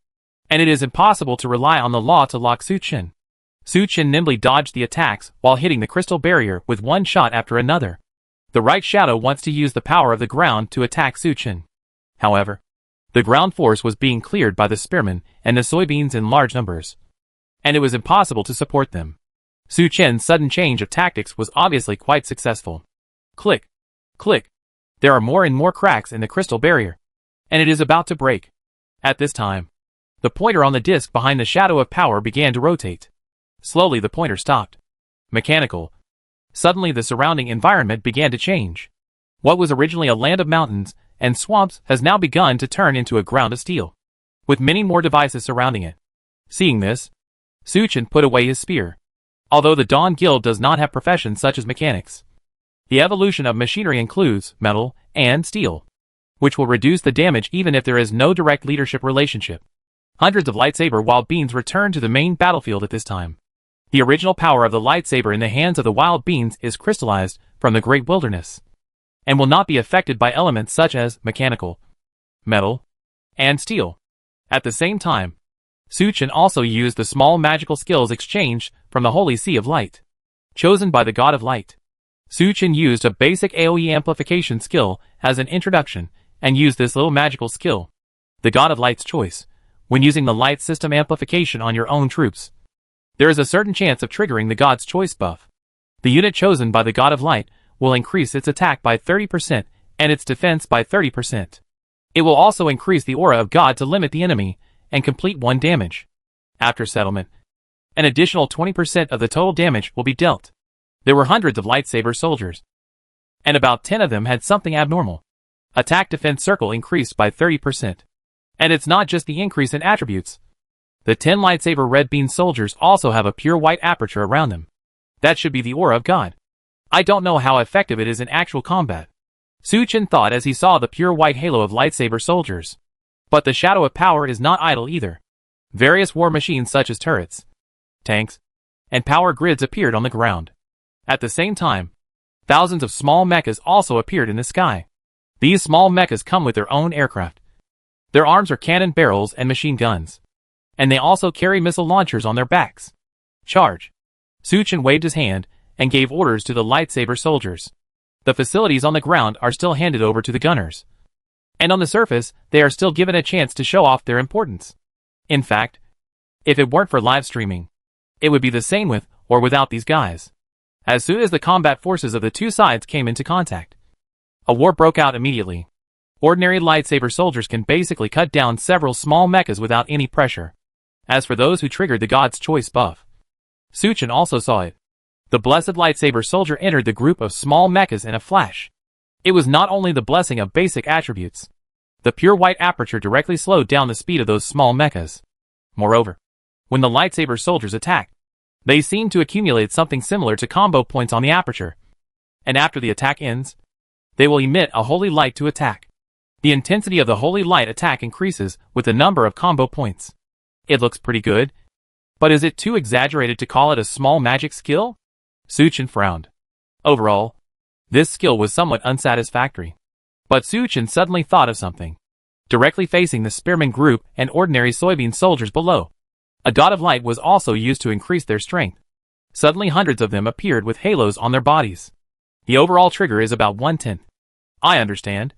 and it is impossible to rely on the law to lock Su Chen. Su Chen nimbly dodged the attacks while hitting the crystal barrier with one shot after another. The right shadow wants to use the power of the ground to attack Su Chen. However, the ground force was being cleared by the spearmen and the soybeans in large numbers, and it was impossible to support them. Su Chen's sudden change of tactics was obviously quite successful. Click! Click! There are more and more cracks in the crystal barrier, and it is about to break. At this time, the pointer on the disc behind the Shadow of Power began to rotate. Slowly the pointer stopped. Mechanical. Suddenly the surrounding environment began to change. What was originally a land of mountains and swamps has now begun to turn into a ground of steel, with many more devices surrounding it. Seeing this, Su Chen put away his spear. Although the Dawn Guild does not have professions such as mechanics, the evolution of machinery includes metal and steel, which will reduce the damage even if there is no direct leadership relationship. Hundreds of lightsaber wild beings return to the main battlefield at this time. The original power of the lightsaber in the hands of the wild beings is crystallized from the great wilderness, and will not be affected by elements such as mechanical, metal, and steel. At the same time, Su Chen also used the small magical skills exchanged from the Holy Sea of Light, chosen by the God of Light. Su Chen used a basic AoE amplification skill as an introduction, and used this little magical skill, the God of Light's choice, when using the light system amplification on your own troops. There is a certain chance of triggering the God's choice buff. The unit chosen by the God of Light will increase its attack by 30% and its defense by 30%. It will also increase the aura of God to limit the enemy and complete 1 damage. After settlement, an additional 20% of the total damage will be dealt. There were hundreds of lightsaber soldiers, and about 10 of them had something abnormal. Attack defense circle increased by 30%. And it's not just the increase in attributes. The 10 lightsaber red bean soldiers also have a pure white aperture around them. That should be the aura of God. I don't know how effective it is in actual combat, Su Chen thought as he saw the pure white halo of lightsaber soldiers. But the Shadow of Power is not idle either. Various war machines such as turrets, tanks, and power grids appeared on the ground. At the same time, thousands of small mechas also appeared in the sky. These small mechas come with their own aircraft. Their arms are cannon barrels and machine guns, and they also carry missile launchers on their backs. Charge! Su Chen waved his hand and gave orders to the lightsaber soldiers. The facilities on the ground are still handed over to the gunners. And on the surface, they are still given a chance to show off their importance. In fact, if it weren't for live streaming, it would be the same with or without these guys. As soon as the combat forces of the two sides came into contact, a war broke out immediately. Ordinary lightsaber soldiers can basically cut down several small mechas without any pressure. As for those who triggered the God's Choice buff, Suchin also saw it. The blessed lightsaber soldier entered the group of small mechas in a flash. It was not only the blessing of basic attributes. The pure white aperture directly slowed down the speed of those small mechas. Moreover, when the lightsaber soldiers attack, they seem to accumulate something similar to combo points on the aperture. And after the attack ends, they will emit a holy light to attack. The intensity of the holy light attack increases with the number of combo points. It looks pretty good. But is it too exaggerated to call it a small magic skill? Suchin frowned. Overall, this skill was somewhat unsatisfactory. But Suchin suddenly thought of something. Directly facing the spearman group and ordinary soybean soldiers below, a dot of light was also used to increase their strength. Suddenly hundreds of them appeared with halos on their bodies. The overall trigger is about 1/10. I understand.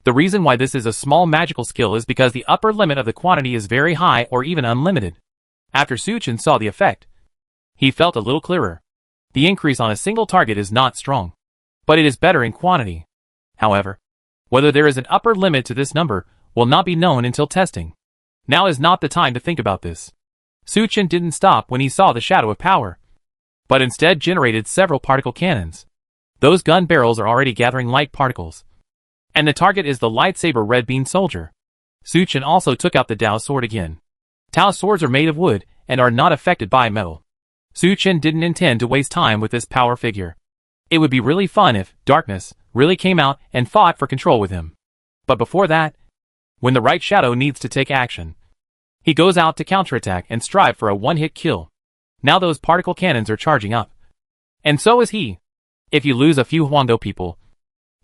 The reason why this is a small magical skill is because the upper limit of the quantity is very high or even unlimited. After Suchin saw the effect, he felt a little clearer. The increase on a single target is not strong, but it is better in quantity. However, whether there is an upper limit to this number will not be known until testing. Now is not the time to think about this. Suchin didn't stop when he saw the shadow of power, but instead generated several particle cannons. Those gun barrels are already gathering light particles, and the target is the lightsaber red bean soldier. Suchin also took out the Tao sword again. Tao swords are made of wood and are not affected by metal. Suchin didn't intend to waste time with this power figure. It would be really fun if Darkness really came out and fought for control with him. But before that, when the right shadow needs to take action, he goes out to counterattack and strive for a one-hit kill. Now those particle cannons are charging up. And so is he. If you lose a few Huangdo people,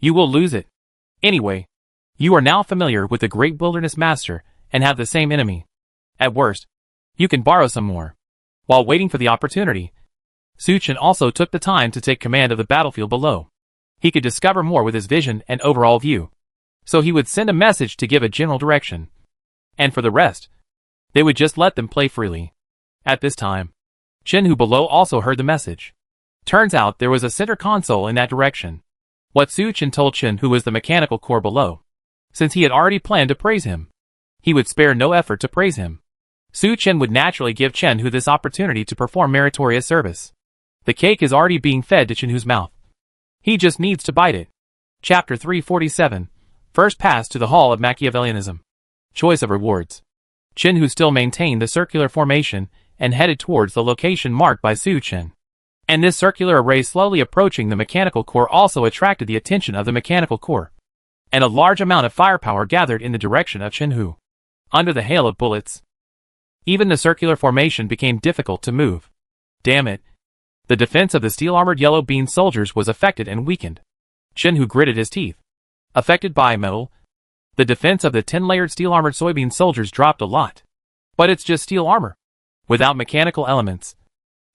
you will lose it. Anyway, you are now familiar with the Great Wilderness Master and have the same enemy. At worst, you can borrow some more. While waiting for the opportunity, Suchin also took the time to take command of the battlefield below. He could discover more with his vision and overall view. So he would send a message to give a general direction. And for the rest, they would just let them play freely. At this time, Chen Hu below also heard the message. Turns out there was a center console in that direction. What Suchin told Chen Hu was the mechanical core below. Since he had already planned to praise him, he would spare no effort to praise him. Suchin would naturally give Chen Hu this opportunity to perform meritorious service. The cake is already being fed to Chen Hu's mouth. He just needs to bite it. Chapter 347. First pass to the Hall of Machiavellianism. Choice of rewards. Chen Hu still maintained the circular formation and headed towards the location marked by Suchin. And this circular array slowly approaching the mechanical core also attracted the attention of the mechanical core. And a large amount of firepower gathered in the direction of Chen Hu. Under the hail of bullets, even the circular formation became difficult to move. Damn it. The defense of the steel-armored yellow bean soldiers was affected and weakened. Chen Hu gritted his teeth. Affected by metal, the defense of the 10-layered steel-armored soybean soldiers dropped a lot. But it's just steel armor, without mechanical elements.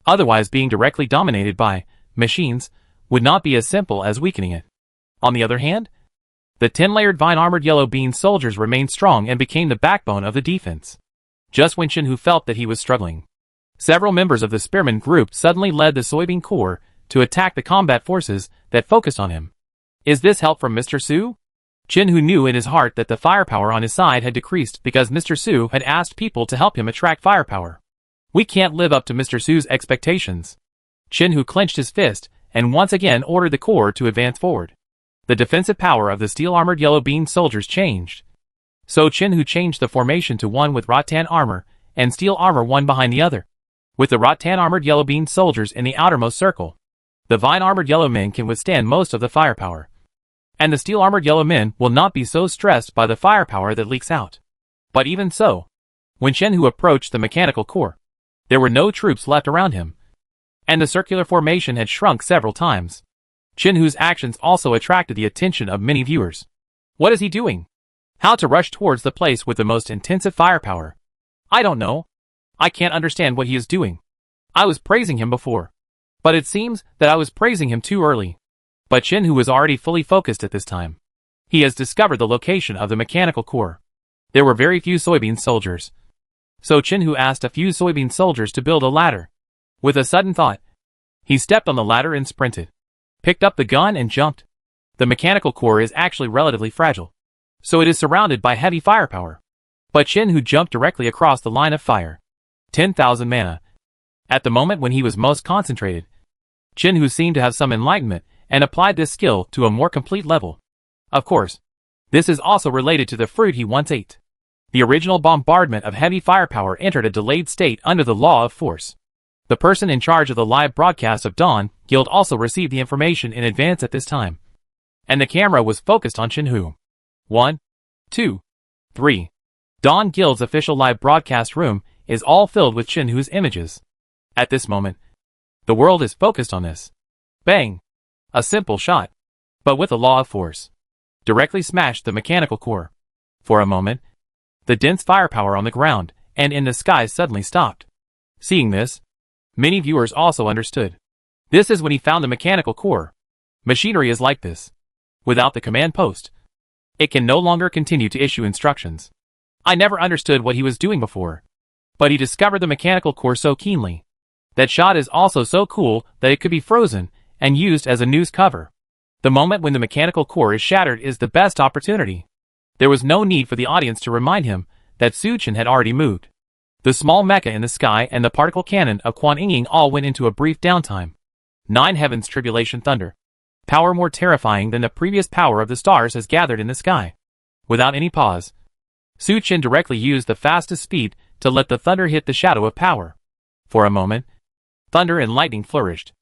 Otherwise being directly dominated by machines would not be as simple as weakening it. On the other hand, the 10-layered vine-armored yellow bean soldiers remained strong and became the backbone of the defense. Just when Chen Hu felt that he was struggling, several members of the spearman group suddenly led the soybean corps to attack the combat forces that focused on him. Is this help from Mr. Su? Chen Hu knew in his heart that the firepower on his side had decreased because Mr. Su had asked people to help him attract firepower. We can't live up to Mr. Su's expectations. Chen Hu clenched his fist and once again ordered the corps to advance forward. The defensive power of the steel-armored yellow bean soldiers changed. So Chen Hu changed the formation to one with rattan armor and steel armor one behind the other. With the rattan-armored yellow bean soldiers in the outermost circle, the vine-armored yellow men can withstand most of the firepower. And the steel-armored yellow men will not be so stressed by the firepower that leaks out. But even so, when Chen Hu approached the mechanical core, there were no troops left around him, and the circular formation had shrunk several times. Chen Hu's actions also attracted the attention of many viewers. What is he doing? How to rush towards the place with the most intensive firepower? I don't know. I can't understand what he is doing. I was praising him before, but it seems that I was praising him too early. But Chin-Hu was already fully focused at this time. He has discovered the location of the mechanical core. There were very few soybean soldiers. So Chin-Hu asked a few soybean soldiers to build a ladder. With a sudden thought, he stepped on the ladder and sprinted. Picked up the gun and jumped. The mechanical core is actually relatively fragile, so it is surrounded by heavy firepower. But Chin-Hu jumped directly across the line of fire. 10,000 mana. At the moment when he was most concentrated, Chin-Hu seemed to have some enlightenment and applied this skill to a more complete level. Of course, this is also related to the fruit he once ate. The original bombardment of heavy firepower entered a delayed state under the law of force. The person in charge of the live broadcast of Dawn Guild also received the information in advance at this time. And the camera was focused on Chin-Hu. 1, 2, 3. Dawn Guild's official live broadcast room is all filled with Chin-Hu's images. At this moment, the world is focused on this. Bang! A simple shot, but with a law of force, directly smashed the mechanical core. For a moment, the dense firepower on the ground and in the sky suddenly stopped. Seeing this, many viewers also understood. This is when he found the mechanical core. Machinery is like this. Without the command post, it can no longer continue to issue instructions. I never understood what he was doing before, but he discovered the mechanical core so keenly. That shot is also so cool that it could be frozen and used as a news cover. The moment when the mechanical core is shattered is the best opportunity. There was no need for the audience to remind him that Su-Chen had already moved. The small mecha in the sky and the particle cannon of Quan Ying all went into a brief downtime. 9 heavens tribulation thunder. Power more terrifying than the previous power of the stars has gathered in the sky. Without any pause, Su-Chen directly used the fastest speed to let the thunder hit the shadow of power. For a moment, thunder and lightning flourished.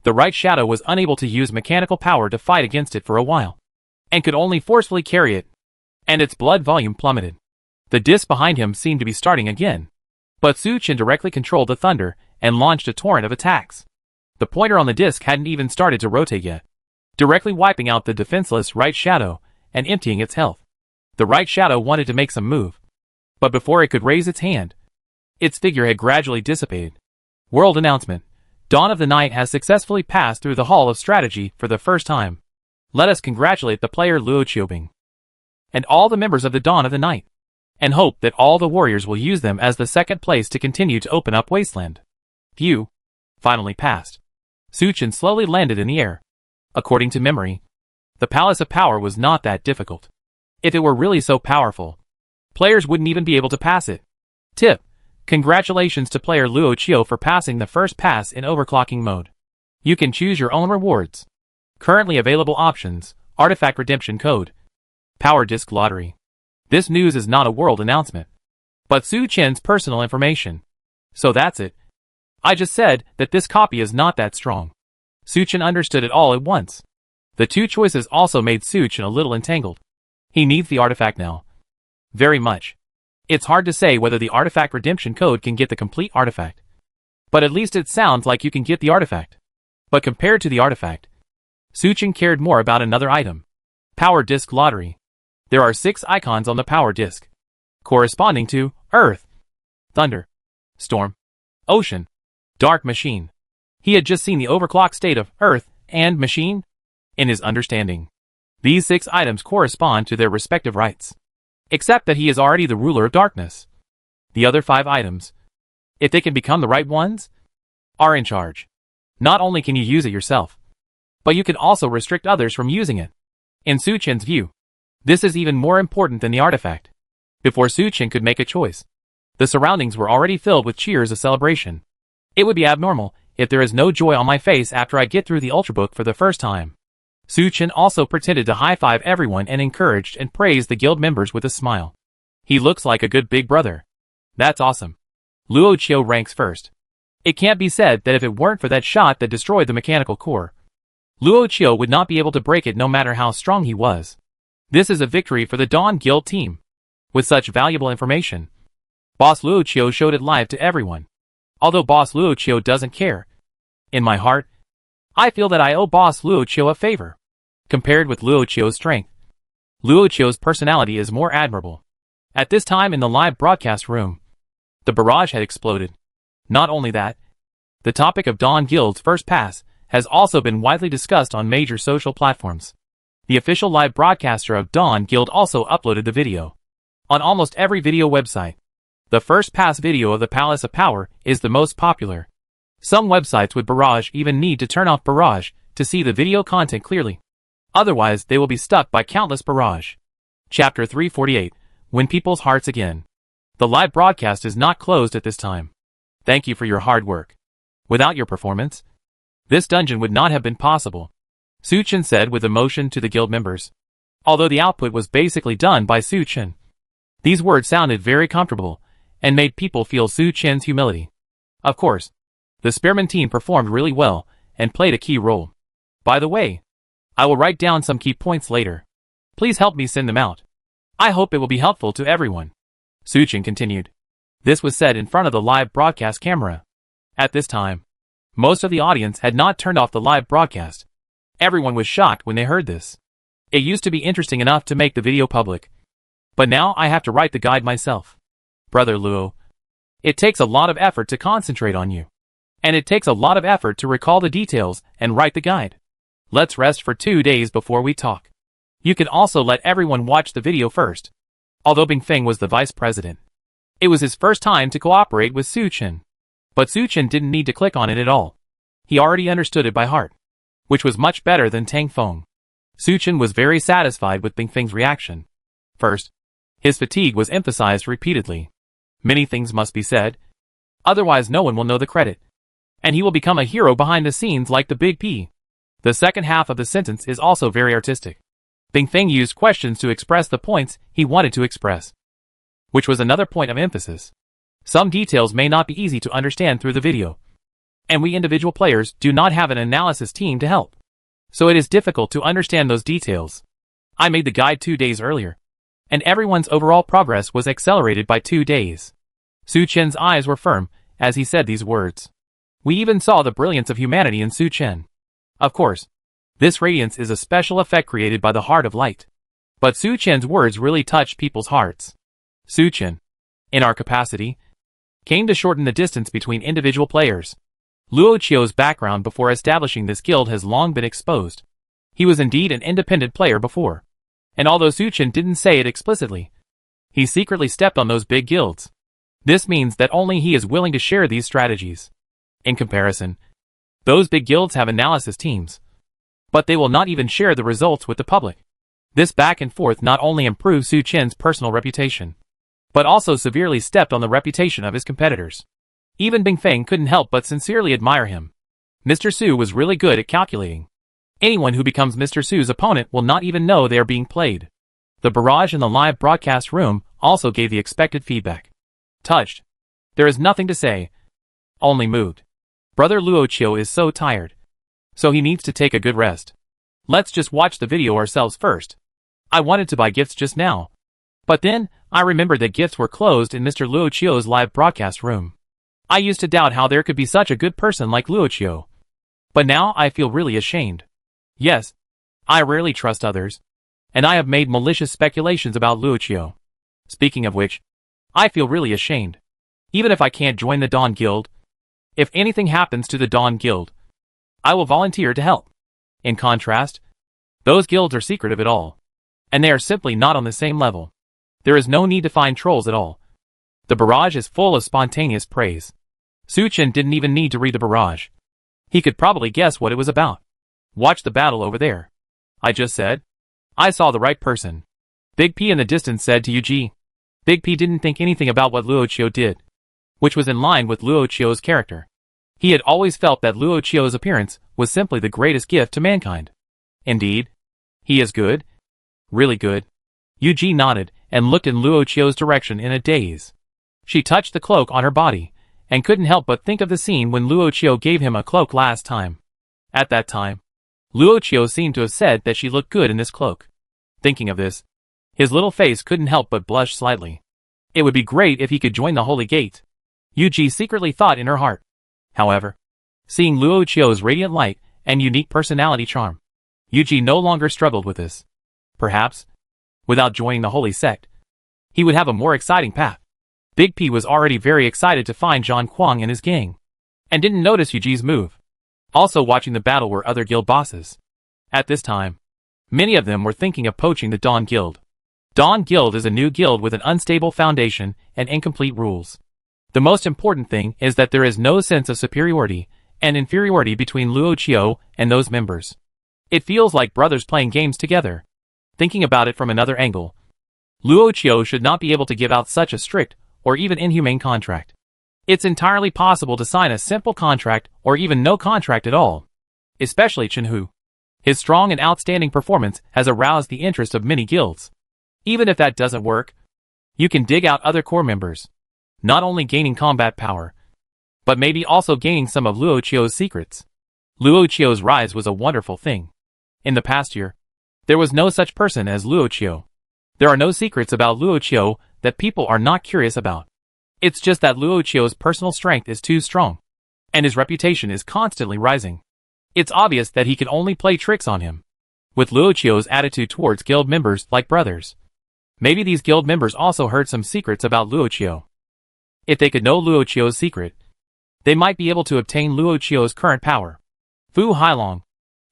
The right shadow was unable to use mechanical power to fight against it for a while, and could only forcefully carry it, and its blood volume plummeted. The disc behind him seemed to be starting again, but Su-Chen directly controlled the thunder and launched a torrent of attacks. The pointer on the disc hadn't even started to rotate yet, directly wiping out the defenseless right shadow and emptying its health. The right shadow wanted to make some move, but before it could raise its hand, its figure had gradually dissipated. World announcement. Dawn of the Night has successfully passed through the Hall of Strategy for the first time. Let us congratulate the player Luo Qiubing and all the members of the Dawn of the Night, and hope that all the warriors will use them as the second place to continue to open up Wasteland. Phew. Finally passed. Su-Chen slowly landed in the air. According to memory, the Palace of Power was not that difficult. If it were really so powerful, players wouldn't even be able to pass it. Tip. Congratulations to player Luo Qiu for passing the first pass in overclocking mode. You can choose your own rewards. Currently available options: Artifact Redemption Code, Power Disc Lottery. This news is not a world announcement, but Su-Chen's personal information. So that's it. I just said that this copy is not that strong. Su-Chen understood it all at once. The two choices also made Su-Chen a little entangled. He needs the artifact now. Very much. It's hard to say whether the artifact redemption code can get the complete artifact, but at least it sounds like you can get the artifact. But compared to the artifact, Su-Chen cared more about another item. Power Disc Lottery. There are 6 icons on the power disc, corresponding to Earth, Thunder, Storm, Ocean, Dark Machine. He had just seen the overclock state of Earth and Machine. In his understanding, these 6 items correspond to their respective rights, except that he is already the ruler of darkness. The other 5 items, if they can become the right ones, are in charge. Not only can you use it yourself, but you can also restrict others from using it. In Su-Chen's view, this is even more important than the artifact. Before Su-Chen could make a choice, the surroundings were already filled with cheers of celebration. It would be abnormal if there is no joy on my face after I get through the Ultrabook for the first time. Su-Chen also pretended to high-five everyone and encouraged and praised the guild members with a smile. He looks like a good big brother. That's awesome. Luo Qiu ranks first. It can't be said that if it weren't for that shot that destroyed the mechanical core, Luo Qiu would not be able to break it no matter how strong he was. This is a victory for the Dawn Guild team. With such valuable information, Boss Luo Qiu showed it live to everyone. Although Boss Luo Qiu doesn't care, in my heart, I feel that I owe Boss Luo Qiu a favor. Compared with Luo Qiu's strength, Luo Qiu's personality is more admirable. At this time in the live broadcast room, the barrage had exploded. Not only that, the topic of Dawn Guild's first pass has also been widely discussed on major social platforms. The official live broadcaster of Dawn Guild also uploaded the video. On almost every video website, the first pass video of the Palace of Power is the most popular. Some websites with Barrage even need to turn off Barrage to see the video content clearly. Otherwise, they will be stuck by countless Barrage. Chapter 348, Win People's Hearts Again. The live broadcast is not closed at this time. Thank you for your hard work. Without your performance, this dungeon would not have been possible, Su Chen said with emotion to the guild members. Although the output was basically done by Su Chen, these words sounded very comfortable and made people feel Su Chen's humility. Of course, the Spearman team performed really well and played a key role. By the way, I will write down some key points later. Please help me send them out. I hope it will be helpful to everyone. Su Chen continued. This was said in front of the live broadcast camera. At this time, most of the audience had not turned off the live broadcast. Everyone was shocked when they heard this. It used to be interesting enough to make the video public. But now I have to write the guide myself. Brother Luo, it takes a lot of effort to concentrate on you. And it takes a lot of effort to recall the details and write the guide. Let's rest for 2 days before we talk. You can also let everyone watch the video first. Although Bingfeng was the vice president, it was his first time to cooperate with Su Chen. But Su Chen didn't need to click on it at all. He already understood it by heart, which was much better than Tang Feng. Su Chen was very satisfied with Bingfeng's reaction. First, his fatigue was emphasized repeatedly. Many things must be said, otherwise no one will know the credit. And he will become a hero behind the scenes like the Big P. The second half of the sentence is also very artistic. Bingfeng used questions to express the points he wanted to express, which was another point of emphasis. Some details may not be easy to understand through the video, and we individual players do not have an analysis team to help. So it is difficult to understand those details. I made the guide 2 days earlier, and everyone's overall progress was accelerated by 2 days. Su Chen's eyes were firm as he said these words. We even saw the brilliance of humanity in Su Chen. Of course, this radiance is a special effect created by the Heart of Light. But Su Chen's words really touched people's hearts. Su Chen, in our capacity, came to shorten the distance between individual players. Luo Qiu's background before establishing this guild has long been exposed. He was indeed an independent player before. And although Su Chen didn't say it explicitly, he secretly stepped on those big guilds. This means that only he is willing to share these strategies. In comparison, those big guilds have analysis teams, but they will not even share the results with the public. This back and forth not only improved Su Chen's personal reputation, but also severely stepped on the reputation of his competitors. Even Bingfeng couldn't help but sincerely admire him. Mr. Su was really good at calculating. Anyone who becomes Mr. Su's opponent will not even know they are being played. The barrage in the live broadcast room also gave the expected feedback. Touched. There is nothing to say. Only moved. Brother Luo Qiu is so tired, so he needs to take a good rest. Let's just watch the video ourselves first. I wanted to buy gifts just now, but then I remembered that gifts were closed in Mr. Luo Qiu's live broadcast room. I used to doubt how there could be such a good person like Luo Qiu. But now I feel really ashamed. Yes, I rarely trust others, and I have made malicious speculations about Luo Qiu. Speaking of which, I feel really ashamed. Even if I can't join the Dawn Guild, if anything happens to the Dawn Guild, I will volunteer to help. In contrast, those guilds are secretive at all, and they are simply not on the same level. There is no need to find trolls at all. The barrage is full of spontaneous praise. Su Chen didn't even need to read the barrage. He could probably guess what it was about. Watch the battle over there. I just said. I saw the right person. Big P in the distance said to Yuji. Big P didn't think anything about what Luo Qiu did, which was in line with Luo Qiu's character. He had always felt that Luo Qiu's appearance was simply the greatest gift to mankind. Indeed, he is good. Really good. Yuji nodded and looked in Luo Qiu's direction in a daze. She touched the cloak on her body, and couldn't help but think of the scene when Luo Qiu gave him a cloak last time. At that time, Luo Qiu seemed to have said that she looked good in this cloak. Thinking of this, his little face couldn't help but blush slightly. It would be great if he could join the Holy Gate, Yuji secretly thought in her heart. However, seeing Luo Qiu's radiant light and unique personality charm, Yuji no longer struggled with this. Perhaps, without joining the Holy Sect, he would have a more exciting path. Big P was already very excited to find Zhang Kuang and his gang, and didn't notice Yuji's move. Also watching the battle were other guild bosses. At this time, many of them were thinking of poaching the Dawn Guild. Dawn Guild is a new guild with an unstable foundation and incomplete rules. The most important thing is that there is no sense of superiority and inferiority between Luo Qiu and those members. It feels like brothers playing games together. Thinking about it from another angle, Luo Qiu should not be able to give out such a strict or even inhumane contract. It's entirely possible to sign a simple contract or even no contract at all. Especially Chenhu. His strong and outstanding performance has aroused the interest of many guilds. Even if that doesn't work, you can dig out other core members, not only gaining combat power, but maybe also gaining some of Luo Qiu's secrets. Luo Qiu's rise was a wonderful thing. In the past year, there was no such person as Luo Qiu. There are no secrets about Luo Qiu that people are not curious about. It's just that Luo Qiu's personal strength is too strong, and his reputation is constantly rising. It's obvious that he can only play tricks on him. With Luo Qiu's attitude towards guild members like brothers, maybe these guild members also heard some secrets about Luo Qiu. If they could know Luo Qiu's secret, they might be able to obtain Luo Qiu's current power. Fu Hailong,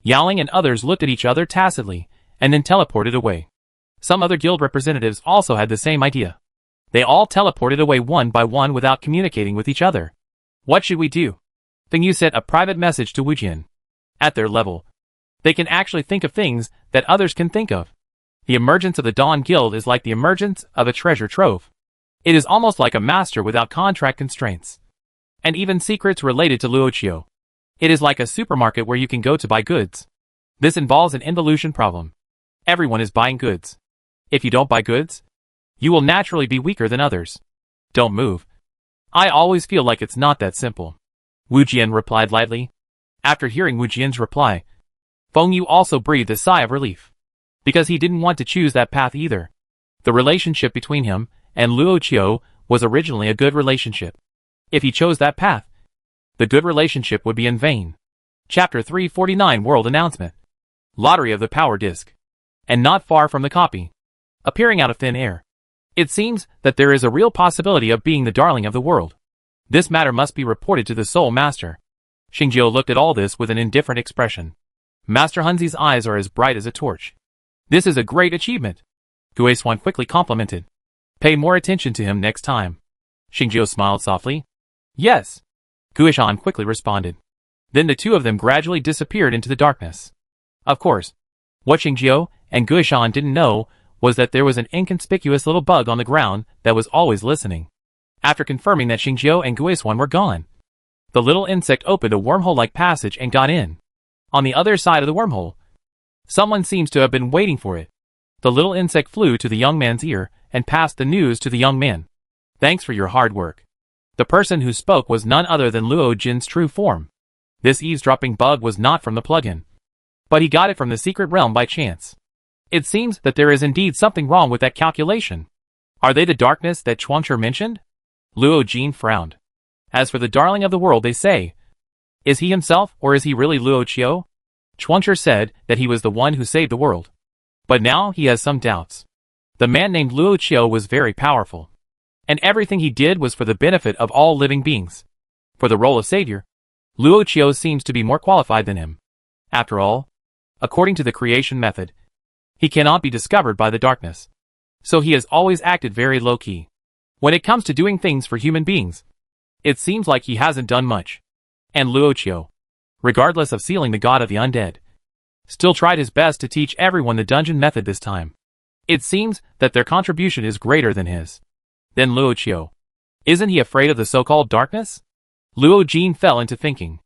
Yaoling and others looked at each other tacitly, and then teleported away. Some other guild representatives also had the same idea. They all teleported away one by one without communicating with each other. What should we do? Feng Yu sent a private message to Wu Jian. At their level, they can actually think of things that others can think of. The emergence of the Dawn Guild is like the emergence of a treasure trove. It is almost like a master without contract constraints. And even secrets related to Luo Qiu. It is like a supermarket where you can go to buy goods. This involves an involution problem. Everyone is buying goods. If you don't buy goods, you will naturally be weaker than others. Don't move. I always feel like it's not that simple. Wu Jian replied lightly. After hearing Wu Jian's reply, Feng Yu also breathed a sigh of relief. Because he didn't want to choose that path either. The relationship between him and Luo Qiu was originally a good relationship. If he chose that path, the good relationship would be in vain. Chapter 349 World Announcement. Lottery of the Power Disc. And not far from the copy, appearing out of thin air, it seems that there is a real possibility of being the darling of the world. This matter must be reported to the Soul Master. Xingjiu looked at all this with an indifferent expression. Master Hunzi's eyes are as bright as a torch. This is a great achievement. Guishuan quickly complimented. Pay more attention to him next time. Xingjiu smiled softly. Yes. Guishuan quickly responded. Then the two of them gradually disappeared into the darkness. Of course, what Xingjiu and Guishuan didn't know was that there was an inconspicuous little bug on the ground that was always listening. After confirming that Xingjiu and Guishuan were gone, the little insect opened a wormhole-like passage and got in. On the other side of the wormhole, someone seems to have been waiting for it. The little insect flew to the young man's ear and passed the news to the young man. Thanks for your hard work. The person who spoke was none other than Luo Jin's true form. This eavesdropping bug was not from the plugin, but he got it from the secret realm by chance. It seems that there is indeed something wrong with that calculation. Are they the darkness that Chuangshi mentioned? Luo Jin frowned. As for the darling of the world they say, is he himself or is he really Luo Qiu? Chuangshi said that he was the one who saved the world. But now he has some doubts. The man named Luo Qiu was very powerful. And everything he did was for the benefit of all living beings. For the role of savior, Luo Qiu seems to be more qualified than him. After all, according to the creation method, he cannot be discovered by the darkness. So he has always acted very low-key. When it comes to doing things for human beings, it seems like he hasn't done much. And Luo Qiu, regardless of sealing the god of the undead, still tried his best to teach everyone the dungeon method this time. It seems that their contribution is greater than his. Then Luo Qiu, isn't he afraid of the so-called darkness? Luo Jin fell into thinking.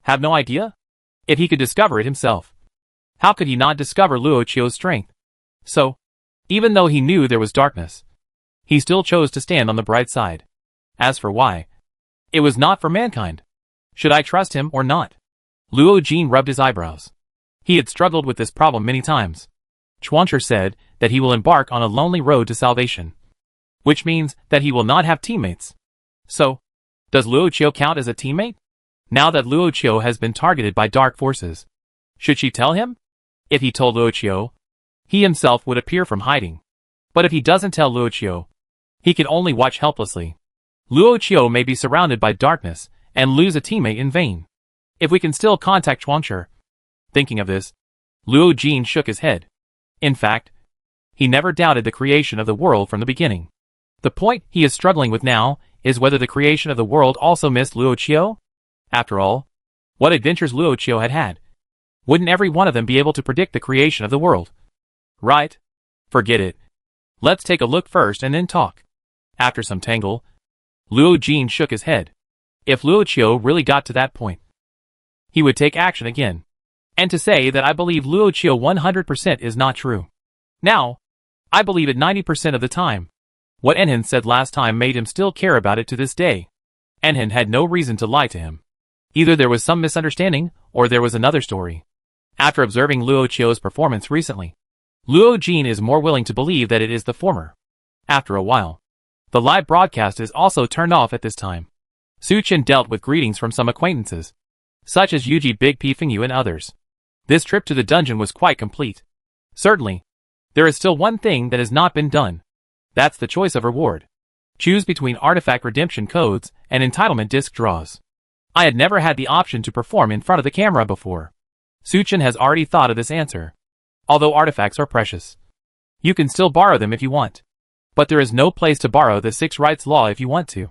Have no idea? If he could discover it himself, how could he not discover Luo Qiu's strength? So, even though he knew there was darkness, he still chose to stand on the bright side. As for why, it was not for mankind. Should I trust him or not? Luo Jin rubbed his eyebrows. He had struggled with this problem many times. Chuangshi said that he will embark on a lonely road to salvation, which means that he will not have teammates. So, does Luo Qiu count as a teammate? Now that Luo Qiu has been targeted by dark forces, should she tell him? If he told Luo Qiu, he himself would appear from hiding. But if he doesn't tell Luo Qiu, he can only watch helplessly. Luo Qiu may be surrounded by darkness and lose a teammate in vain. if we can still contact Chuangshi. Thinking of this, Luo Jin shook his head. In fact, he never doubted the creation of the world from the beginning. The point he is struggling with now is whether the creation of the world also missed Luo Qiu. After all, what adventures Luo Qiu had had. Wouldn't every one of them be able to predict the creation of the world? Right? Forget it. Let's take a look first and then talk. After some tangle, Luo Jin shook his head. If Luo Qiu really got to that point, he would take action again. And to say that I believe Luo Qiu 100% is not true. Now, I believe it 90% of the time. What Enhan said last time made him still care about it to this day. Enhan had no reason to lie to him. Either there was some misunderstanding, or there was another story. After observing Luo Qiu's performance recently, Luo Jin is more willing to believe that it is the former. After a while, the live broadcast is also turned off at this time. Su Chen dealt with greetings from some acquaintances, such as Yuji Big P Fingyu and others. This trip to the dungeon was quite complete. Certainly, there is still one thing that has not been done. That's the choice of reward. Choose between artifact redemption codes and entitlement disc draws. I had never had the option to perform in front of the camera before. Su Chen has already thought of this answer. Although artifacts are precious, you can still borrow them if you want. But there is no place to borrow the 6 rights law if you want to.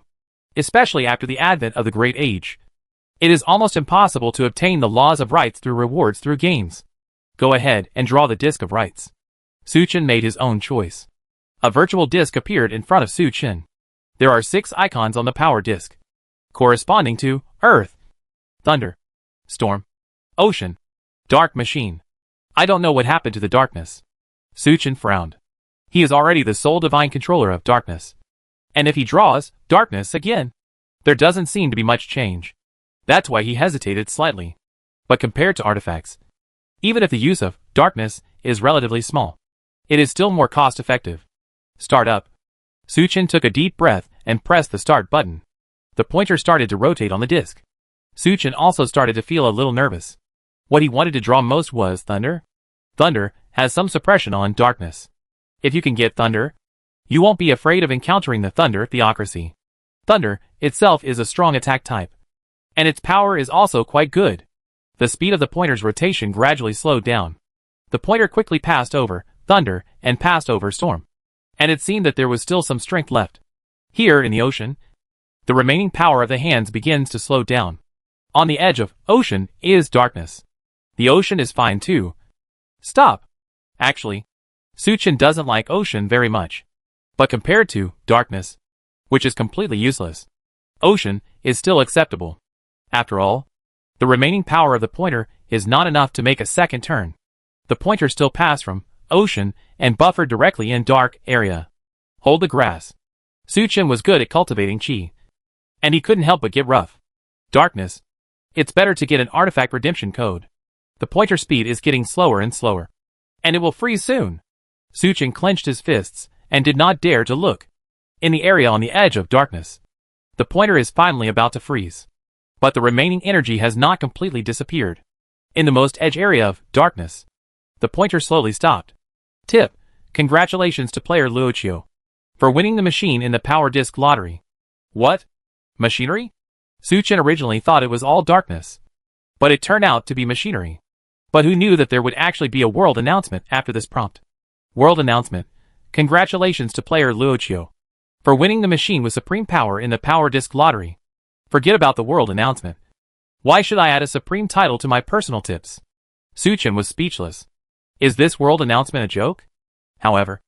Especially after the advent of the Great Age. It is almost impossible to obtain the laws of rights through rewards through games. Go ahead and draw the disc of rights. Su Chen made his own choice. A virtual disc appeared in front of Su Chen. There are 6 icons on the power disc, corresponding to Earth, Thunder, Storm, Ocean, Dark Machine. I don't know what happened to the darkness. Su Chen frowned. He is already the sole divine controller of darkness. And if he draws darkness again, there doesn't seem to be much change. That's why he hesitated slightly. But compared to artifacts, even if the use of darkness is relatively small, it is still more cost-effective. Start up. Su Chen took a deep breath and pressed the start button. The pointer started to rotate on the disc. Su Chen also started to feel a little nervous. What he wanted to draw most was thunder. Thunder has some suppression on darkness. If you can get thunder, you won't be afraid of encountering the thunder theocracy. Thunder itself is a strong attack type, and its power is also quite good. The speed of the pointer's rotation gradually slowed down. The pointer quickly passed over thunder and passed over storm, and it seemed that there was still some strength left. Here in the ocean, the remaining power of the hands begins to slow down. On the edge of ocean is darkness. The ocean is fine too. Stop. Actually, Su Chen doesn't like ocean very much. But compared to darkness, which is completely useless, ocean is still acceptable. After all, the remaining power of the pointer is not enough to make a second turn. The pointer still passed from ocean and buffered directly in dark area. Hold the grass. Su Chen was good at cultivating chi, and he couldn't help but get rough. Darkness. It's better to get an artifact redemption code. The pointer speed is getting slower and slower, and it will freeze soon. Su Chen clenched his fists and did not dare to look. In the area on the edge of darkness, the pointer is finally about to freeze. But the remaining energy has not completely disappeared. In the most edge area of darkness, the pointer slowly stopped. Tip: congratulations to player Luo Qiu for winning the machine in the Power Disc lottery. What? Machinery? Su Chen originally thought it was all darkness, but it turned out to be machinery. But who knew that there would actually be a world announcement after this prompt? World announcement. Congratulations to player Luo Qiu for winning the machine with supreme power in the Power Disc lottery. Forget about the world announcement. Why should I add a supreme title to my personal tips? Su Chen was speechless. Is this world announcement a joke? However,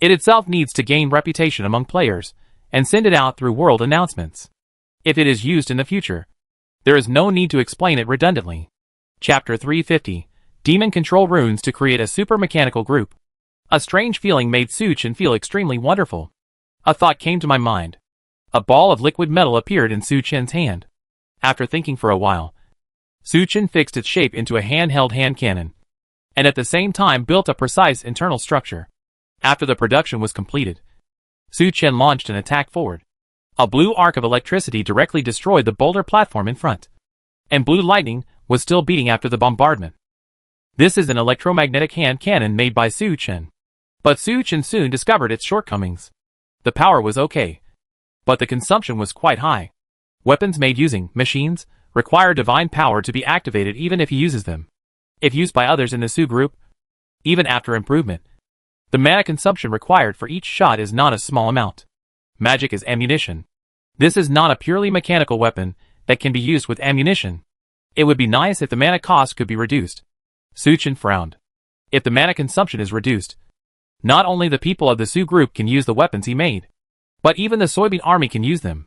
it itself needs to gain reputation among players and send it out through world announcements. If it is used in the future, there is no need to explain it redundantly. Chapter 350. Demon Control Runes to create a super mechanical group. A strange feeling made Su Chen feel extremely wonderful. A thought came to my mind. A ball of liquid metal appeared in Su Chen's hand. After thinking for a while, Su Chen fixed its shape into a handheld hand cannon, and at the same time built a precise internal structure. After the production was completed, Su Chen launched an attack forward. A blue arc of electricity directly destroyed the boulder platform in front, and blue lightning was still beating after the bombardment. This is an electromagnetic hand cannon made by Su Chen. But Su Chen soon discovered its shortcomings. The power was okay, but the consumption was quite high. Weapons made using machines require divine power to be activated even if he uses them. If used by others in the Su group, even after improvement, the mana consumption required for each shot is not a small amount. Magic is ammunition. This is not a purely mechanical weapon that can be used with ammunition. It would be nice if the mana cost could be reduced. Suchen frowned. If the mana consumption is reduced, not only the people of the Su group can use the weapons he made, but even the soybean army can use them.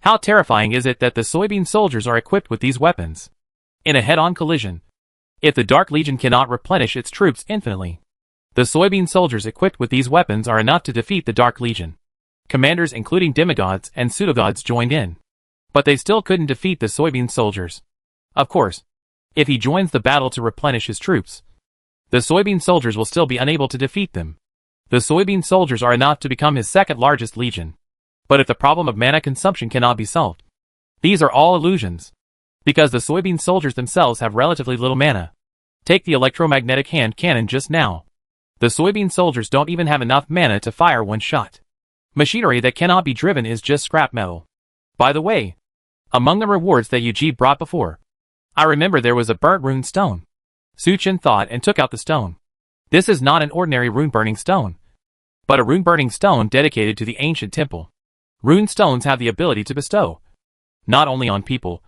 How terrifying is it that the soybean soldiers are equipped with these weapons? In a head-on collision, if the Dark Legion cannot replenish its troops infinitely, the soybean soldiers equipped with these weapons are enough to defeat the Dark Legion. Commanders including demigods and pseudogods joined in, but they still couldn't defeat the soybean soldiers. Of course, if he joins the battle to replenish his troops, the soybean soldiers will still be unable to defeat them. The soybean soldiers are enough to become his second largest legion. But if the problem of mana consumption cannot be solved, these are all illusions. Because the soybean soldiers themselves have relatively little mana. Take the electromagnetic hand cannon just now. The soybean soldiers don't even have enough mana to fire one shot. Machinery that cannot be driven is just scrap metal. By the way, among the rewards that Yuji brought before, I remember there was a burnt rune stone. Suchen thought and took out the stone. This is not an ordinary rune-burning stone, but a rune-burning stone dedicated to the ancient temple. Rune stones have the ability to bestow, not only on people,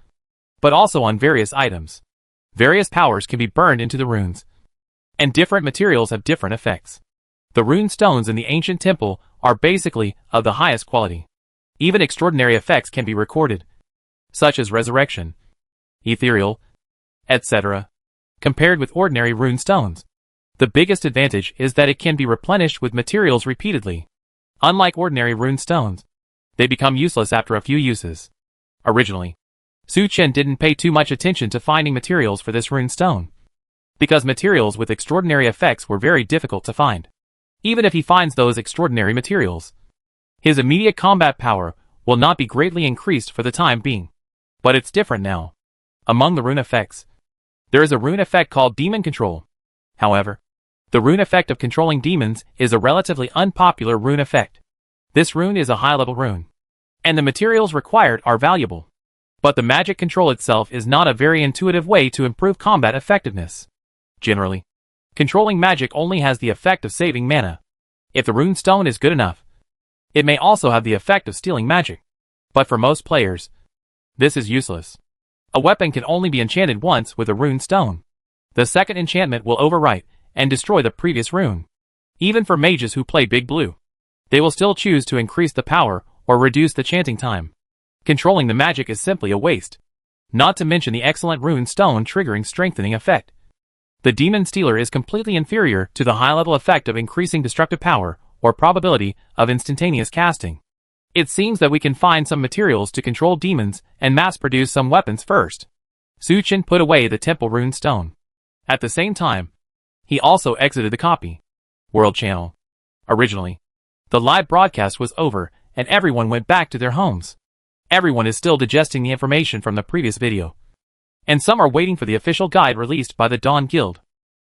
but also on various items. Various powers can be burned into the runes, and different materials have different effects. The rune stones in the ancient temple are basically of the highest quality. Even extraordinary effects can be recorded, such as resurrection, ethereal, etc., compared with ordinary rune stones. The biggest advantage is that it can be replenished with materials repeatedly. Unlike ordinary rune stones, they become useless after a few uses. Originally, Suchen didn't pay too much attention to finding materials for this rune stone, because materials with extraordinary effects were very difficult to find. Even if he finds those extraordinary materials, his immediate combat power will not be greatly increased for the time being. But it's different now. Among the rune effects, there is a rune effect called Demon Control. However, the rune effect of controlling demons is a relatively unpopular rune effect. This rune is a high-level rune, and the materials required are valuable. But the magic control itself is not a very intuitive way to improve combat effectiveness. Generally, controlling magic only has the effect of saving mana. If the rune stone is good enough, it may also have the effect of stealing magic. But for most players, this is useless. A weapon can only be enchanted once with a rune stone. The second enchantment will overwrite and destroy the previous rune. Even for mages who play Big Blue, they will still choose to increase the power or reduce the chanting time. Controlling the magic is simply a waste. Not to mention the excellent rune stone triggering strengthening effect. The Demon Stealer is completely inferior to the high-level effect of increasing destructive power or probability of instantaneous casting. It seems that we can find some materials to control demons and mass-produce some weapons first. Suchen put away the temple rune stone. At the same time, he also exited the copy world channel. Originally, the live broadcast was over and everyone went back to their homes. Everyone is still digesting the information from the previous video, and some are waiting for the official guide released by the Dawn Guild.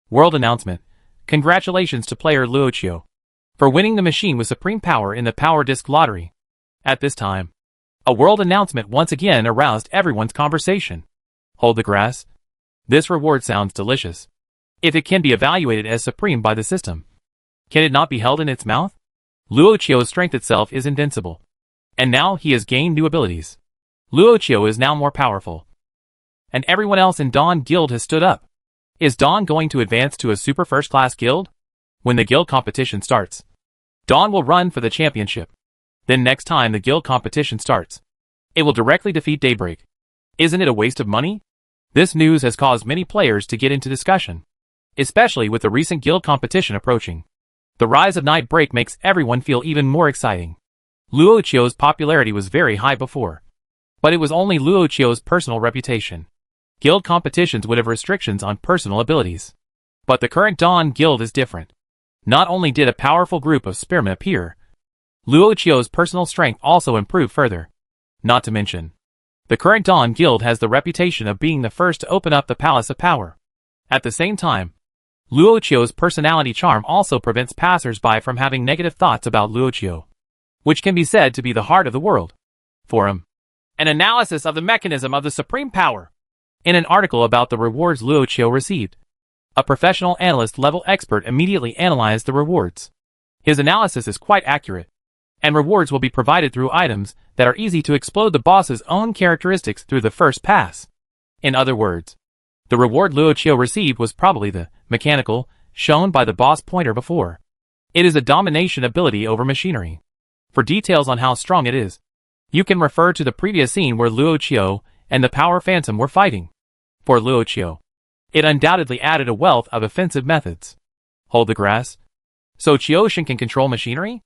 World announcement. Congratulations to player Luochio for winning the machine with supreme power in the Power Disc Lottery. At this time, a world announcement once again aroused everyone's conversation. Hold the grass. This reward sounds delicious. If it can be evaluated as supreme by the system, can it not be held in its mouth? Luochio's strength itself is invincible, and now he has gained new abilities. Luochio is now more powerful, and everyone else in Dawn Guild has stood up. Is Dawn going to advance to a super first-class guild? When the guild competition starts, Dawn will run for the championship. Then next time the guild competition starts, it will directly defeat Daybreak. Isn't it a waste of money? This news has caused many players to get into discussion, especially with the recent guild competition approaching. The rise of Nightbreak makes everyone feel even more exciting. Luochio's popularity was very high before, but it was only Luochio's personal reputation. Guild competitions would have restrictions on personal abilities. But the current Dawn Guild is different. Not only did a powerful group of spearmen appear, Luochio's personal strength also improved further. Not to mention, the current Dawn Guild has the reputation of being the first to open up the Palace of Power. At the same time, Luochio's personality charm also prevents passers-by from having negative thoughts about Luochio, which can be said to be the heart of the world. For him, an analysis of the mechanism of the supreme power. In an article about the rewards Luo Qiu received, a professional analyst-level expert immediately analyzed the rewards. His analysis is quite accurate, and rewards will be provided through items that are easy to explode the boss's own characteristics through the first pass. In other words, the reward Luo Qiu received was probably the mechanical shown by the boss pointer before. It is a domination ability over machinery. For details on how strong it is, you can refer to the previous scene where Luo Qiu and the Power Phantom were fighting. For Luo Qiu, it undoubtedly added a wealth of offensive methods. Hold the grass. So Qiu can control machinery?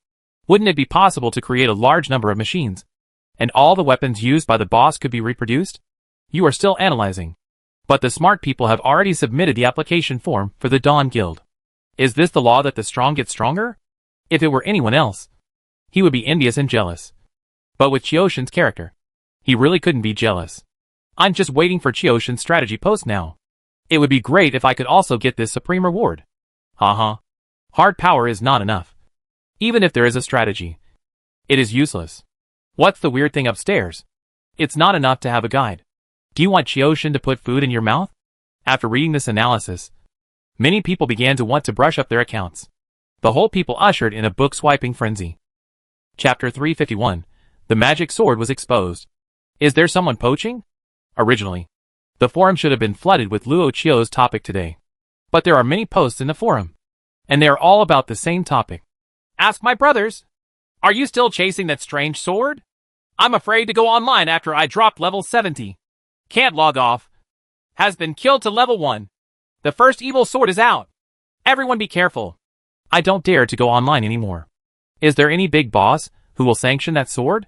Wouldn't it be possible to create a large number of machines, and all the weapons used by the boss could be reproduced? You are still analyzing. But the smart people have already submitted the application form for the Dawn Guild. Is this the law that the strong get stronger? If it were anyone else, he would be envious and jealous. But with Qiu character, he really couldn't be jealous. I'm just waiting for Qiu strategy post now. It would be great if I could also get this supreme reward. Haha. Hard power is not enough. Even if there is a strategy, it is useless. What's the weird thing upstairs? It's not enough to have a guide. Do you want Qiu to put food in your mouth? After reading this analysis, many people began to want to brush up their accounts. The whole people ushered in a book-swiping frenzy. Chapter 351. The magic sword was exposed. Is there someone poaching? Originally, the forum should have been flooded with Luo Qiu's topic today. But there are many posts in the forum, and they are all about the same topic. Ask my brothers. Are you still chasing that strange sword? I'm afraid to go online after I dropped level 70. Can't log off. Has been killed to level 1. The first evil sword is out. Everyone be careful. I don't dare to go online anymore. Is there any big boss who will sanction that sword?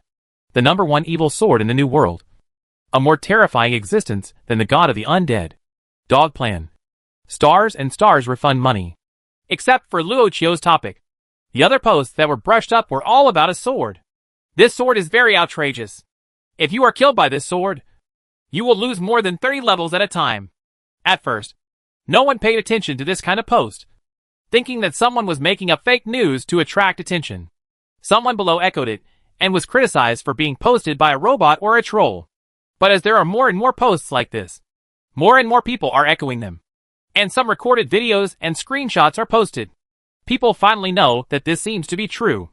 The number 1 evil sword in the new world. A more terrifying existence than the god of the undead. Dog plan. Stars and stars refund money. Except for Luo Qiu's topic. The other posts that were brushed up were all about a sword. This sword is very outrageous. If you are killed by this sword, you will lose more than 30 levels at a time. At first, no one paid attention to this kind of post, thinking that someone was making up fake news to attract attention. Someone below echoed it, and was criticized for being posted by a robot or a troll. But as there are more and more posts like this, more and more people are echoing them. And some recorded videos and screenshots are posted. People finally know that this seems to be true.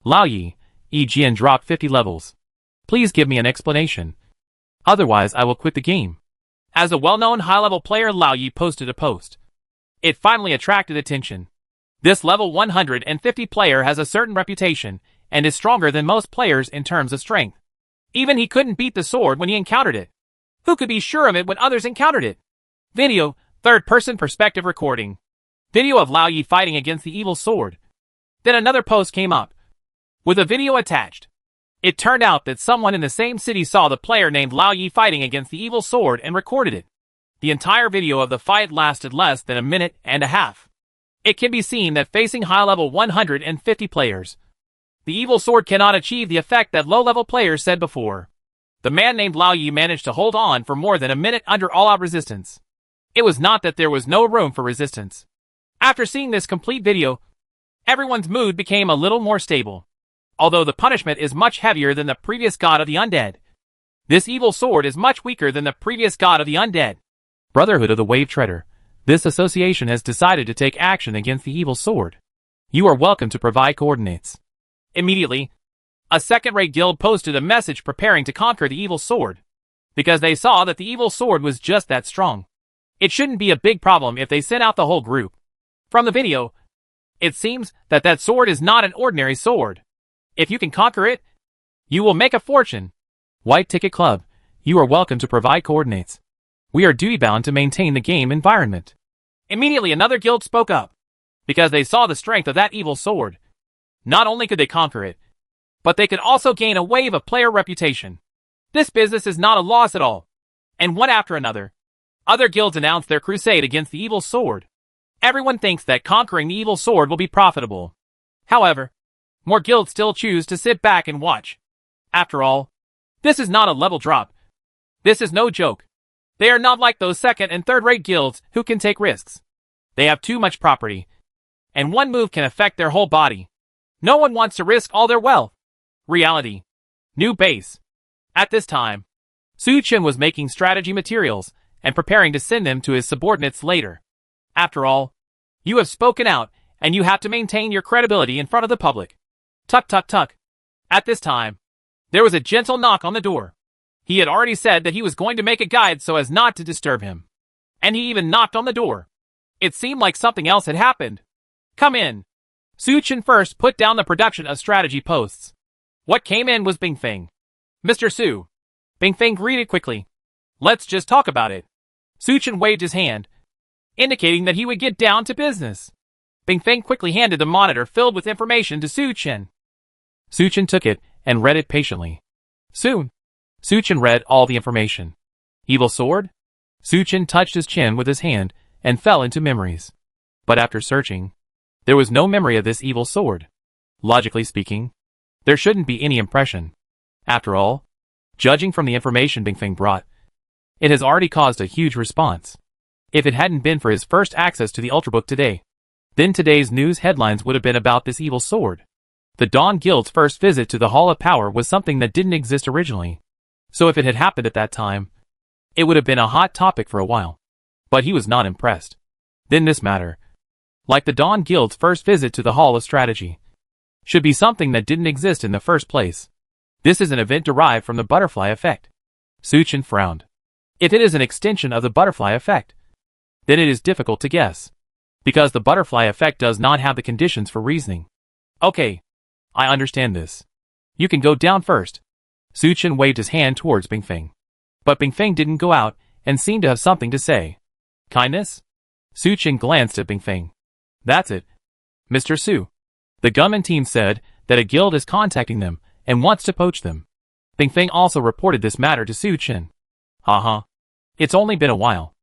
Lao Yi, EGN dropped 50 levels. Please give me an explanation. Otherwise I will quit the game. As a well-known high-level player, Lao Yi posted a post. It finally attracted attention. This level 150 player has a certain reputation, and is stronger than most players in terms of strength. Even he couldn't beat the sword when he encountered it. Who could be sure of it when others encountered it? Video, third-person perspective recording. Video of Lao Yi fighting against the evil sword. Then another post came up, with a video attached. It turned out that someone in the same city saw the player named Lao Yi fighting against the evil sword and recorded it. The entire video of the fight lasted less than a minute and a half. It can be seen that facing high-level 150 players, the evil sword cannot achieve the effect that low-level players said before. The man named Lao Yi managed to hold on for more than a minute under all-out resistance. It was not that there was no room for resistance. After seeing this complete video, everyone's mood became a little more stable. Although the punishment is much heavier than the previous god of the undead, this evil sword is much weaker than the previous god of the undead. Brotherhood of the Wave Treader. This association has decided to take action against the evil sword. You are welcome to provide coordinates. Immediately, a second-rate guild posted a message preparing to conquer the evil sword, because they saw that the evil sword was just that strong. It shouldn't be a big problem if they sent out the whole group. From the video, it seems that that sword is not an ordinary sword. If you can conquer it, you will make a fortune. White Ticket Club, you are welcome to provide coordinates. We are duty-bound to maintain the game environment. Immediately another guild spoke up, because they saw the strength of that evil sword. Not only could they conquer it, but they could also gain a wave of player reputation. This business is not a loss at all. And one after another, other guilds announced their crusade against the evil sword. Everyone thinks that conquering the evil sword will be profitable. However, more guilds still choose to sit back and watch. After all, this is not a level drop. This is no joke. They are not like those second and third-rate guilds who can take risks. They have too much property, and one move can affect their whole body. No one wants to risk all their wealth. Reality. New base. At this time, Su Chen was making strategy materials, and preparing to send them to his subordinates later. After all, you have spoken out, and you have to maintain your credibility in front of the public. Tuck, tuck, tuck. At this time, there was a gentle knock on the door. He had already said that he was going to make a guide so as not to disturb him. And he even knocked on the door. It seemed like something else had happened. Come in. Su Chen first put down the production of strategy posts. What came in was Bing Feng. Mr. Su. Bing Feng greeted quickly. Let's just talk about it. Su Chen waved his hand, indicating that he would get down to business. Bing Feng quickly handed the monitor filled with information to Su Chen. Su Chen took it and read it patiently. Soon, Su Chen read all the information. Evil sword? Su Chen touched his chin with his hand and fell into memories. But after searching, there was no memory of this evil sword. Logically speaking, there shouldn't be any impression. After all, judging from the information Bing Feng brought, it has already caused a huge response. If it hadn't been for his first access to the Ultrabook today, then today's news headlines would have been about this evil sword. The Dawn Guild's first visit to the Hall of Power was something that didn't exist originally. So if it had happened at that time, it would have been a hot topic for a while. But he was not impressed. Then this matter, like the Dawn Guild's first visit to the Hall of Strategy, should be something that didn't exist in the first place. This is an event derived from the butterfly effect. Su Chen frowned. If it is an extension of the butterfly effect, then it is difficult to guess, because the butterfly effect does not have the conditions for reasoning. Okay, I understand this. You can go down first. Su Chen waved his hand towards Bing Feng. But Bing Feng didn't go out and seemed to have something to say. Kindness? Su Chen glanced at Bing Feng. That's it. Mr. Su. The gunman team said that a guild is contacting them and wants to poach them. Bing Feng also reported this matter to Su Chen. Haha. It's only been a while.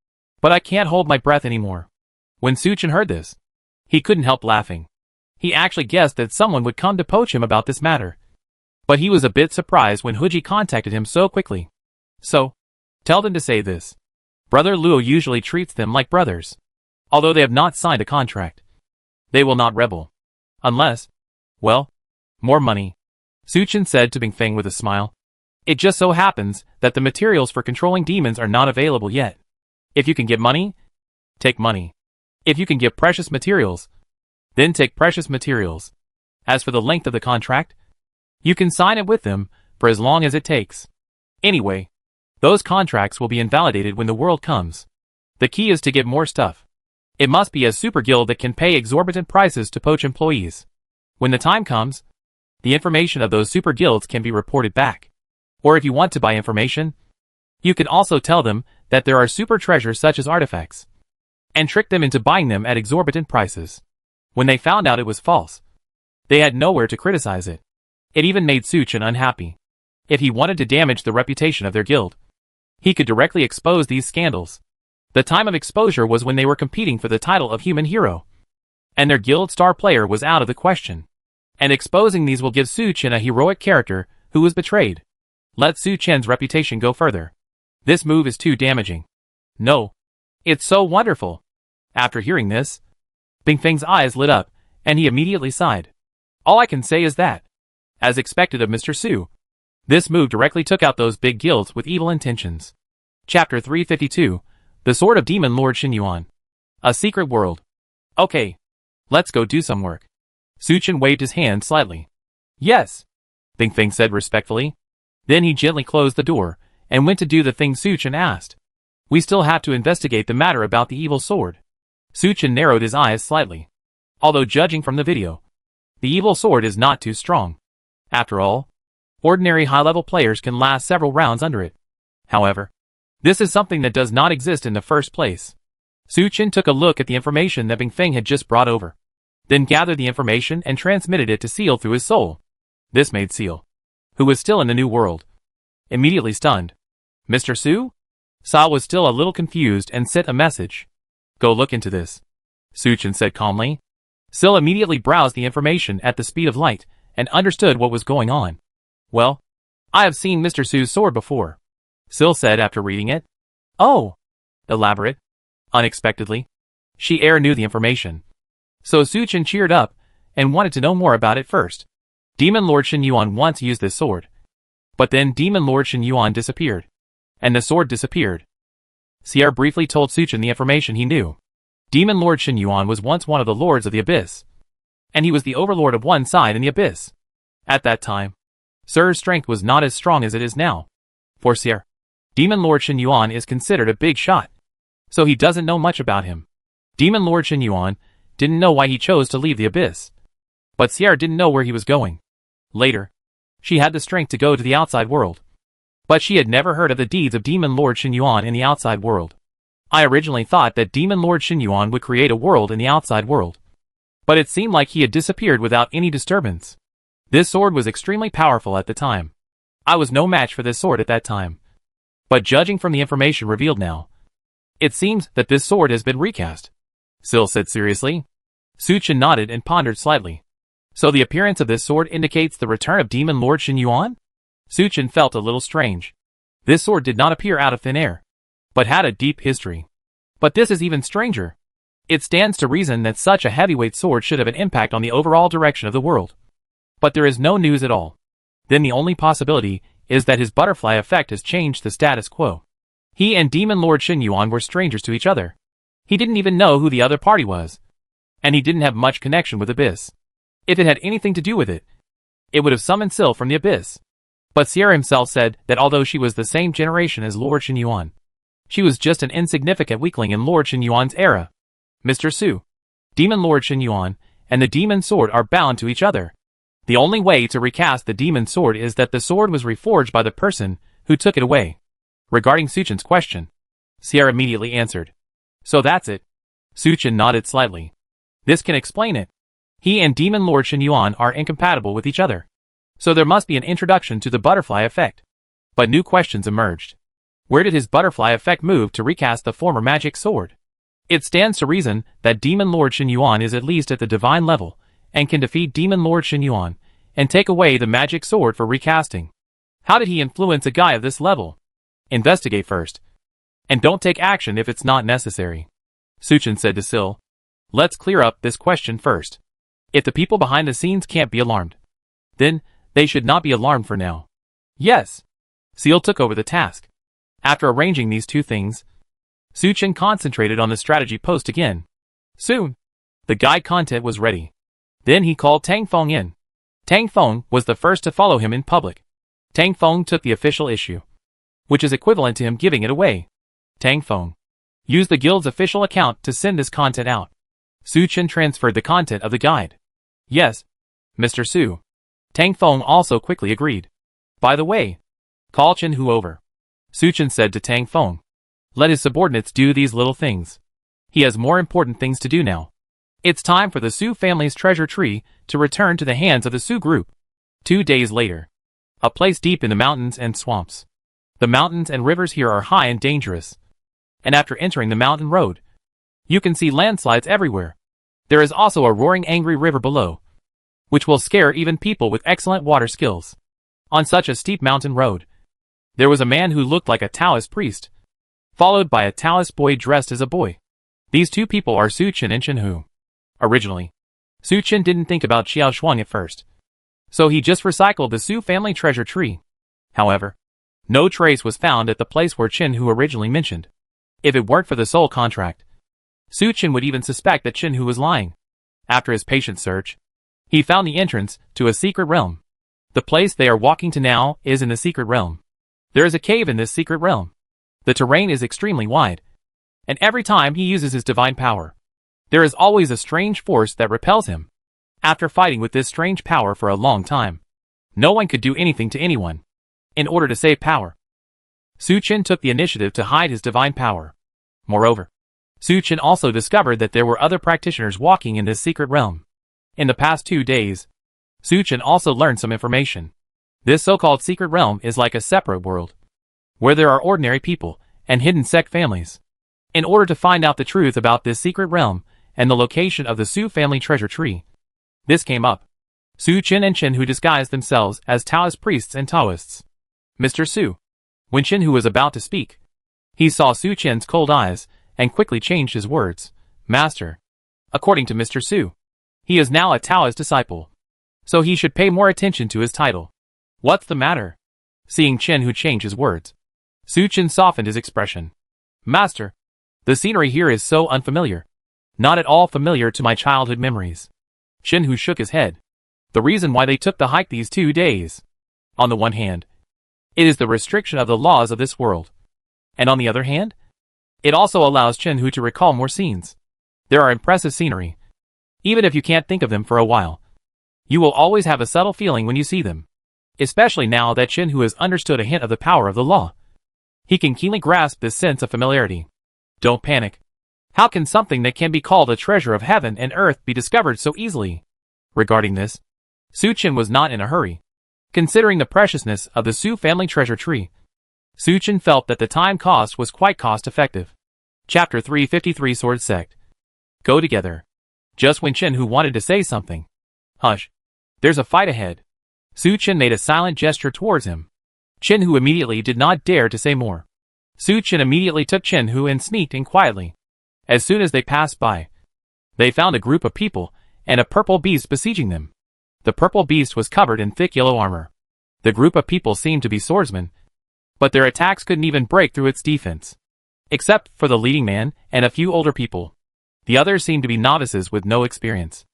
But I can't hold my breath anymore. When Su Chen heard this, he couldn't help laughing. He actually guessed that someone would come to poach him about this matter. But he was a bit surprised when Huji contacted him so quickly. So, tell them to say this. Brother Luo usually treats them like brothers. Although they have not signed a contract, they will not rebel. Unless, well, more money. Su Chen said to Bing Feng with a smile. It just so happens that the materials for controlling demons are not available yet. If you can get money, take money. If you can get precious materials, then take precious materials. As for the length of the contract, you can sign it with them for as long as it takes. Anyway, those contracts will be invalidated when the world comes. The key is to get more stuff. It must be a super guild that can pay exorbitant prices to poach employees. When the time comes, the information of those super guilds can be reported back. Or if you want to buy information, you can also tell them that there are super treasures such as artifacts, and trick them into buying them at exorbitant prices. When they found out it was false, they had nowhere to criticize it. It even made Su Chen unhappy. If he wanted to damage the reputation of their guild, he could directly expose these scandals. The time of exposure was when they were competing for the title of human hero, and their guild star player was out of the question. And exposing these will give Su Chen a heroic character who was betrayed. Let Su Chen's reputation go further. This move is too damaging. No. It's so wonderful. After hearing this, Bing Feng's eyes lit up, and he immediately sighed. All I can say is that, as expected of Mr. Su, this move directly took out those big guilds with evil intentions. Chapter 352, The Sword of Demon Lord Xinyuan. A Secret World. Okay. Let's go do some work. Su Chen waved his hand slightly. Yes. Bing Feng said respectfully. Then he gently closed the door, and went to do the thing Su Chen asked. We still have to investigate the matter about the evil sword. Su Chen narrowed his eyes slightly. Although judging from the video, the evil sword is not too strong. After all, ordinary high-level players can last several rounds under it. However, this is something that does not exist in the first place. Su Chen took a look at the information that Bing Feng had just brought over, then gathered the information and transmitted it to Seal through his soul. This made Seal, who was still in the new world, immediately stunned. Mr. Su? Sa was still a little confused and sent a message. Go look into this, Su Chen said calmly. Sil immediately browsed the information at the speed of light and understood what was going on. Well, I have seen Mr. Su's sword before, Sil said after reading it. Oh. Elaborate. Unexpectedly, she knew the information. So Su Chen cheered up and wanted to know more about it first. Demon Lord Xinyuan once used this sword. But then Demon Lord Xinyuan disappeared. And the sword disappeared. Sierra briefly told Suchin the information he knew. Demon Lord Shen Yuan was once one of the lords of the Abyss, and he was the overlord of one side in the Abyss. At that time, Sir's strength was not as strong as it is now. For Sierra, Demon Lord Shen Yuan is considered a big shot, so he doesn't know much about him. Demon Lord Shen Yuan didn't know why he chose to leave the Abyss, but Sierra didn't know where he was going. Later, she had the strength to go to the outside world, but she had never heard of the deeds of Demon Lord Shen Yuan in the outside world. I originally thought that Demon Lord Shen Yuan would create a world in the outside world, but it seemed like he had disappeared without any disturbance. This sword was extremely powerful at the time. I was no match for this sword at that time, but judging from the information revealed now, it seems that this sword has been recast. Sil said seriously. Suchin nodded and pondered slightly. So the appearance of this sword indicates the return of Demon Lord Shen Yuan? Suchin felt a little strange. This sword did not appear out of thin air, but had a deep history. But this is even stranger. It stands to reason that such a heavyweight sword should have an impact on the overall direction of the world. But there is no news at all. Then the only possibility is that his butterfly effect has changed the status quo. He and Demon Lord Shen Yuan were strangers to each other. He didn't even know who the other party was, and he didn't have much connection with Abyss. If it had anything to do with it, it would have summoned Sil from the Abyss. But Sierra himself said that although she was the same generation as Lord Shen Yuan, she was just an insignificant weakling in Lord Shen Yuan's era. Mr. Su, Demon Lord Shen Yuan and the Demon Sword are bound to each other. The only way to recast the Demon Sword is that the sword was reforged by the person who took it away. Regarding Suchin's question, Sierra immediately answered. So that's it. Suchin nodded slightly. This can explain it. He and Demon Lord Shen Yuan are incompatible with each other, so there must be an introduction to the butterfly effect. But new questions emerged. Where did his butterfly effect move to recast the former magic sword? It stands to reason that Demon Lord Shen Yuan is at least at the divine level, and can defeat Demon Lord Shen Yuan, and take away the magic sword for recasting. How did he influence a guy of this level? Investigate first, and don't take action if it's not necessary. Suchin said to Sil. Let's clear up this question first. If the people behind the scenes can't be alarmed, then they should not be alarmed for now. Yes. Sil took over the task. After arranging these two things, Suchin concentrated on the strategy post again. Soon, the guide content was ready. Then he called Tang Feng in. Tang Feng was the first to follow him in public. Tang Feng took the official issue, which is equivalent to him giving it away. Tang Feng used the guild's official account to send this content out. Suchin transferred the content of the guide. Yes, Mr. Su. Tang Feng also quickly agreed. By the way, call Chen Hu over. Suchin said to Tang Feng. Let his subordinates do these little things. He has more important things to do now. It's time for the Su family's treasure tree to return to the hands of the Su group. 2 days later. A place deep in the mountains and swamps. The mountains and rivers here are high and dangerous. And after entering the mountain road, you can see landslides everywhere. There is also a roaring angry river below, which will scare even people with excellent water skills. On such a steep mountain road, there was a man who looked like a Taoist priest, followed by a Taoist boy dressed as a boy. These two people are Suchin and Chen Hu. Originally, Suchin didn't think about Xiao Shuang at first, so he just recycled the Su family treasure tree. However, no trace was found at the place where Chen Hu originally mentioned. If it weren't for the soul contract, Suchin would even suspect that Chen Hu was lying. After his patient search, he found the entrance to a secret realm. The place they are walking to now is in the secret realm. There is a cave in this secret realm. The terrain is extremely wide, and every time he uses his divine power, there is always a strange force that repels him. After fighting with this strange power for a long time, no one could do anything to anyone. In order to save power, Suchin took the initiative to hide his divine power. Moreover, Suchin also discovered that there were other practitioners walking in this secret realm. In the past 2 days, Suchin also learned some information. This so-called secret realm is like a separate world, where there are ordinary people and hidden sect families. In order to find out the truth about this secret realm and the location of the Su family treasure tree, this came up. Suchin and Chen Hu disguised themselves as Taoist priests and Taoists. Mr. Su. When Chen Hu was about to speak, he saw Suchin's cold eyes and quickly changed his words. Master. According to Mr. Su, he is now a Taoist disciple, so he should pay more attention to his title. What's the matter? Seeing Chen Hu change his words, Suchin softened his expression. Master, the scenery here is so unfamiliar. Not at all familiar to my childhood memories. Shinhu shook his head. The reason why they took the hike these 2 days. On the one hand, it is the restriction of the laws of this world. And on the other hand, it also allows Shinhu to recall more scenes. There are impressive scenery. Even if you can't think of them for a while, you will always have a subtle feeling when you see them. Especially now that Shinhu has understood a hint of the power of the law. He can keenly grasp this sense of familiarity. Don't panic. How can something that can be called a treasure of heaven and earth be discovered so easily? Regarding this, Su Chen was not in a hurry. Considering the preciousness of the Su family treasure tree, Su Chen felt that the time cost was quite cost-effective. Chapter 353 Sword Sect. Go together. Just when Shinhu wanted to say something. Hush. There's a fight ahead. Su Chen made a silent gesture towards him. Shinhu immediately did not dare to say more. Su Chen immediately took Shinhu and sneaked in quietly. As soon as they passed by, they found a group of people and a purple beast besieging them. The purple beast was covered in thick yellow armor. The group of people seemed to be swordsmen, but their attacks couldn't even break through its defense. Except for the leading man and a few older people. The others seemed to be novices with no experience.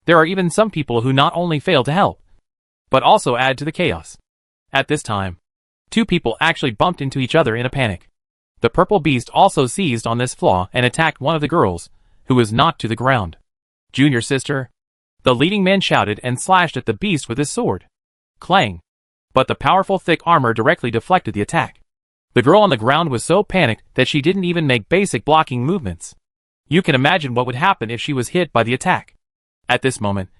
There are even some people who not only fail to help, but also add to the chaos. At this time, 2 people actually bumped into each other in a panic. The purple beast also seized on this flaw and attacked one of the girls, who was knocked to the ground. Junior sister. The leading man shouted and slashed at the beast with his sword. Clang. But the powerful thick armor directly deflected the attack. The girl on the ground was so panicked that she didn't even make basic blocking movements. You can imagine what would happen if she was hit by the attack. At this moment,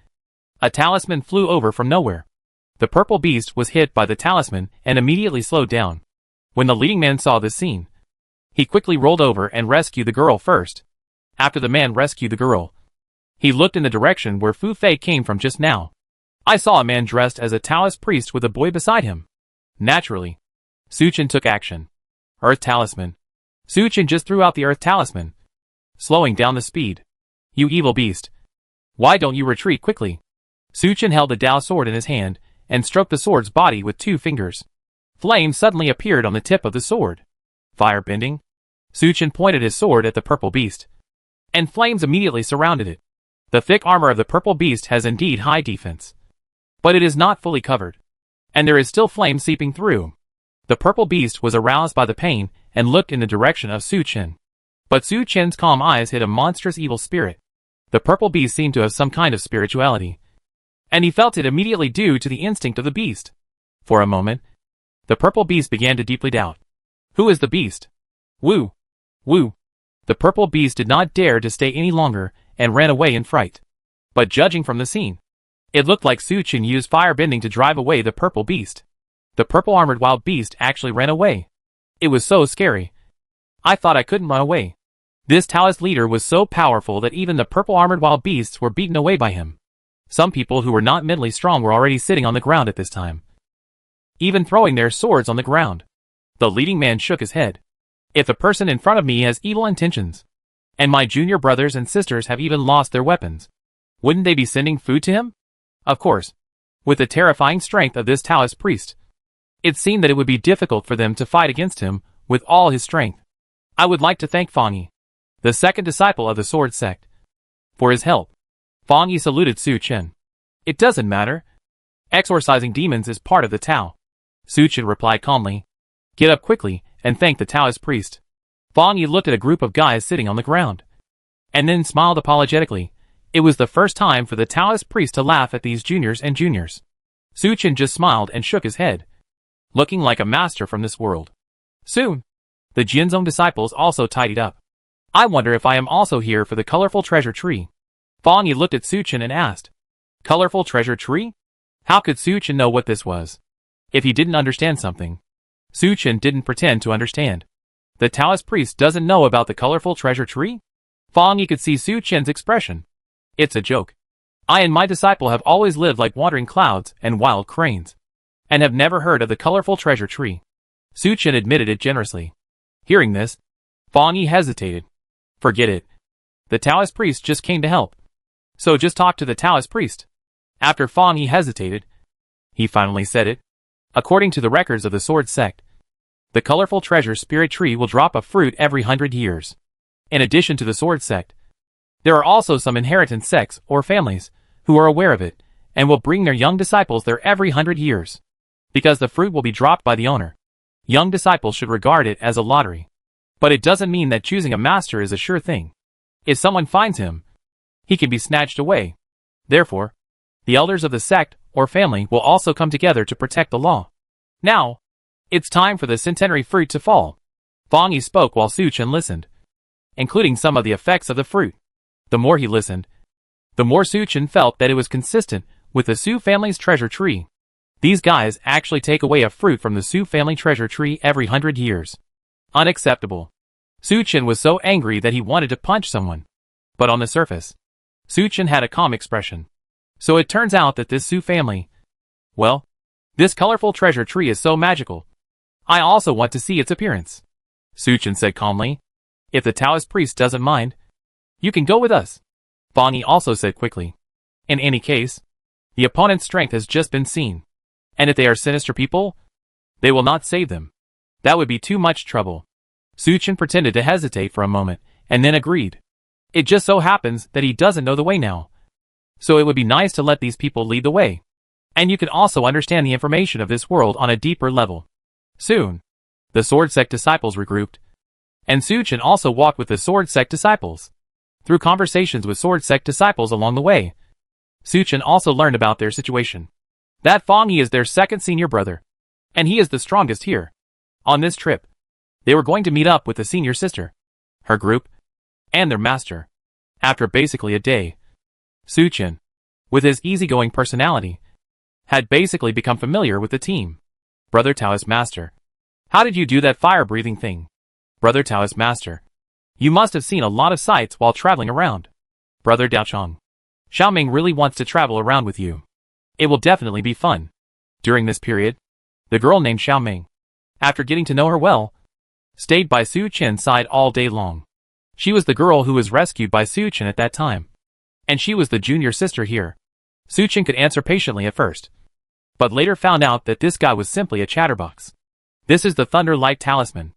a talisman flew over from nowhere. The purple beast was hit by the talisman and immediately slowed down. When the leading man saw this scene, he quickly rolled over and rescued the girl first. After the man rescued the girl, he looked in the direction where Fu Fei came from just now. I saw a man dressed as a Taoist priest with a boy beside him. Naturally, Su Chen took action. Earth Talisman. Su Chen just threw out the Earth Talisman, slowing down the speed. You evil beast. Why don't you retreat quickly? Su Chen held the Dao sword in his hand and stroked the sword's body with 2 fingers. Flame suddenly appeared on the tip of the sword. Fire bending. Su Chen pointed his sword at the purple beast, and flames immediately surrounded it. The thick armor of the purple beast has indeed high defense, but it is not fully covered, and there is still flame seeping through. The purple beast was aroused by the pain and looked in the direction of Su Chen. But Su Chen's calm eyes hid a monstrous evil spirit. The purple beast seemed to have some kind of spirituality, and he felt it immediately due to the instinct of the beast. For a moment, the purple beast began to deeply doubt. Who is the beast? Woo! Woo! The purple beast did not dare to stay any longer and ran away in fright. But judging from the scene, it looked like Su Chen used fire bending to drive away the purple beast. The purple armored wild beast actually ran away. It was so scary. I thought I couldn't run away. This Taoist leader was so powerful that even the purple armored wild beasts were beaten away by him. Some people who were not mentally strong were already sitting on the ground at this time, even throwing their swords on the ground. The leading man shook his head. If the person in front of me has evil intentions, and my junior brothers and sisters have even lost their weapons, wouldn't they be sending food to him? Of course. With the terrifying strength of this Taoist priest, it seemed that it would be difficult for them to fight against him with all his strength. I would like to thank Fang Yi, the second disciple of the Sword Sect, for his help. Fang Yi saluted Su Chen. It doesn't matter. Exorcising demons is part of the Tao. Su Chen replied calmly. Get up quickly and thank the Taoist priest. Fang Yi looked at a group of guys sitting on the ground, and then smiled apologetically. It was the first time for the Taoist priest to laugh at these juniors and juniors. Su Chen just smiled and shook his head, looking like a master from this world. Soon, the Jianzong disciples also tidied up. I wonder if I am also here for the colorful treasure tree. Fang Yi looked at Su Chen and asked, Colorful treasure tree? How could Su Chen know what this was? If he didn't understand something, Su Chen didn't pretend to understand. The Taoist priest doesn't know about the colorful treasure tree? Fang Yi could see Su Chen's expression. It's a joke. I and my disciple have always lived like wandering clouds and wild cranes, and have never heard of the colorful treasure tree. Su Chen admitted it generously. Hearing this, Fang Yi hesitated. Forget it. The Taoist priest just came to help. So just talk to the Taoist priest. After Fang Yi hesitated, he finally said it. According to the records of the Sword Sect, The colorful treasure spirit tree will drop a fruit every 100 years. In addition to the sword sect, there are also some inheritance sects or families who are aware of it and will bring their young disciples there every 100 years. Because the fruit will be dropped by the owner, young disciples should regard it as a lottery. But it doesn't mean that choosing a master is a sure thing. If someone finds him, he can be snatched away. Therefore, the elders of the sect or family will also come together to protect the law. Now, it's time for the centenary fruit to fall. Fang Yi spoke while Su Chen listened, including some of the effects of the fruit. The more he listened, the more Su Chen felt that it was consistent with the Su family's treasure tree. These guys actually take away a fruit from the Su family treasure tree every 100 years. Unacceptable. Su Chen was so angry that he wanted to punch someone. But on the surface, Su Chen had a calm expression. So it turns out that this Su family, well, this colorful treasure tree is so magical. I also want to see its appearance. Su Chen said calmly. If the Taoist priest doesn't mind, you can go with us. Fang Yi also said quickly. In any case, the opponent's strength has just been seen. And if they are sinister people, they will not save them. That would be too much trouble. Su Chen pretended to hesitate for a moment, and then agreed. It just so happens that he doesn't know the way now. So it would be nice to let these people lead the way. And you can also understand the information of this world on a deeper level. Soon, the Sword Sect disciples regrouped. And Su Chen also walked with the Sword Sect disciples. Through conversations with Sword Sect disciples along the way, Su Chen also learned about their situation. That Fang Yi is their second senior brother. And he is the strongest here. On this trip, they were going to meet up with the senior sister, her group, and their master. After basically a day, Su Chen, with his easygoing personality, had basically become familiar with the team. Brother Taoist Master, how did you do that fire-breathing thing? Brother Taoist Master, you must have seen a lot of sights while traveling around. Brother Daochong, Xiaoming really wants to travel around with you. It will definitely be fun. During this period, the girl named Xiaoming, after getting to know her well, stayed by Su Chen's side all day long. She was the girl who was rescued by Su Chen at that time. And she was the junior sister here. Su Chen could answer patiently at first, but later found out that this guy was simply a chatterbox. This is the Thunder Light Talisman.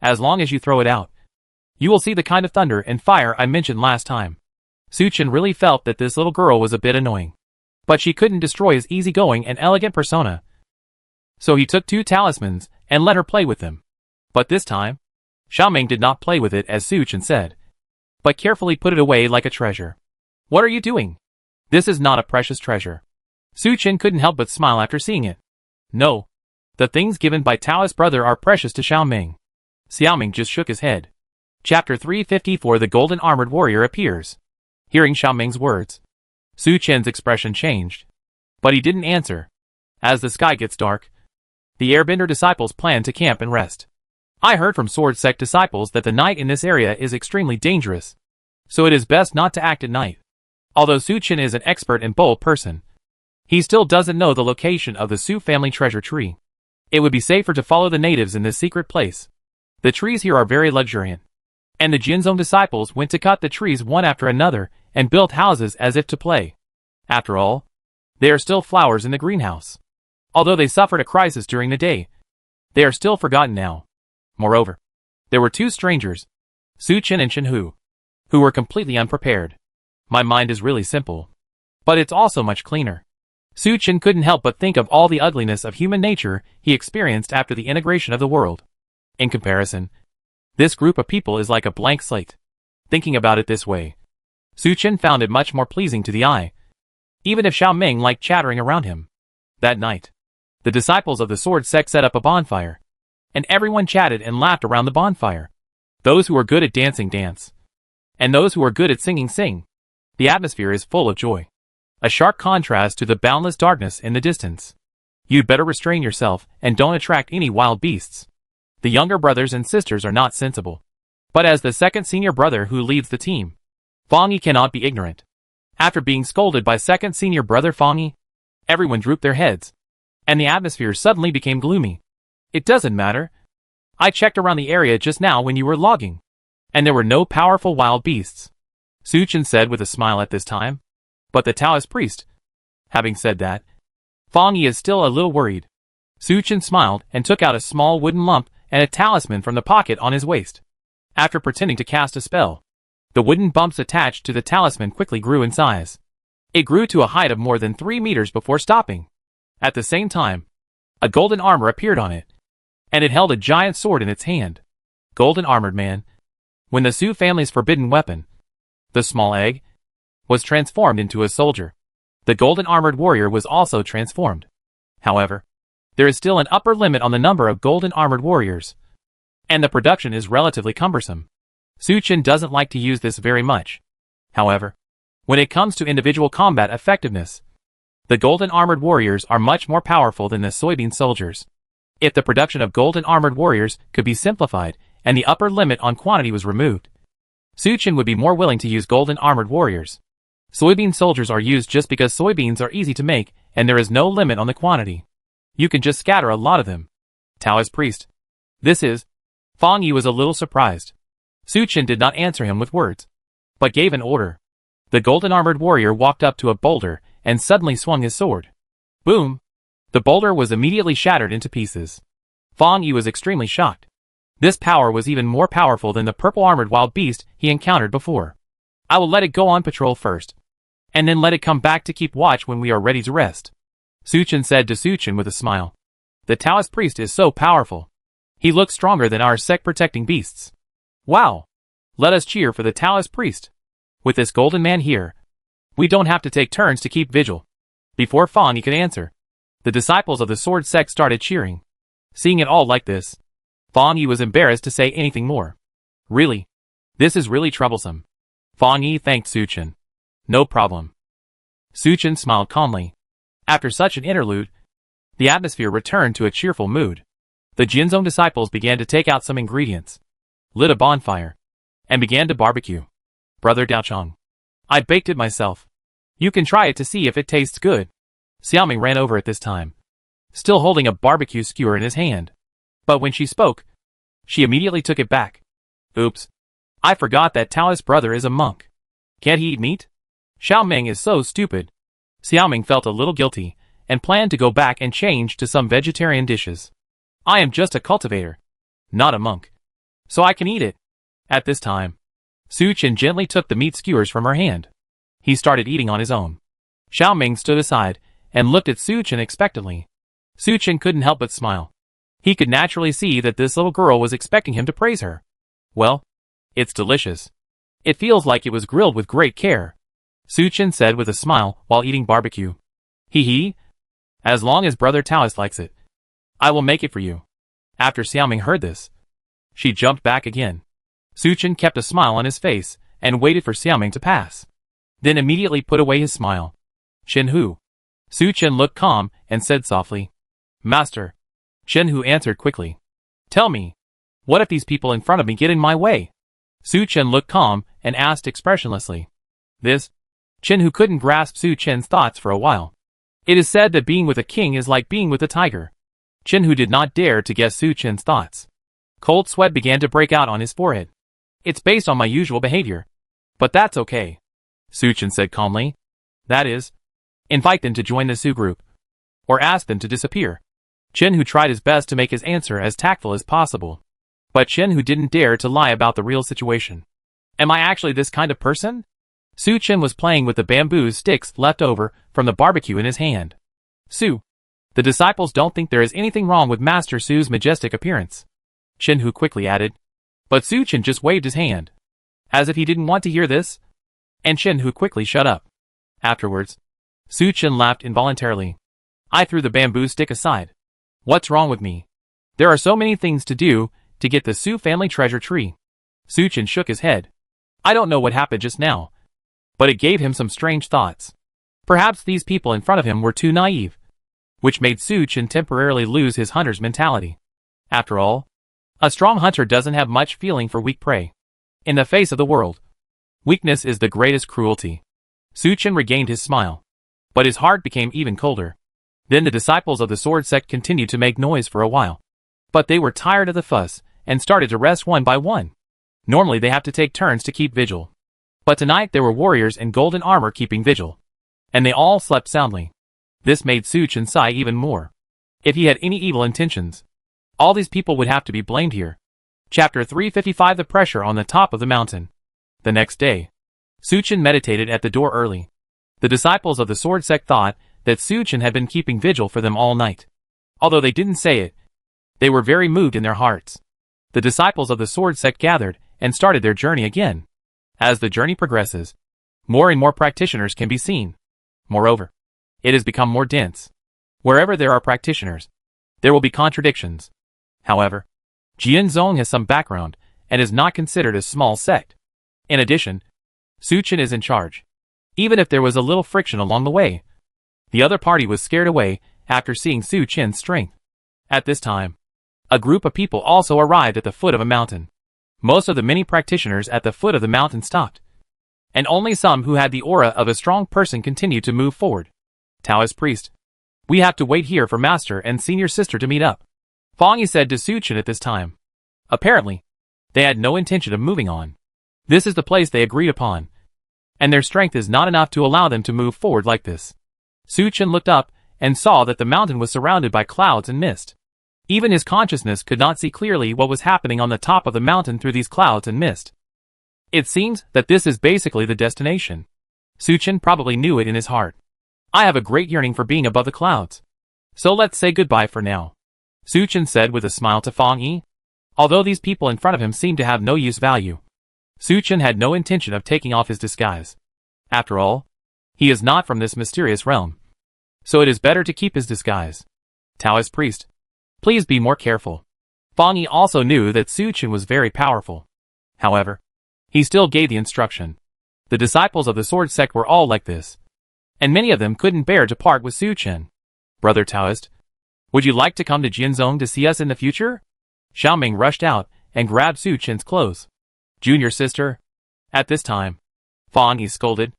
As long as you throw it out, you will see the kind of thunder and fire I mentioned last time. Su Chen really felt that this little girl was a bit annoying. But she couldn't destroy his easygoing and elegant persona. So he took 2 talismans and let her play with them. But this time, Xiaoming did not play with it as Su Chen said, but carefully put it away like a treasure. What are you doing? This is not a precious treasure. Su Chen couldn't help but smile after seeing it. No. The things given by Taoist brother are precious to Xiaoming. Xiaoming just shook his head. Chapter 354 The Golden Armored Warrior appears. Hearing Xiaoming's words, Su Chen's expression changed. But he didn't answer. As the sky gets dark, the Airbender disciples plan to camp and rest. I heard from Sword Sect disciples that the night in this area is extremely dangerous. So it is best not to act at night. Although Su Chen is an expert and bold person, he still doesn't know the location of the Su family treasure tree. It would be safer to follow the natives in this secret place. The trees here are very luxuriant. And the Jinzong disciples went to cut the trees one after another and built houses as if to play. After all, they are still flowers in the greenhouse. Although they suffered a crisis during the day, they are still forgotten now. Moreover, there were 2 strangers, Su Chen and Chen Hu, who were completely unprepared. My mind is really simple, but it's also much cleaner. Su Chen couldn't help but think of all the ugliness of human nature he experienced after the integration of the world. In comparison, this group of people is like a blank slate. Thinking about it this way, Su Chen found it much more pleasing to the eye, even if Xiaoming liked chattering around him. That night, the disciples of the Sword Sect set up a bonfire, and everyone chatted and laughed around the bonfire. Those who are good at dancing dance, and those who are good at singing sing. The atmosphere is full of joy. A sharp contrast to the boundless darkness in the distance. You'd better restrain yourself and don't attract any wild beasts. The younger brothers and sisters are not sensible. But as the second senior brother who leads the team, Fang Yi cannot be ignorant. After being scolded by second senior brother Fang Yi, everyone drooped their heads, and the atmosphere suddenly became gloomy. It doesn't matter. I checked around the area just now when you were logging, and there were no powerful wild beasts, Su Chen said with a smile at this time. But the Taoist priest. Having said that, Fang Yi is still a little worried. Su Chen smiled and took out a small wooden lump and a talisman from the pocket on his waist. After pretending to cast a spell, the wooden bumps attached to the talisman quickly grew in size. It grew to a height of more than 3 meters before stopping. At the same time, a golden armor appeared on it, and it held a giant sword in its hand. Golden armored man. When the Sioux family's forbidden weapon, the small egg, was transformed into a soldier, the golden armored warrior was also transformed. However, there is still an upper limit on the number of golden armored warriors, and the production is relatively cumbersome. Suchin doesn't like to use this very much. However, when it comes to individual combat effectiveness, the golden armored warriors are much more powerful than the soybean soldiers. If the production of golden armored warriors could be simplified and the upper limit on quantity was removed, Suchin would be more willing to use golden armored warriors. Soybean soldiers are used just because soybeans are easy to make and there is no limit on the quantity. You can just scatter a lot of them. Taoist priest. This is. Fang Yi was a little surprised. Suchin did not answer him with words, but gave an order. The golden armored warrior walked up to a boulder and suddenly swung his sword. Boom! The boulder was immediately shattered into pieces. Fang Yi was extremely shocked. This power was even more powerful than the purple armored wild beast he encountered before. I will let it go on patrol first, and then let it come back to keep watch when we are ready to rest. Suchin said to Suchin with a smile. The Taoist priest is so powerful. He looks stronger than our sect protecting beasts. Wow! Let us cheer for the Taoist priest. With this golden man here, we don't have to take turns to keep vigil. Before Fang Yi could answer, the disciples of the sword sect started cheering. Seeing it all like this, Fang Yi was embarrassed to say anything more. Really? This is really troublesome. Fang Yi thanked Suchin. No problem. Suchin smiled calmly. After such an interlude, the atmosphere returned to a cheerful mood. The Jinzong disciples began to take out some ingredients, lit a bonfire, and began to barbecue. Brother Daochong, I baked it myself. You can try it to see if it tastes good. Xiaoming ran over at this time, still holding a barbecue skewer in his hand. But when she spoke, she immediately took it back. Oops. I forgot that Taoist brother is a monk. Can't he eat meat? Xiaoming is so stupid. Xiaoming felt a little guilty, and planned to go back and change to some vegetarian dishes. I am just a cultivator, not a monk, so I can eat it. At this time, Suchin gently took the meat skewers from her hand. He started eating on his own. Xiaoming stood aside, and looked at Suchin expectantly. Suchin couldn't help but smile. He could naturally see that this little girl was expecting him to praise her. Well, it's delicious. It feels like it was grilled with great care, Suchin said with a smile while eating barbecue. Hee hee. As long as Brother Taoist likes it, I will make it for you. After Xiaoming heard this, she jumped back again. Suchin kept a smile on his face and waited for Xiaoming to pass, then immediately put away his smile. Shenhu. Suchin looked calm and said softly, Master. Shenhu answered quickly. Tell me, what if these people in front of me get in my way? Suchin looked calm and asked expressionlessly. This? Shenhu couldn't grasp Suchin's thoughts for a while. It is said that being with a king is like being with a tiger. Shenhu did not dare to guess Suchin's thoughts. Cold sweat began to break out on his forehead. It's based on my usual behavior, but that's okay, Suchin said calmly. That is, invite them to join the Sioux group, or ask them to disappear. Shenhu tried his best to make his answer as tactful as possible, but Shenhu didn't dare to lie about the real situation. Am I actually this kind of person? Suchin was playing with the bamboo sticks left over from the barbecue in his hand. Su. The disciples don't think there is anything wrong with Master Su's majestic appearance, Shenhu quickly added. But Suchin just waved his hand, as if he didn't want to hear this, and Shenhu quickly shut up. Afterwards, Suchin laughed involuntarily. I threw the bamboo stick aside. What's wrong with me? There are so many things to do to get the Su family treasure tree. Suchin shook his head. I don't know what happened just now, but it gave him some strange thoughts. Perhaps these people in front of him were too naive, which made Suchin temporarily lose his hunter's mentality. After all, a strong hunter doesn't have much feeling for weak prey. In the face of the world, weakness is the greatest cruelty. Suchin regained his smile, but his heart became even colder. Then the disciples of the sword sect continued to make noise for a while, but they were tired of the fuss and started to rest one by one. Normally they have to take turns to keep vigil, but tonight there were warriors in golden armor keeping vigil, and they all slept soundly. This made Suchin sigh even more. If he had any evil intentions, All these people would have to be blamed here. Chapter 355 The Pressure on the Top of the Mountain. The next day, Suchin meditated at the door early. The disciples of the sword sect thought that Suchin had been keeping vigil for them all night. Although they didn't say it, they were very moved in their hearts. The disciples of the sword sect gathered and started their journey again. As the journey progresses, more and more practitioners can be seen. Moreover, it has become more dense. Wherever there are practitioners, there will be contradictions. However, Jianzhong has some background and is not considered a small sect. In addition, Suchin is in charge. Even if there was a little friction along the way, the other party was scared away after seeing Suchin's strength. At this time, a group of people also arrived at the foot of a mountain. Most of the many practitioners at the foot of the mountain stopped, and only some who had the aura of a strong person continued to move forward. Taoist priest, we have to wait here for master and senior sister to meet up, Fang Yi said to Suchin at this time. Apparently, they had no intention of moving on. This is the place they agreed upon, and their strength is not enough to allow them to move forward like this. Suchin looked up and saw that the mountain was surrounded by clouds and mist. Even his consciousness could not see clearly what was happening on the top of the mountain through these clouds and mist. It seems that this is basically the destination. Suchin probably knew it in his heart. I have a great yearning for being above the clouds. So let's say goodbye for now, Suchin said with a smile to Fang Yi. Although these people in front of him seemed to have no use value, Suchin had no intention of taking off his disguise. After all, he is not from this mysterious realm, so it is better to keep his disguise. Taoist priest, please be more careful. Fang Yi also knew that Suchin was very powerful. However, he still gave the instruction. The disciples of the sword sect were all like this, and many of them couldn't bear to part with Suchin. Brother Taoist, would you like to come to Jianzhong to see us in the future? Xiaoming rushed out and grabbed Suchin's clothes. Junior sister. At this time, Fang Yi scolded.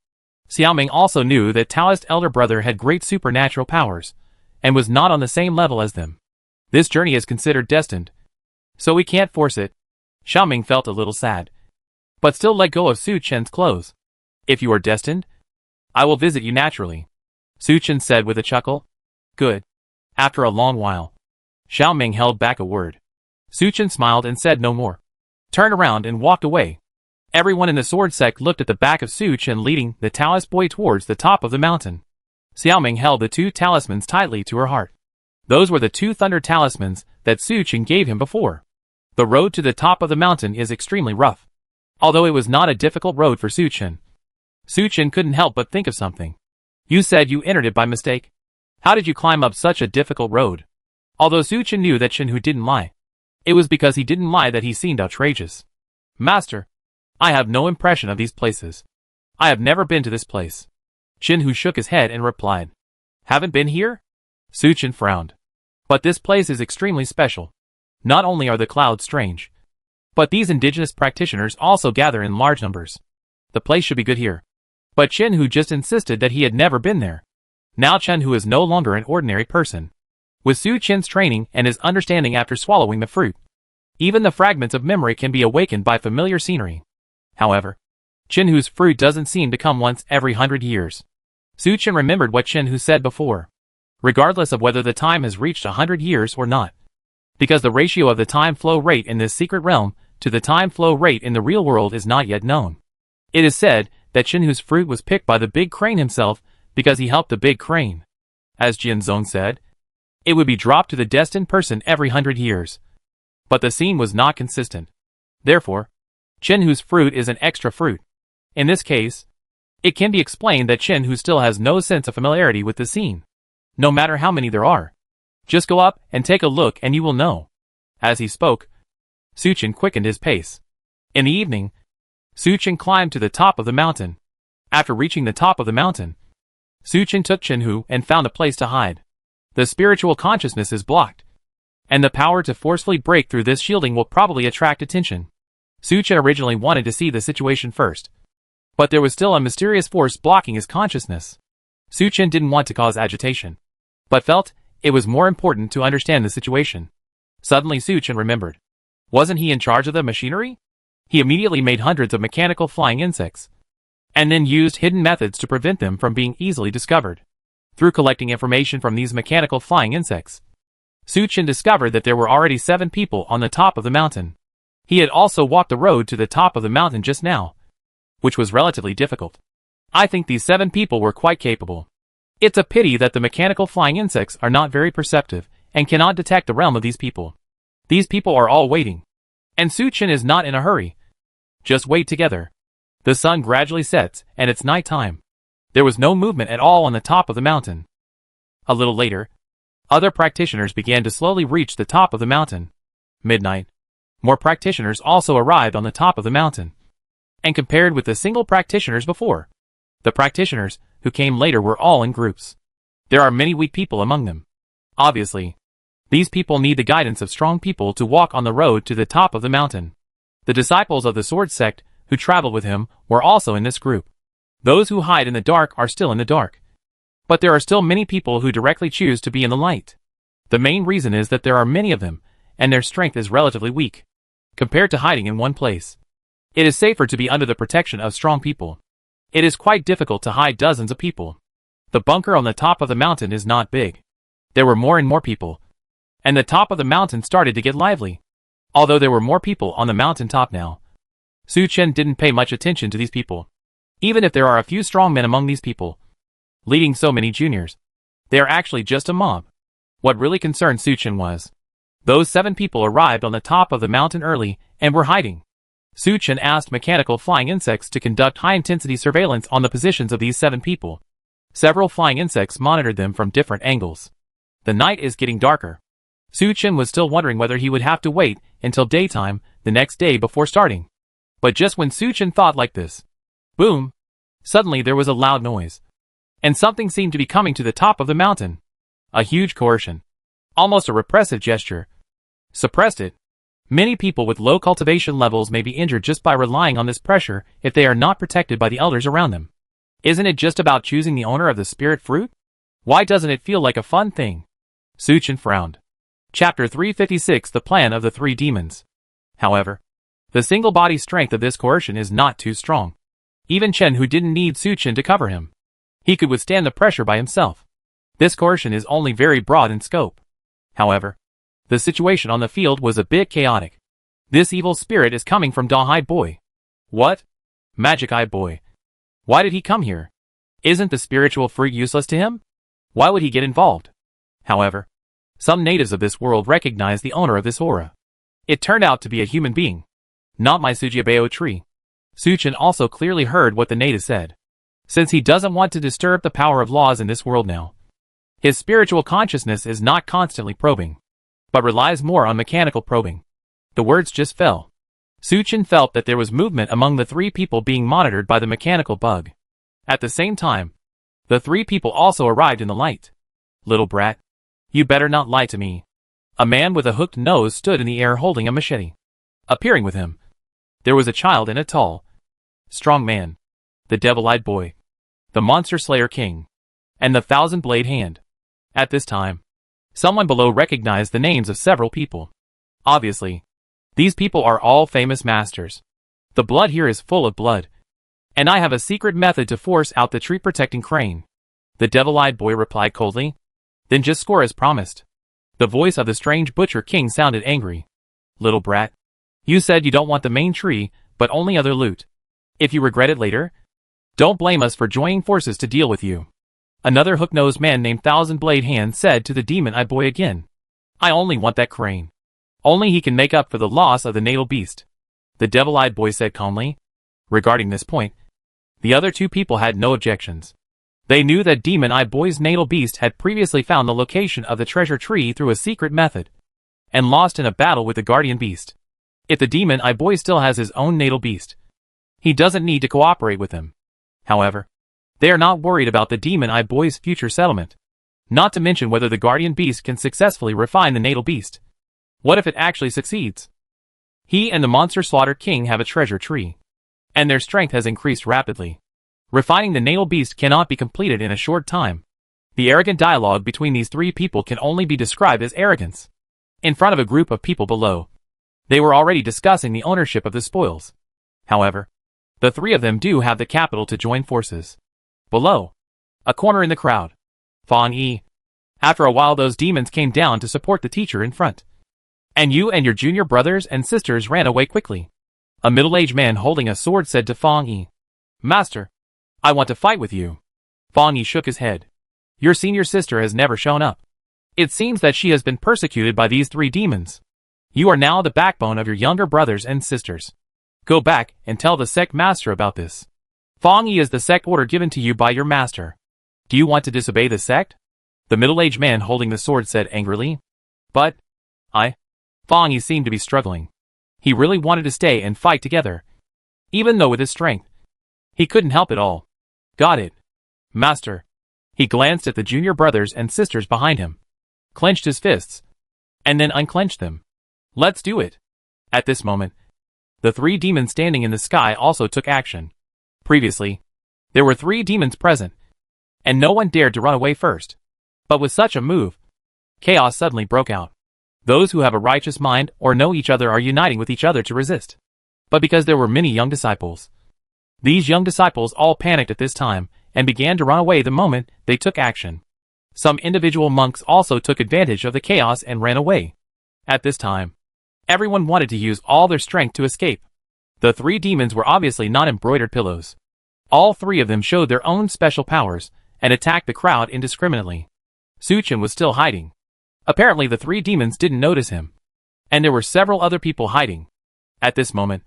Xiaoming also knew that Taoist's elder brother had great supernatural powers, and was not on the same level as them. This journey is considered destined, so we can't force it. Xiaoming felt a little sad, but still let go of Suchin's clothes. If you are destined, I will visit you naturally, Suchin said with a chuckle. Good. After a long while, Xiaoming held back a word. Suchin smiled and said no more, turned around and walked away. Everyone in the sword sect looked at the back of Suchin leading the Taoist boy towards the top of the mountain. Xiaoming held the two talismans tightly to her heart. Those were the two thunder talismans that Suchin gave him before. The road to the top of the mountain is extremely rough. Although it was not a difficult road for Suchin, Suchin couldn't help but think of something. You said you entered it by mistake. How did you climb up such a difficult road? Although Suchin knew that Chinhu didn't lie, it was because he didn't lie that he seemed outrageous. Master, I have no impression of these places. I have never been to this place. Chinhu shook his head and replied. Haven't been here? Suchin frowned. But this place is extremely special. Not only are the clouds strange, but these indigenous practitioners also gather in large numbers. The place should be good here. But Chinhu just insisted that he had never been there. Now Chinhu is no longer an ordinary person. With Suchin's training and his understanding after swallowing the fruit, even the fragments of memory can be awakened by familiar scenery. However, Chinhu's fruit doesn't seem to come once every 100 years. Suchin remembered what Chinhu said before, regardless of whether the time has reached 100 years or not. Because the ratio of the time flow rate in this secret realm to the time flow rate in the real world is not yet known. It is said that Chinhu's fruit was picked by the big crane himself because he helped the big crane. As Jianzhong said, it would be dropped to the destined person every 100 years. But the scene was not consistent. Therefore, Chinhu's fruit is an extra fruit. In this case, it can be explained that Chinhu still has no sense of familiarity with the scene. No matter how many there are. Just go up and take a look and you will know. As he spoke, Suchin quickened his pace. In the evening, Suchin climbed to the top of the mountain. After reaching the top of the mountain, Suchin took Chinhu and found a place to hide. The spiritual consciousness is blocked, and the power to forcefully break through this shielding will probably attract attention. Suchin originally wanted to see the situation first, but there was still a mysterious force blocking his consciousness. Suchin didn't want to cause agitation, but felt it was more important to understand the situation. Suddenly Suchin remembered. Wasn't he in charge of the machinery? He immediately made hundreds of mechanical flying insects, and then used hidden methods to prevent them from being easily discovered. Through collecting information from these mechanical flying insects, Su Chen discovered that there were already 7 people on the top of the mountain. He had also walked the road to the top of the mountain just now, which was relatively difficult. I think these 7 people were quite capable. It's a pity that the mechanical flying insects are not very perceptive and cannot detect the realm of these people. These people are all waiting. And Su Chen is not in a hurry. Just wait together. The sun gradually sets, and it's night time. There was no movement at all on the top of the mountain. A little later, other practitioners began to slowly reach the top of the mountain. Midnight. More practitioners also arrived on the top of the mountain. And compared with the single practitioners before, the practitioners who came later were all in groups. There are many weak people among them. Obviously, these people need the guidance of strong people to walk on the road to the top of the mountain. The disciples of the sword sect who traveled with him were also in this group. Those who hide in the dark are still in the dark. But there are still many people who directly choose to be in the light. The main reason is that there are many of them, and their strength is relatively weak, compared to hiding in one place. It is safer to be under the protection of strong people. It is quite difficult to hide dozens of people. The bunker on the top of the mountain is not big. There were more and more people, and the top of the mountain started to get lively. Although there were more people on the mountain top now, Su Chen didn't pay much attention to these people. Even if there are a few strong men among these people, leading so many juniors, they are actually just a mob. What really concerned Su Chen was, those 7 people arrived on the top of the mountain early and were hiding. Su Chen asked mechanical flying insects to conduct high-intensity surveillance on the positions of these 7 people. Several flying insects monitored them from different angles. The night is getting darker. Su Chen was still wondering whether he would have to wait until daytime the next day before starting. But just when Su Chen thought like this, boom! Suddenly there was a loud noise. And something seemed to be coming to the top of the mountain. A huge coercion. Almost a repressive gesture. Suppressed it. Many people with low cultivation levels may be injured just by relying on this pressure if they are not protected by the elders around them. Isn't it just about choosing the owner of the spirit fruit? Why doesn't it feel like a fun thing? Su Chen frowned. Chapter 356: The Plan of the 3 Demons. However, the single body strength of this coercion is not too strong. Even Chen, who didn't need Su Chen to cover him, he could withstand the pressure by himself. This coercion is only very broad in scope. However, the situation on the field was a bit chaotic. This evil spirit is coming from Da-Hide Boy. What? Magic-Eye Boy. Why did he come here? Isn't the spiritual fruit useless to him? Why would he get involved? However, some natives of this world recognized the owner of this aura. It turned out to be a human being. Not my Sujibao tree. Su Chen also clearly heard what the native said. Since he doesn't want to disturb the power of laws in this world now, his spiritual consciousness is not constantly probing, but relies more on mechanical probing. The words just fell. Su Chen felt that there was movement among the 3 people being monitored by the mechanical bug. At the same time, the 3 people also arrived in the light. Little brat, you better not lie to me. A man with a hooked nose stood in the air holding a machete. Appearing with him, there was a child and a tall, strong man, the devil-eyed boy, the monster slayer king, and the 1,000-blade hand. At this time, someone below recognized the names of several people. Obviously, these people are all famous masters. The blood here is full of blood, and I have a secret method to force out the tree-protecting crane. The devil-eyed boy replied coldly. Then just score as promised. The voice of the strange butcher king sounded angry. Little brat, you said you don't want the main tree, but only other loot. If you regret it later, don't blame us for joining forces to deal with you. Another hook-nosed man named 1,000-blade hand said to the demon-eyed boy again. I only want that crane. Only he can make up for the loss of the natal beast. The devil-eyed boy said calmly. Regarding this point, the other 2 people had no objections. They knew that demon-eyed boy's natal beast had previously found the location of the treasure tree through a secret method, and lost in a battle with the guardian beast. If the demon-eyed boy still has his own natal beast, he doesn't need to cooperate with him. However, they are not worried about the demon-eyed boy's future settlement. Not to mention whether the guardian beast can successfully refine the natal beast. What if it actually succeeds? He and the monster slaughter king have a treasure tree, and their strength has increased rapidly. Refining the natal beast cannot be completed in a short time. The arrogant dialogue between these 3 people can only be described as arrogance. In front of a group of people below, they were already discussing the ownership of the spoils. However, the 3 of them do have the capital to join forces. Below, a corner in the crowd, Fan Yi, After a while those demons came down to support the teacher in front. And you and your junior brothers and sisters ran away quickly. A middle-aged man holding a sword said to Fang Yi, "Master, I want to fight with you." Fang Yi shook his head. "Your senior sister has never shown up. It seems that she has been persecuted by these 3 demons. You are now the backbone of your younger brothers and sisters. Go back and tell the sect master about this. Fang Yi is the sect order given to you by your master. Do you want to disobey the sect?" The middle-aged man holding the sword said angrily. "But, Fang Yi seemed to be struggling. He really wanted to stay and fight together. Even though with his strength, he couldn't help it all. "Got it, Master." He glanced at the junior brothers and sisters behind him, clenched his fists, and then unclenched them. "Let's do it." At this moment, the 3 demons standing in the sky also took action. Previously, there were 3 demons present, and no one dared to run away first. But with such a move, chaos suddenly broke out. Those who have a righteous mind or know each other are uniting with each other to resist. But because there were many young disciples, these young disciples all panicked at this time and began to run away the moment they took action. Some individual monks also took advantage of the chaos and ran away. At this time, everyone wanted to use all their strength to escape. The 3 demons were obviously not embroidered pillows. All 3 of them showed their own special powers and attacked the crowd indiscriminately. Suchin was still hiding. Apparently the 3 demons didn't notice him. And there were several other people hiding. At this moment,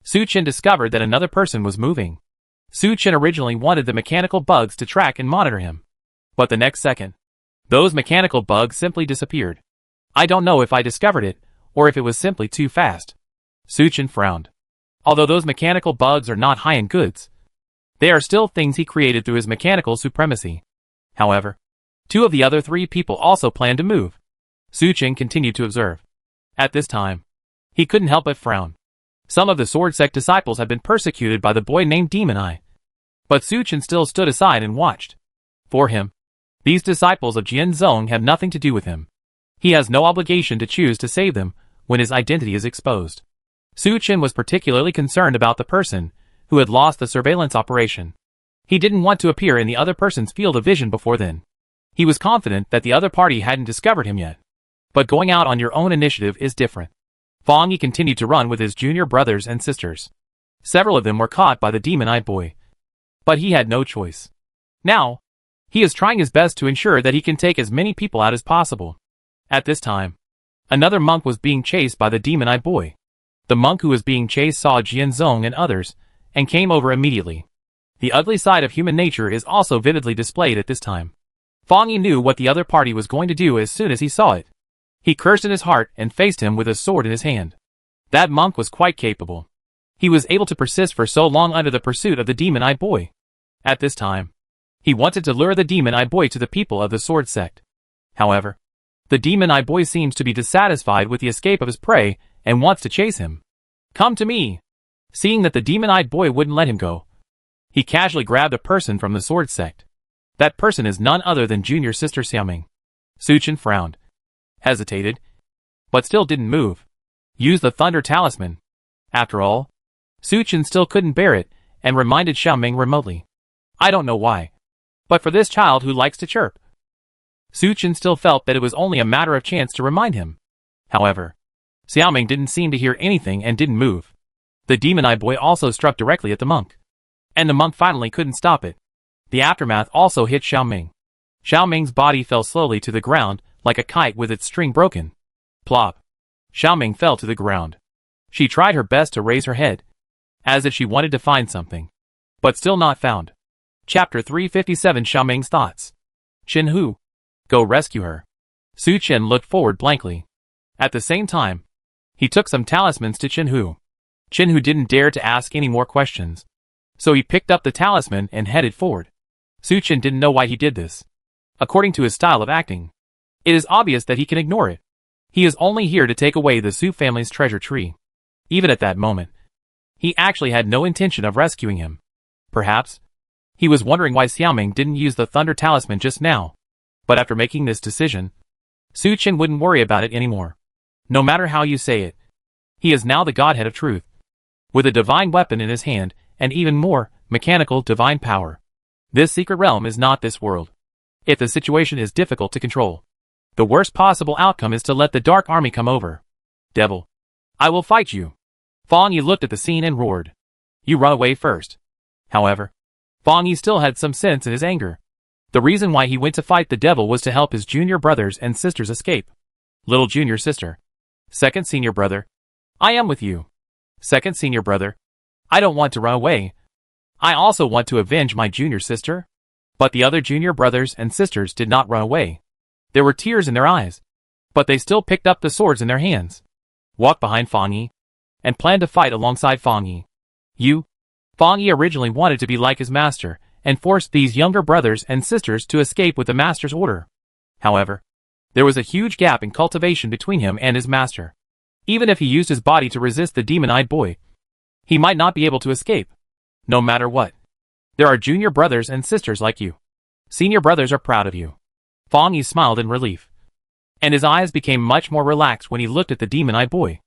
Suchin discovered that another person was moving. Suchin originally wanted the mechanical bugs to track and monitor him. But the next second, those mechanical bugs simply disappeared. "I don't know if I discovered it, or if it was simply too fast." Suchin frowned. Although those mechanical bugs are not high-end goods, they are still things he created through his mechanical supremacy. However, 2 of the other 3 people also planned to move. Suchin continued to observe. At this time, he couldn't help but frown. Some of the Sword Sect disciples had been persecuted by the boy named Demon Eye. But Suchin still stood aside and watched. For him, these disciples of Jian Zong have nothing to do with him. He has no obligation to choose to save them when his identity is exposed. Suchin was particularly concerned about the person who had lost the surveillance operation. He didn't want to appear in the other person's field of vision before then. He was confident that the other party hadn't discovered him yet. But going out on your own initiative is different. Fang Yi continued to run with his junior brothers and sisters. Several of them were caught by the demon-eyed boy. But he had no choice. Now, he is trying his best to ensure that he can take as many people out as possible. At this time, another monk was being chased by the demon-eyed boy. The monk who was being chased saw Jian Zong and others, and came over immediately. The ugly side of human nature is also vividly displayed at this time. Fang Yi knew what the other party was going to do as soon as he saw it. He cursed in his heart and faced him with a sword in his hand. That monk was quite capable. He was able to persist for so long under the pursuit of the demon-eyed boy. At this time, he wanted to lure the demon-eyed boy to the people of the sword sect. However, the demon-eyed boy seems to be dissatisfied with the escape of his prey and wants to chase him. "Come to me!" Seeing that the demon-eyed boy wouldn't let him go, he casually grabbed a person from the sword sect. That person is none other than junior sister Xiaoming. Suchin frowned, hesitated, but still didn't move. Use the thunder talisman. After all, Suchin still couldn't bear it and reminded Xiaoming remotely. "I don't know why, but for this child who likes to chirp." Suchin still felt that it was only a matter of chance to remind him. However, Xiaoming didn't seem to hear anything and didn't move. The demon-eyed boy also struck directly at the monk. And the monk finally couldn't stop it. The aftermath also hit Xiaoming. Xiaoming's body fell slowly to the ground, like a kite with its string broken. Plop. Xiaoming fell to the ground. She tried her best to raise her head, as if she wanted to find something. But still not found. Chapter 357 Xiaoming's Thoughts. Qin Hu. Go rescue her. Suchin looked forward blankly. At the same time, he took some talismans to Qin Hu. Qin Hu didn't dare to ask any more questions. So he picked up the talisman and headed forward. Suchin didn't know why he did this. According to his style of acting, it is obvious that he can ignore it. He is only here to take away the Su family's treasure tree. Even at that moment, he actually had no intention of rescuing him. Perhaps, he was wondering why Xiaoming didn't use the thunder talisman just now. But after making this decision, Suchin wouldn't worry about it anymore. No matter how you say it, he is now the godhead of truth, with a divine weapon in his hand, and even more, mechanical divine power. This secret realm is not this world. If the situation is difficult to control, the worst possible outcome is to let the Dark Army come over. Devil. I will fight you. Fang Yi looked at the scene and roared. You run away first. However, Fang Yi still had some sense in his anger. The reason why he went to fight the devil was to help his junior brothers and sisters escape. Little junior sister. Second senior brother. I am with you. Second senior brother. I don't want to run away. I also want to avenge my junior sister. But the other junior brothers and sisters did not run away. There were tears in their eyes. But they still picked up the swords in their hands, walked behind Fang Yi, and planned to fight alongside Fang Yi. Fang Yi originally wanted to be like his master, and forced these younger brothers and sisters to escape with the master's order. However, there was a huge gap in cultivation between him and his master. Even if he used his body to resist the demon-eyed boy, he might not be able to escape. No matter what. There are junior brothers and sisters like you. Senior brothers are proud of you. Fang Yi smiled in relief, and his eyes became much more relaxed when he looked at the demon-eyed boy.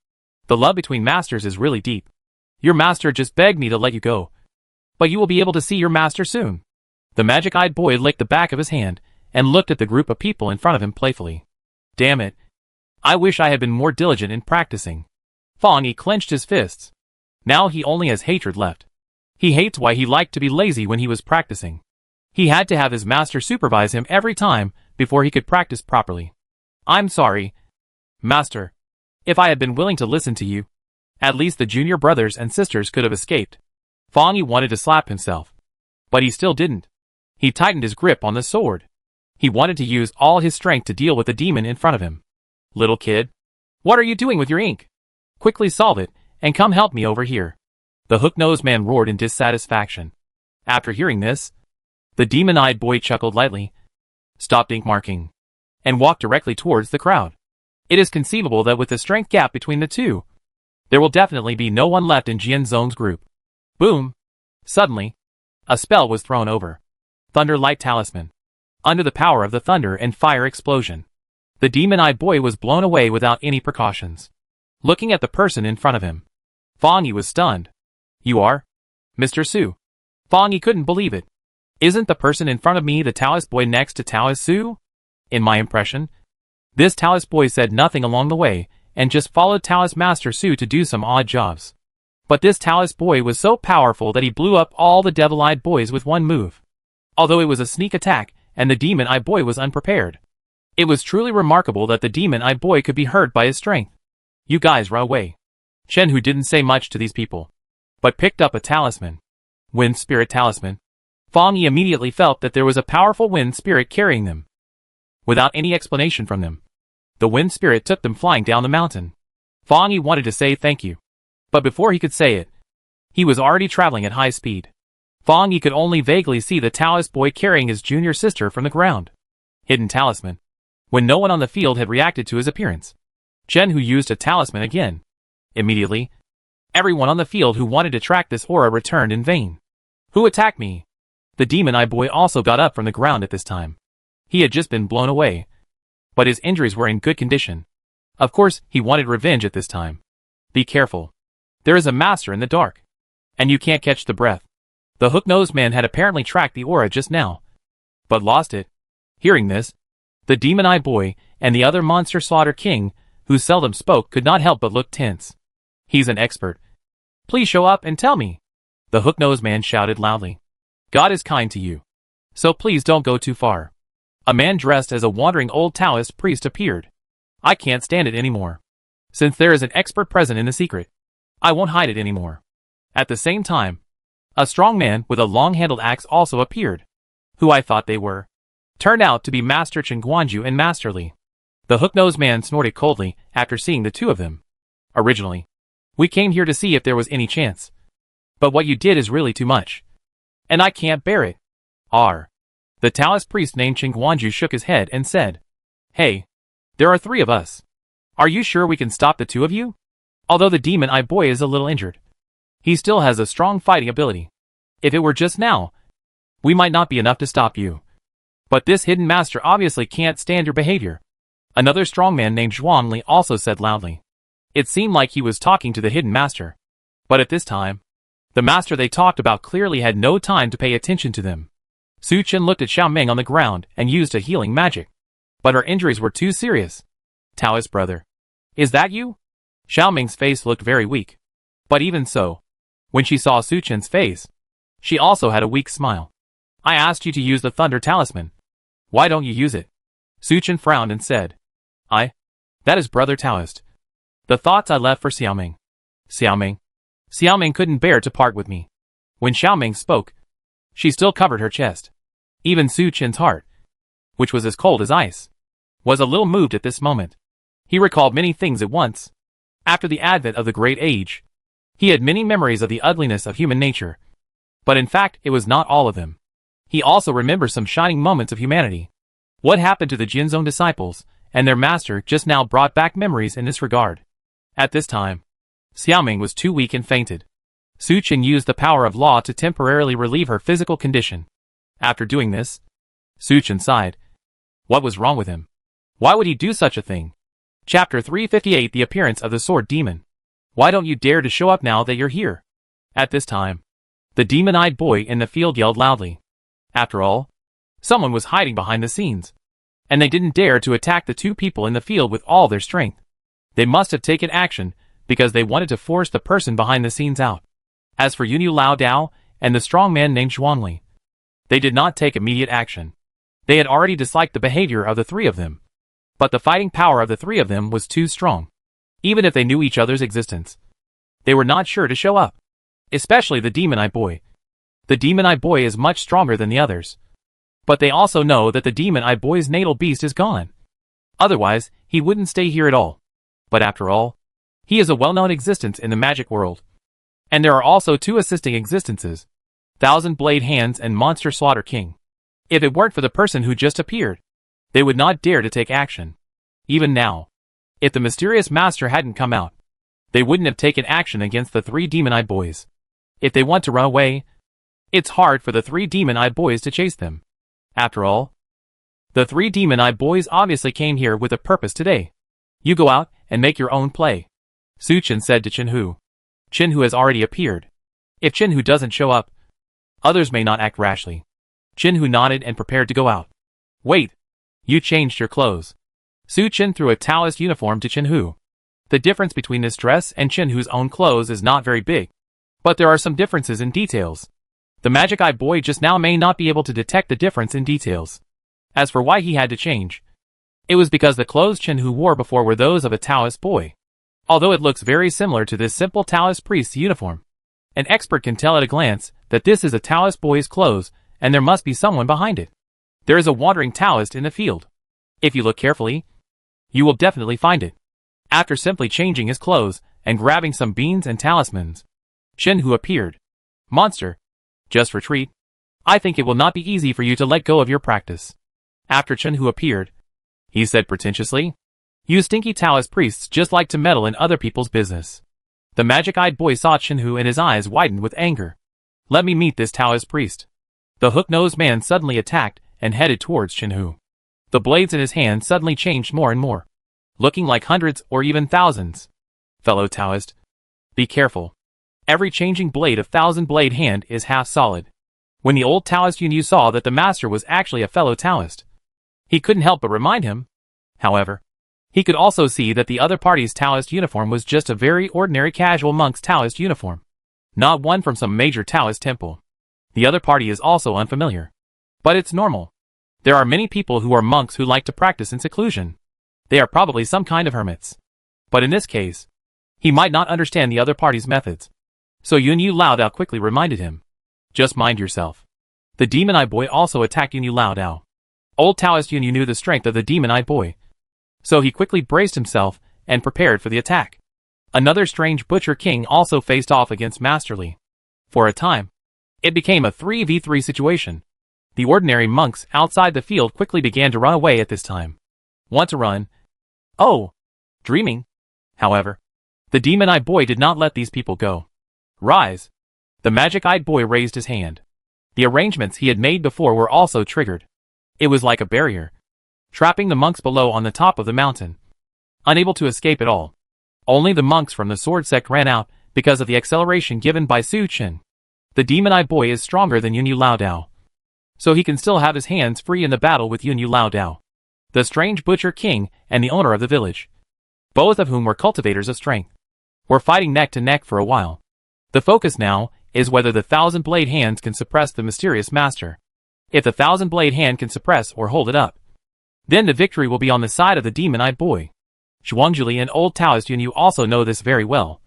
The love between masters is really deep. Your master just begged me to let you go, but you will be able to see your master soon. The magic-eyed boy licked the back of his hand and looked at the group of people in front of him playfully. Damn it. I wish I had been more diligent in practicing. Fang Yi clenched his fists. Now he only has hatred left. He hates why he liked to be lazy when he was practicing. He had to have his master supervise him every time before he could practice properly. I'm sorry, master. If I had been willing to listen to you, at least the junior brothers and sisters could have escaped. Fang Yi wanted to slap himself, but he still didn't. He tightened his grip on the sword. He wanted to use all his strength to deal with the demon in front of him. Little kid, what are you doing with your ink? Quickly solve it, and come help me over here. The hook-nosed man roared in dissatisfaction. After hearing this, the demon-eyed boy chuckled lightly, stopped ink marking, and walked directly towards the crowd. It is conceivable that with the strength gap between the two, there will definitely be no one left in Jian Zong's group. Boom! Suddenly, a spell was thrown over. Thunder Light Talisman. Under the power of the thunder and fire explosion, the demon-eyed boy was blown away without any precautions. Looking at the person in front of him, Fang Yi was stunned. You are? Mr. Su. Fang Yi couldn't believe it. Isn't the person in front of me the Taoist boy next to Taoist Su? In my impression, this Taoist boy said nothing along the way, and just followed Taoist Master Su to do some odd jobs. But this Taoist boy was so powerful that he blew up all the devil-eyed boys with one move. Although it was a sneak attack, and the demon-eyed boy was unprepared. It was truly remarkable that the demon-eyed boy could be hurt by his strength. You guys run away. Chen, who didn't say much to these people, but picked up a talisman. Wind Spirit Talisman. Fang Yi immediately felt that there was a powerful wind spirit carrying them. Without any explanation from them, the wind spirit took them flying down the mountain. Fang Yi wanted to say thank you, but before he could say it, he was already traveling at high speed. Fang Yi could only vaguely see the Taoist boy carrying his junior sister from the ground. Hidden Talisman. When no one on the field had reacted to his appearance, Chen, who used a talisman again. Immediately, everyone on the field who wanted to track this aura returned in vain. Who attacked me? The demon-eyed boy also got up from the ground at this time. He had just been blown away, but his injuries were in good condition. Of course, he wanted revenge at this time. Be careful. There is a master in the dark, and you can't catch the breath. The hook-nosed man had apparently tracked the aura just now, but lost it. Hearing this, the demon-eyed boy and the other monster slaughter king, who seldom spoke, could not help but look tense. He's an expert. Please show up and tell me. The hook-nosed man shouted loudly. God is kind to you, so please don't go too far. A man dressed as a wandering old Taoist priest appeared. I can't stand it anymore. Since there is an expert present in the secret, I won't hide it anymore. At the same time, a strong man with a long-handled axe also appeared. Who I thought they were, turned out to be Master Chen Guanju and Master Li. The hook-nosed man snorted coldly after seeing the two of them. Originally, we came here to see if there was any chance. But what you did is really too much, and I can't bear it. The Taoist priest named Chen Guanju shook his head and said, Hey, there are 3 of us. Are you sure we can stop the 2 of you? Although the demon-eyed boy is a little injured, he still has a strong fighting ability. If it were just now, we might not be enough to stop you. But this hidden master obviously can't stand your behavior. Another strong man named Zhuang Li also said loudly. It seemed like he was talking to the hidden master. But at this time, the master they talked about clearly had no time to pay attention to them. Su Chen looked at Xiaoming on the ground and used a healing magic. But her injuries were too serious. Taoist brother. Is that you? Xiaoming's face looked very weak. But even so, when she saw Su Chen's face, she also had a weak smile. I asked you to use the Thunder Talisman. Why don't you use it? Su Chen frowned and said. That is brother Taoist. The thoughts I left for Xiaoming. Xiaoming couldn't bear to part with me. When Xiaoming spoke, she still covered her chest. Even Su Chen's heart, which was as cold as ice, was a little moved at this moment. He recalled many things at once. After the advent of the Great Age, he had many memories of the ugliness of human nature. But in fact, it was not all of them. He also remembered some shining moments of humanity. What happened to the Jinzong disciples and their master just now brought back memories in this regard. At this time, Xiaoming was too weak and fainted. Su Chen used the power of law to temporarily relieve her physical condition. After doing this, Su Chen sighed. What was wrong with him? Why would he do such a thing? Chapter 358 The Appearance of the Sword Demon. Why don't you dare to show up now that you're here? At this time, the demon-eyed boy in the field yelled loudly. After all, someone was hiding behind the scenes, and they didn't dare to attack the two people in the field with all their strength. They must have taken action because they wanted to force the person behind the scenes out. As for Yunyu Lao Dao and the strong man named Zhuangli, they did not take immediate action. They had already disliked the behavior of the three of them. But the fighting power of the three of them was too strong. Even if they knew each other's existence, they were not sure to show up. Especially the demon-eyed boy. The demon-eyed boy is much stronger than the others. But they also know that the demon-eyed boy's natal beast is gone. Otherwise, he wouldn't stay here at all. But after all, he is a well-known existence in the magic world. And there are also two assisting existences, Thousand Blade Hands and Monster Slaughter King. If it weren't for the person who just appeared, they would not dare to take action. Even now, if the mysterious master hadn't come out, they wouldn't have taken action against the three demon-eyed boys. If they want to run away, it's hard for the three demon-eyed boys to chase them. After all, the three demon-eyed boys obviously came here with a purpose today. You go out and make your own play, Su Chen said to Chenhu. Chenhu has already appeared. If Chenhu doesn't show up, others may not act rashly. Chenhu nodded and prepared to go out. Wait, you changed your clothes. Su Chen threw a Taoist uniform to Chenhu. The difference between this dress and Chenhu's own clothes is not very big. But there are some differences in details. The magic-eyed boy just now may not be able to detect the difference in details. As for why he had to change, it was because the clothes Chenhu wore before were those of a Taoist boy. Although it looks very similar to this simple Taoist priest's uniform, an expert can tell at a glance that this is a Taoist boy's clothes and there must be someone behind it. There is a wandering Taoist in the field. If you look carefully, you will definitely find it. After simply changing his clothes and grabbing some beans and talismans, Chenhu appeared. Monster, just retreat. I think it will not be easy for you to let go of your practice. After Chenhu appeared, he said pretentiously, you stinky Taoist priests just like to meddle in other people's business. The magic-eyed boy saw Chenhu and his eyes widened with anger. Let me meet this Taoist priest. The hook-nosed man suddenly attacked and headed towards Chenhu. The blades in his hand suddenly changed more and more, looking like hundreds or even thousands. Fellow Taoist, be careful. Every changing blade of thousand-blade hand is half solid. When the old Taoist Yunyu saw that the master was actually a fellow Taoist, he couldn't help but remind him. However, he could also see that the other party's Taoist uniform was just a very ordinary casual monk's Taoist uniform, not one from some major Taoist temple. The other party is also unfamiliar. But it's normal. There are many people who are monks who like to practice in seclusion. They are probably some kind of hermits. But in this case, he might not understand the other party's methods. So Yunyu Lao Dao quickly reminded him. Just mind yourself. The demon-eyed boy also attacked Yunyu Lao Dao. Old Taoist Yunyu knew the strength of the demon-eyed boy, so he quickly braced himself and prepared for the attack. Another strange Butcher King also faced off against Master Li. For a time, it became a 3v3 situation. The ordinary monks outside the field quickly began to run away at this time. Want to run? Oh, dreaming. However, the demon-eyed boy did not let these people go. Rise. The magic-eyed boy raised his hand. The arrangements he had made before were also triggered. It was like a barrier, trapping the monks below on the top of the mountain, unable to escape at all. Only the monks from the sword sect ran out because of the acceleration given by Su Chen. The demon-eyed boy is stronger than Yunyu Lao Dao, so he can still have his hands free in the battle with Yun Yu Lao Dao, the strange butcher king and the owner of the village, both of whom were cultivators of strength, were fighting neck to neck for a while. The focus now is whether the Thousand Blade Hands can suppress the mysterious master. If the Thousand Blade Hand can suppress or hold it up, then the victory will be on the side of the demon-eyed boy. Zhuangjuli and old Taoist Yun Yu also know this very well,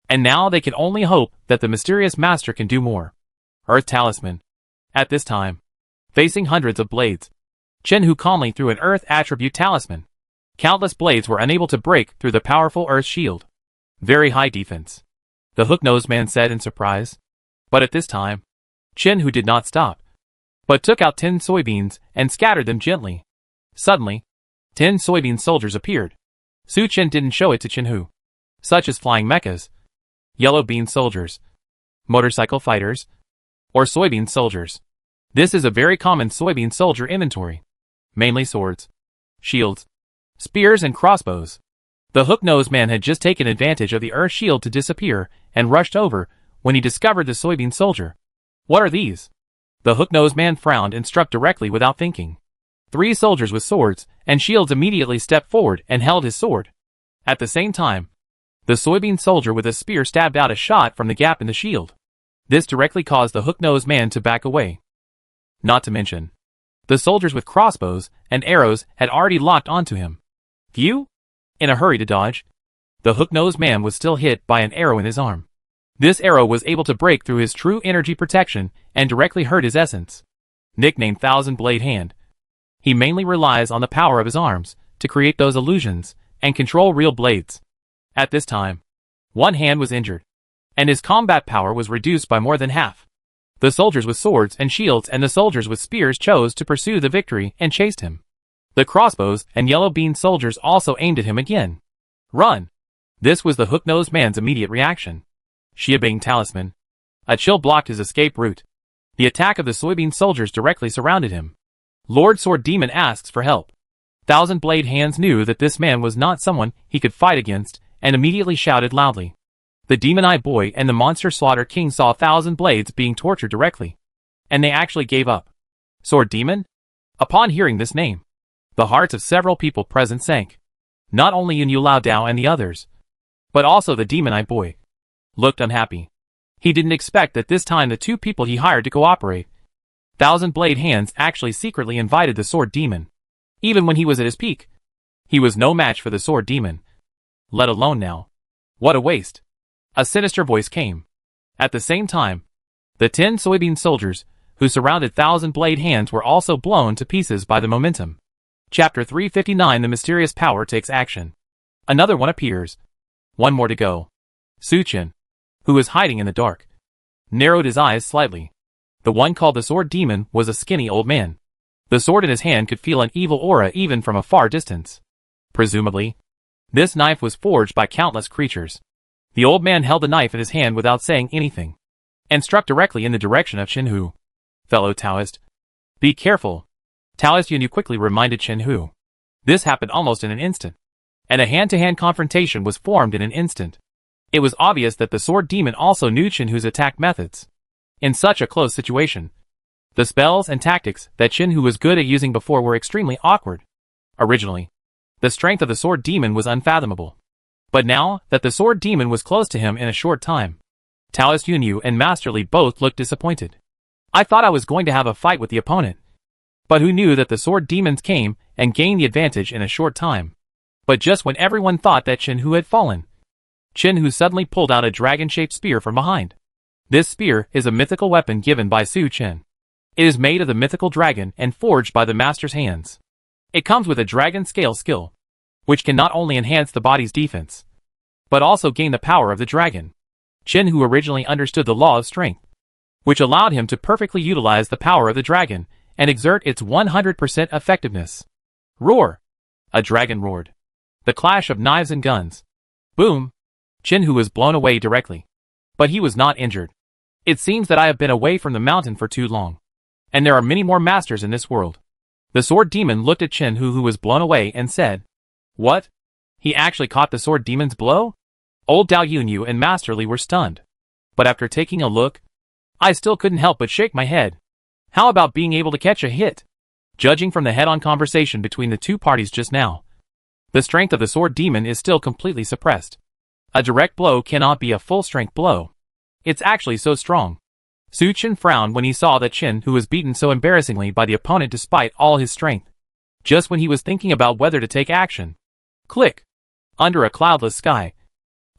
and now they can only hope that the mysterious master can do more. Earth Talisman. At this time, facing hundreds of blades, Chen Hu calmly threw an Earth Attribute Talisman. Countless blades were unable to break through the powerful Earth Shield. Very high defense, the hook-nosed man said in surprise. But at this time, Chen Hu did not stop, but took out 10 soybeans and scattered them gently. Suddenly, 10 soybean soldiers appeared. Su Chen didn't show it to Chen Hu, such as flying mechas, yellow bean soldiers, motorcycle fighters, or soybean soldiers. This is a very common soybean soldier inventory, mainly swords, shields, spears and crossbows. The hook-nosed man had just taken advantage of the Earth Shield to disappear and rushed over when he discovered the soybean soldier. What are these? The hook-nosed man frowned and struck directly without thinking. 3 soldiers with swords and shields immediately stepped forward and held his sword. At the same time, the soybean soldier with a spear stabbed out a shot from the gap in the shield. This directly caused the hook-nosed man to back away. Not to mention, the soldiers with crossbows and arrows had already locked onto him. Phew! In a hurry to dodge, the hook-nosed man was still hit by an arrow in his arm. This arrow was able to break through his true energy protection and directly hurt his essence. Nicknamed Thousand Blade Hand, he mainly relies on the power of his arms to create those illusions and control real blades. At this time, one hand was injured, and his combat power was reduced by more than half. The soldiers with swords and shields and the soldiers with spears chose to pursue the victory and chased him. The crossbows and yellow bean soldiers also aimed at him again. Run! This was the hook-nosed man's immediate reaction. Xiaobing Talisman. A chill blocked his escape route. The attack of the soybean soldiers directly surrounded him. Lord Sword Demon asks for help. Thousand Blade Hands knew that this man was not someone he could fight against and immediately shouted loudly. The Demon-Eye Boy and the Monster Slaughter King saw Thousand Blades being tortured directly, and they actually gave up. Sword Demon? Upon hearing this name, the hearts of several people present sank. Not only Yun Yu Lao Dao and the others, but also the Demon-Eye Boy looked unhappy. He didn't expect that this time the 2 people he hired to cooperate, Thousand Blade Hands, actually secretly invited the Sword Demon. Even when he was at his peak, he was no match for the Sword Demon. Let alone now. What a waste. A sinister voice came. At the same time, the 10 soybean soldiers who surrounded Thousand Blade Hands were also blown to pieces by the momentum. Chapter 359. The mysterious power takes action. Another one appears. One more to go. Su Chen, who was hiding in the dark, narrowed his eyes slightly. The one called the Sword Demon was a skinny old man. The sword in his hand could feel an evil aura even from a far distance. Presumably, this knife was forged by countless creatures. The old man held the knife in his hand without saying anything, and struck directly in the direction of Chen Hu. Fellow Taoist, be careful. Taoist Yun Yu quickly reminded Chen Hu. This happened almost in an instant, and a hand-to-hand confrontation was formed in an instant. It was obvious that the Sword Demon also knew Chen Hu's attack methods. In such a close situation, the spells and tactics that Chen Hu was good at using before were extremely awkward. Originally, the strength of the Sword Demon was unfathomable. But now that the Sword Demon was close to him in a short time, Taoist Yun Yu and Master Li both looked disappointed. I thought I was going to have a fight with the opponent. But who knew that the Sword Demons came and gained the advantage in a short time? But just when everyone thought that Chen Hu had fallen, Chen Hu suddenly pulled out a dragon-shaped spear from behind. This spear is a mythical weapon given by Su Chen. It is made of the mythical dragon and forged by the master's hands. It comes with a dragon scale skill, which can not only enhance the body's defense, but also gain the power of the dragon. Chen Hu originally understood the law of strength, which allowed him to perfectly utilize the power of the dragon and exert its 100% effectiveness. Roar! A dragon roared. The clash of knives and guns. Boom! Chen Hu was blown away directly. But he was not injured. It seems that I have been away from the mountain for too long, and there are many more masters in this world. The Sword Demon looked at Chen Hu, who was blown away, and said, What? He actually caught the Sword Demon's blow? Old Dao Yunyu and Master Li were stunned. But after taking a look, I still couldn't help but shake my head. How about being able to catch a hit? Judging from the head-on conversation between the two parties just now, the strength of the sword demon is still completely suppressed. A direct blow cannot be a full-strength blow. It's actually so strong. Su Chen frowned when he saw that Chen, who was beaten so embarrassingly by the opponent despite all his strength. Just when he was thinking about whether to take action. Click! Under a cloudless sky,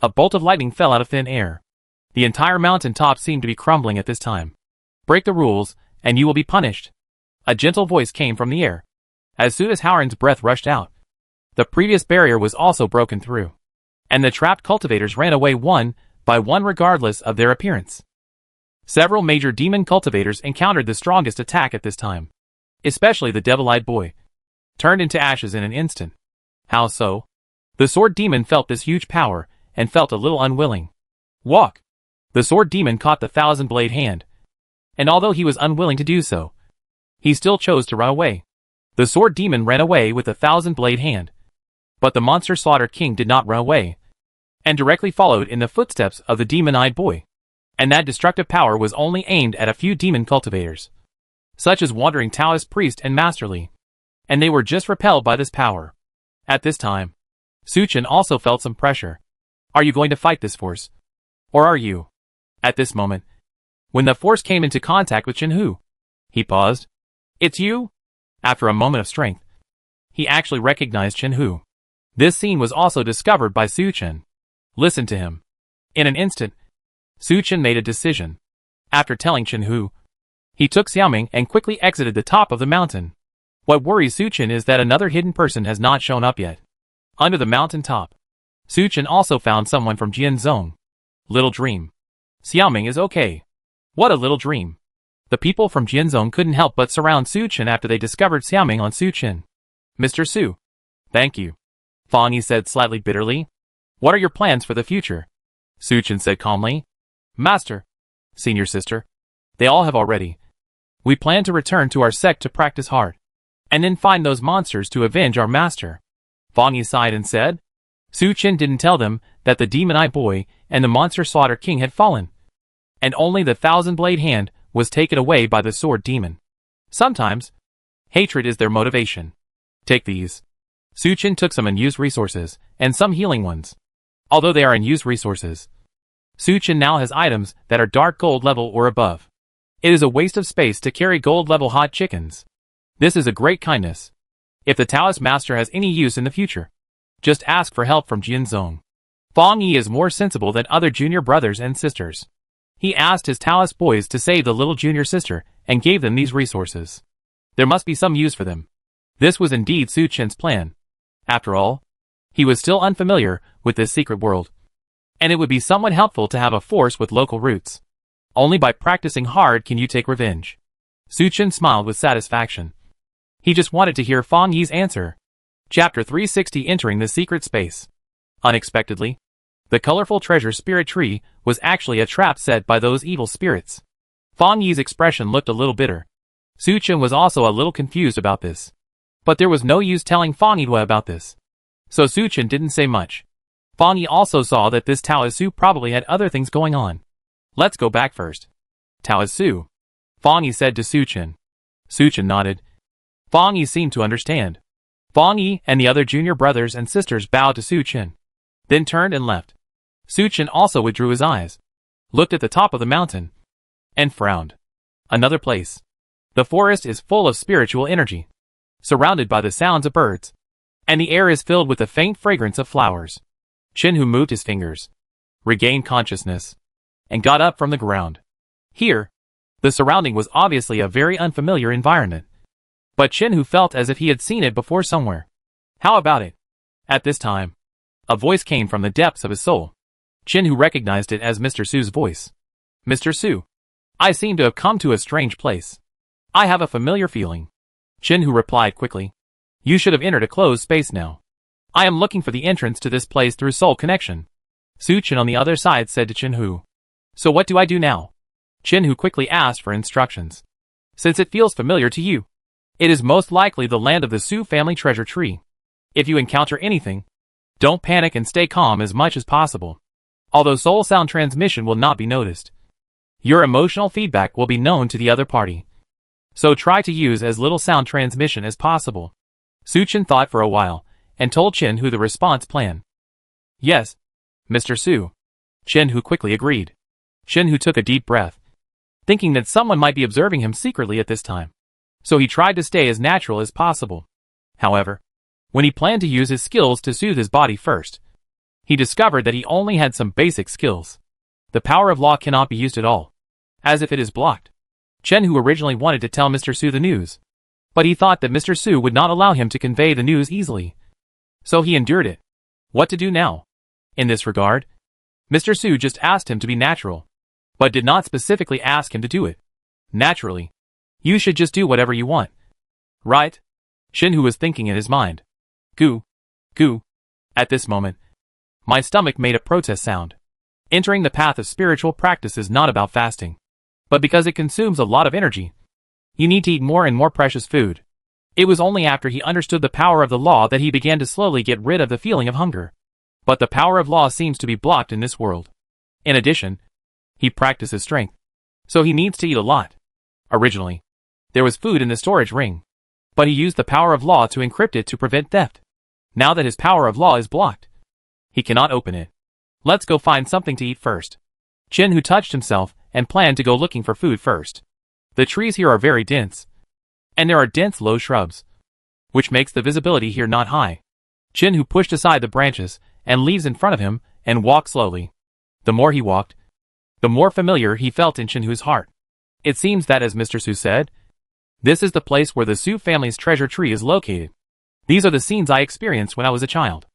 a bolt of lightning fell out of thin air. The entire mountain top seemed to be crumbling at this time. Break the rules, and you will be punished. A gentle voice came from the air. As soon as Howren's breath rushed out, the previous barrier was also broken through, and the trapped cultivators ran away one by one regardless of their appearance. Several major demon cultivators encountered the strongest attack at this time, especially the devil-eyed boy, turned into ashes in an instant. How so? The sword demon felt this huge power and felt a little unwilling. Walk! The sword demon caught the thousand-blade hand, and although he was unwilling to do so, he still chose to run away. The sword demon ran away with the thousand-blade hand, but the monster Slaughter King did not run away, and directly followed in the footsteps of the demon-eyed boy. And that destructive power was only aimed at a few demon cultivators, such as Wandering Taoist Priest and Masterly, and they were just repelled by this power. At this time, Su Chen also felt some pressure. Are you going to fight this force? Or are you? At this moment, when the force came into contact with Chen Hu, he paused. It's you? After a moment of strength, he actually recognized Chen Hu. This scene was also discovered by Su Chen. Listen to him. In an instant, Su Chen made a decision. After telling Chen Hu, he took Xiaoming and quickly exited the top of the mountain. What worries Su Chen is that another hidden person has not shown up yet. Under the mountain top, Su Chen also found someone from Jianzhong. Little dream. Xiaoming is okay. What a little dream. The people from Jianzhong couldn't help but surround Su Chen after they discovered Xiaoming on Su Chen. Mr. Su. Thank you. Fang Yi said slightly bitterly. What are your plans for the future? Su Chen said calmly. Master. Senior sister. They all have already. We plan to return to our sect to practice hard, and then find those monsters to avenge our master. Fang Yi sighed and said. Su Chen didn't tell them that the demon-eyed boy and the monster Slaughter King had fallen, and only the thousand-blade hand was taken away by the sword demon. Sometimes, hatred is their motivation. Take these. Su Chen took some unused resources, and some healing ones. Although they are unused resources, Su Chen now has items that are dark gold level or above. It is a waste of space to carry gold level hot chickens. This is a great kindness. If the Taoist master has any use in the future, just ask for help from Jianzhong. Fang Yi is more sensible than other junior brothers and sisters. He asked his Taoist boys to save the little junior sister and gave them these resources. There must be some use for them. This was indeed Su Chen's plan. After all, he was still unfamiliar with this secret world, and it would be somewhat helpful to have a force with local roots. Only by practicing hard can you take revenge. Su Chen smiled with satisfaction. He just wanted to hear Fang Yi's answer. Chapter 360 Entering the Secret Space. Unexpectedly, the colorful treasure spirit tree was actually a trap set by those evil spirits. Fang Yi's expression looked a little bitter. Su Chen was also a little confused about this, but there was no use telling Fang Yi about this, so Su Chen didn't say much. Fang Yi also saw that this Taoist Su probably had other things going on. Let's go back first. Taoist Su. Fang Yi said to Su Chen. Su Chen nodded. Fang Yi seemed to understand. Fang Yi and the other junior brothers and sisters bowed to Su Chen, then turned and left. Su Chen also withdrew his eyes, looked at the top of the mountain, and frowned. Another place. The forest is full of spiritual energy, surrounded by the sounds of birds, and the air is filled with the faint fragrance of flowers. Chen Hu moved his fingers, regained consciousness, and got up from the ground. Here, the surrounding was obviously a very unfamiliar environment, but Chen Hu felt as if he had seen it before somewhere. How about it? At this time, a voice came from the depths of his soul. Chen Hu recognized it as Mr. Su's voice. Mr. Su. I seem to have come to a strange place. I have a familiar feeling. Chen Hu replied quickly. You should have entered a closed space now. I am looking for the entrance to this place through soul connection. Su Chen on the other side said to Chen Hu. So what do I do now? Chen Hu quickly asked for instructions. Since it feels familiar to you, it is most likely the land of the Su family treasure tree. If you encounter anything, don't panic and stay calm as much as possible. Although soul sound transmission will not be noticed, your emotional feedback will be known to the other party. So try to use as little sound transmission as possible. Su Chen thought for a while, and told Chen Hu the response plan. Yes, Mr. Su. Chen Hu quickly agreed. Chen Hu took a deep breath, thinking that someone might be observing him secretly at this time. So he tried to stay as natural as possible. However, when he planned to use his skills to soothe his body first, he discovered that he only had some basic skills. The power of law cannot be used at all, as if it is blocked. Chen Hu originally wanted to tell Mr. Su the news, but he thought that Mr. Su would not allow him to convey the news easily. So he endured it. What to do now? In this regard, Mr. Su just asked him to be natural, but did not specifically ask him to do it. Naturally, you should just do whatever you want. Right? Shin Hu was thinking in his mind. Goo. Goo. At this moment, my stomach made a protest sound. Entering the path of spiritual practice is not about fasting, but because it consumes a lot of energy. You need to eat more and more precious food. It was only after he understood the power of the law that he began to slowly get rid of the feeling of hunger. But the power of law seems to be blocked in this world. In addition, he practices strength, so he needs to eat a lot. Originally, there was food in the storage ring, but he used the power of law to encrypt it to prevent theft. Now that his power of law is blocked, he cannot open it. Let's go find something to eat first. Chen Hu touched himself and planned to go looking for food first. The trees here are very dense, and there are dense low shrubs, which makes the visibility here not high. Chen Hu pushed aside the branches and leaves in front of him and walked slowly. The more he walked, the more familiar he felt in Chen Hu's heart. It seems that, as Mr. Su said, this is the place where the Su family's treasure tree is located. These are the scenes I experienced when I was a child.